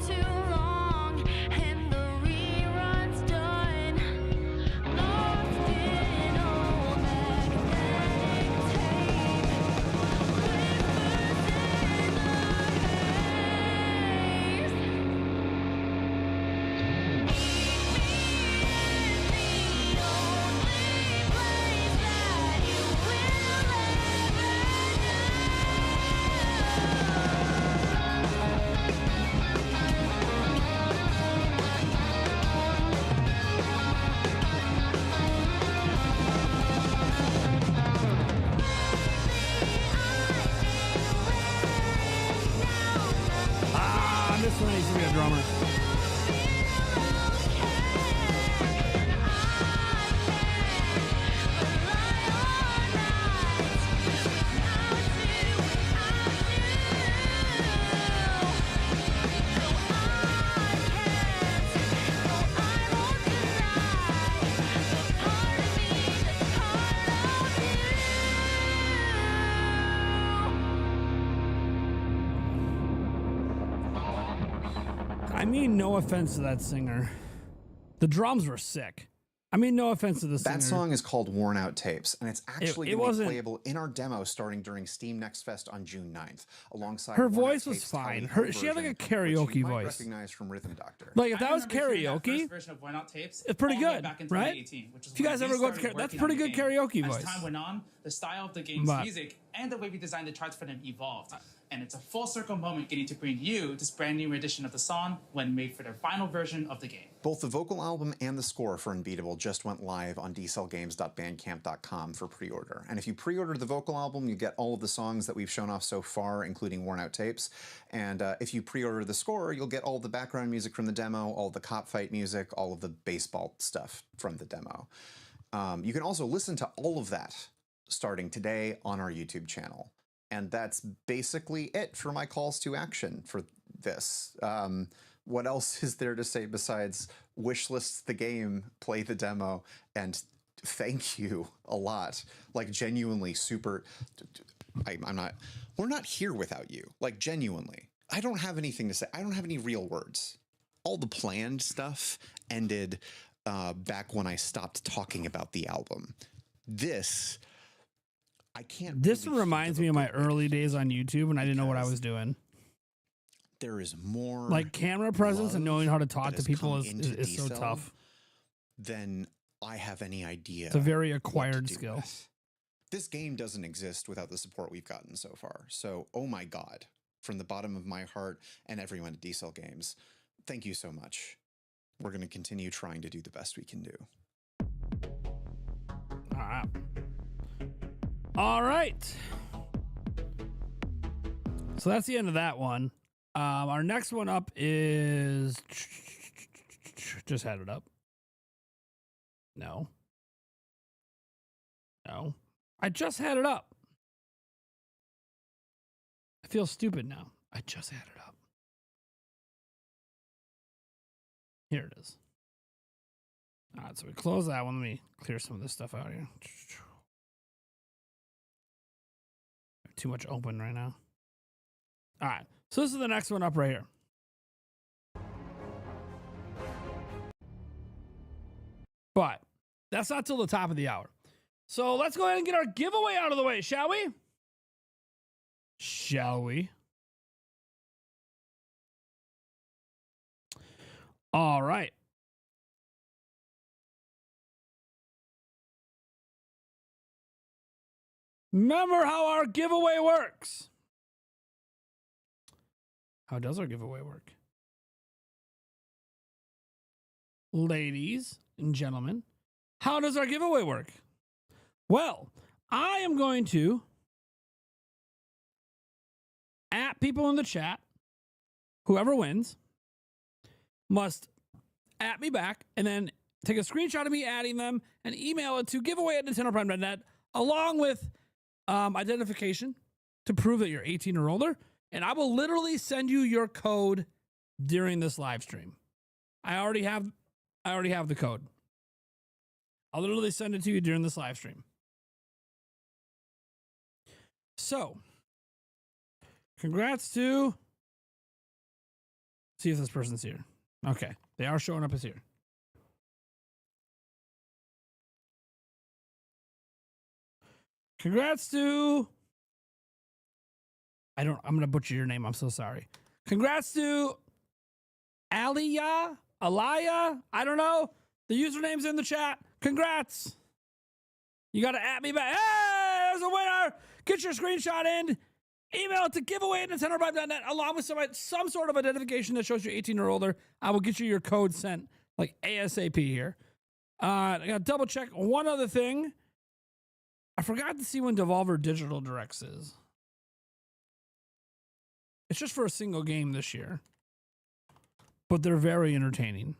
This one needs to be a drummer. I mean, no offense to that singer. The drums were sick. I mean, no offense to the singer. That song is called Worn Out Tapes, and it's actually It going to be wasn't- playable in our demo starting during Steam Next Fest on June 9th, alongside Her Worn Out voice was Tapes' fine. Tally Ho She had like a version, which karaoke you might voice. recognize from Rhythm Doctor. Like if that was That first karaoke, version of Worn Out Tapes, it's pretty all the way good, back in right? 2018, which is If you when guys we ever go to started that's working pretty on the good game. karaoke As voice. time went on, the style of the game's But- music and the way we designed the charts for them evolved. And it's a full circle moment getting to bring you this brand new edition of the song when made for their final version of the game. Both the vocal album and the score for Unbeatable just went live on dcellgames.bandcamp.com for pre-order. And if you pre-order the vocal album, you get all of the songs that we've shown off so far, including Worn Out Tapes. And if you pre-order the score, you'll get all the background music from the demo, all the cop fight music, all of the baseball stuff from the demo. You can also listen to all of that starting today on our YouTube channel. And that's basically it for my calls to action for this. What else is there to say besides wishlist the game, play the demo, and thank you a lot. Like genuinely super, we're not here without you. Like genuinely. I don't have anything to say. I don't have any real words. All the planned stuff ended back when I stopped talking about the album. This, I can't. This reminds me of my early days on YouTube when I didn't know what I was doing. There is more Like camera presence and knowing how to talk to people come is into so D-Cell tough. than I have any idea. It's a very what to acquired do skill. with. This game doesn't exist without the support we've gotten so far. So, oh my God, from the bottom of my heart and everyone at D-Cell Games, thank you so much. We're going to continue trying to do the best we can do. All right. All right. So that's the end of that one. Our next one up is just had it up. No. I just had it up. I feel stupid now. I just had it up. Here it is. All right, so we close that one. Let me clear some of this stuff out here. Too much open right now. All right, so this is the next one up right here. But that's not till the top of the hour. So let's go ahead and get our giveaway out of the way, shall we? Shall we? All right. Remember how our giveaway works. How does our giveaway work? Ladies and gentlemen, how does our giveaway work? Well, I am going to at people in the chat. Whoever wins must at me back and then take a screenshot of me adding them and email it to giveaway@nintendoprime.net along with identification to prove that you're 18 or older. And I will literally send you your code during this live stream. I already have the code. I'll literally send it to you during this live stream. So, congrats to... See if this person's here. Okay, they are showing up as here. Congrats to... I'm going to butcher your name. I'm so sorry. Congrats to Aliyah, I don't know. The username's in the chat. Congrats. You got to at me back. Hey, there's a winner. Get your screenshot in. Email it to giveaway@nintendoprime.net along with some sort of identification that shows you're 18 or older. I will get you your code sent like ASAP here. I got to double check one other thing. I forgot to see when Devolver Digital Directs is. It's just for a single game this year. But they're very entertaining.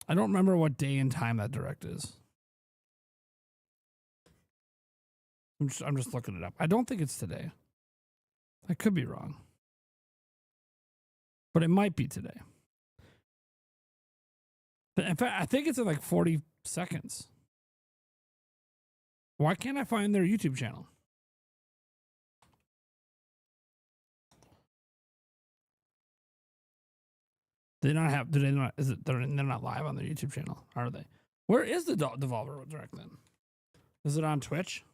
I don't remember what day and time that direct is. I'm just looking it up. I don't think it's today. I could be wrong. But it might be today. In fact, I think it's in like 40 seconds. Why can't I find their YouTube channel? They're not live on their YouTube channel, are they? Where is the Devolver Direct then? Is it on Twitch?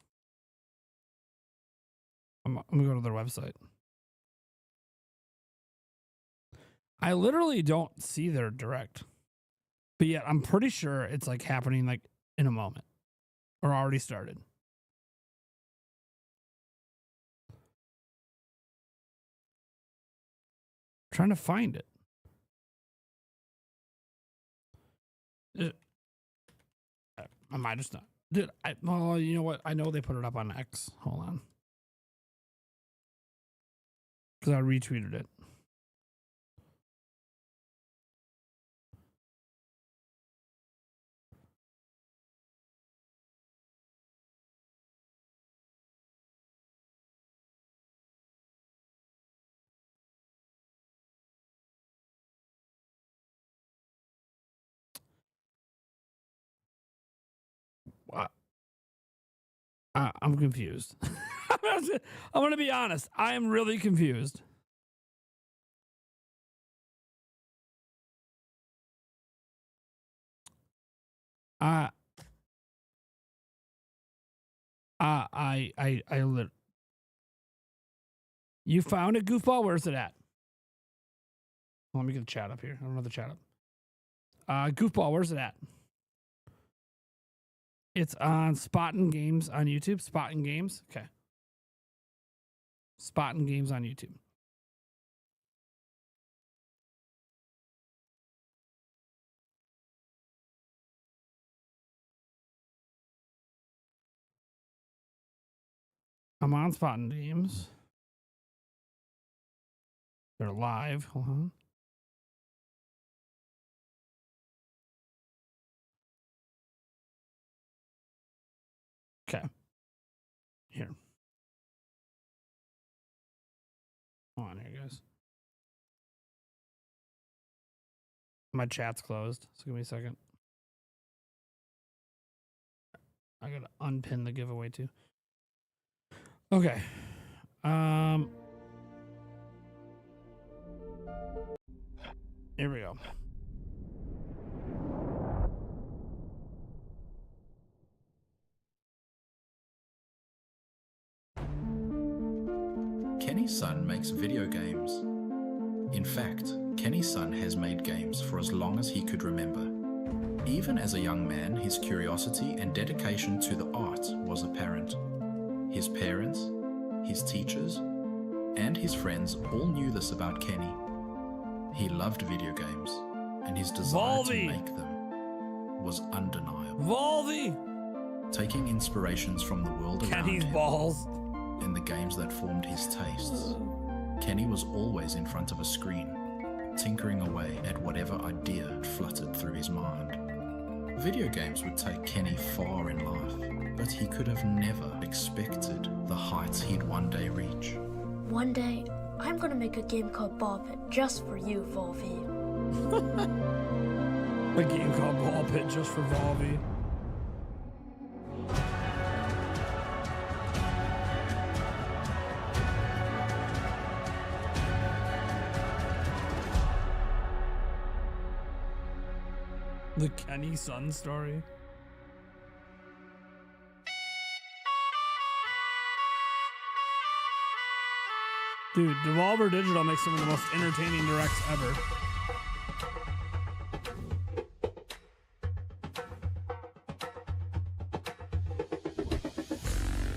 I'm gonna go to their website. I literally don't see their direct. But yet I'm pretty sure it's like happening like in a moment. Or already started. I'm trying to find it. I might just not. Dude, well, you know what? I know they put it up on X. Hold on. Because I retweeted it. I'm confused. I'm going to be honest. I am really confused. You found it, goofball? Where's it at? Let me get the chat up here. I don't know the chat up. Goofball, where's it at? It's on Spottin' Games on YouTube. Spottin' Games. Okay. Spottin' Games on YouTube. I'm on Spottin' Games. They're live. Hold on. Okay. Here. Hold on here, guys. My chat's closed, so give me a second. I gotta unpin the giveaway too. Okay. Here we go. Kenny's son makes video games. In fact, Kenny's son has made games for as long as he could remember. Even as a young man, his curiosity and dedication to the art was apparent. His parents, his teachers, and his friends all knew this about Kenny. He loved video games, and his desire to make them was undeniable. Volvy! Taking inspirations from the world around Kenny's him balls. and the games that formed his tastes, Kenny was always in front of a screen, tinkering away at whatever idea fluttered through his mind. Video games would take Kenny far in life, but he could have never expected the heights he'd one day reach. One day, I'm gonna make a game called Ball Pit just for you, Volvy. A game called Ball Pit just for Volvy. The Kenny Sun story. Dude, Devolver Digital makes some of the most entertaining directs ever.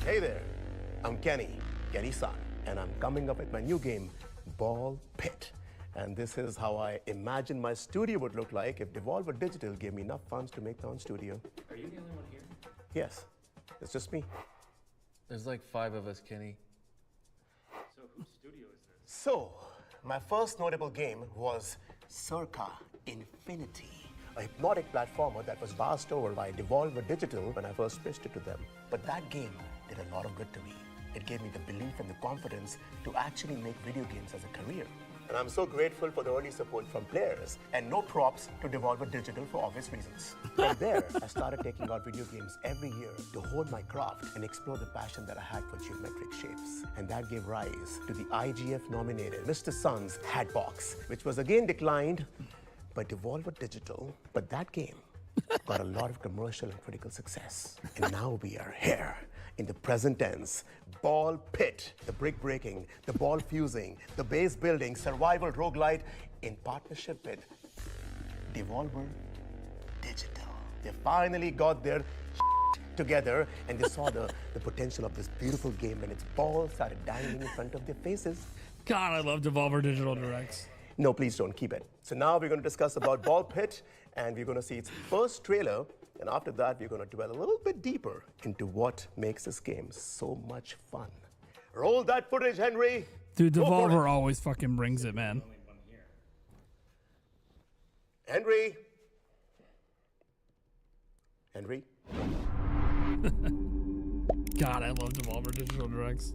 Hey there, I'm Kenny Sun, and I'm coming up with my new game, Ball Pit. And this is how I imagine my studio would look like if Devolver Digital gave me enough funds to make their own studio. Are you the only one here? Yes, it's just me. There's like 5 of us, Kenny. So whose studio is this? So, my first notable game was Circa Infinity, a hypnotic platformer that was passed over by Devolver Digital when I first pitched it to them. But that game did a lot of good to me. It gave me the belief and the confidence to actually make video games as a career. And I'm so grateful for the early support from players, and no props to Devolver Digital for obvious reasons. From there, I started taking out video games every year to hone my craft and explore the passion that I had for geometric shapes. And that gave rise to the IGF-nominated Mr. Sun's Hatbox, which was again declined by Devolver Digital. But that game got a lot of commercial and critical success. And now we are here in the present tense. Ball Pit, the brick breaking, the ball fusing, the base building, survival roguelite in partnership with Devolver Digital. They finally got their together and they saw the potential of this beautiful game and its balls started dangling in front of their faces. God, I love Devolver Digital Directs. No, please don't keep it. So now we're going to discuss about Ball Pit, and we're going to see its first trailer, and after that we're going to dwell a little bit deeper into what makes this game so much fun. Roll that footage, Henry. Dude, Devolver always fucking brings it, man. Henry. Henry. God, I love Devolver Digital Directs.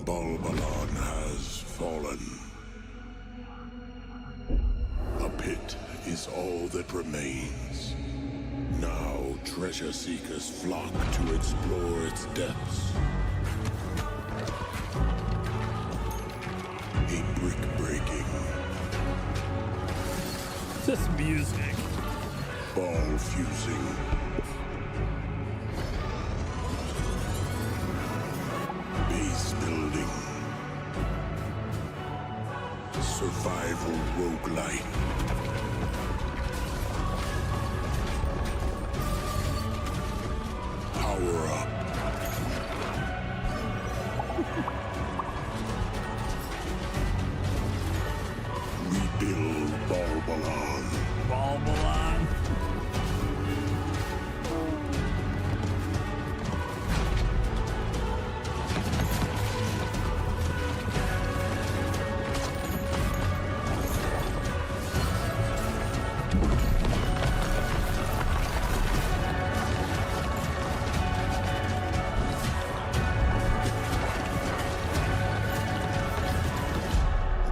Balbalon has fallen. A pit is all that remains. Now treasure seekers flock to explore its depths. A brick breaking. This music. Ball fusing. Base building. Survival roguelite. Power up. Rebuild Balbalon. Balbalon.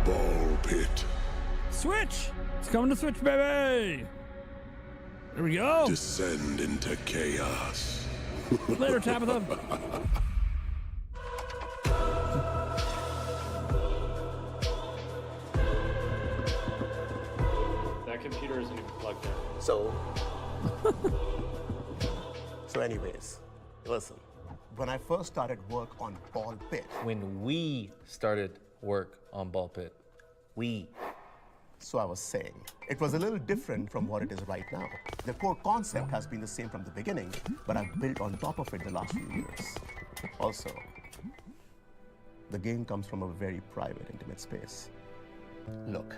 Ball Pit. Switch! It's coming to Switch, baby! There we go. Descend into chaos. Later, Tabitha. That computer isn't even plugged in. So anyways, listen. When I first started work on Ball Pit, When we started work on Ball Pit, we. So I was saying, it was a little different from what it is right now. The core concept has been the same from the beginning, but I've built on top of it the last few years. Also, the game comes from a very private, intimate space. Look,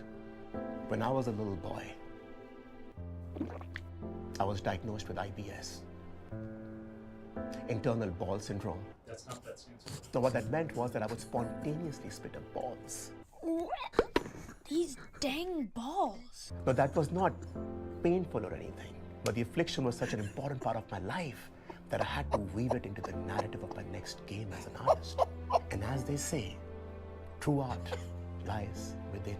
when I was a little boy, I was diagnosed with IBS, internal ball syndrome. That's not that stands for. Now, what that meant was that I would spontaneously spit up balls. These dang balls. But that was not painful or anything. But the affliction was such an important part of my life that I had to weave it into the narrative of my next game as an artist. And as they say, true art lies within.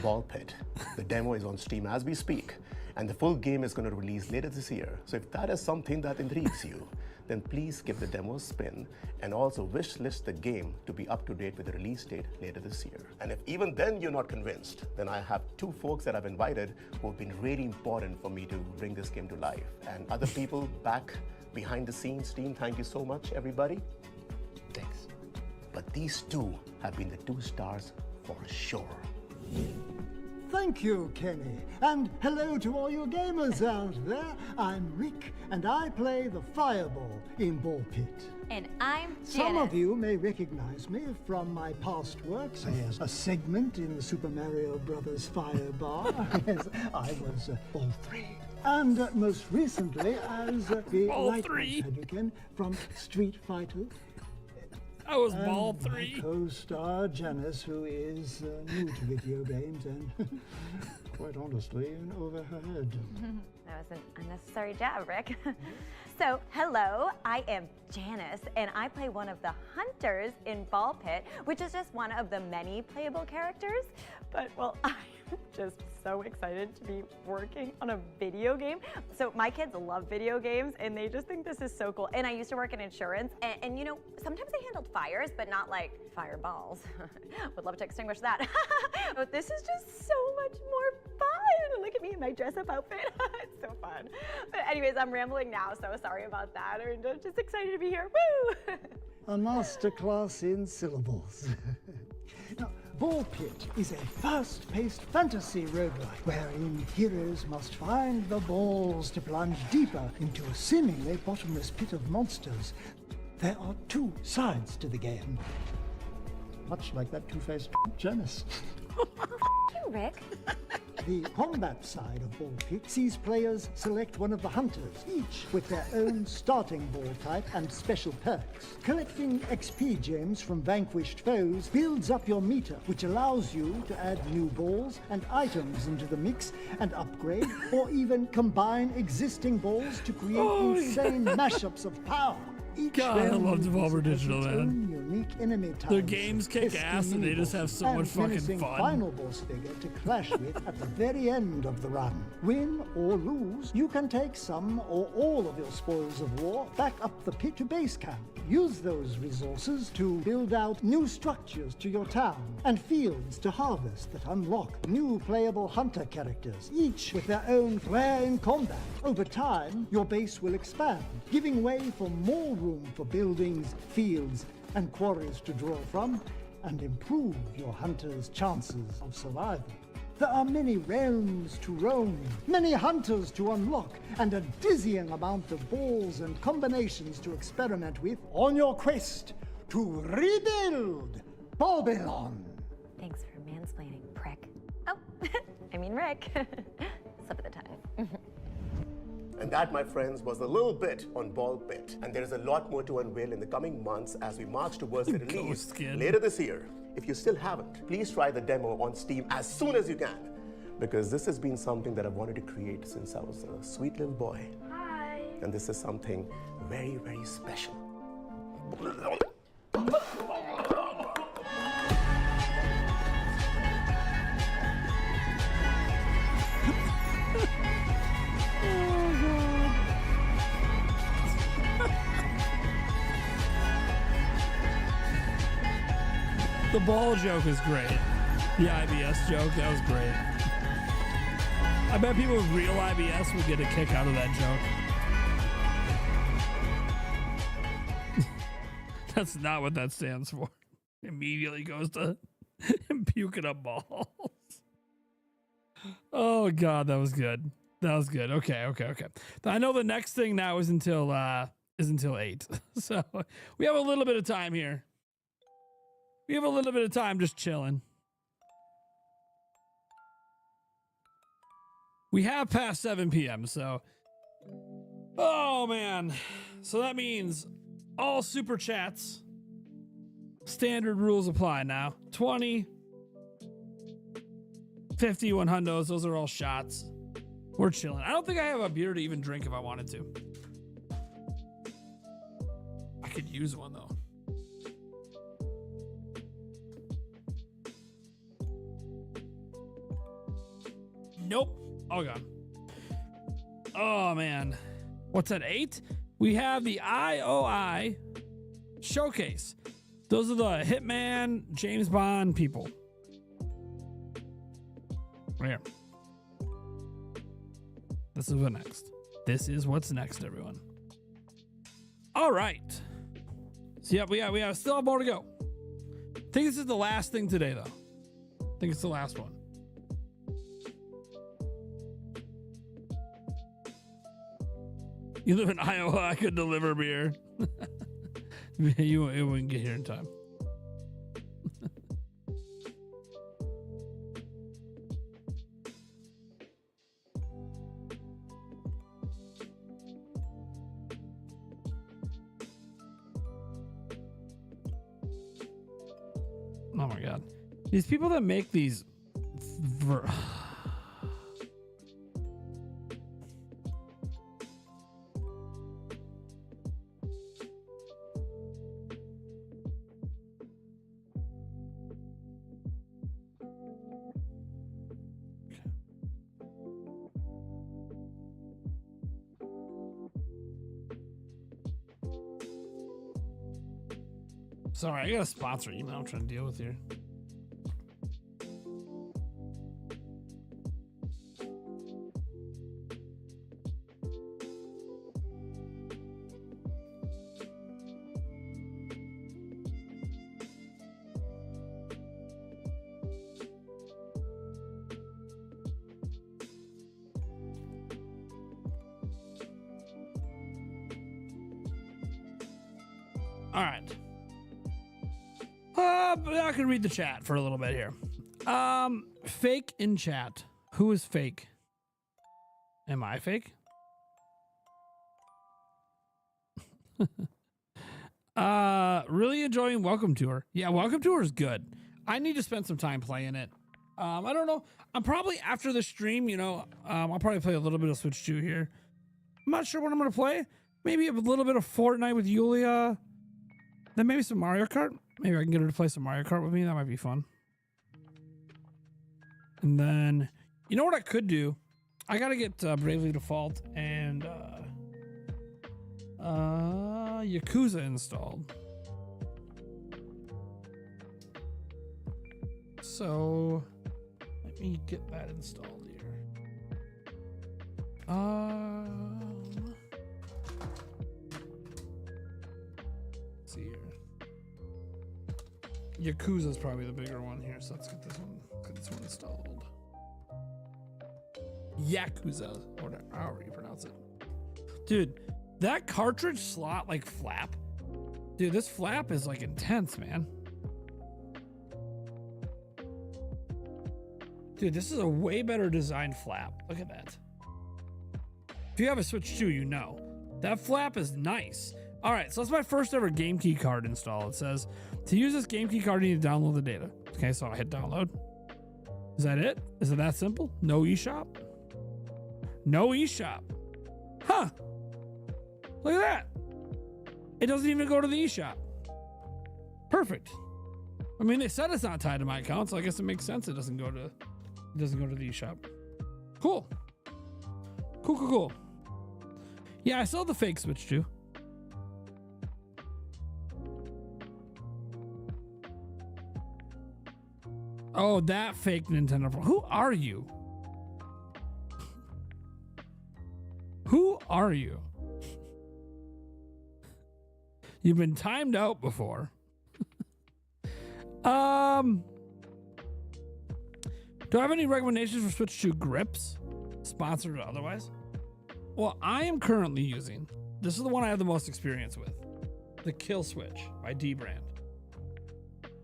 Ball Pit. The demo is on Steam as we speak, and the full game is going to release later this year. So if that is something that intrigues you, then please give the demo a spin and also wish list the game to be up to date with the release date later this year. And if even then you're not convinced, then I have two folks that I've invited who have been really important for me to bring this game to life. And other people back behind the scenes, team, thank you so much, everybody. Thanks. But these two have been the two stars for sure. Thank you, Kenny. And hello to all you gamers out there. I'm Rick, and I play the Fireball in Ball Pit. And I'm Janice. Some of you may recognize me from my past works as a segment in the Super Mario Brothers Firebar. Yes, I was Ball 3. And most recently as the Lightning Hadouken from Street Fighter. I was Ball 3. My co-star Janice, who is new to video games and, quite honestly, in over her head. That was an unnecessary jab, Rick. So, hello, I am Janice, and I play one of the hunters in Ball Pit, which is just one of the many playable characters. But, well, I'm just so excited to be working on a video game. So my kids love video games, and they just think this is so cool. And I used to work in insurance, and you know, sometimes I handled fires, but not like fireballs. Would love to extinguish that. But this is just so much more fun. Look at me in my dress-up outfit. It's so fun. But anyways, I'm rambling now, so sorry about that. I'm just excited to be here. Woo! A masterclass in syllables. Now, Ball Pit is a fast-paced fantasy roguelike wherein heroes must find the balls to plunge deeper into a seemingly bottomless pit of monsters. There are two sides to the game, much like that two-faced Janice. You, Rick. The combat side of Ball Pit sees players select one of the hunters, each with their own starting ball type and special perks. Collecting XP gems from vanquished foes builds up your meter, which allows you to add new balls and items into the mix and upgrade, or even combine existing balls to create insane mashups of power. God, I love Devolver Digital, man. Unique enemy types, Their games kick ass and they just have so much fucking fun. Final boss figure to clash with at the very end of the run. Win or lose, you can take some or all of your spoils of war back up the pit to base camp. Use those resources to build out new structures to your town and fields to harvest that unlock new playable hunter characters, each with their own flair in combat. Over time, your base will expand, giving way for more room for buildings, fields, and quarries to draw from, and improve your hunters' chances of survival. There are many realms to roam, many hunters to unlock, and a dizzying amount of balls and combinations to experiment with on your quest to rebuild Babylon. Thanks for mansplaining, prick. Oh, I mean Rick. Slip of the tongue. And that, my friends, was a little bit on Ball Pit. And there is a lot more to unveil in the coming months as we march towards the release later this year. If you still haven't, please try the demo on Steam as soon as you can, because this has been something that I've wanted to create since I was a sweet little boy. Hi. And this is something very, very special. The ball joke is great. The IBS joke, that was great. I bet people with real IBS would get a kick out of that joke. That's not what that stands for. Immediately goes to and puking up balls. Oh God, that was good. That was good. Okay. I know the next thing now is until 8. So we have a little bit of time here. We have a little bit of time just chilling. We have passed 7 p.m. So, oh man. So that means all super chats, standard rules apply now. 20, 50, 100s, those are all shots. We're chilling. I don't think I have a beer to even drink if I wanted to. I could use one though. Nope. All gone. Oh man. What's that, 8? We have the IOI showcase. Those are the Hitman, James Bond people. Right here. This is what next. This is what's next, everyone. All right. So yeah, we have still have more to go. I think this is the last thing today, though. I think it's the last one. You live in Iowa, I could deliver beer. It wouldn't get here in time. Oh my God. These people that make these Sorry, I got a sponsor email I'm trying to deal with here. All right. But I can read the chat for a little bit here. Fake in chat. Who is fake? Am I fake? Really enjoying Welcome Tour. Yeah, Welcome Tour is good. I need to spend some time playing it. I don't know. I'm probably after the stream, I'll probably play a little bit of Switch 2 here. I'm not sure what I'm going to play. Maybe a little bit of Fortnite with Yulia. Then maybe some Mario Kart. Maybe I can get her to play some Mario Kart with me. That might be fun. And then, you know what I could do? I got to get Bravely Default and Yakuza installed. So, let me get that installed here. Let's see here. Yakuza is probably the bigger one here, so let's get this one. Let's get this one installed. Yakuza, or whatever, however you pronounce it. Dude, that cartridge slot flap. Dude, this flap is intense, man. Dude, this is a way better designed flap. Look at that. If you have a Switch 2, you know. That flap is nice. All right, so that's my first ever game key card install. It says, to use this game key card, you need to download the data. Okay, so I hit download. Is that it? Is it that simple? No eShop? No eShop. Huh. Look at that. It doesn't even go to the eShop. Perfect. I mean, they said it's not tied to my account, so I guess it makes sense it doesn't go to the eShop. Cool. Cool. Yeah, I saw the fake Switch 2. Oh, that fake Nintendo Pro. Who are you? Who are you? You've been timed out before. Do I have any recommendations for Switch 2 grips? Sponsored or otherwise? Well, I am currently using, this is the one I have the most experience with, the Kill Switch by D Brand.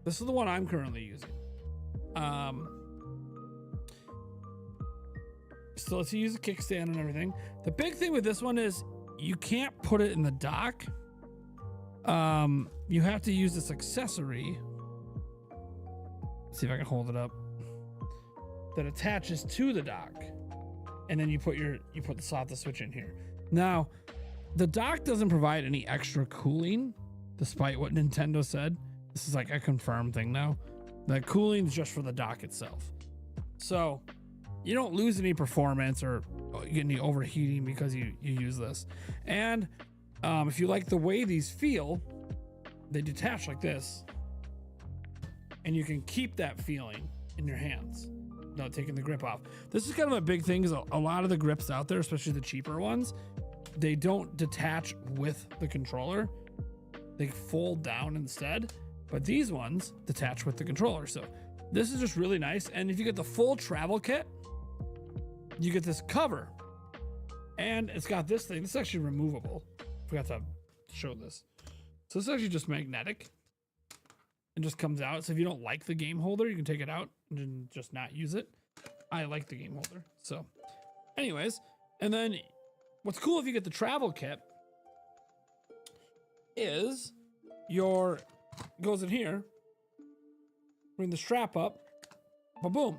This is the one I'm currently using. Still lets you use a kickstand and everything. The big thing with this one is you can't put it in the dock. You have to use this accessory. Let's see if I can hold it up. That attaches to the dock, and then you put the slot the switch in here. Now, the dock doesn't provide any extra cooling, despite what Nintendo said. This is like a confirmed thing now. The cooling is just for the dock itself, so you don't lose any performance or get any overheating because you use this. And if you like the way these feel, they detach like this, and you can keep that feeling in your hands without taking the grip off. This is kind of a big thing, because a lot of the grips out there, especially the cheaper ones, they don't detach with the controller. They fold down instead, but these ones detach with the controller. So this is just really nice. And if you get the full travel kit, you get this cover, and it's got this thing. This is actually removable. Forgot to show this. So this is actually just magnetic and just comes out. So if you don't like the game holder, you can take it out and just not use it. I like the game holder. So anyways, and then what's cool if you get the travel kit is goes in here, bring the strap up, boom.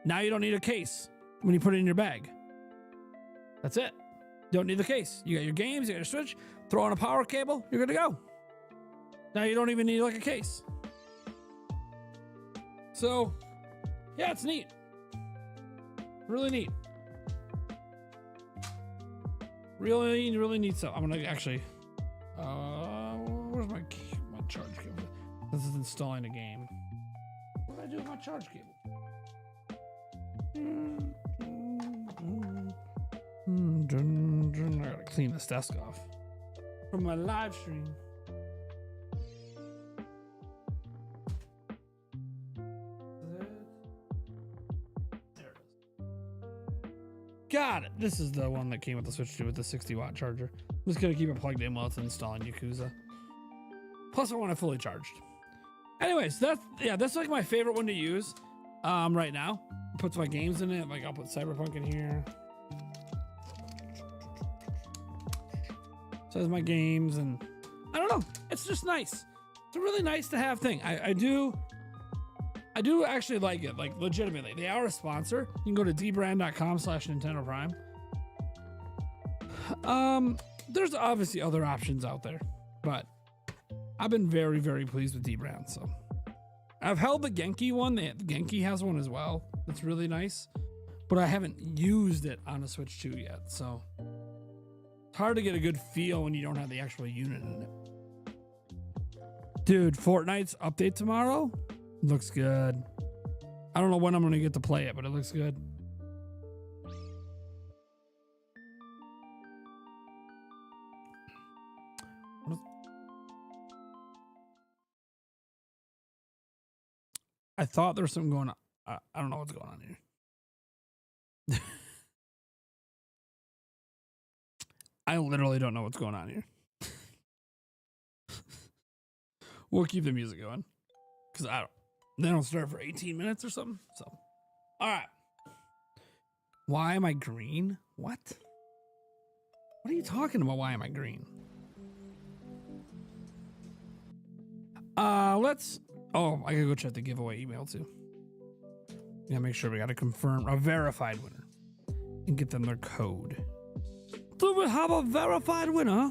Now you don't need a case when you put it in your bag. That's it. You don't need the case. You got your games, you got your Switch, throw on a power cable, you're good to go. Now you don't even need like a case. So, yeah, it's neat. Really neat. Really neat stuff. I'm gonna actually, where's my charge cable? This is installing a game. What do I do with my charge cable? I gotta clean this desk off from my live stream. Got it. This is the one that came with the Switch 2 with the 60-watt charger. I'm just gonna keep it plugged in while it's installing Yakuza. Plus, I want it fully charged. Anyways, that's like my favorite one to use right now. Puts my games in it. Like I'll put Cyberpunk in here. Says my games, and I don't know. It's just nice. It's a really nice to have thing. I do actually like it. Like legitimately, they are a sponsor. You can go to dbrand.com/Nintendo Prime. There's obviously other options out there, but I've been very, very pleased with dbrand. So I've held the Genki one. The Genki has one as well. It's really nice, but I haven't used it on a Switch 2 yet. So it's hard to get a good feel when you don't have the actual unit in it. Dude, Fortnite's update tomorrow looks good. I don't know when I'm going to get to play it, but it looks good. I thought there was something going on. I don't know what's going on here. I literally don't know what's going on here. We'll keep the music going, because they don't start for 18 minutes or something. So, all right. Why am I green? What? What are you talking about? Why am I green? Oh, I gotta go check the giveaway email too. Yeah, make sure we gotta confirm a verified winner and get them their code. Do we have a verified winner?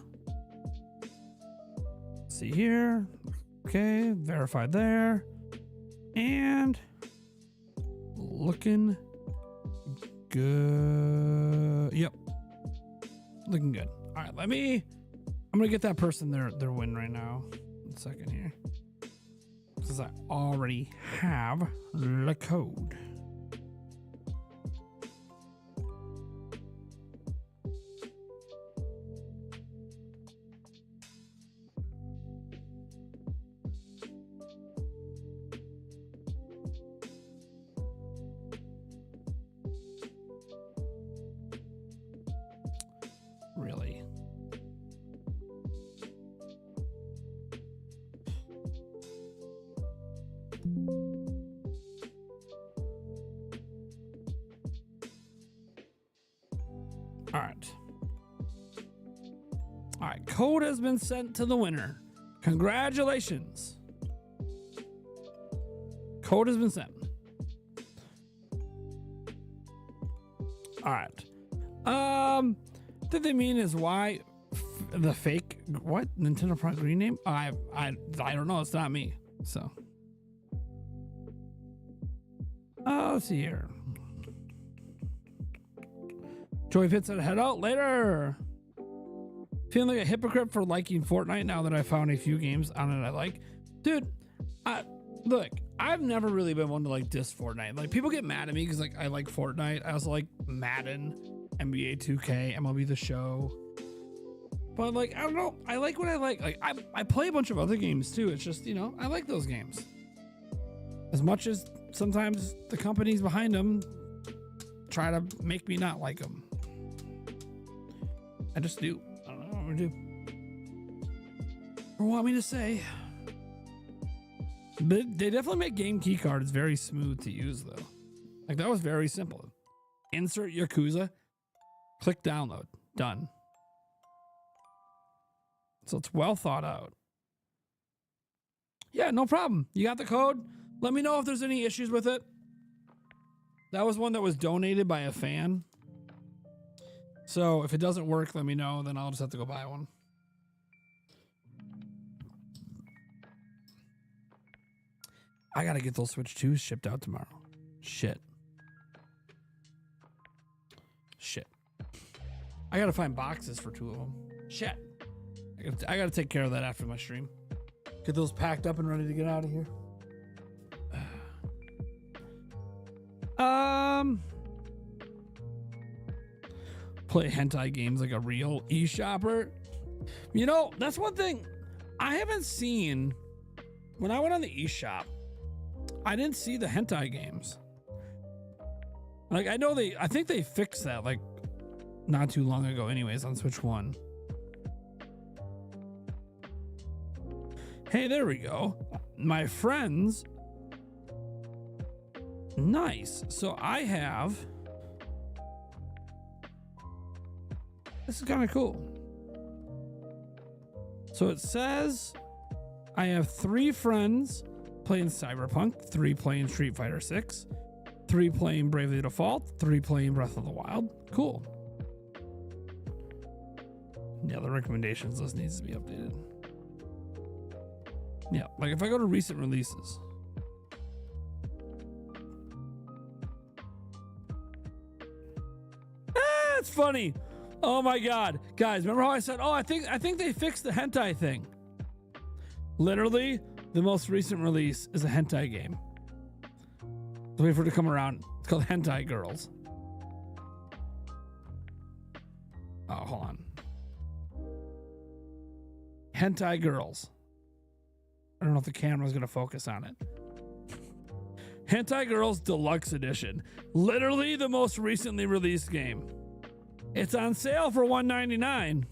See here. Okay, verified there. And looking good. Yep. Looking good. All right, I'm gonna get that person their win right now. 1 second here. Because I already have the code. All right. All right. Code has been sent to the winner. Congratulations. Code has been sent. All right. Did they mean is why the fake what Nintendo Pro Green name? I don't know. It's not me. So. Let's see here. Joey Fitz said, head out later. Feeling like a hypocrite for liking Fortnite now that I found a few games on it I like. Dude, look, I've never really been one to like diss Fortnite. Like people get mad at me because like I like Fortnite. I also like Madden, NBA 2K, MLB The Show. But like, I don't know. I like what I like. Like I play a bunch of other games too. It's just, you know, I like those games. As much as sometimes the companies behind them try to make me not like them. I just do. I don't know what I'm gonna do. Or want me to say. But they definitely make game key cards very smooth to use though. Like that was very simple. Insert Yakuza, click download, done. So it's well thought out. Yeah, no problem. You got the code? Let me know if there's any issues with it. That was one that was donated by a fan. So if it doesn't work, let me know. Then I'll just have to go buy one. I got to get those Switch 2s shipped out tomorrow. Shit. I got to find boxes for 2 of them. Shit. I got to take care of that after my stream. Get those packed up and ready to get out of here. Play hentai games like a real e-shopper. You know, that's one thing I haven't seen. When I went on the eShop, I didn't see the hentai games. Like I think they fixed that like not too long ago anyways on Switch 1. Hey, there we go. My friends. Nice. So I have. This is kind of cool. So it says I have 3 friends playing Cyberpunk, 3 playing Street Fighter 6, 3 playing Bravely Default, 3 playing Breath of the Wild. Cool. Yeah, the recommendations list needs to be updated. Yeah, like if I go to recent releases. It's funny. Oh my god. Guys, remember how I said, I think they fixed the hentai thing. Literally, the most recent release is a hentai game. Let's wait for it to come around. It's called Hentai Girls. Oh, hold on. Hentai Girls. I don't know if the camera's going to focus on it. Hentai Girls Deluxe Edition. Literally the most recently released game. It's on sale for $199.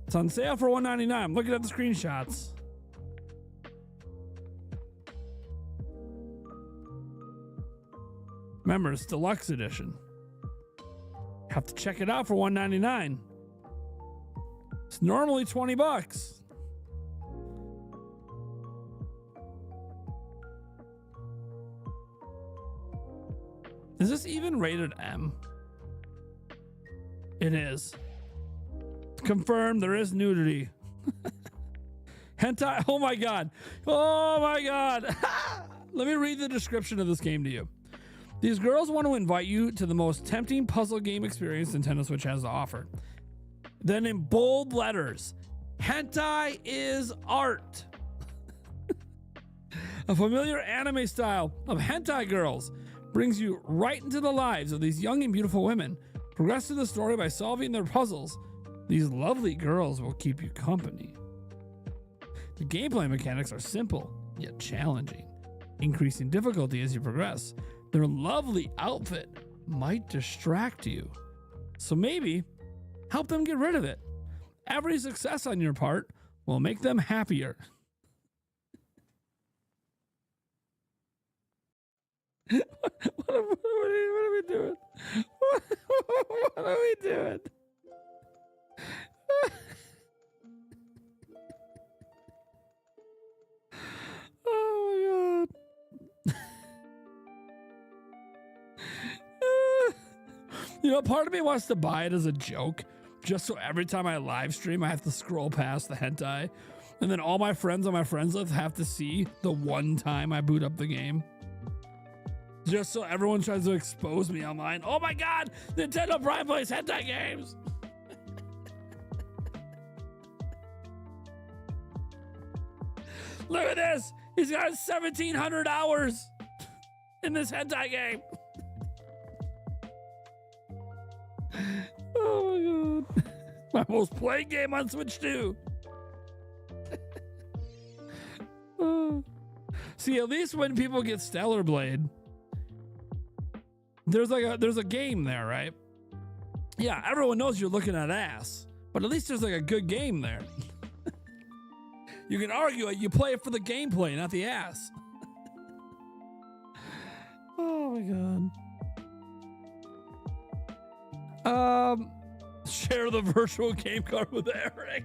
It's on sale for $199. I'm looking at the screenshots. Remember, it's Deluxe Edition. Have to check it out for $199. It's normally $20. Is this even rated M? It is. Confirmed, there is nudity. Hentai, oh my god. Oh my god. Let me read the description of this game to you. These girls want to invite you to the most tempting puzzle game experience Nintendo Switch has to offer. Then in bold letters, hentai is art. A familiar anime style of hentai girls brings you right into the lives of these young and beautiful women. Progress through the story by solving their puzzles. These lovely girls will keep you company. The gameplay mechanics are simple, yet challenging, increasing difficulty as you progress. Their lovely outfit might distract you, so maybe help them get rid of it. Every success on your part will make them happier. What are we doing? What What are we doing? Oh my god. You know, part of me wants to buy it as a joke, just so every time I live stream, I have to scroll past the hentai, and then all my friends on my friends list have to see the one time I boot up the game. Just so everyone tries to expose me online. Oh my god, Nintendo Prime plays hentai games. Look at this. He's got 1,700 hours in this hentai game. Oh my god. My most played game on Switch too. See, at least when people get Stellar Blade, there's a game there, right? Yeah, everyone knows you're looking at ass, but at least there's like a good game there. You can argue it, you play it for the gameplay, not the ass. Oh my god. Share the virtual game card with Eric.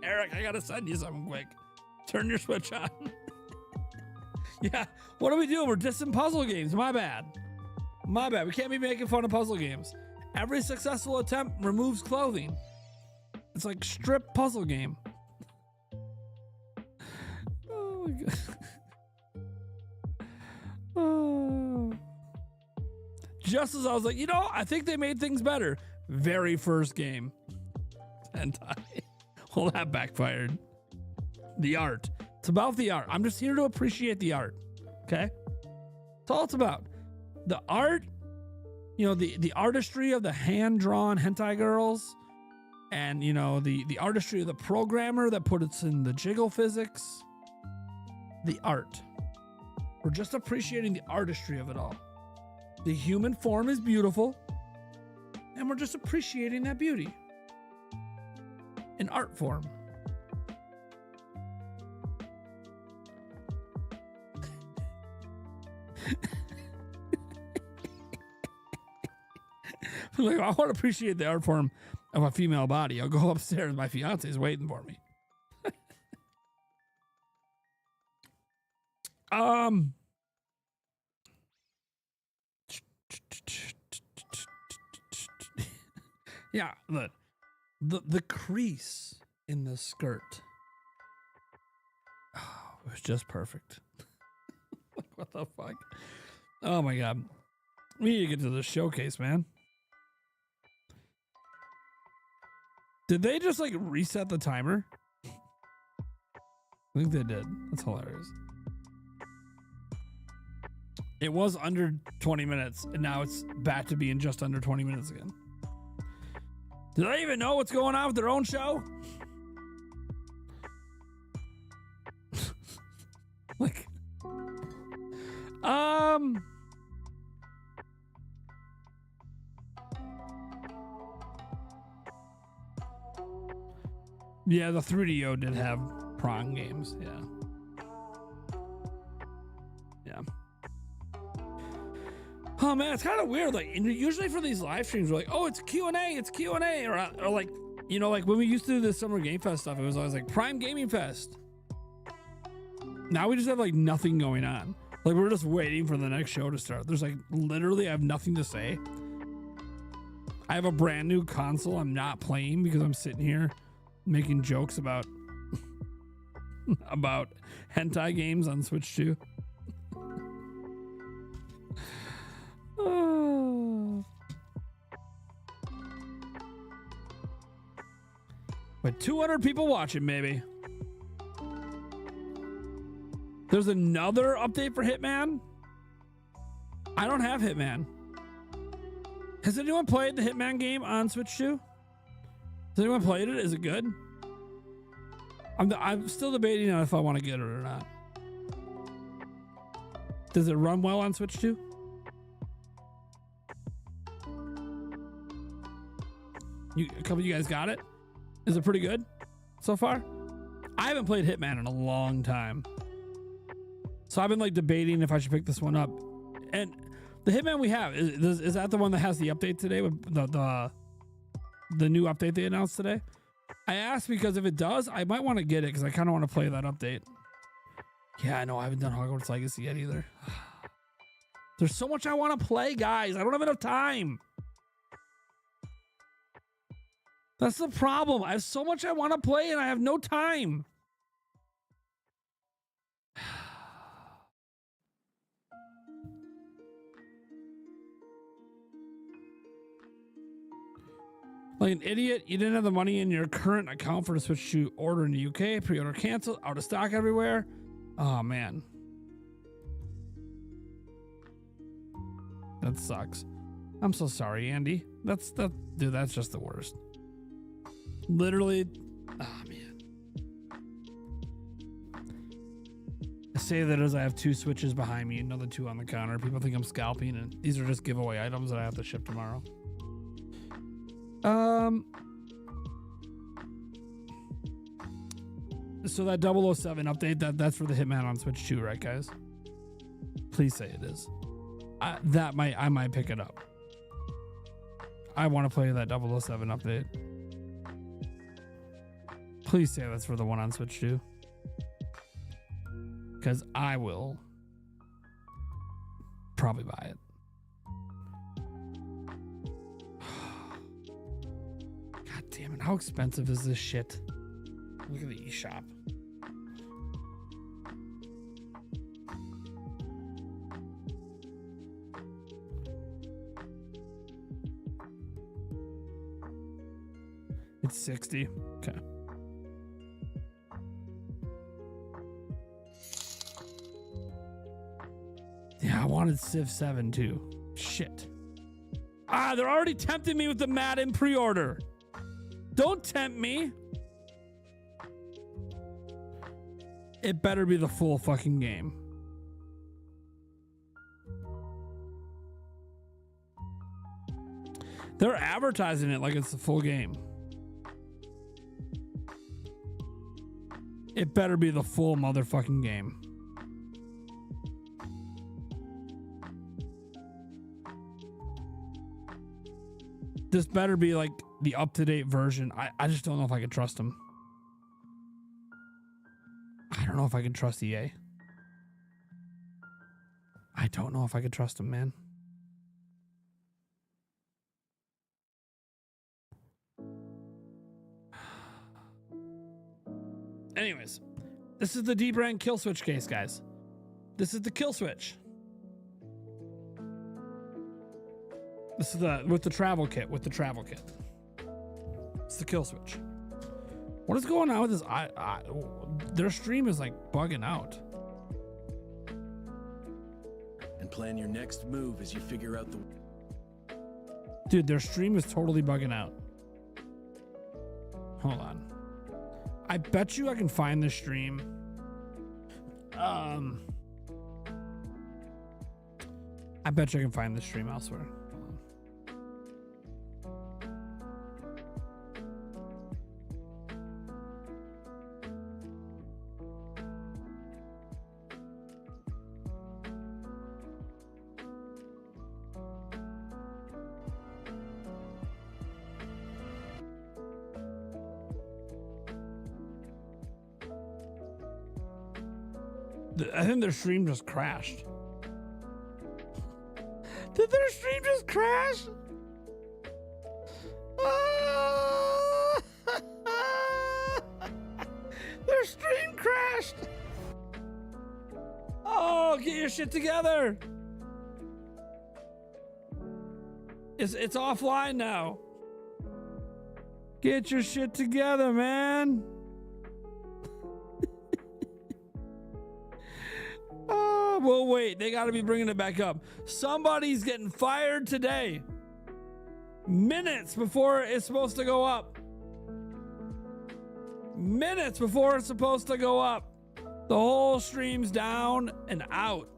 Eric, I gotta send you something quick. Turn your Switch on. Yeah, what do we do? We're dissing puzzle games. My bad. My bad. We can't be making fun of puzzle games. Every successful attempt removes clothing. It's like strip puzzle game. Oh my god. Oh. Just as I was like, you know, I think they made things better. Very first game. Hentai. Well, that backfired. The art. It's about the art. I'm just here to appreciate the art. Okay? That's all it's about. The art, you know, the artistry of the hand-drawn hentai girls, and, you know, the artistry of the programmer that put us in the jiggle physics. The art. We're just appreciating the artistry of it all. The human form is beautiful, and we're just appreciating that beauty in art form. Like, I want to appreciate the art form of a female body. I'll go upstairs. My fiance is waiting for me. Yeah, look. The crease in the skirt. Oh, it was just perfect. Like, what the fuck? Oh my god. We need to get to the showcase, man. Did they just like reset the timer? I think they did. That's hilarious. It was under 20 minutes, and now it's back to being just under 20 minutes again. Do they even know what's going on with their own show? Like, yeah, the 3DO did have prong games. Yeah. Yeah. Oh man, it's kind of weird. Like, usually for these live streams, we're like, oh, it's Q&A, or like, you know, like when we used to do the Summer Game Fest stuff, it was always like Prime Gaming Fest. Now we just have like nothing going on. Like, we're just waiting for the next show to start. There's like literally, I have nothing to say. I have a brand new console I'm not playing because I'm sitting here making jokes about about hentai games on Switch 2. With 200 people watching, maybe. There's another update for Hitman. I don't have Hitman. Has anyone played the Hitman game on Switch 2? Has anyone played it? Is it good? I'm still debating on if I want to get it or not. Does it run well on Switch 2? A couple of you guys got it? Is it pretty good so far? I haven't played Hitman in a long time. So I've been like debating if I should pick this one up. And The Hitman we have is that the one that has the update today with the new update they announced today? I asked because if it does, I might want to get it because I kind of want to play that update. Yeah, I know I haven't done Hogwarts Legacy yet either. There's so much I want to play, guys. I don't have enough time. That's the problem. I have so much I want to play and I have no time. Like an idiot, you didn't have the money in your current account for the Switch to order in the UK. Pre-order canceled, out of stock everywhere. Oh man, that sucks. I'm so sorry, Andy. Dude. That's just the worst. Literally, oh man. I say that as I have 2 Switches behind me, another 2 on the counter. People think I'm scalping, and these are just giveaway items that I have to ship tomorrow. So that 007 update, that's for the Hitman on Switch 2, right, guys? Please say it is. I might pick it up. I want to play that 007 update. Please say that's for the one on Switch 2. Because I will probably buy it. God damn it. How expensive is this shit? Look at the eShop. It's 60. Okay. Yeah, I wanted Civ 7 too. Shit. They're already tempting me with the Madden pre-order. Don't tempt me. It better be the full fucking game. They're advertising it like it's the full game. It better be the full motherfucking game. This better be like the up-to-date version. I just don't know if I can trust them. I don't know if I can trust EA. I don't know if I can trust them, man. Anyways, this is the deep rank kill switch case, guys. This is the kill switch. This is with the travel kit. It's the kill switch. What is going on with this? Their stream is like bugging out. And plan your next move as you figure out the. Dude, their stream is totally bugging out. Hold on. I bet you I can find this stream. I bet you I can find this stream elsewhere. I think their stream just crashed. Did their stream just crash? Their stream crashed. Oh, get your shit together. It's offline now. Get your shit together, man. Oh, well, wait. They got to be bringing it back up. Somebody's getting fired today. Minutes before it's supposed to go up. Minutes before it's supposed to go up. The whole stream's down and out.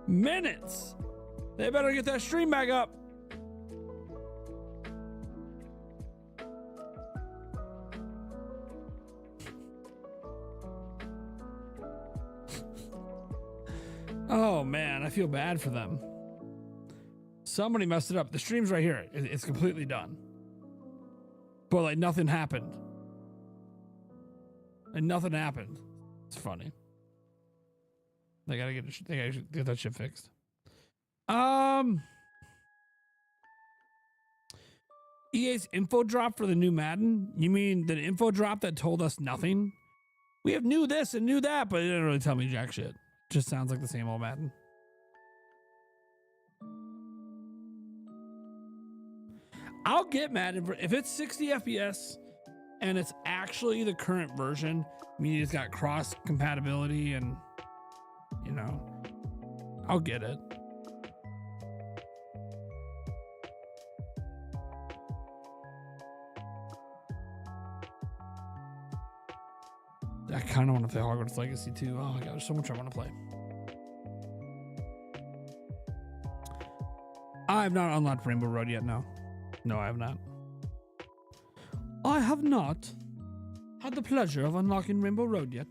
Minutes. They better get that stream back up. Oh man, I feel bad for them. Somebody messed it up. The stream's right here. It's completely done. But like nothing happened. And nothing happened. It's funny. They gotta get that shit fixed. EA's info drop for the new Madden? You mean the info drop that told us nothing? We have knew this and knew that, but it didn't really tell me jack shit. Just sounds like the same old Madden. I'll get Madden if it's 60 FPS and it's actually the current version. I mean, it's got cross compatibility and, you know, I'll get it. I kind of want to play Hogwarts Legacy too. Oh my god, there's so much I want to play. I have not unlocked Rainbow Road yet, no. No, I have not. I have not had the pleasure of unlocking Rainbow Road yet.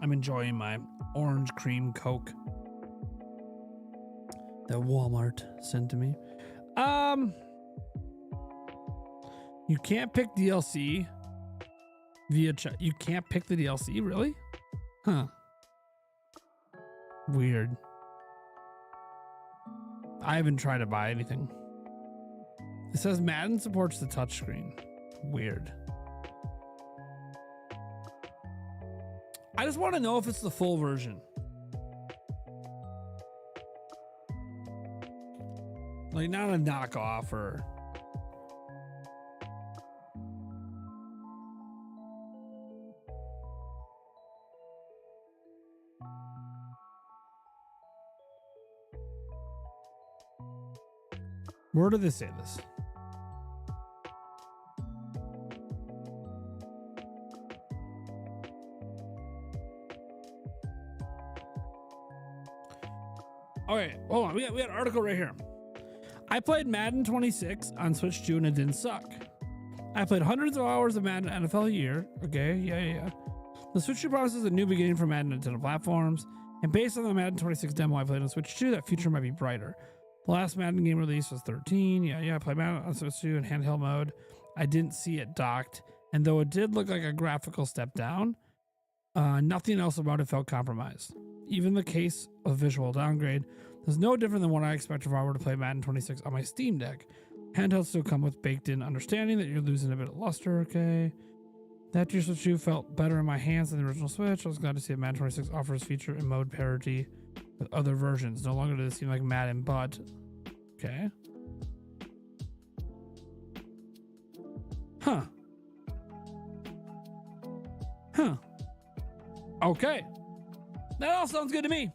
I'm enjoying my orange cream Coke that Walmart sent to me. You can't pick DLC via chat. You can't pick the DLC, really? Huh. Weird. I haven't tried to buy anything. It says Madden supports the touchscreen. Weird. I just want to know if it's the full version. Like, not a knockoff or... Where did they say this? Okay, hold on. We got an article right here. I played Madden 26 on Switch 2 and it didn't suck. I played hundreds of hours of Madden NFL a year. Okay, yeah. The Switch 2 promises a new beginning for Madden on Nintendo platforms. And based on the Madden 26 demo I played on Switch 2, that future might be brighter. The last Madden game release was 13. Yeah, I played Madden on Switch 2 in handheld mode. I didn't see it docked. And though it did look like a graphical step down, nothing else about it felt compromised. Even the case of visual downgrade is no different than what I expect if I were to play Madden 26 on my Steam Deck. Handhelds still come with baked-in understanding that you're losing a bit of luster, okay? That your Switch 2 felt better in my hands than the original Switch. I was glad to see that Madden 26 offers feature and mode parity with other versions. No longer does it seem like Madden, but... Okay. Huh. Okay. That all sounds good to me.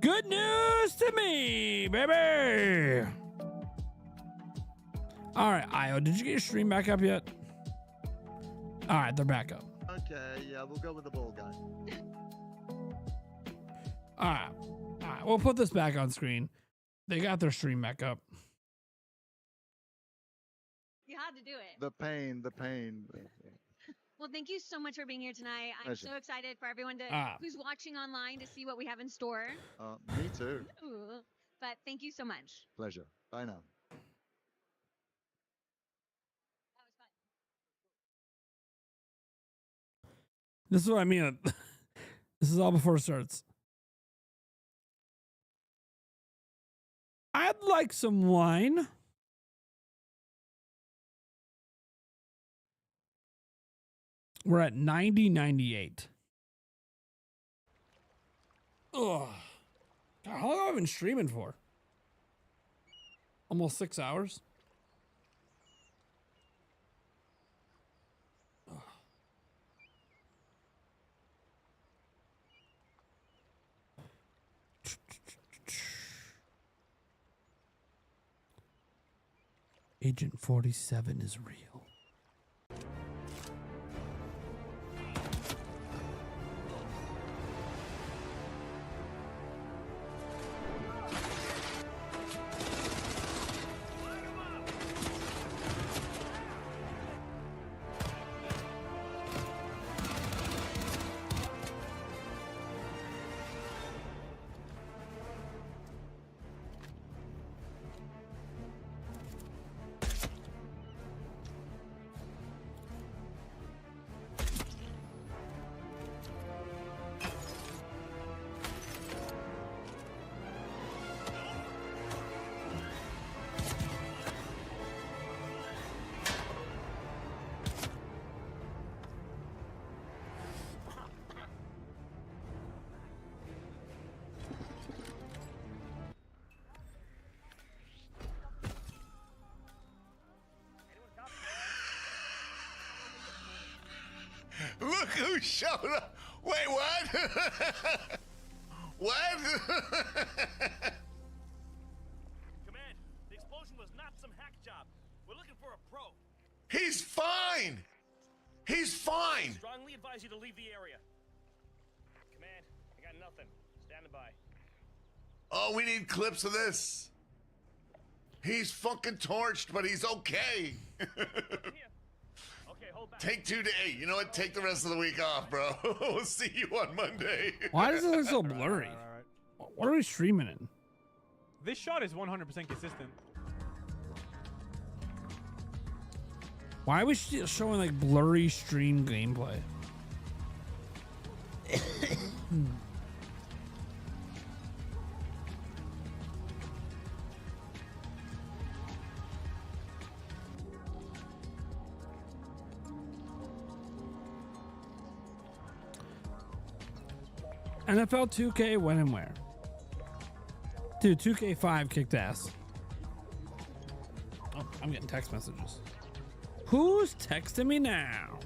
Good news to me, baby. All right, Io, did you get your stream back up yet? All right, they're back up. Okay, yeah, we'll go with the ball guy. All right, we'll put this back on screen. They got their stream back up. You had to do it. The pain. Well, thank you so much for being here tonight. I'm Pleasure. so excited for everyone who's watching online to see what we have in store. Me too. Ooh, but thank you so much. Pleasure. Bye now. This is what I mean. This is all before it starts. I'd like some wine. We're at 90.98. Ugh. God, how long have I been streaming for? Almost 6 hours. Ugh. Agent 47 is real. who showed up. Wait, what? What? Command, the explosion was not some hack job. We're looking for a pro. He's fine. He's fine. Strongly advise you to leave the area. Command, I got nothing. Standing by. Oh, we need clips of this. He's fucking torched, but he's okay. Take 2 days. You know what? Take the rest of the week off, bro. We'll see you on Monday. Why does it look so blurry? What are we streaming in? This shot is 100% consistent. Why are we still showing like blurry stream gameplay? NFL 2K, when and where? Dude, 2K5 kicked ass. Oh, I'm getting text messages. Who's texting me now?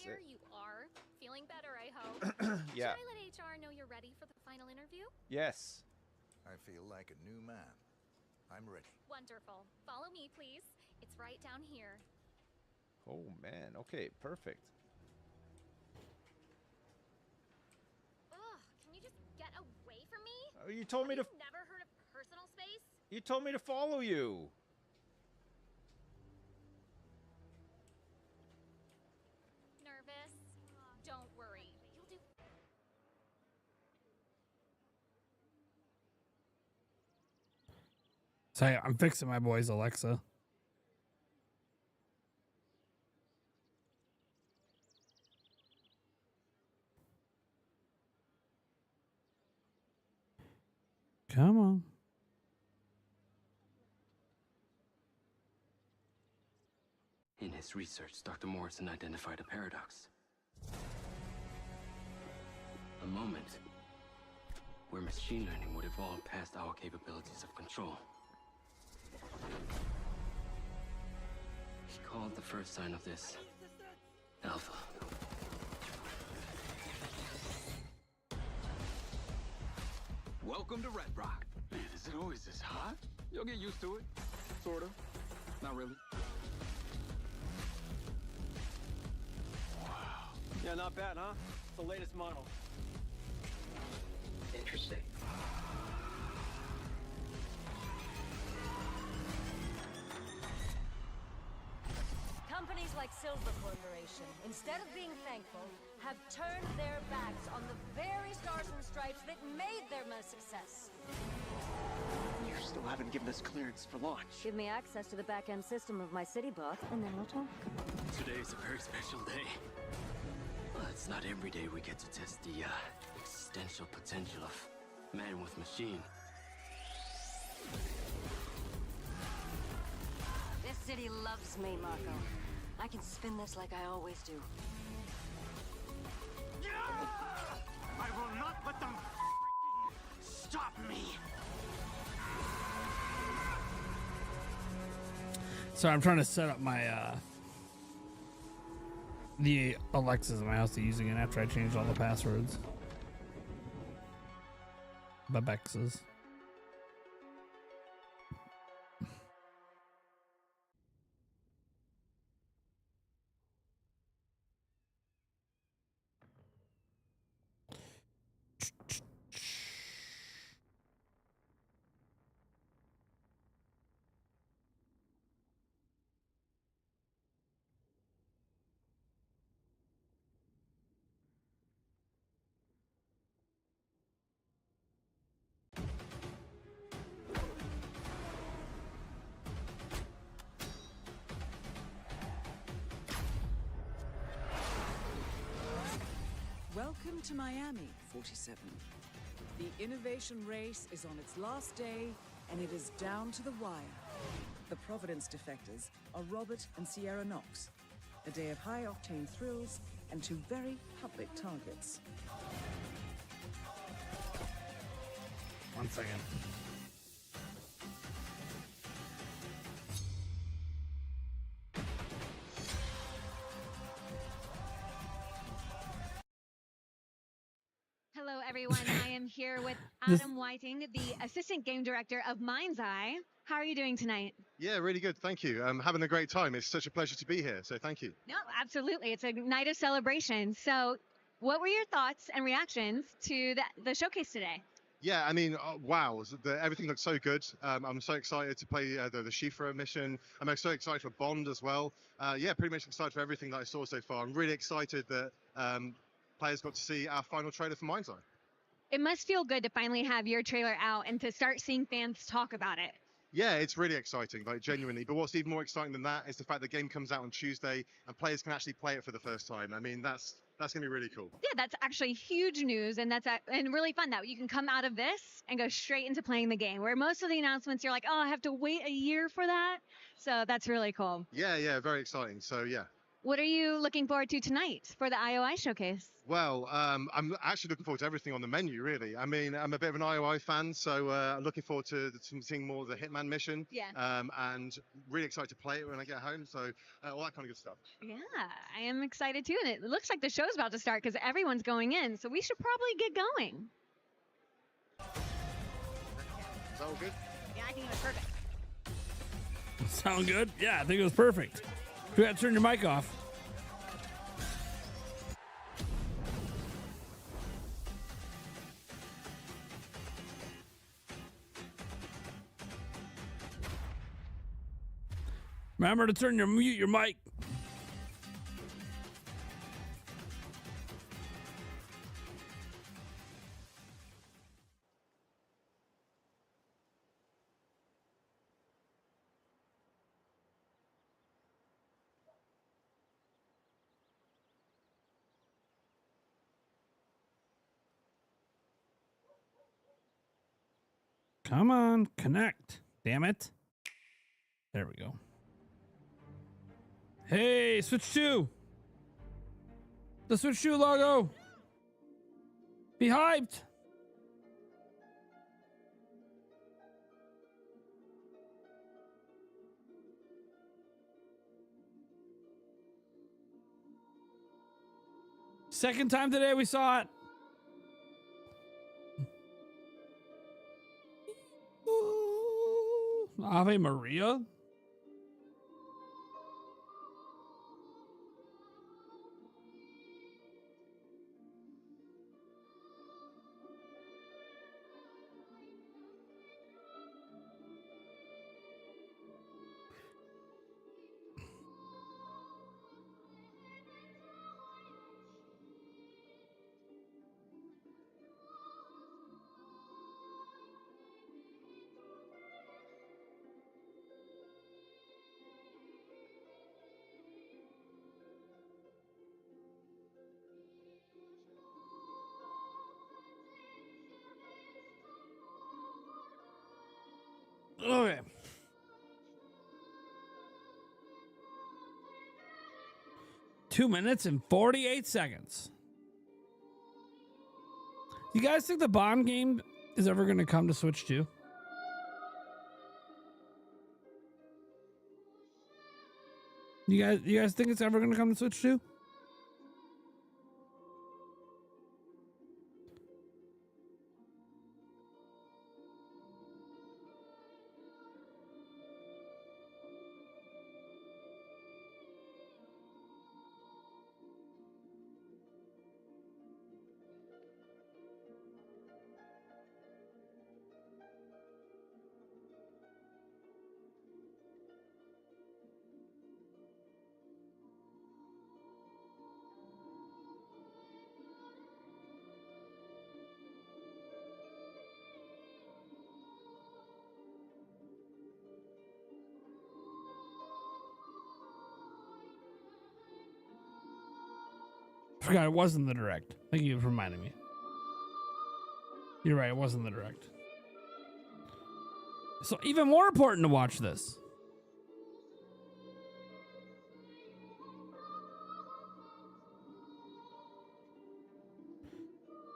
There you are. Feeling better, I hope. Yeah. Should I let HR know you're ready for the final interview? Yes. I feel like a new man. I'm ready. Wonderful. Follow me, please. It's right down here. Oh man. Okay. Perfect. Ugh, can you just get away from me? Oh, you told me to. You've never heard of personal space? You told me to follow you. Nervous? Don't worry. You'll do. So I'm fixing my boy's Alexa. Come on. In his research, Dr. Morrison identified a paradox. A moment where machine learning would evolve past our capabilities of control. He called the first sign of this Alpha. Welcome to Red Rock. Man, is it always this hot? You'll get used to it. Sort of. Not really. Yeah, not bad, huh? It's the latest model. Interesting. Companies like Silver Corporation, instead of being thankful, have turned their backs on the very stars and stripes that made them a success. You still haven't given us clearance for launch. Give me access to the back-end system of my city book, and then we'll talk. Today's a very special day. Well, it's not every day we get to test the existential potential of man with machine. This city loves me, Marco. I can spin this like I always do. I will not let them stop me. So I'm trying to set up my the Alexas in my house to use again after I changed all the passwords. Babexes. Welcome to Miami, 47. The innovation race is on its last day, and it is down to the wire. The Providence defectors are Robert and Sierra Knox. A day of high-octane thrills and two very public targets. 1 second. Hello, everyone. I am here with Adam Whiting, the assistant game director of Mind's Eye. How are you doing tonight? Yeah, really good. Thank you. I'm having a great time. It's such a pleasure to be here. So thank you. No, absolutely. It's a night of celebration. So, what were your thoughts and reactions to the showcase today? Yeah, I mean, wow, everything looks so good. I'm so excited to play the Shifra mission. I'm so excited for Bond as well. Yeah, pretty much excited for everything that I saw so far. I'm really excited that players got to see our final trailer for Mind's Eye. It must feel good to finally have your trailer out and to start seeing fans talk about it. Yeah, it's really exciting, like genuinely. But what's even more exciting than that is the fact the game comes out on Tuesday and players can actually play it for the first time. I mean, that's gonna be really cool. Yeah, that's actually huge news, and and really fun that you can come out of this and go straight into playing the game. Where most of the announcements, you're like, oh, I have to wait a year for that. So that's really cool. Yeah, very exciting. So yeah. What are you looking forward to tonight for the IOI showcase? Well, I'm actually looking forward to everything on the menu, really. I mean, I'm a bit of an IOI fan, so I'm looking forward to seeing more of the Hitman mission. Yeah. And really excited to play it when I get home, so all that kind of good stuff. Yeah, I am excited too, and it looks like the show's about to start because everyone's going in, so we should probably get going. Is that all good? Yeah, I think it was perfect. Sound good? Yeah, I think it was perfect. You got to turn your mic off. Remember to mute your mic. Come on, connect. Damn it. There we go. Hey, Switch 2. The Switch 2 logo. Be hyped. Second time today we saw it. Ave Maria? Okay. Two minutes and 48 seconds. You guys think the Bond game is ever going to come to Switch 2? You guys think it's ever going to come to Switch 2? Forgot it wasn't the direct. Thank you for reminding me. You're right, it wasn't the direct. So even more important to watch this.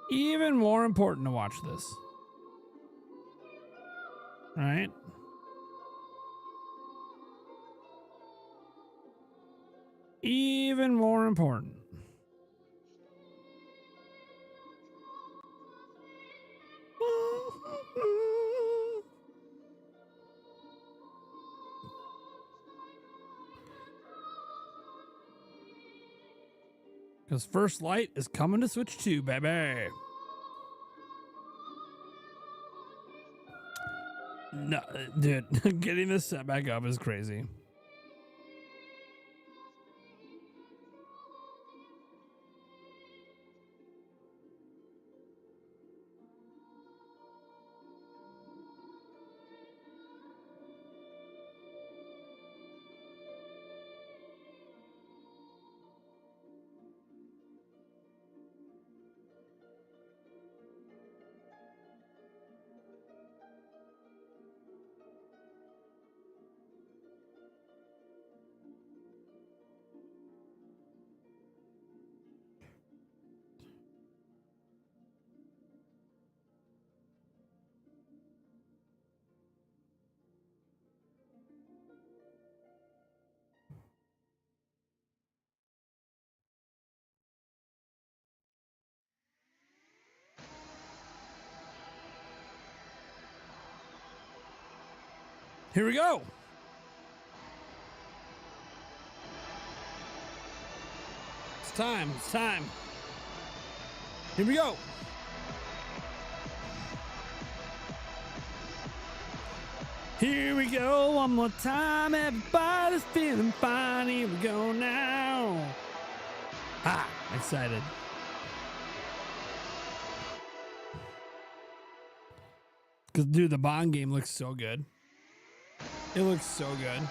Even more important to watch this. Right? Even more important. Because First Light is coming to Switch 2, baby. No, dude, getting this set back up is crazy. Here we go. It's time. It's time. Here we go. Here we go. One more time. Everybody's feeling fine. Here we go now. Ah, excited. Because, dude, the Bond game looks so good. It looks so good.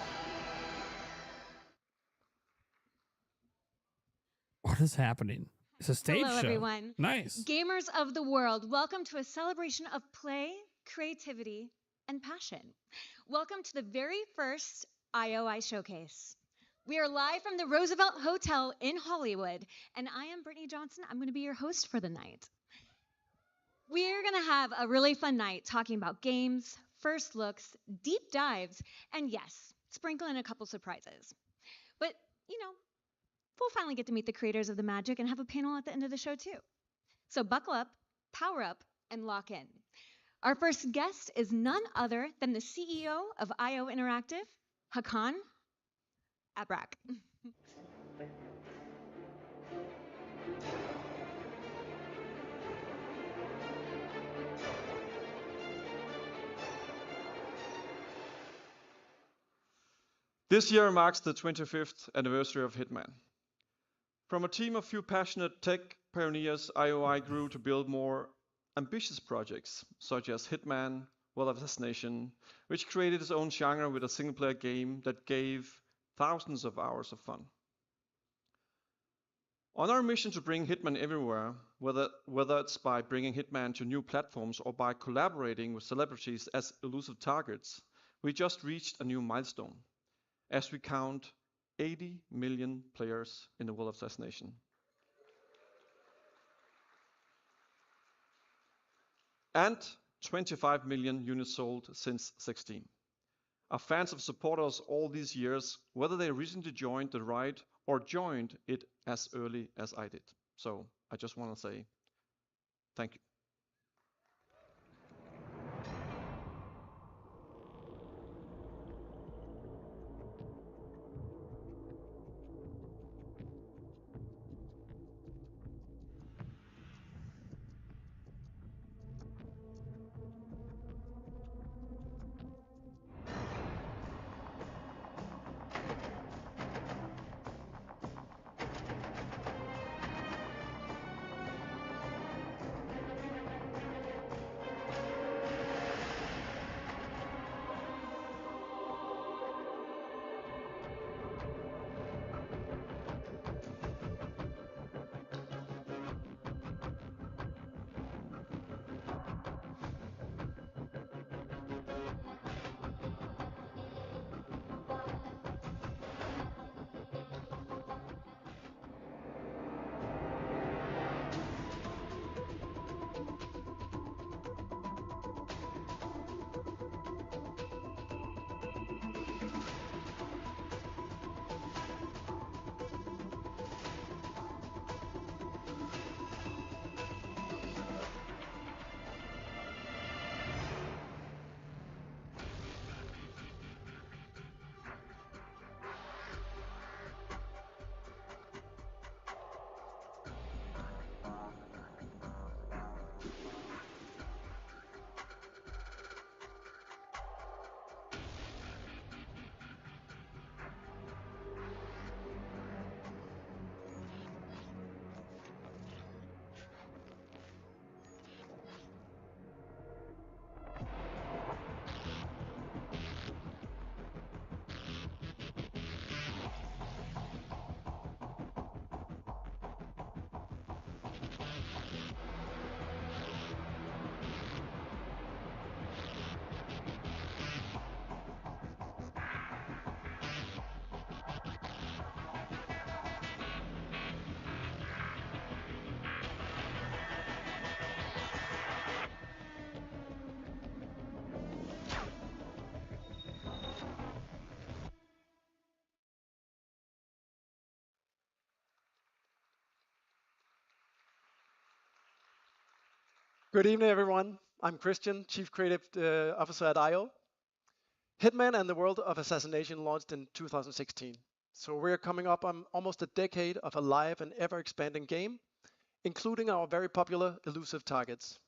What is happening? It's a stage Hello, show. everyone. Nice. Gamers of the world, welcome to a celebration of play, creativity, and passion. Welcome to the very first IOI Showcase. We are live from the Roosevelt Hotel in Hollywood, and I am Brittany Johnson. I'm going to be your host for the night. We're going to have a really fun night talking about games, first looks, deep dives, and yes, sprinkle in a couple surprises. But, you know, we'll finally get to meet the creators of the magic and have a panel at the end of the show, too. So buckle up, power up, and lock in. Our first guest is none other than the CEO of IO Interactive, Hakan Abrak. This year marks the 25th anniversary of Hitman. From a team of few passionate tech pioneers, IOI grew to build more ambitious projects, such as Hitman, World of Assassination, which created its own genre with a single-player game that gave thousands of hours of fun. On our mission to bring Hitman everywhere, whether it's by bringing Hitman to new platforms or by collaborating with celebrities as elusive targets, we just reached a new milestone, as we count 80 million players in the World of Assassination. And 25 million units sold since 16. Our fans have supported us all these years, whether they recently joined the ride or joined it as early as I did. So I just want to say thank you. Good evening, everyone. I'm Christian, Chief Creative Officer at IO. Hitman and the World of Assassination launched in 2016. So we're coming up on almost a decade of a live and ever-expanding game, including our very popular elusive targets.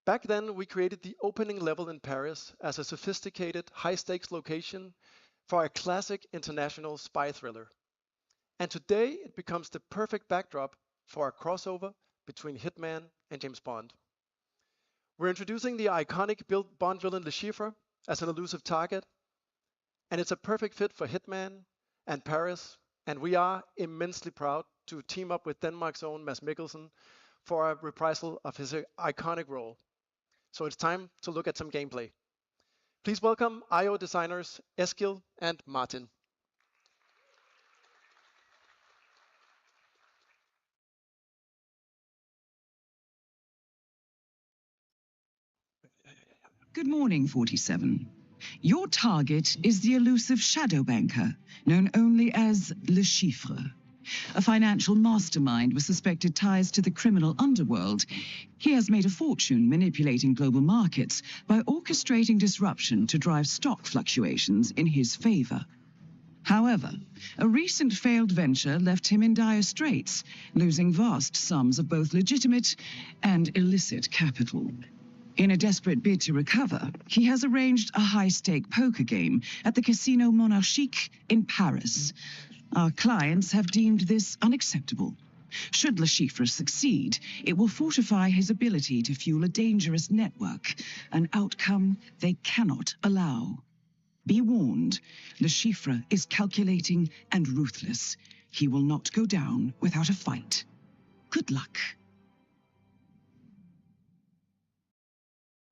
Back then, we created the opening level in Paris as a sophisticated, high-stakes location for a classic international spy thriller. And today, it becomes the perfect backdrop for a crossover between Hitman and James Bond. We're introducing the iconic Bond villain Le Chiffre as an elusive target, and it's a perfect fit for Hitman and Paris, and we are immensely proud to team up with Denmark's own Mads Mikkelsen for a reprisal of his iconic role. So it's time to look at some gameplay. Please welcome IO designers Eskil and Martin. Good morning, 47. Your target is the elusive shadow banker, known only as Le Chiffre. A financial mastermind with suspected ties to the criminal underworld, he has made a fortune manipulating global markets by orchestrating disruption to drive stock fluctuations in his favor. However, a recent failed venture left him in dire straits, losing vast sums of both legitimate and illicit capital. In a desperate bid to recover, he has arranged a high-stake poker game at the Casino Monarchique in Paris. Our clients have deemed this unacceptable. Should Le Chiffre succeed, it will fortify his ability to fuel a dangerous network, an outcome they cannot allow. Be warned, Le Chiffre is calculating and ruthless. He will not go down without a fight. Good luck.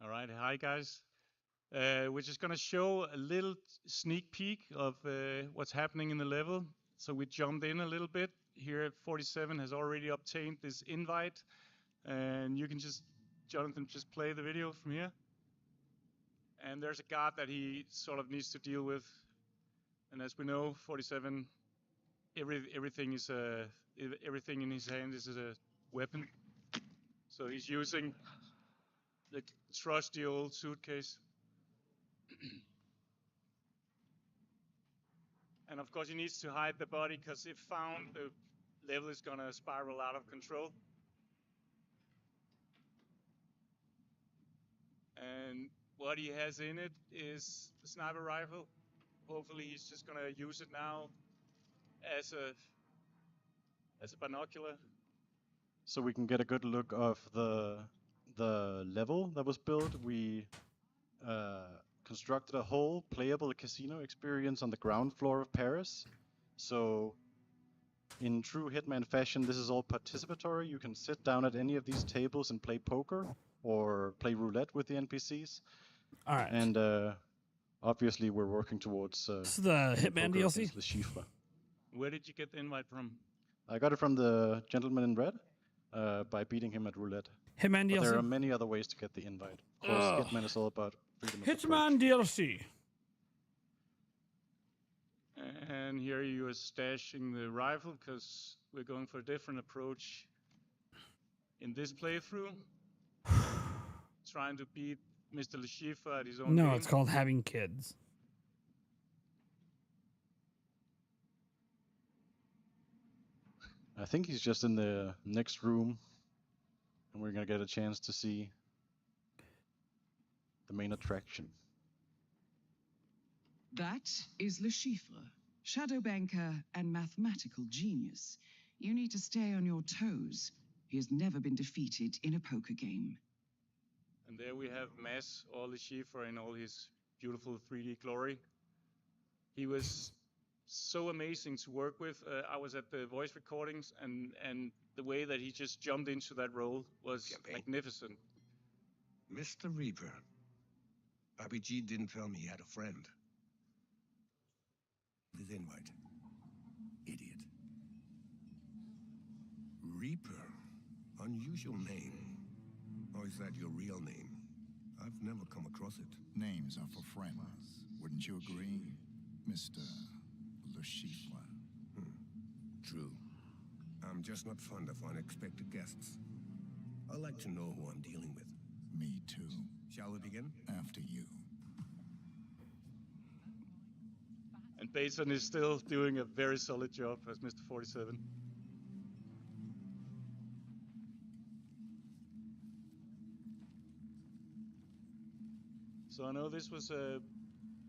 All right, hi guys. We're just gonna show a little sneak peek of what's happening in the level. So we jumped in a little bit. Here 47 has already obtained this invite, and you can just, Jonathan, just play the video from here. And there's a guard that he sort of needs to deal with. And as we know, 47, everything in his hand is a weapon. So he's using the trusty old suitcase. And of course he needs to hide the body, because if found, the level is gonna spiral out of control. And what he has in it is a sniper rifle. Hopefully he's just gonna use it now as a binocular. So we can get a good look of the level that was built. We constructed a whole playable casino experience on the ground floor of Paris. So in true Hitman fashion, this is all participatory. You can sit down at any of these tables and play poker or play roulette with the NPCs. All right. And obviously we're working towards this is the Hitman DLC? Le Chiffre. Where did you get the invite from? I got it from the gentleman in red by beating him at roulette. Hitman DLC? But there are many other ways to get the invite. Of course, Hitman is all about freedom of Hitman DLC. And here you are stashing the rifle, because we're going for a different approach in this playthrough. Trying to beat Mr. Le Chiffre at his own game. No, it's called having kids. I think he's just in the next room, and we're gonna get a chance to see the main attraction. That is Le Chiffre, shadow banker and mathematical genius. You need to stay on your toes. He has never been defeated in a poker game. And there we have Mads, or Le Chiffre, in all his beautiful 3D glory. He was so amazing to work with. I was at the voice recordings, and the way that he just jumped into that role was magnificent. Mr. Reaper, RPG didn't tell me he had a friend. His invite. Idiot. Reaper? Unusual name. Or is that your real name? I've never come across it. Names are for friends. Wouldn't you agree, Mr. Le Chiffre? True. I'm just not fond of unexpected guests. I like to know who I'm dealing with. Me too. Shall we begin? After you. And Bateson is still doing a very solid job as Mr. 47. So I know this was a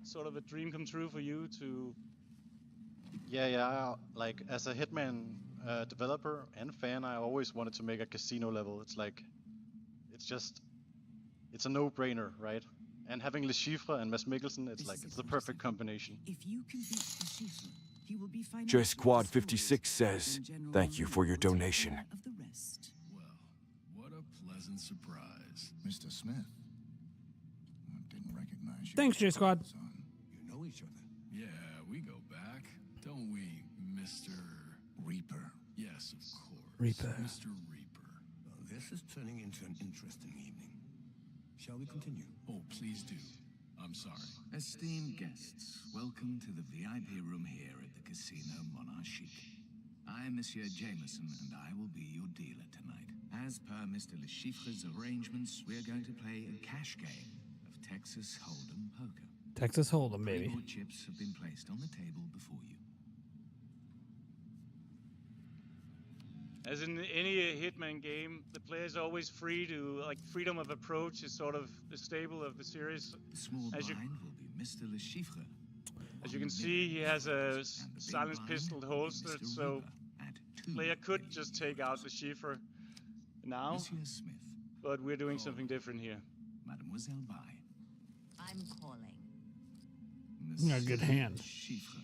sort of a dream come true for you to... Yeah. Like, as a Hitman developer and fan, I always wanted to make a casino level. It's like, it's a no-brainer, right? And having Le Chiffre and Mads Mikkelsen, it's the perfect combination. If you can beat Le Chiffre, he will be Joy Squad 56 says, thank you for your donation. of the rest. Well, what a pleasant surprise. Mr. Smith. I didn't recognize you. Thanks, J Squad. You know each other. Yeah, we go back, don't we, Mr. Reaper? Yes, of course. Reaper. Mr. Reaper. Well, this is turning into an interesting evening. Shall we continue? Oh, please do. I'm sorry. Esteemed guests, welcome to the VIP room here at the Casino Monarchique. I'm Monsieur Jameson, and I will be your dealer tonight. As per Mr. Le Chiffre's arrangements, we're going to play a cash game of Texas Hold'em poker. Texas Hold'em, baby. More chips have been placed on the table before you. As in any Hitman game, the player is always free to, freedom of approach is sort of the staple of the series. The small blind will be Mr. Le Chiffre. As you can see, he has a silenced pistol holstered, so the player could just take out Le Chiffre now, Monsieur Smith. but we're doing something different here. Mademoiselle Bai. I'm calling. You got a good hand. Chiffre.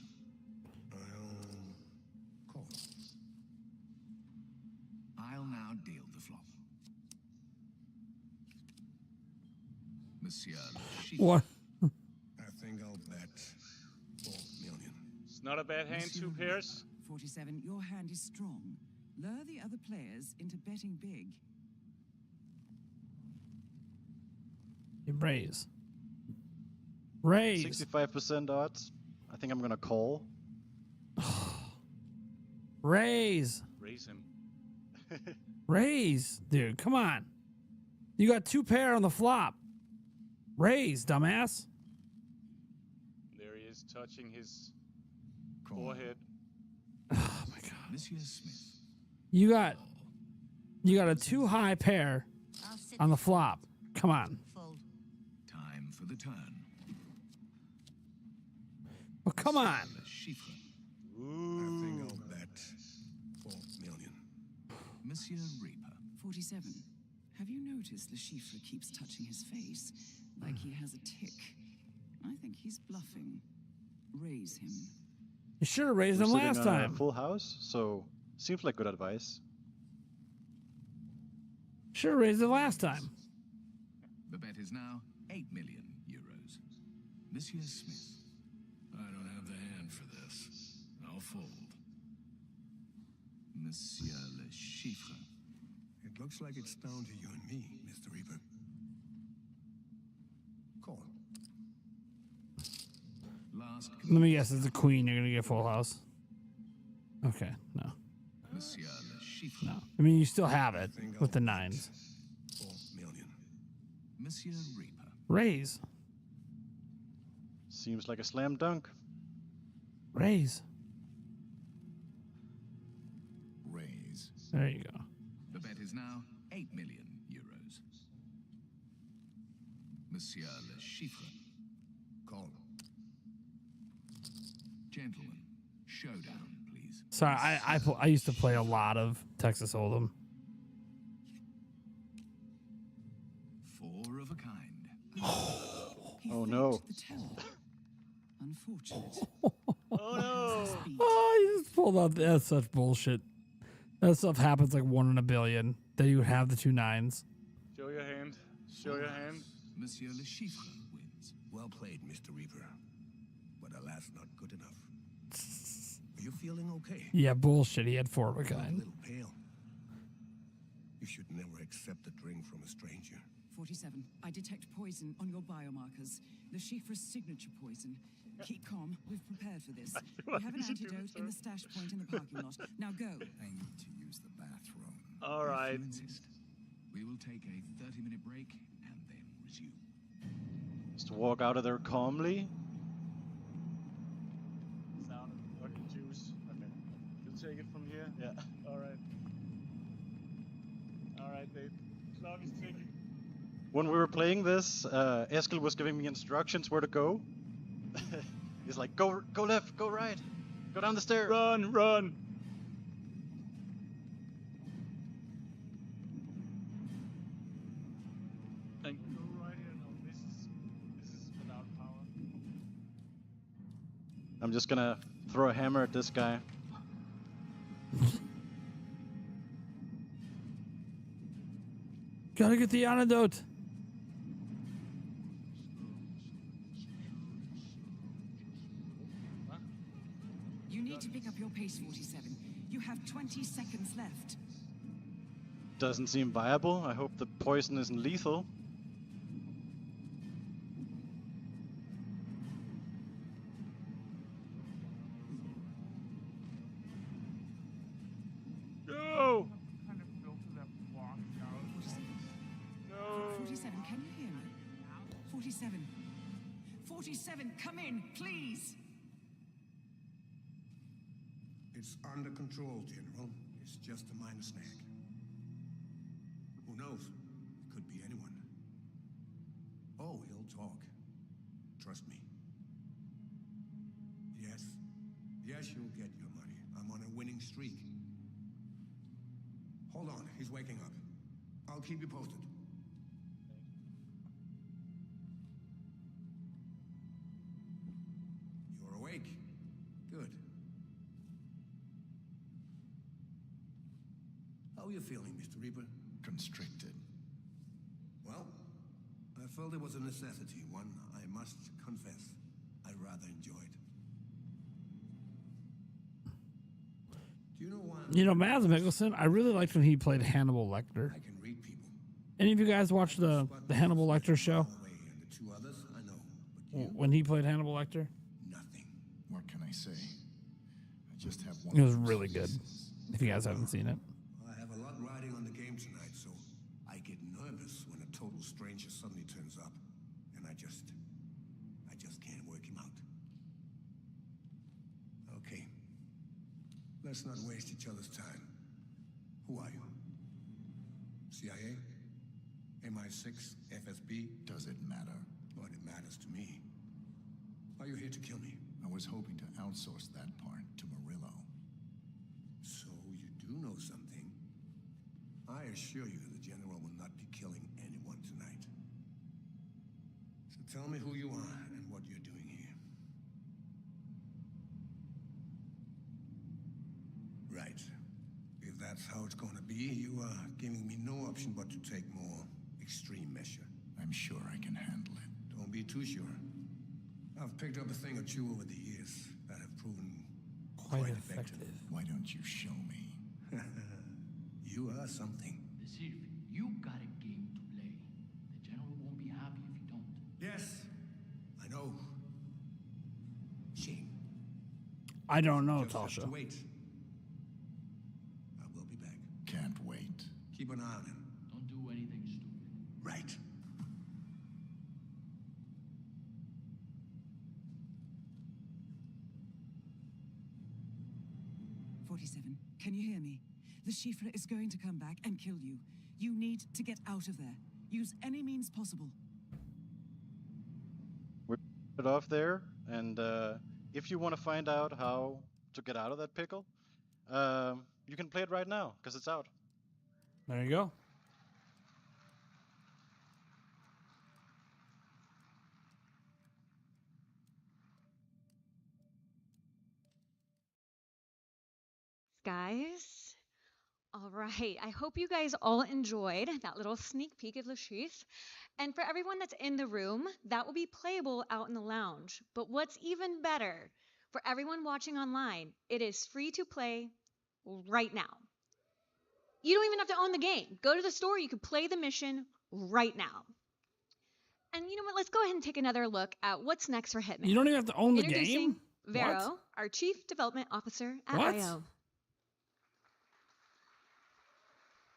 Call. I'll now deal the flop. Monsieur Le Chiffre. What? I think I'll bet 4 million. It's not a bad hand, Monsieur 2 pairs. 47, your hand is strong. Lure the other players into betting big. You raise. Raise. 65% odds. I think I'm gonna call. Raise. Raise him. Raise. Dude, come on. You got 2 pair on the flop. Raise, dumbass. There he is, touching his forehead. Oh my god. Monsieur Smith. You got a 2 high pair on the flop. Come on. Time for the turn. Oh, come on. Le Chiffre. I think I'll bet 4 million. Monsieur Reaper. 47, have you noticed Le Chiffre keeps touching his face like he has a tick? I think he's bluffing. Raise him. You should have raised We're him sitting last on time. a full house, so seems like good advice. Should have raised it last time. The bet is now 8 million euros. Monsieur Smith. I don't have the hand for this. I'll fold. Monsieur Le Chiffre. It looks like it's down to you and me, Mr. Reaper. Call. Last. Let me guess, it's the queen. You're gonna get full house. Okay, no. Monsieur Le Chiffre. No. I mean, you still have it with the 9s. 4 million. Monsieur Reaper. Raise. Seems like a slam dunk. Raise. Raise. There you go. The bet is now 8 million euros. Monsieur Le Chiffre. Call. Gentlemen, showdown, please. Sorry, I used to play a lot of Texas Hold'em. 4 of a kind. Oh no. Unfortunate. Oh no. Oh, you just pulled out. That's such bullshit. That stuff happens like 1 in a billion. That you would have the 2 9s. Show your hand. Show your hand. Monsieur Le Chiffre wins. Well played, Mr. Reaper. But alas, not good enough. Are you feeling okay? Yeah, bullshit. He had 4 of a You're a kind. little pale. You should never accept a drink from a stranger. 47, I detect poison on your biomarkers. Le Chiffre's signature poison. Keep calm. We've prepared for this. We have an antidote in the stash point in the parking lot. Now go. I need to use the bathroom. All right. We will take a 30-minute break and then resume. Just walk out of there calmly. Sound of fucking juice. Okay. You'll take it from here? Yeah. Alright. Alright, babe. Clock is ticking. When we were playing this, Eskil was giving me instructions where to go. He's like, go left, go right, go down the stairs. Run! And go right here. No, this is without power. I'm just gonna throw a hammer at this guy. Gotta get the antidote. You need to pick up your pace, 47. You have 20 seconds left. Doesn't seem viable. I hope the poison isn't lethal. Go! 47, can you hear me? 47. 47, come in, please. It's under control, General. It's just a minor snag. Who knows? It could be anyone. Oh, he'll talk. Trust me. Yes. Yes, you'll get your money. I'm on a winning streak. Hold on, he's waking up. I'll keep you posted. You're awake. Good. How are you feeling, Mr. Reaper? Constricted. Well, I felt it was a necessity, one I must confess I rather enjoyed. Do you know why? You know, Mads Mikkelsen, I really liked when he played Hannibal Lecter. I can read people. Any of you guys watch the Hannibal Lecter show? And the two others, I know. But you, When he played Hannibal Lecter? nothing. What can I say? I just have one. It was really good, if you guys haven't seen it. I have a lot riding on the game tonight, so I get nervous when a total stranger suddenly turns up, and I just can't work him out. Okay, let's not waste each other's time. Who are you? CIA? MI6? FSB? Does it matter? Well, it matters to me. Are you here to kill me? I was hoping to outsource that part to Murillo. So you do know something. I assure you the General will not be killing anyone tonight. So tell me who you are and what you're doing here. Right. If that's how it's gonna be, you are giving me no option but to take more extreme measure. I'm sure I can handle it. Don't be too sure. I've picked up a thing or two over the years that have proven quite effective. Why don't you show me? You are something. Chief, you got a game to play. The General won't be happy if you don't. Yes, I know. Shame. I don't know, Just have to Tasha. wait. I will be back. Can't wait. Keep an eye on him. Don't do anything stupid. Right. Can you hear me? The Shifra is going to come back and kill you. You need to get out of there. Use any means possible. We're it off there, and if you want to find out how to get out of that pickle, you can play it right now, because it's out. There you go. Guys, all right. I hope you guys all enjoyed that little sneak peek of Le Chiffre. And for everyone that's in the room, that will be playable out in the lounge. But what's even better, for everyone watching online, it is free to play right now. You don't even have to own the game. Go to the store, you can play the mission right now. And you know what? Let's go ahead and take another look at what's next for Hitman. You don't even have to own the Introducing game? Vero, What? our Chief Development Officer at What? IO.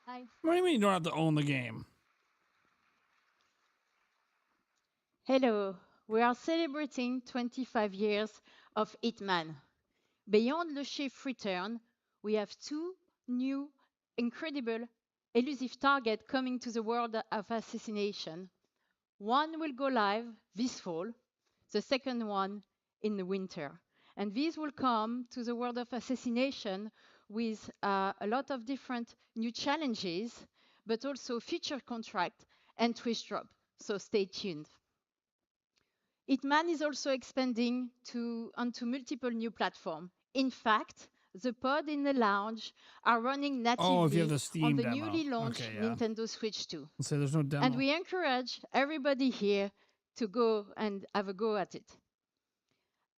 Hi. What do you mean you don't have to own the game? Hello, we are celebrating 25 years of Hitman. Beyond Le Chiffre return, we have two new, incredible, elusive targets coming to the world of assassination. One will go live this fall, the second one in the winter. And these will come to the world of assassination with a lot of different new challenges, but also feature contract and twist drop. So stay tuned. Hitman is also expanding onto multiple new platforms. In fact, the pod in the lounge are running Oh, if you natively have the Steam on the demo. newly launched Okay, yeah. Nintendo Switch 2. So there's no demo. And we encourage everybody here to go and have a go at it.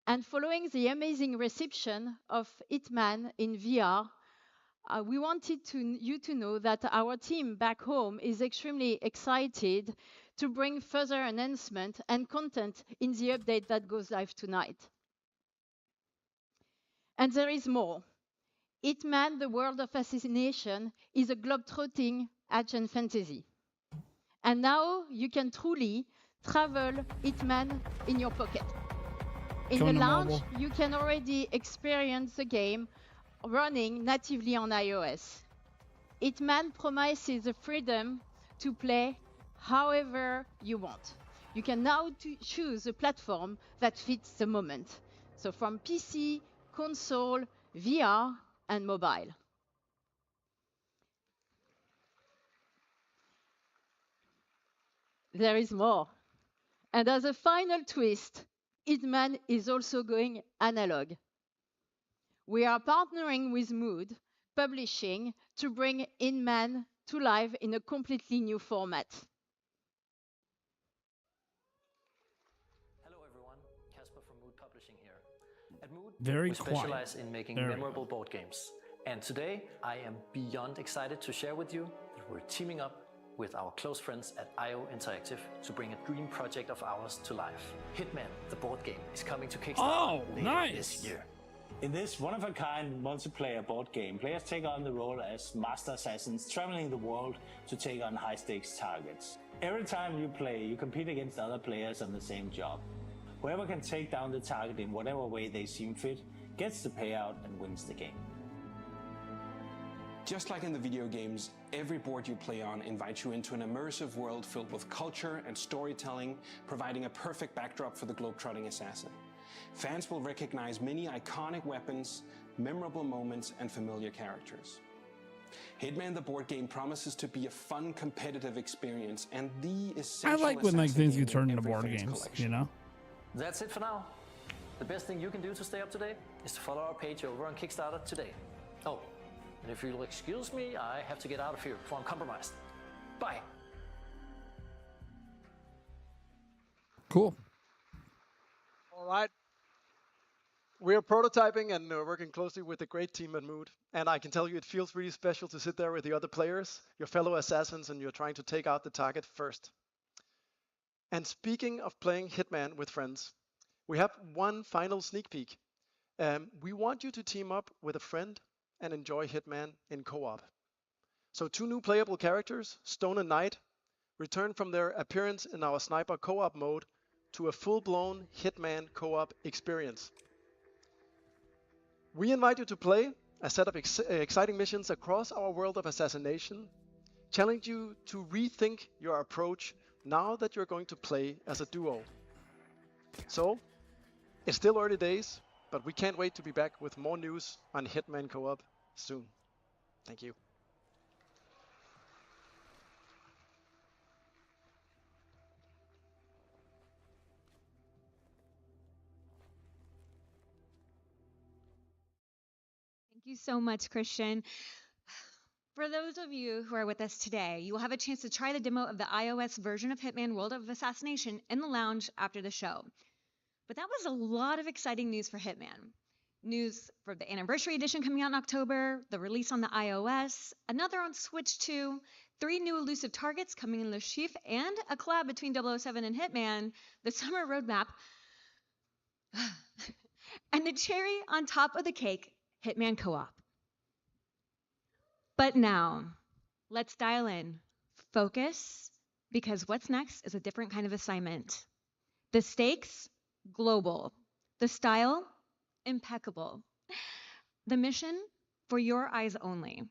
And following the amazing reception of Hitman in VR, we wanted you to know that our team back home is extremely excited to bring further enhancement and content in the update that goes live tonight. And there is more. Hitman, the World of Assassination, is a globe-trotting action fantasy. And now you can truly travel Hitman in your pocket. In the lounge, you can already experience the game running natively on iOS. Hitman promises the freedom to play however you want. You can now choose a platform that fits the moment. So from PC, console, VR, and mobile. There is more. And as a final twist, Hitman is also going analog. We are partnering with Mood Publishing to bring Hitman to life in a completely new format. Hello everyone, Casper from Mood Publishing here. At Mood, Very we specialize quiet. in making There we memorable board games. And today, I am beyond excited to share with you that we're teaming up with our close friends at IO Interactive to bring a dream project of ours to life. Hitman, the board game, is coming to Kickstarter later this year. In this one-of-a-kind multiplayer board game, players take on the role as master assassins traveling the world to take on high-stakes targets. Every time you play, you compete against other players on the same job. Whoever can take down the target in whatever way they seem fit gets the payout and wins the game. Just like in the video games, every board you play on invites you into an immersive world filled with culture and storytelling, providing a perfect backdrop for the globetrotting assassin. Fans will recognize many iconic weapons, memorable moments, and familiar characters. Hitman the board game promises to be a fun, competitive experience, and the I essential like when like assassin things game get turned in into every board fan's games, collection. you know? That's it for now. The best thing you can do to stay up to date is to follow our page over on Kickstarter today. Oh, and if you'll excuse me, I have to get out of here before I'm compromised. Bye. Cool. All right. We are prototyping and working closely with a great team at Mood. And I can tell you it feels really special to sit there with the other players, your fellow assassins, and you're trying to take out the target first. And speaking of playing Hitman with friends, we have one final sneak peek. We want you to team up with a friend and enjoy Hitman in co-op. So 2 new playable characters, Stone and Knight, return from their appearance in our sniper co-op mode to a full-blown Hitman co-op experience. We invite you to play a set of exciting missions across our world of assassination, challenge you to rethink your approach now that you're going to play as a duo. So, it's still early days, but we can't wait to be back with more news on Hitman Co-op soon. Thank you. Thank you so much, Christian. For those of you who are with us today, you will have a chance to try the demo of the iOS version of Hitman World of Assassination in the lounge after the show. But that was a lot of exciting news for Hitman. News for the Anniversary Edition coming out in October, the release on the iOS, another on Switch 2, 3 new elusive targets coming in Le Chiffre, and a collab between 007 and Hitman, the summer roadmap, and the cherry on top of the cake, Hitman Co-op. But now, Let's dial in. Focus, because what's next is a different kind of assignment. The stakes, global. The style, impeccable. The mission, for your eyes only.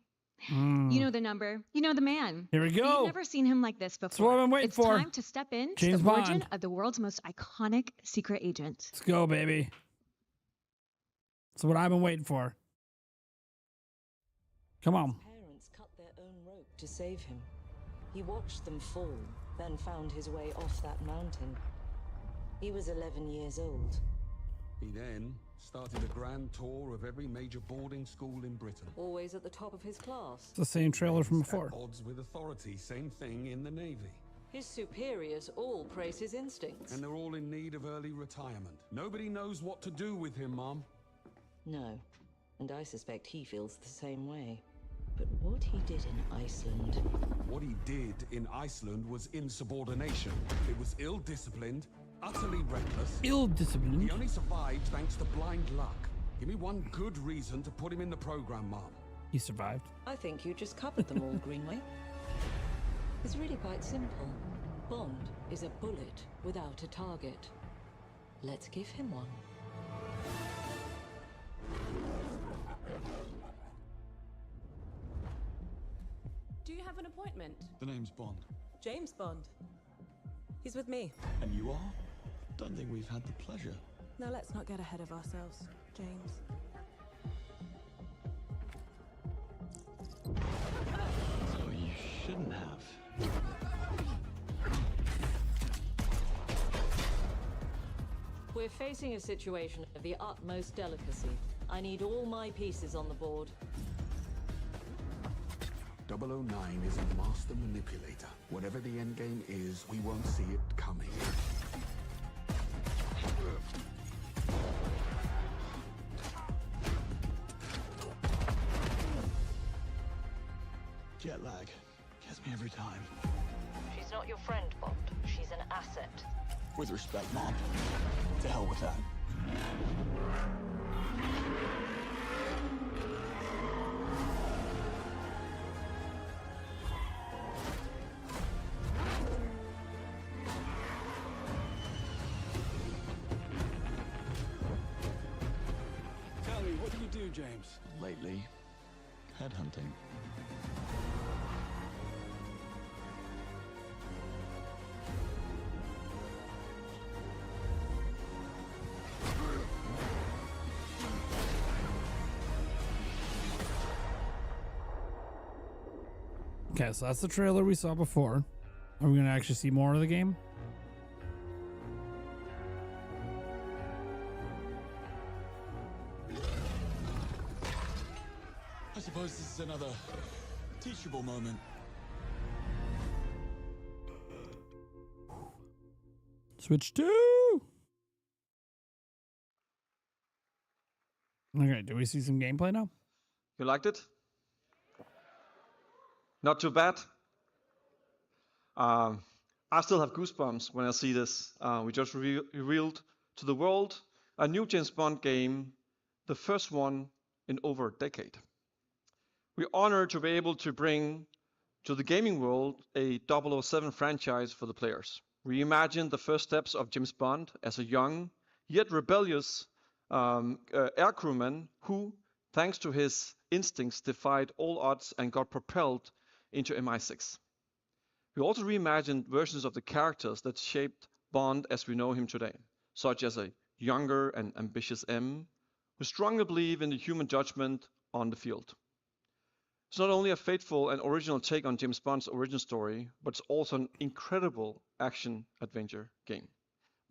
You know the number. You know the man. Here we But go. you've never seen him like this That's before. what I'm waiting It's for. time to step in to James the origin Bond. of the world's most iconic secret agent. Let's go, baby. That's what I've been waiting for. Come on. His parents cut their own rope to save him. He watched them fall, then found his way off that mountain. He was 11 years old. He then started a grand tour of every major boarding school in Britain. Always at the top of his class. It's the same trailer from before. At odds with authority, same thing in the Navy. His superiors all praise his instincts. And they're all in need of early retirement. Nobody knows what to do with him, Mom. No, and I suspect he feels the same way. But what he did in Iceland... What he did in Iceland was insubordination. It was ill-disciplined, utterly reckless. Ill-disciplined? He only survived thanks to blind luck. Give me one good reason to put him in the program, Mom. He survived. I think you just covered them all, Greenway. It's really quite simple. Bond is a bullet without a target. Let's give him one. Do you have an appointment? The name's Bond. James Bond. He's with me. And you are? Don't think we've had the pleasure. Now let's not get ahead of ourselves, James. So you shouldn't have. We're facing a situation of the utmost delicacy. I need all my pieces on the board. 009 is a master manipulator. Whatever the endgame is, we won't see it coming. Jet lag. Gets me every time. She's not your friend, Bond. She's an asset. With respect, Mom. To hell with that. Tell me, what do you do, James? Lately, headhunting. Okay, so that's the trailer we saw before. Are we going to actually see more of the game? I suppose this is another teachable moment. Switch 2! Okay, do we see some gameplay now? You liked it? Not too bad. I still have goosebumps when I see this. We just revealed to the world a new James Bond game, the first one in over a decade. We're honored to be able to bring to the gaming world a 007 franchise for the players. Reimagine the first steps of James Bond as a young, yet rebellious air crewman who, thanks to his instincts, defied all odds and got propelled into MI6. We also reimagined versions of the characters that shaped Bond as we know him today, such as a younger and ambitious M, who strongly believe in the human judgment on the field. It's not only a faithful and original take on James Bond's origin story, but it's also an incredible action-adventure game,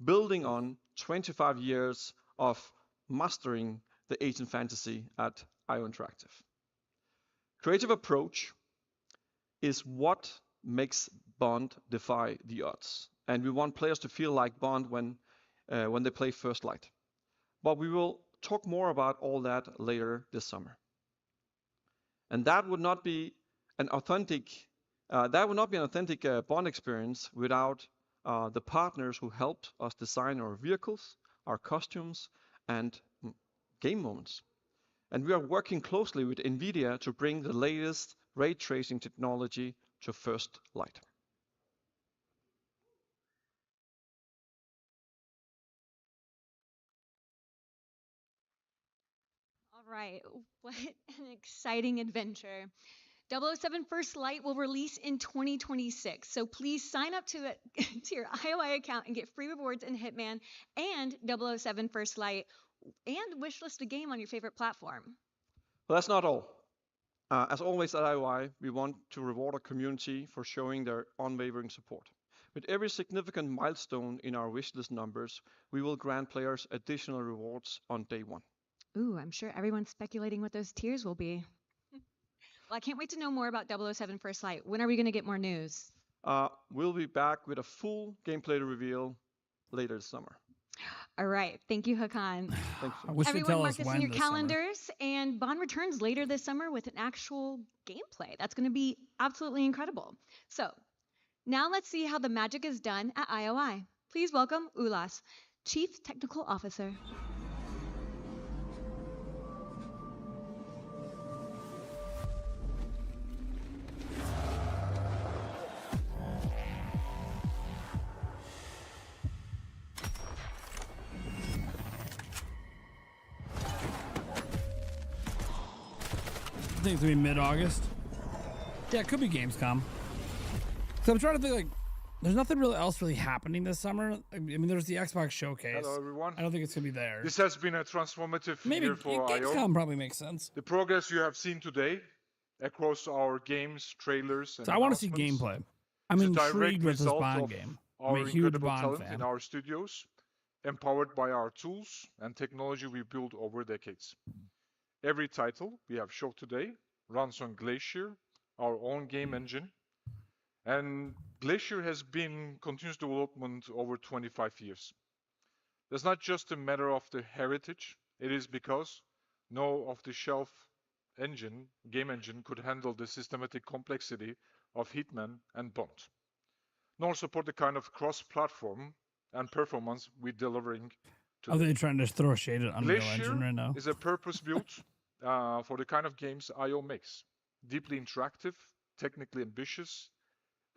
building on 25 years of mastering the agent fantasy at IO Interactive. Creative approach is what makes Bond defy the odds, and we want players to feel like Bond when they play First Light. But we will talk more about all that later this summer. And that would not be an authentic Bond experience without the partners who helped us design our vehicles, our costumes, and game moments. And we are working closely with NVIDIA to bring the latest ray tracing technology to first light. All right, what an exciting adventure. 007 First Light will release in 2026. So please sign up to to your IOI account and get free rewards in Hitman and 007 First Light and wishlist a game on your favorite platform. But that's not all. As always at IOI, we want to reward our community for showing their unwavering support. With every significant milestone in our wishlist numbers, we will grant players additional rewards on day one. Ooh, I'm sure everyone's speculating what those tiers will be. Well, I can't wait to know more about 007 First Light. When are we going to get more news? We'll be back with a full gameplay reveal later this summer. All right. Thank you, Hakan. Thanks. I wish Everyone, you'd tell mark us this in when your this summer. calendars. And Bond returns later this summer with an actual gameplay. That's going to be absolutely incredible. So now let's see how the magic is done at IOI. Please welcome Ulas, Chief Technical Officer. I think it's gonna be mid-August. Yeah, it could be Gamescom. So I'm trying to think, like, there's nothing really else happening this summer. I mean, there's the Xbox showcase. Hello, everyone. I don't think it's gonna be there. This has been a transformative Maybe year for IO. Gamescom probably makes sense. The progress you have seen today across our games, trailers, and So I want to see announcements gameplay. I'm is a direct intrigued with this result Bond of game. Our I'm a huge incredible Bond talent fan. in our studios, empowered by our tools and technology we built over decades. Every title we have showed today runs on Glacier, our own game engine, and Glacier has been continuous development over 25 years. That's not just a matter of the heritage, it is because no off-the-shelf game engine could handle the systematic complexity of Hitman and Bond, nor support the kind of cross-platform and performance we're delivering Are today. they trying to throw shade at Unreal Glacier Engine right now? is a purpose-built for the kind of games IO makes. Deeply interactive, technically ambitious,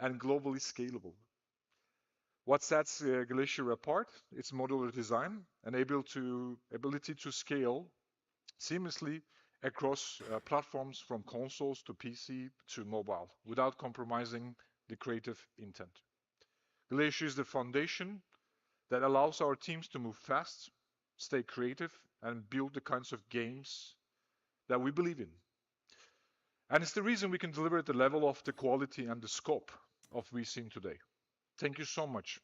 and globally scalable. What sets Glacier apart? Its modular design and ability to scale seamlessly across platforms from consoles to PC to mobile without compromising the creative intent. Glacier is the foundation that allows our teams to move fast, stay creative, and build the kinds of games that we believe in. And it's the reason we can deliver at the level of the quality and the scope of we've seen today. Thank you so much.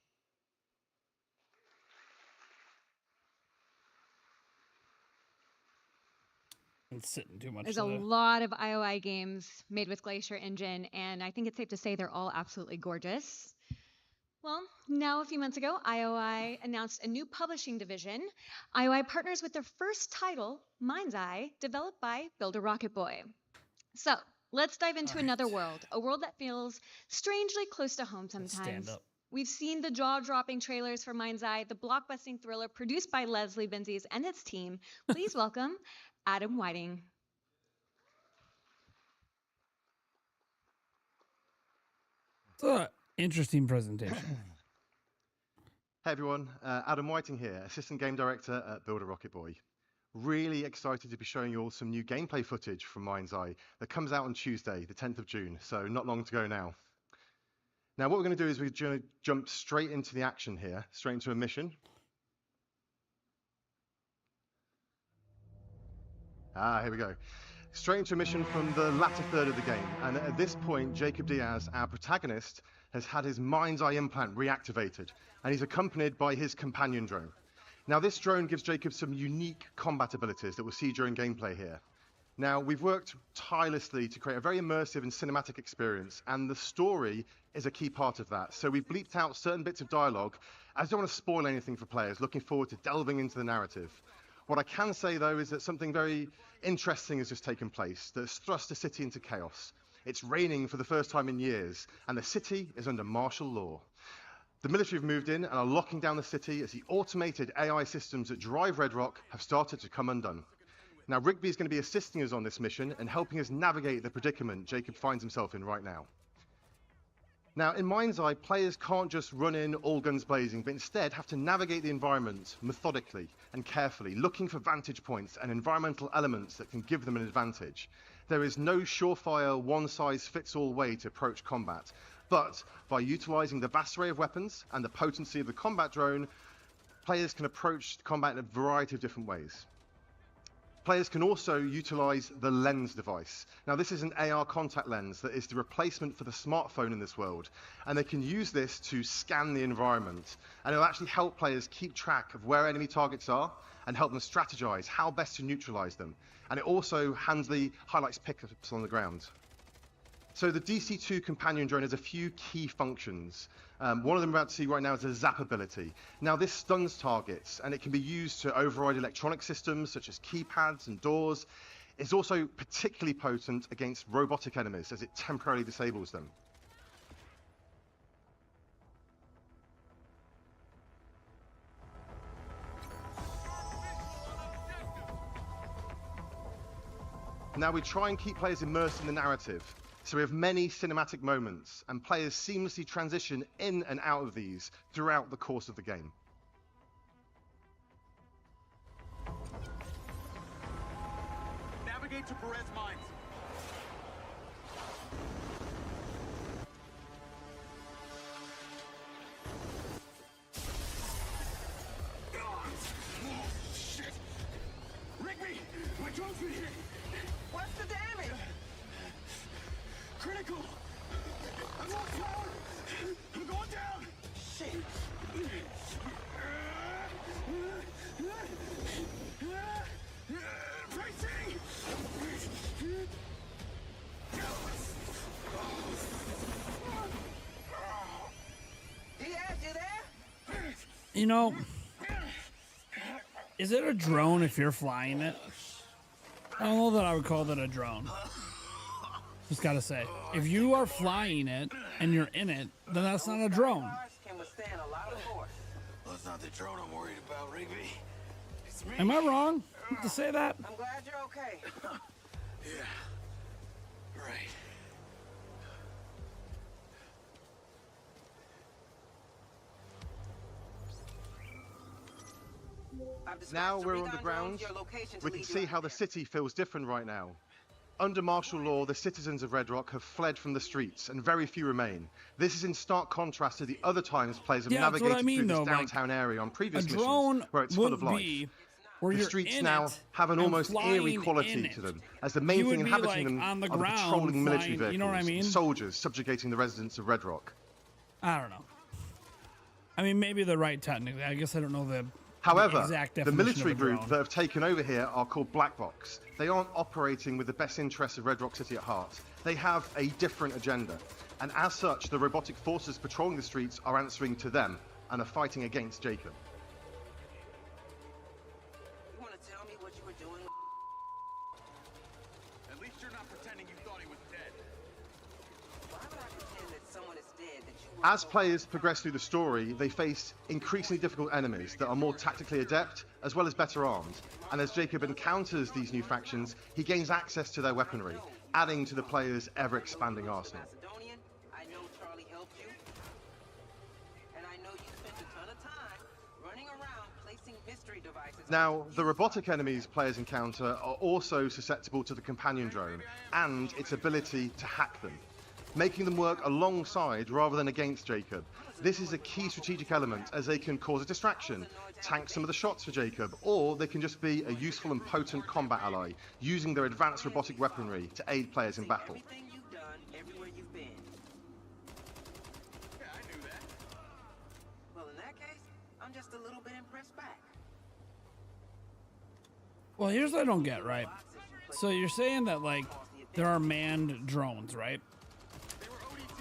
It's sitting too much. There's a lot of IOI games made with Glacier Engine, and I think it's safe to say they're all absolutely gorgeous. Well, now a few months ago, IOI announced a new publishing division. IOI partners with their first title, Mind's Eye, developed by Builder Rocket Boy. So let's dive into another world, a world that feels strangely close to home sometimes. Stand up. We've seen the jaw-dropping trailers for Mind's Eye, the blockbusting thriller produced by Leslie Benzies and its team. Please welcome Adam Whiting. It's an interesting presentation. Hey everyone, Adam Whiting here, Assistant Game Director at Builder Rocket Boy. Really excited to be showing you all some new gameplay footage from Mind's Eye that comes out on Tuesday, the 10th of June, so not long to go now. Now what we're going to do is we're going to jump straight into the action here, straight into a mission. Here we go. Straight into a mission from the latter third of the game, and at this point, Jacob Diaz, our protagonist, has had his Mind's Eye implant reactivated, and he's accompanied by his companion drone. Now this drone gives Jacob some unique combat abilities that we'll see during gameplay here. Now we've worked tirelessly to create a very immersive and cinematic experience, and the story is a key part of that. So we've bleeped out certain bits of dialogue, as I don't want to spoil anything for players, looking forward to delving into the narrative. What I can say though is that something very interesting has just taken place that's thrust the city into chaos. It's raining for the first time in years, and the city is under martial law. The military have moved in and are locking down the city as the automated AI systems that drive Red Rock have started to come undone. Now, Rigby is going to be assisting us on this mission and helping us navigate the predicament Jacob finds himself in right now. Now, in Mind's Eye, players can't just run in all guns blazing, but instead have to navigate the environment methodically and carefully, looking for vantage points and environmental elements that can give them an advantage. There is no surefire, one-size-fits-all way to approach combat, but by utilizing the vast array of weapons and the potency of the combat drone, players can approach combat in a variety of different ways. Players can also utilize the lens device. Now, this is an AR contact lens that is the replacement for the smartphone in this world, and they can use this to scan the environment, and it'll actually help players keep track of where enemy targets are and help them strategize how best to neutralize them. And it also handily highlights pickups on the ground. So the DC-2 companion drone has a few key functions. One of them we're about to see right now is a zap ability. Now this stuns targets, and it can be used to override electronic systems such as keypads and doors. It's also particularly potent against robotic enemies as it temporarily disables them. Now we try and keep players immersed in the narrative. So we have many cinematic moments, and players seamlessly transition in and out of these throughout the course of the game. Navigate to Perez Mines. Oh, shit! Rigby! My drone's been hit! What's the damage? Critical! I'm on power! I'm going down! Shit! Bracing! Diaz, you there? You know, is it a drone if you're flying it? I don't know that I would call that a drone. Just gotta say, if you are flying it and you're in it, then that's not a drone. Can withstand a lot of force. Well, it's not the drone I'm worried about, Rigby. It's me. Am I wrong to say that? I'm glad you're okay. Yeah. Right. Now we're on the ground. We can see how the city feels different right now. Under martial law, the citizens of Red Rock have fled from the streets, and very few remain. This is in stark contrast to the other times players have navigated through this downtown area on previous missions, where it's full of life. The streets now have an almost eerie quality to them, as the main thing inhabiting them are the patrolling military vehicles, and soldiers subjugating the residents of Red Rock. I don't know. I mean, maybe they're right technically. I guess I don't know the However, exact the definition military of a drone. group that have taken over here are called Black Box. They aren't operating with the best interests of Red Rock City at heart. They have a different agenda. And as such, the robotic forces patrolling the streets are answering to them and are fighting against Jacob. You want to tell me what you were doing? At least you're not pretending you thought he was dead. Why would I pretend that someone is dead that you were... As players progress through the story, they face increasingly difficult enemies that are more tactically adept, as well as better armed. And as Jacob encounters these new factions, he gains access to their weaponry, adding to the player's ever-expanding arsenal. I know Charlie helped you. And I know you spent a ton of time running around placing mystery devices. Now, the robotic enemies players encounter are also susceptible to the companion drone and its ability to hack them, making them work alongside rather than against Jacob. This is a key strategic element, as they can cause a distraction, tank some of the shots for Jacob, or they can just be a useful and potent combat ally, using their advanced robotic weaponry to aid players in battle. Everything you've done, everywhere you've been. Yeah, I knew that. Well, in that case, I'm just a little bit impressed back. Well, here's what I don't get, right? So you're saying that, like, there are manned drones, right?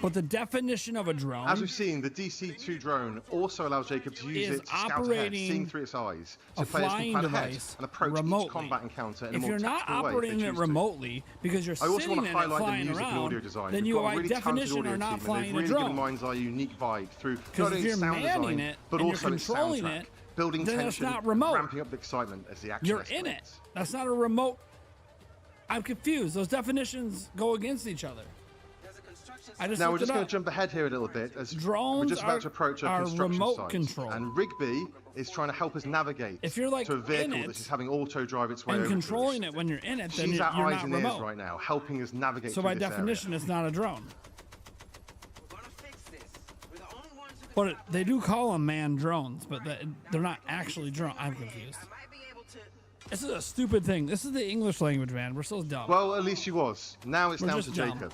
But the definition of a drone... As we've seen, the DC-2 drone also allows Jacob to use it to scout ahead, seeing through its eyes, so players can plan ahead and approach each combat encounter in a more tactical way. If you're not operating it remotely because you're sitting in it flying around, then you by definition are not flying a drone. Given Mind's Eye a unique vibe through not only sound design, but also its soundtrack. building Then that's tension, not remote. ramping up the excitement as the action You're escalates. in it. That's not a remote. I'm confused. Those definitions go against each other. Now we're just going to jump ahead here a little bit as drones we're just about to approach are a construction remote site. control. And Rigby is trying to help us navigate If you're like to a vehicle in that it is having auto drive its way and over to us. controlling it when you're in it, then She's you're our eyes not and remote. ears right now, helping us navigate So through by this definition, area. it's not a drone. But they do call them manned drones, but they're not actually drones. I'm confused. This is a stupid thing. This is the English language, man. We're so dumb. Well, at least she was. Now it's We're down just to dumb. Jacob.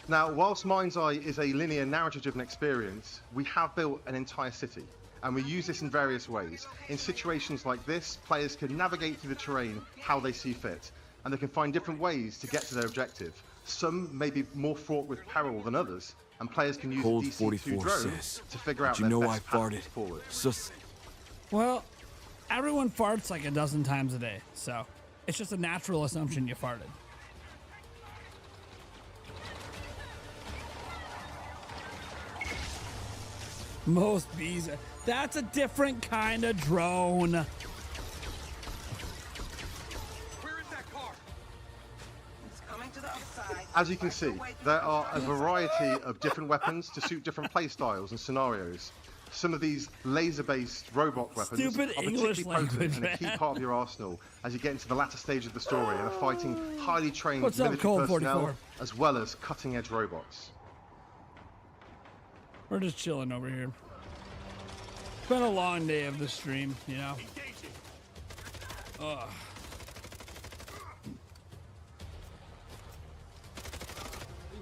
Now, whilst Mind's Eye is a linear narrative-driven experience, we have built an entire city, and we use this in various ways. In situations like this, players can navigate through the terrain how they see fit, and they can find different ways to get to their objective. Some may be more fraught with peril than others, and players can use Cold DC-2 44 drones says, to figure out "But you their know I best path farted." forward. Well, everyone farts like a dozen times a day, so it's just a natural assumption you farted. Most bees. That's a different kind of drone. Where is that car? It's coming to the upside. As you can see, there are a variety of different weapons to suit different play styles and scenarios. Some of these laser-based robot weapons Stupid are English particularly potent language, and a key man. part of your arsenal as you get into the latter stage of the story and are fighting highly trained What's up, military Cold personnel 44? as well as cutting-edge robots. We're just chilling over here. It's been a long day of the stream, you know. Ugh.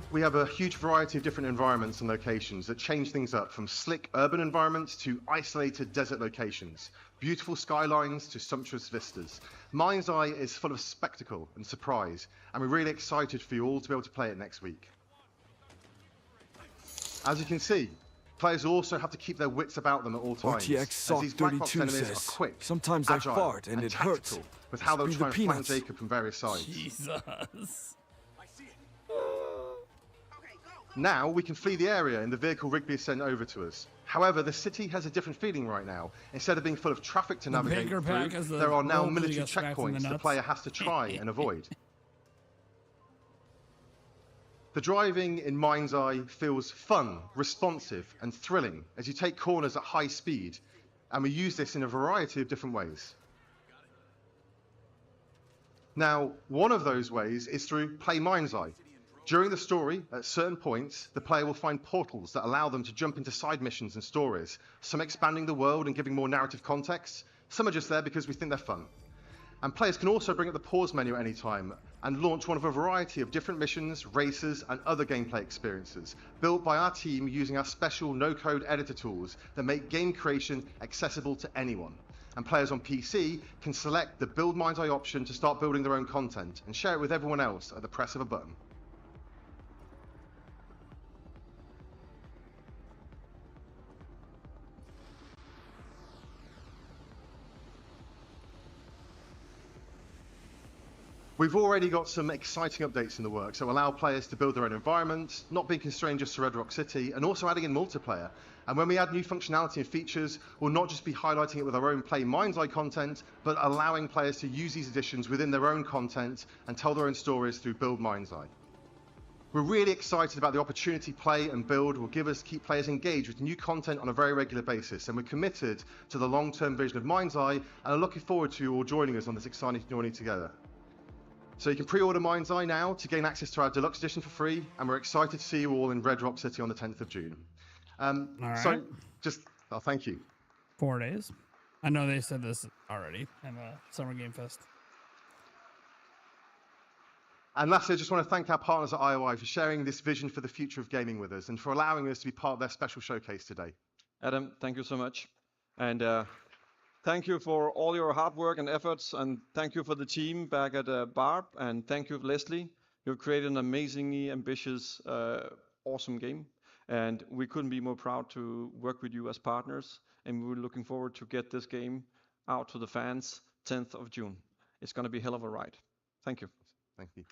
We have a huge variety of different environments and locations that change things up, from slick urban environments to isolated desert locations, beautiful skylines to sumptuous vistas. Mind's Eye is full of spectacle and surprise, and we're really excited for you all to be able to play it next week. As you can see, players also have to keep their wits about them at all times, RTX as these black box 32 enemies says, are quick, "Sometimes I agile, fart and it hurts. tactical, with how they'll Be the try and flank peanuts." Jacob from various sides. Jesus. Now we can flee the area in the vehicle Rigby has sent over to us. However, the city has a different feeling right now. Instead of being full of traffic to The navigate Baker through, Pack has the there are now rope that military gets smacked in the checkpoints the nuts. player has to try and avoid. The driving in Mind's Eye feels fun, responsive, and thrilling as you take corners at high speed, and we use this in a variety of different ways. Now, one of those ways is through Play Mind's Eye. During the story, at certain points, the player will find portals that allow them to jump into side missions and stories, some expanding the world and giving more narrative context, some are just there because we think they're fun. And players can also bring up the pause menu at any time and launch one of a variety of different missions, races, and other gameplay experiences, built by our team using our special no-code editor tools that make game creation accessible to anyone. And players on PC can select the Build Mind's Eye option to start building their own content and share it with everyone else at the press of a button. We've already got some exciting updates in the works that will allow players to build their own environments, not being constrained just to Red Rock City, and also adding in multiplayer. And when we add new functionality and features, we'll not just be highlighting it with our own Play Mind's Eye content, but allowing players to use these additions within their own content and tell their own stories through Build Mind's Eye. We're really excited about the opportunity Play and Build will give us to keep players engaged with new content on a very regular basis, and we're committed to the long-term vision of Mind's Eye, and are looking forward to you all joining us on this exciting journey together. So you can pre-order Mind's Eye now to gain access to our deluxe edition for free, and we're excited to see you all in Red Rock City on the 10th of June. So just, thank you. 4 days. I know they said this already in the Summer Game Fest. And lastly, I just want to thank our partners at IOI for sharing this vision for the future of gaming with us and for allowing us to be part of their special showcase today. Adam, thank you so much. And thank you for all your hard work and efforts, and thank you for the team back at Barb, and thank you, Leslie. You've created an amazingly ambitious, awesome game, and we couldn't be more proud to work with you as partners, and we're looking forward to get this game out to the fans 10th of June. It's going to be a hell of a ride. Thank you. Thank you.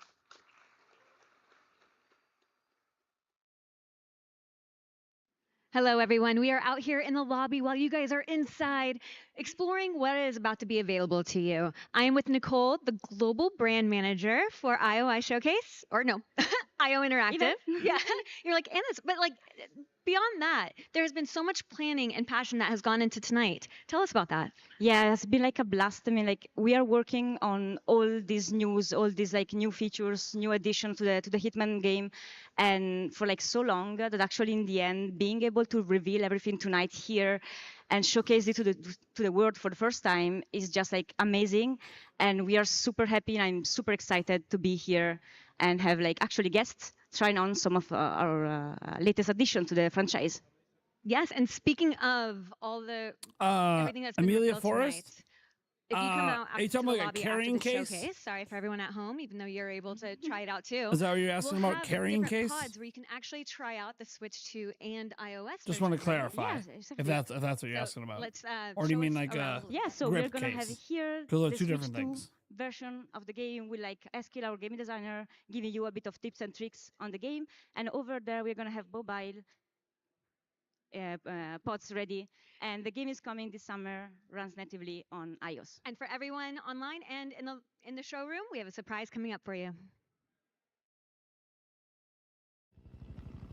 Hello, everyone. We are out here in the lobby while you guys are inside exploring what is about to be available to you. I am with Nicole, the global brand manager for IOI Showcase, or no, IO Interactive. Yeah, you're like, and this, but like beyond that, there's been so much planning and passion that has gone into tonight. Tell us about that. Yeah, it's been like a blast. I mean, like we are working on all these news, all these like new features, new addition to the Hitman game, and for like so long that actually in the end, being able to reveal everything tonight here and showcase it to the world for the first time is just like amazing, and we are super happy, and I'm super excited to be here and have like actually guests trying on some of our latest addition to the franchise. Yes, and speaking of all the everything that's been Amelia revealed Forrest? tonight, if you come out are you after talking the about a lobby carrying after the case? showcase, sorry for everyone at home, even though you're able to try it out too. Is that what you're asking we'll about, have carrying different case? pods where you can actually try out the Switch 2 and iOS. Just want to versions. clarify if that's what you're So asking about. let's, or do you show mean us like a around. Yeah, so grip we're gonna case? have here Because those the are two Switch different 2 things. version of the game with like Eskil, our game designer, giving you a bit of tips and tricks on the game, and over there we're gonna have mobile pods ready, and the game is coming this summer, runs natively on iOS. And for everyone online and in the showroom, we have a surprise coming up for you.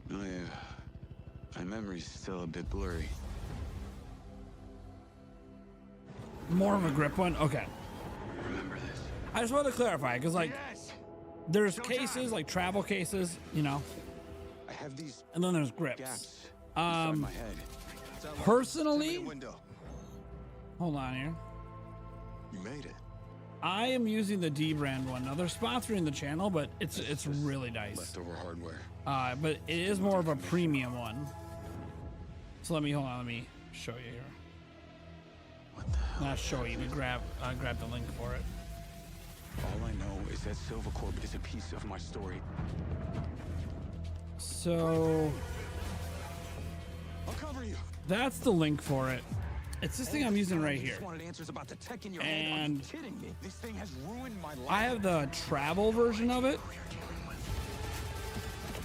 My memory's still a bit blurry. More of a grip one? Okay. Remember this. I just want to clarify, because like, there's cases, like travel cases, you know, I have these and then there's grips. gaps inside my head. Personally, hold on here. You made it. I am using the D brand one. Now they're sponsoring the channel, but it's really nice. Leftover hardware. But it is more of a premium one. So let me show you here. What the hell? Not show you, but grab the link for it. All I know is that Silvercorp is a piece of my story. So I'll cover you. that's the link for it. It's this thing I'm using right here. And This thing has ruined my life. I have the travel version of it,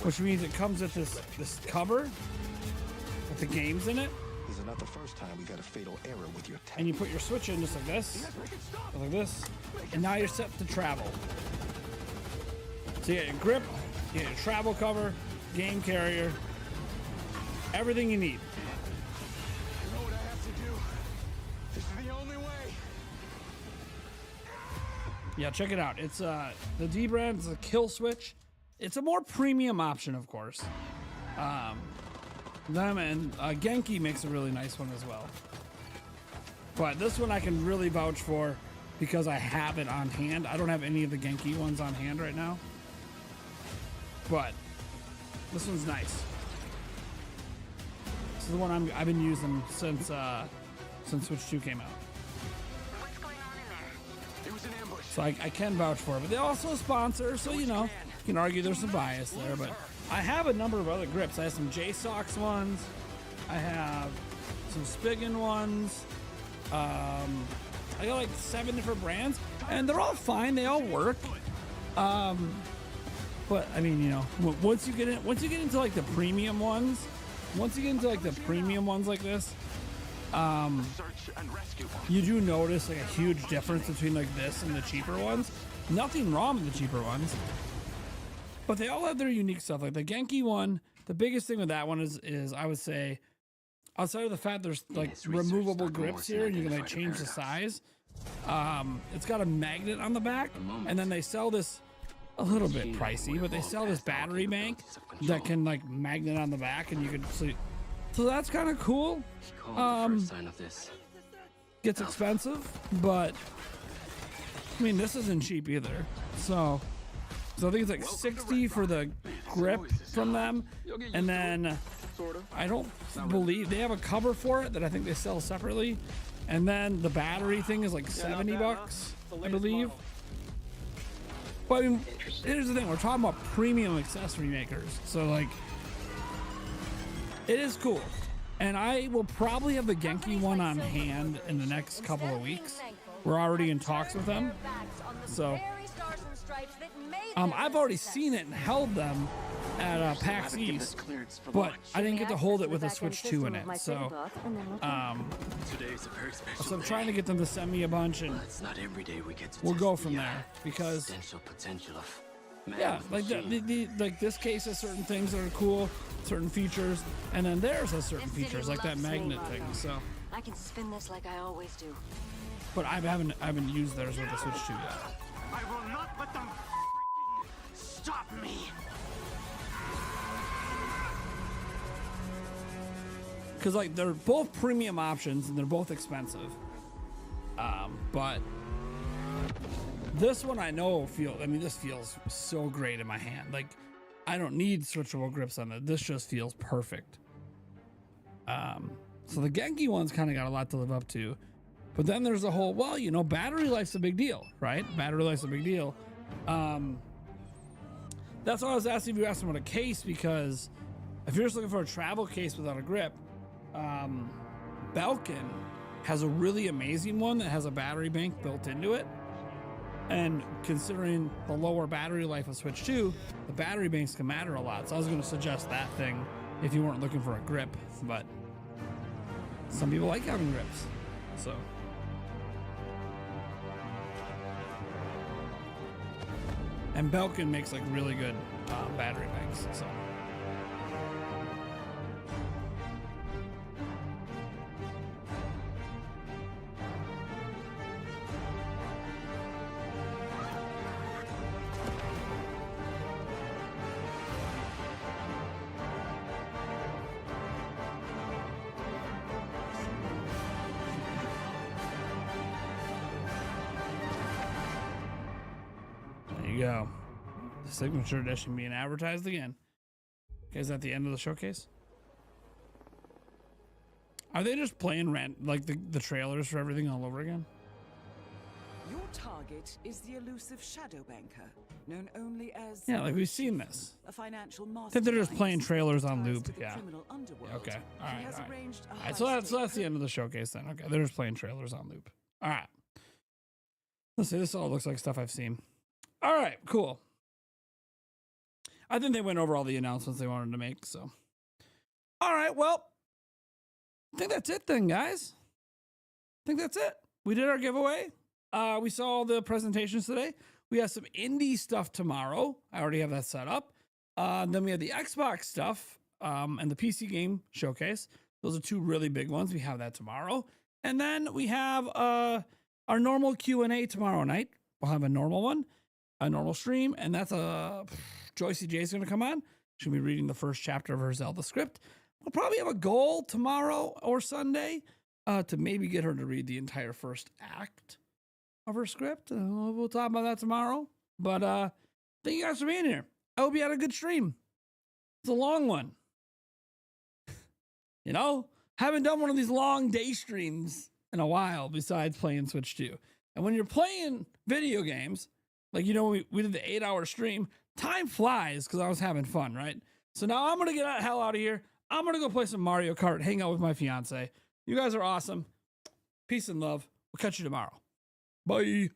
which means it comes with this cover with the games in it. This is not the first time we got a fatal error with your tech. And you put your Switch in just like this, and now you're set to travel. So you get your grip, you get your travel cover, game carrier, everything you need. You know what I have to do? This is the only way. Yeah, check it out. It's the D brand. It's a kill switch. It's a more premium option, of course. Them and Genki makes a really nice one as well. But this one I can really vouch for because I have it on hand. I don't have any of the Genki ones on hand right now, but this one's nice. This is the one I've been using since Switch 2 came out. It was an ambush. So I can vouch for it, but they also sponsor, so you know, you can argue there's some bias there, but I have a number of other grips. I have some JSOX ones. I have some Spigen ones. I got like 7 different brands, and they're all fine. They all work. But I mean, you know, once you get into like the premium ones, like this, you do notice like a huge difference between like this and the cheaper ones. Nothing wrong with the cheaper ones, but they all have their unique stuff. Like the Genki one, the biggest thing with that one is I would say, outside of the fact there's like removable grips here and you can like change the size. It's got a magnet on the back, and then they sell this a little bit pricey, but they sell this battery bank that can like magnet on the back, and you can sleep. So that's kind of cool. Gets expensive, but I mean this isn't cheap either. So I think it's like 60 for the grip from them, and then I don't believe they have a cover for it that I think they sell separately, and then the battery thing is like $70, I believe. But I mean, here's the thing: we're talking about premium accessory makers, so like, it is cool. And I will probably have the Genki one on hand in the next couple of weeks. We're already in talks with them, so I've already seen it and held them, at PAX East, but I didn't get to hold it with a Switch 2 in it. So, so I'm trying to get them to send me a bunch, and we'll go from there because. Yeah, like like this case has certain things that are cool, certain features, and then theirs has certain features, like that magnet thing. So I can spin this like I always do. but I haven't used theirs with the Switch 2 yet. I will not let them stop me. Because like they're both premium options and they're both expensive, but this one I know this feels so great in my hand. Like I don't need switchable grips on it. This just feels perfect. So the Genki one's kind of got a lot to live up to, but then there's the whole, well, you know, battery life's a big deal, right? Battery life's a big deal. That's why I was asking if you asked about a case, because if you're just looking for a travel case without a grip, Belkin has a really amazing one that has a battery bank built into it. And considering the lower battery life of Switch 2, the battery banks can matter a lot. So I was going to suggest that thing if you weren't looking for a grip, but some people like having grips. So and Belkin makes like really good battery banks. So go. The signature edition being advertised again. Okay, is that the end of the showcase? Are they just playing like the trailers for everything all over again? Your target is the elusive shadow banker, known only as Yeah, like we've seen this. a financial I mastermind. think they're just playing trailers on ties loop. to the Yeah. criminal underworld. Yeah, okay. All He right. has All right. arranged a All right. So that's high-stakes the end of the showcase then. Okay, they're just playing trailers on loop. All right. Let's see. This all looks like stuff I've seen. All right. Cool. I think they went over all the announcements they wanted to make. So, all right. Well, I think that's it then, guys. I think that's it. We did our giveaway. We saw all the presentations today. We have some indie stuff tomorrow. I already have that set up. Then we have the Xbox stuff and the PC game showcase. Those are two really big ones. We have that tomorrow. And then we have our normal Q&A tomorrow night. We'll have a normal one, a normal stream. And that's Joycey J is going to come on. She'll be reading the first chapter of her Zelda script. We'll probably have a goal tomorrow or Sunday to maybe get her to read the entire first act of her script. We'll talk about that tomorrow. But thank you guys for being here. I hope you had a good stream. It's a long one. You know, haven't done one of these long day streams in a while besides playing Switch 2. And when you're playing video games, like, you know, we did the 8-hour stream, time flies because I was having fun, right? So now I'm going to get the hell out of here. I'm going to go play some Mario Kart, hang out with my fiance. You guys are awesome. Peace and love. We'll catch you tomorrow. Bye.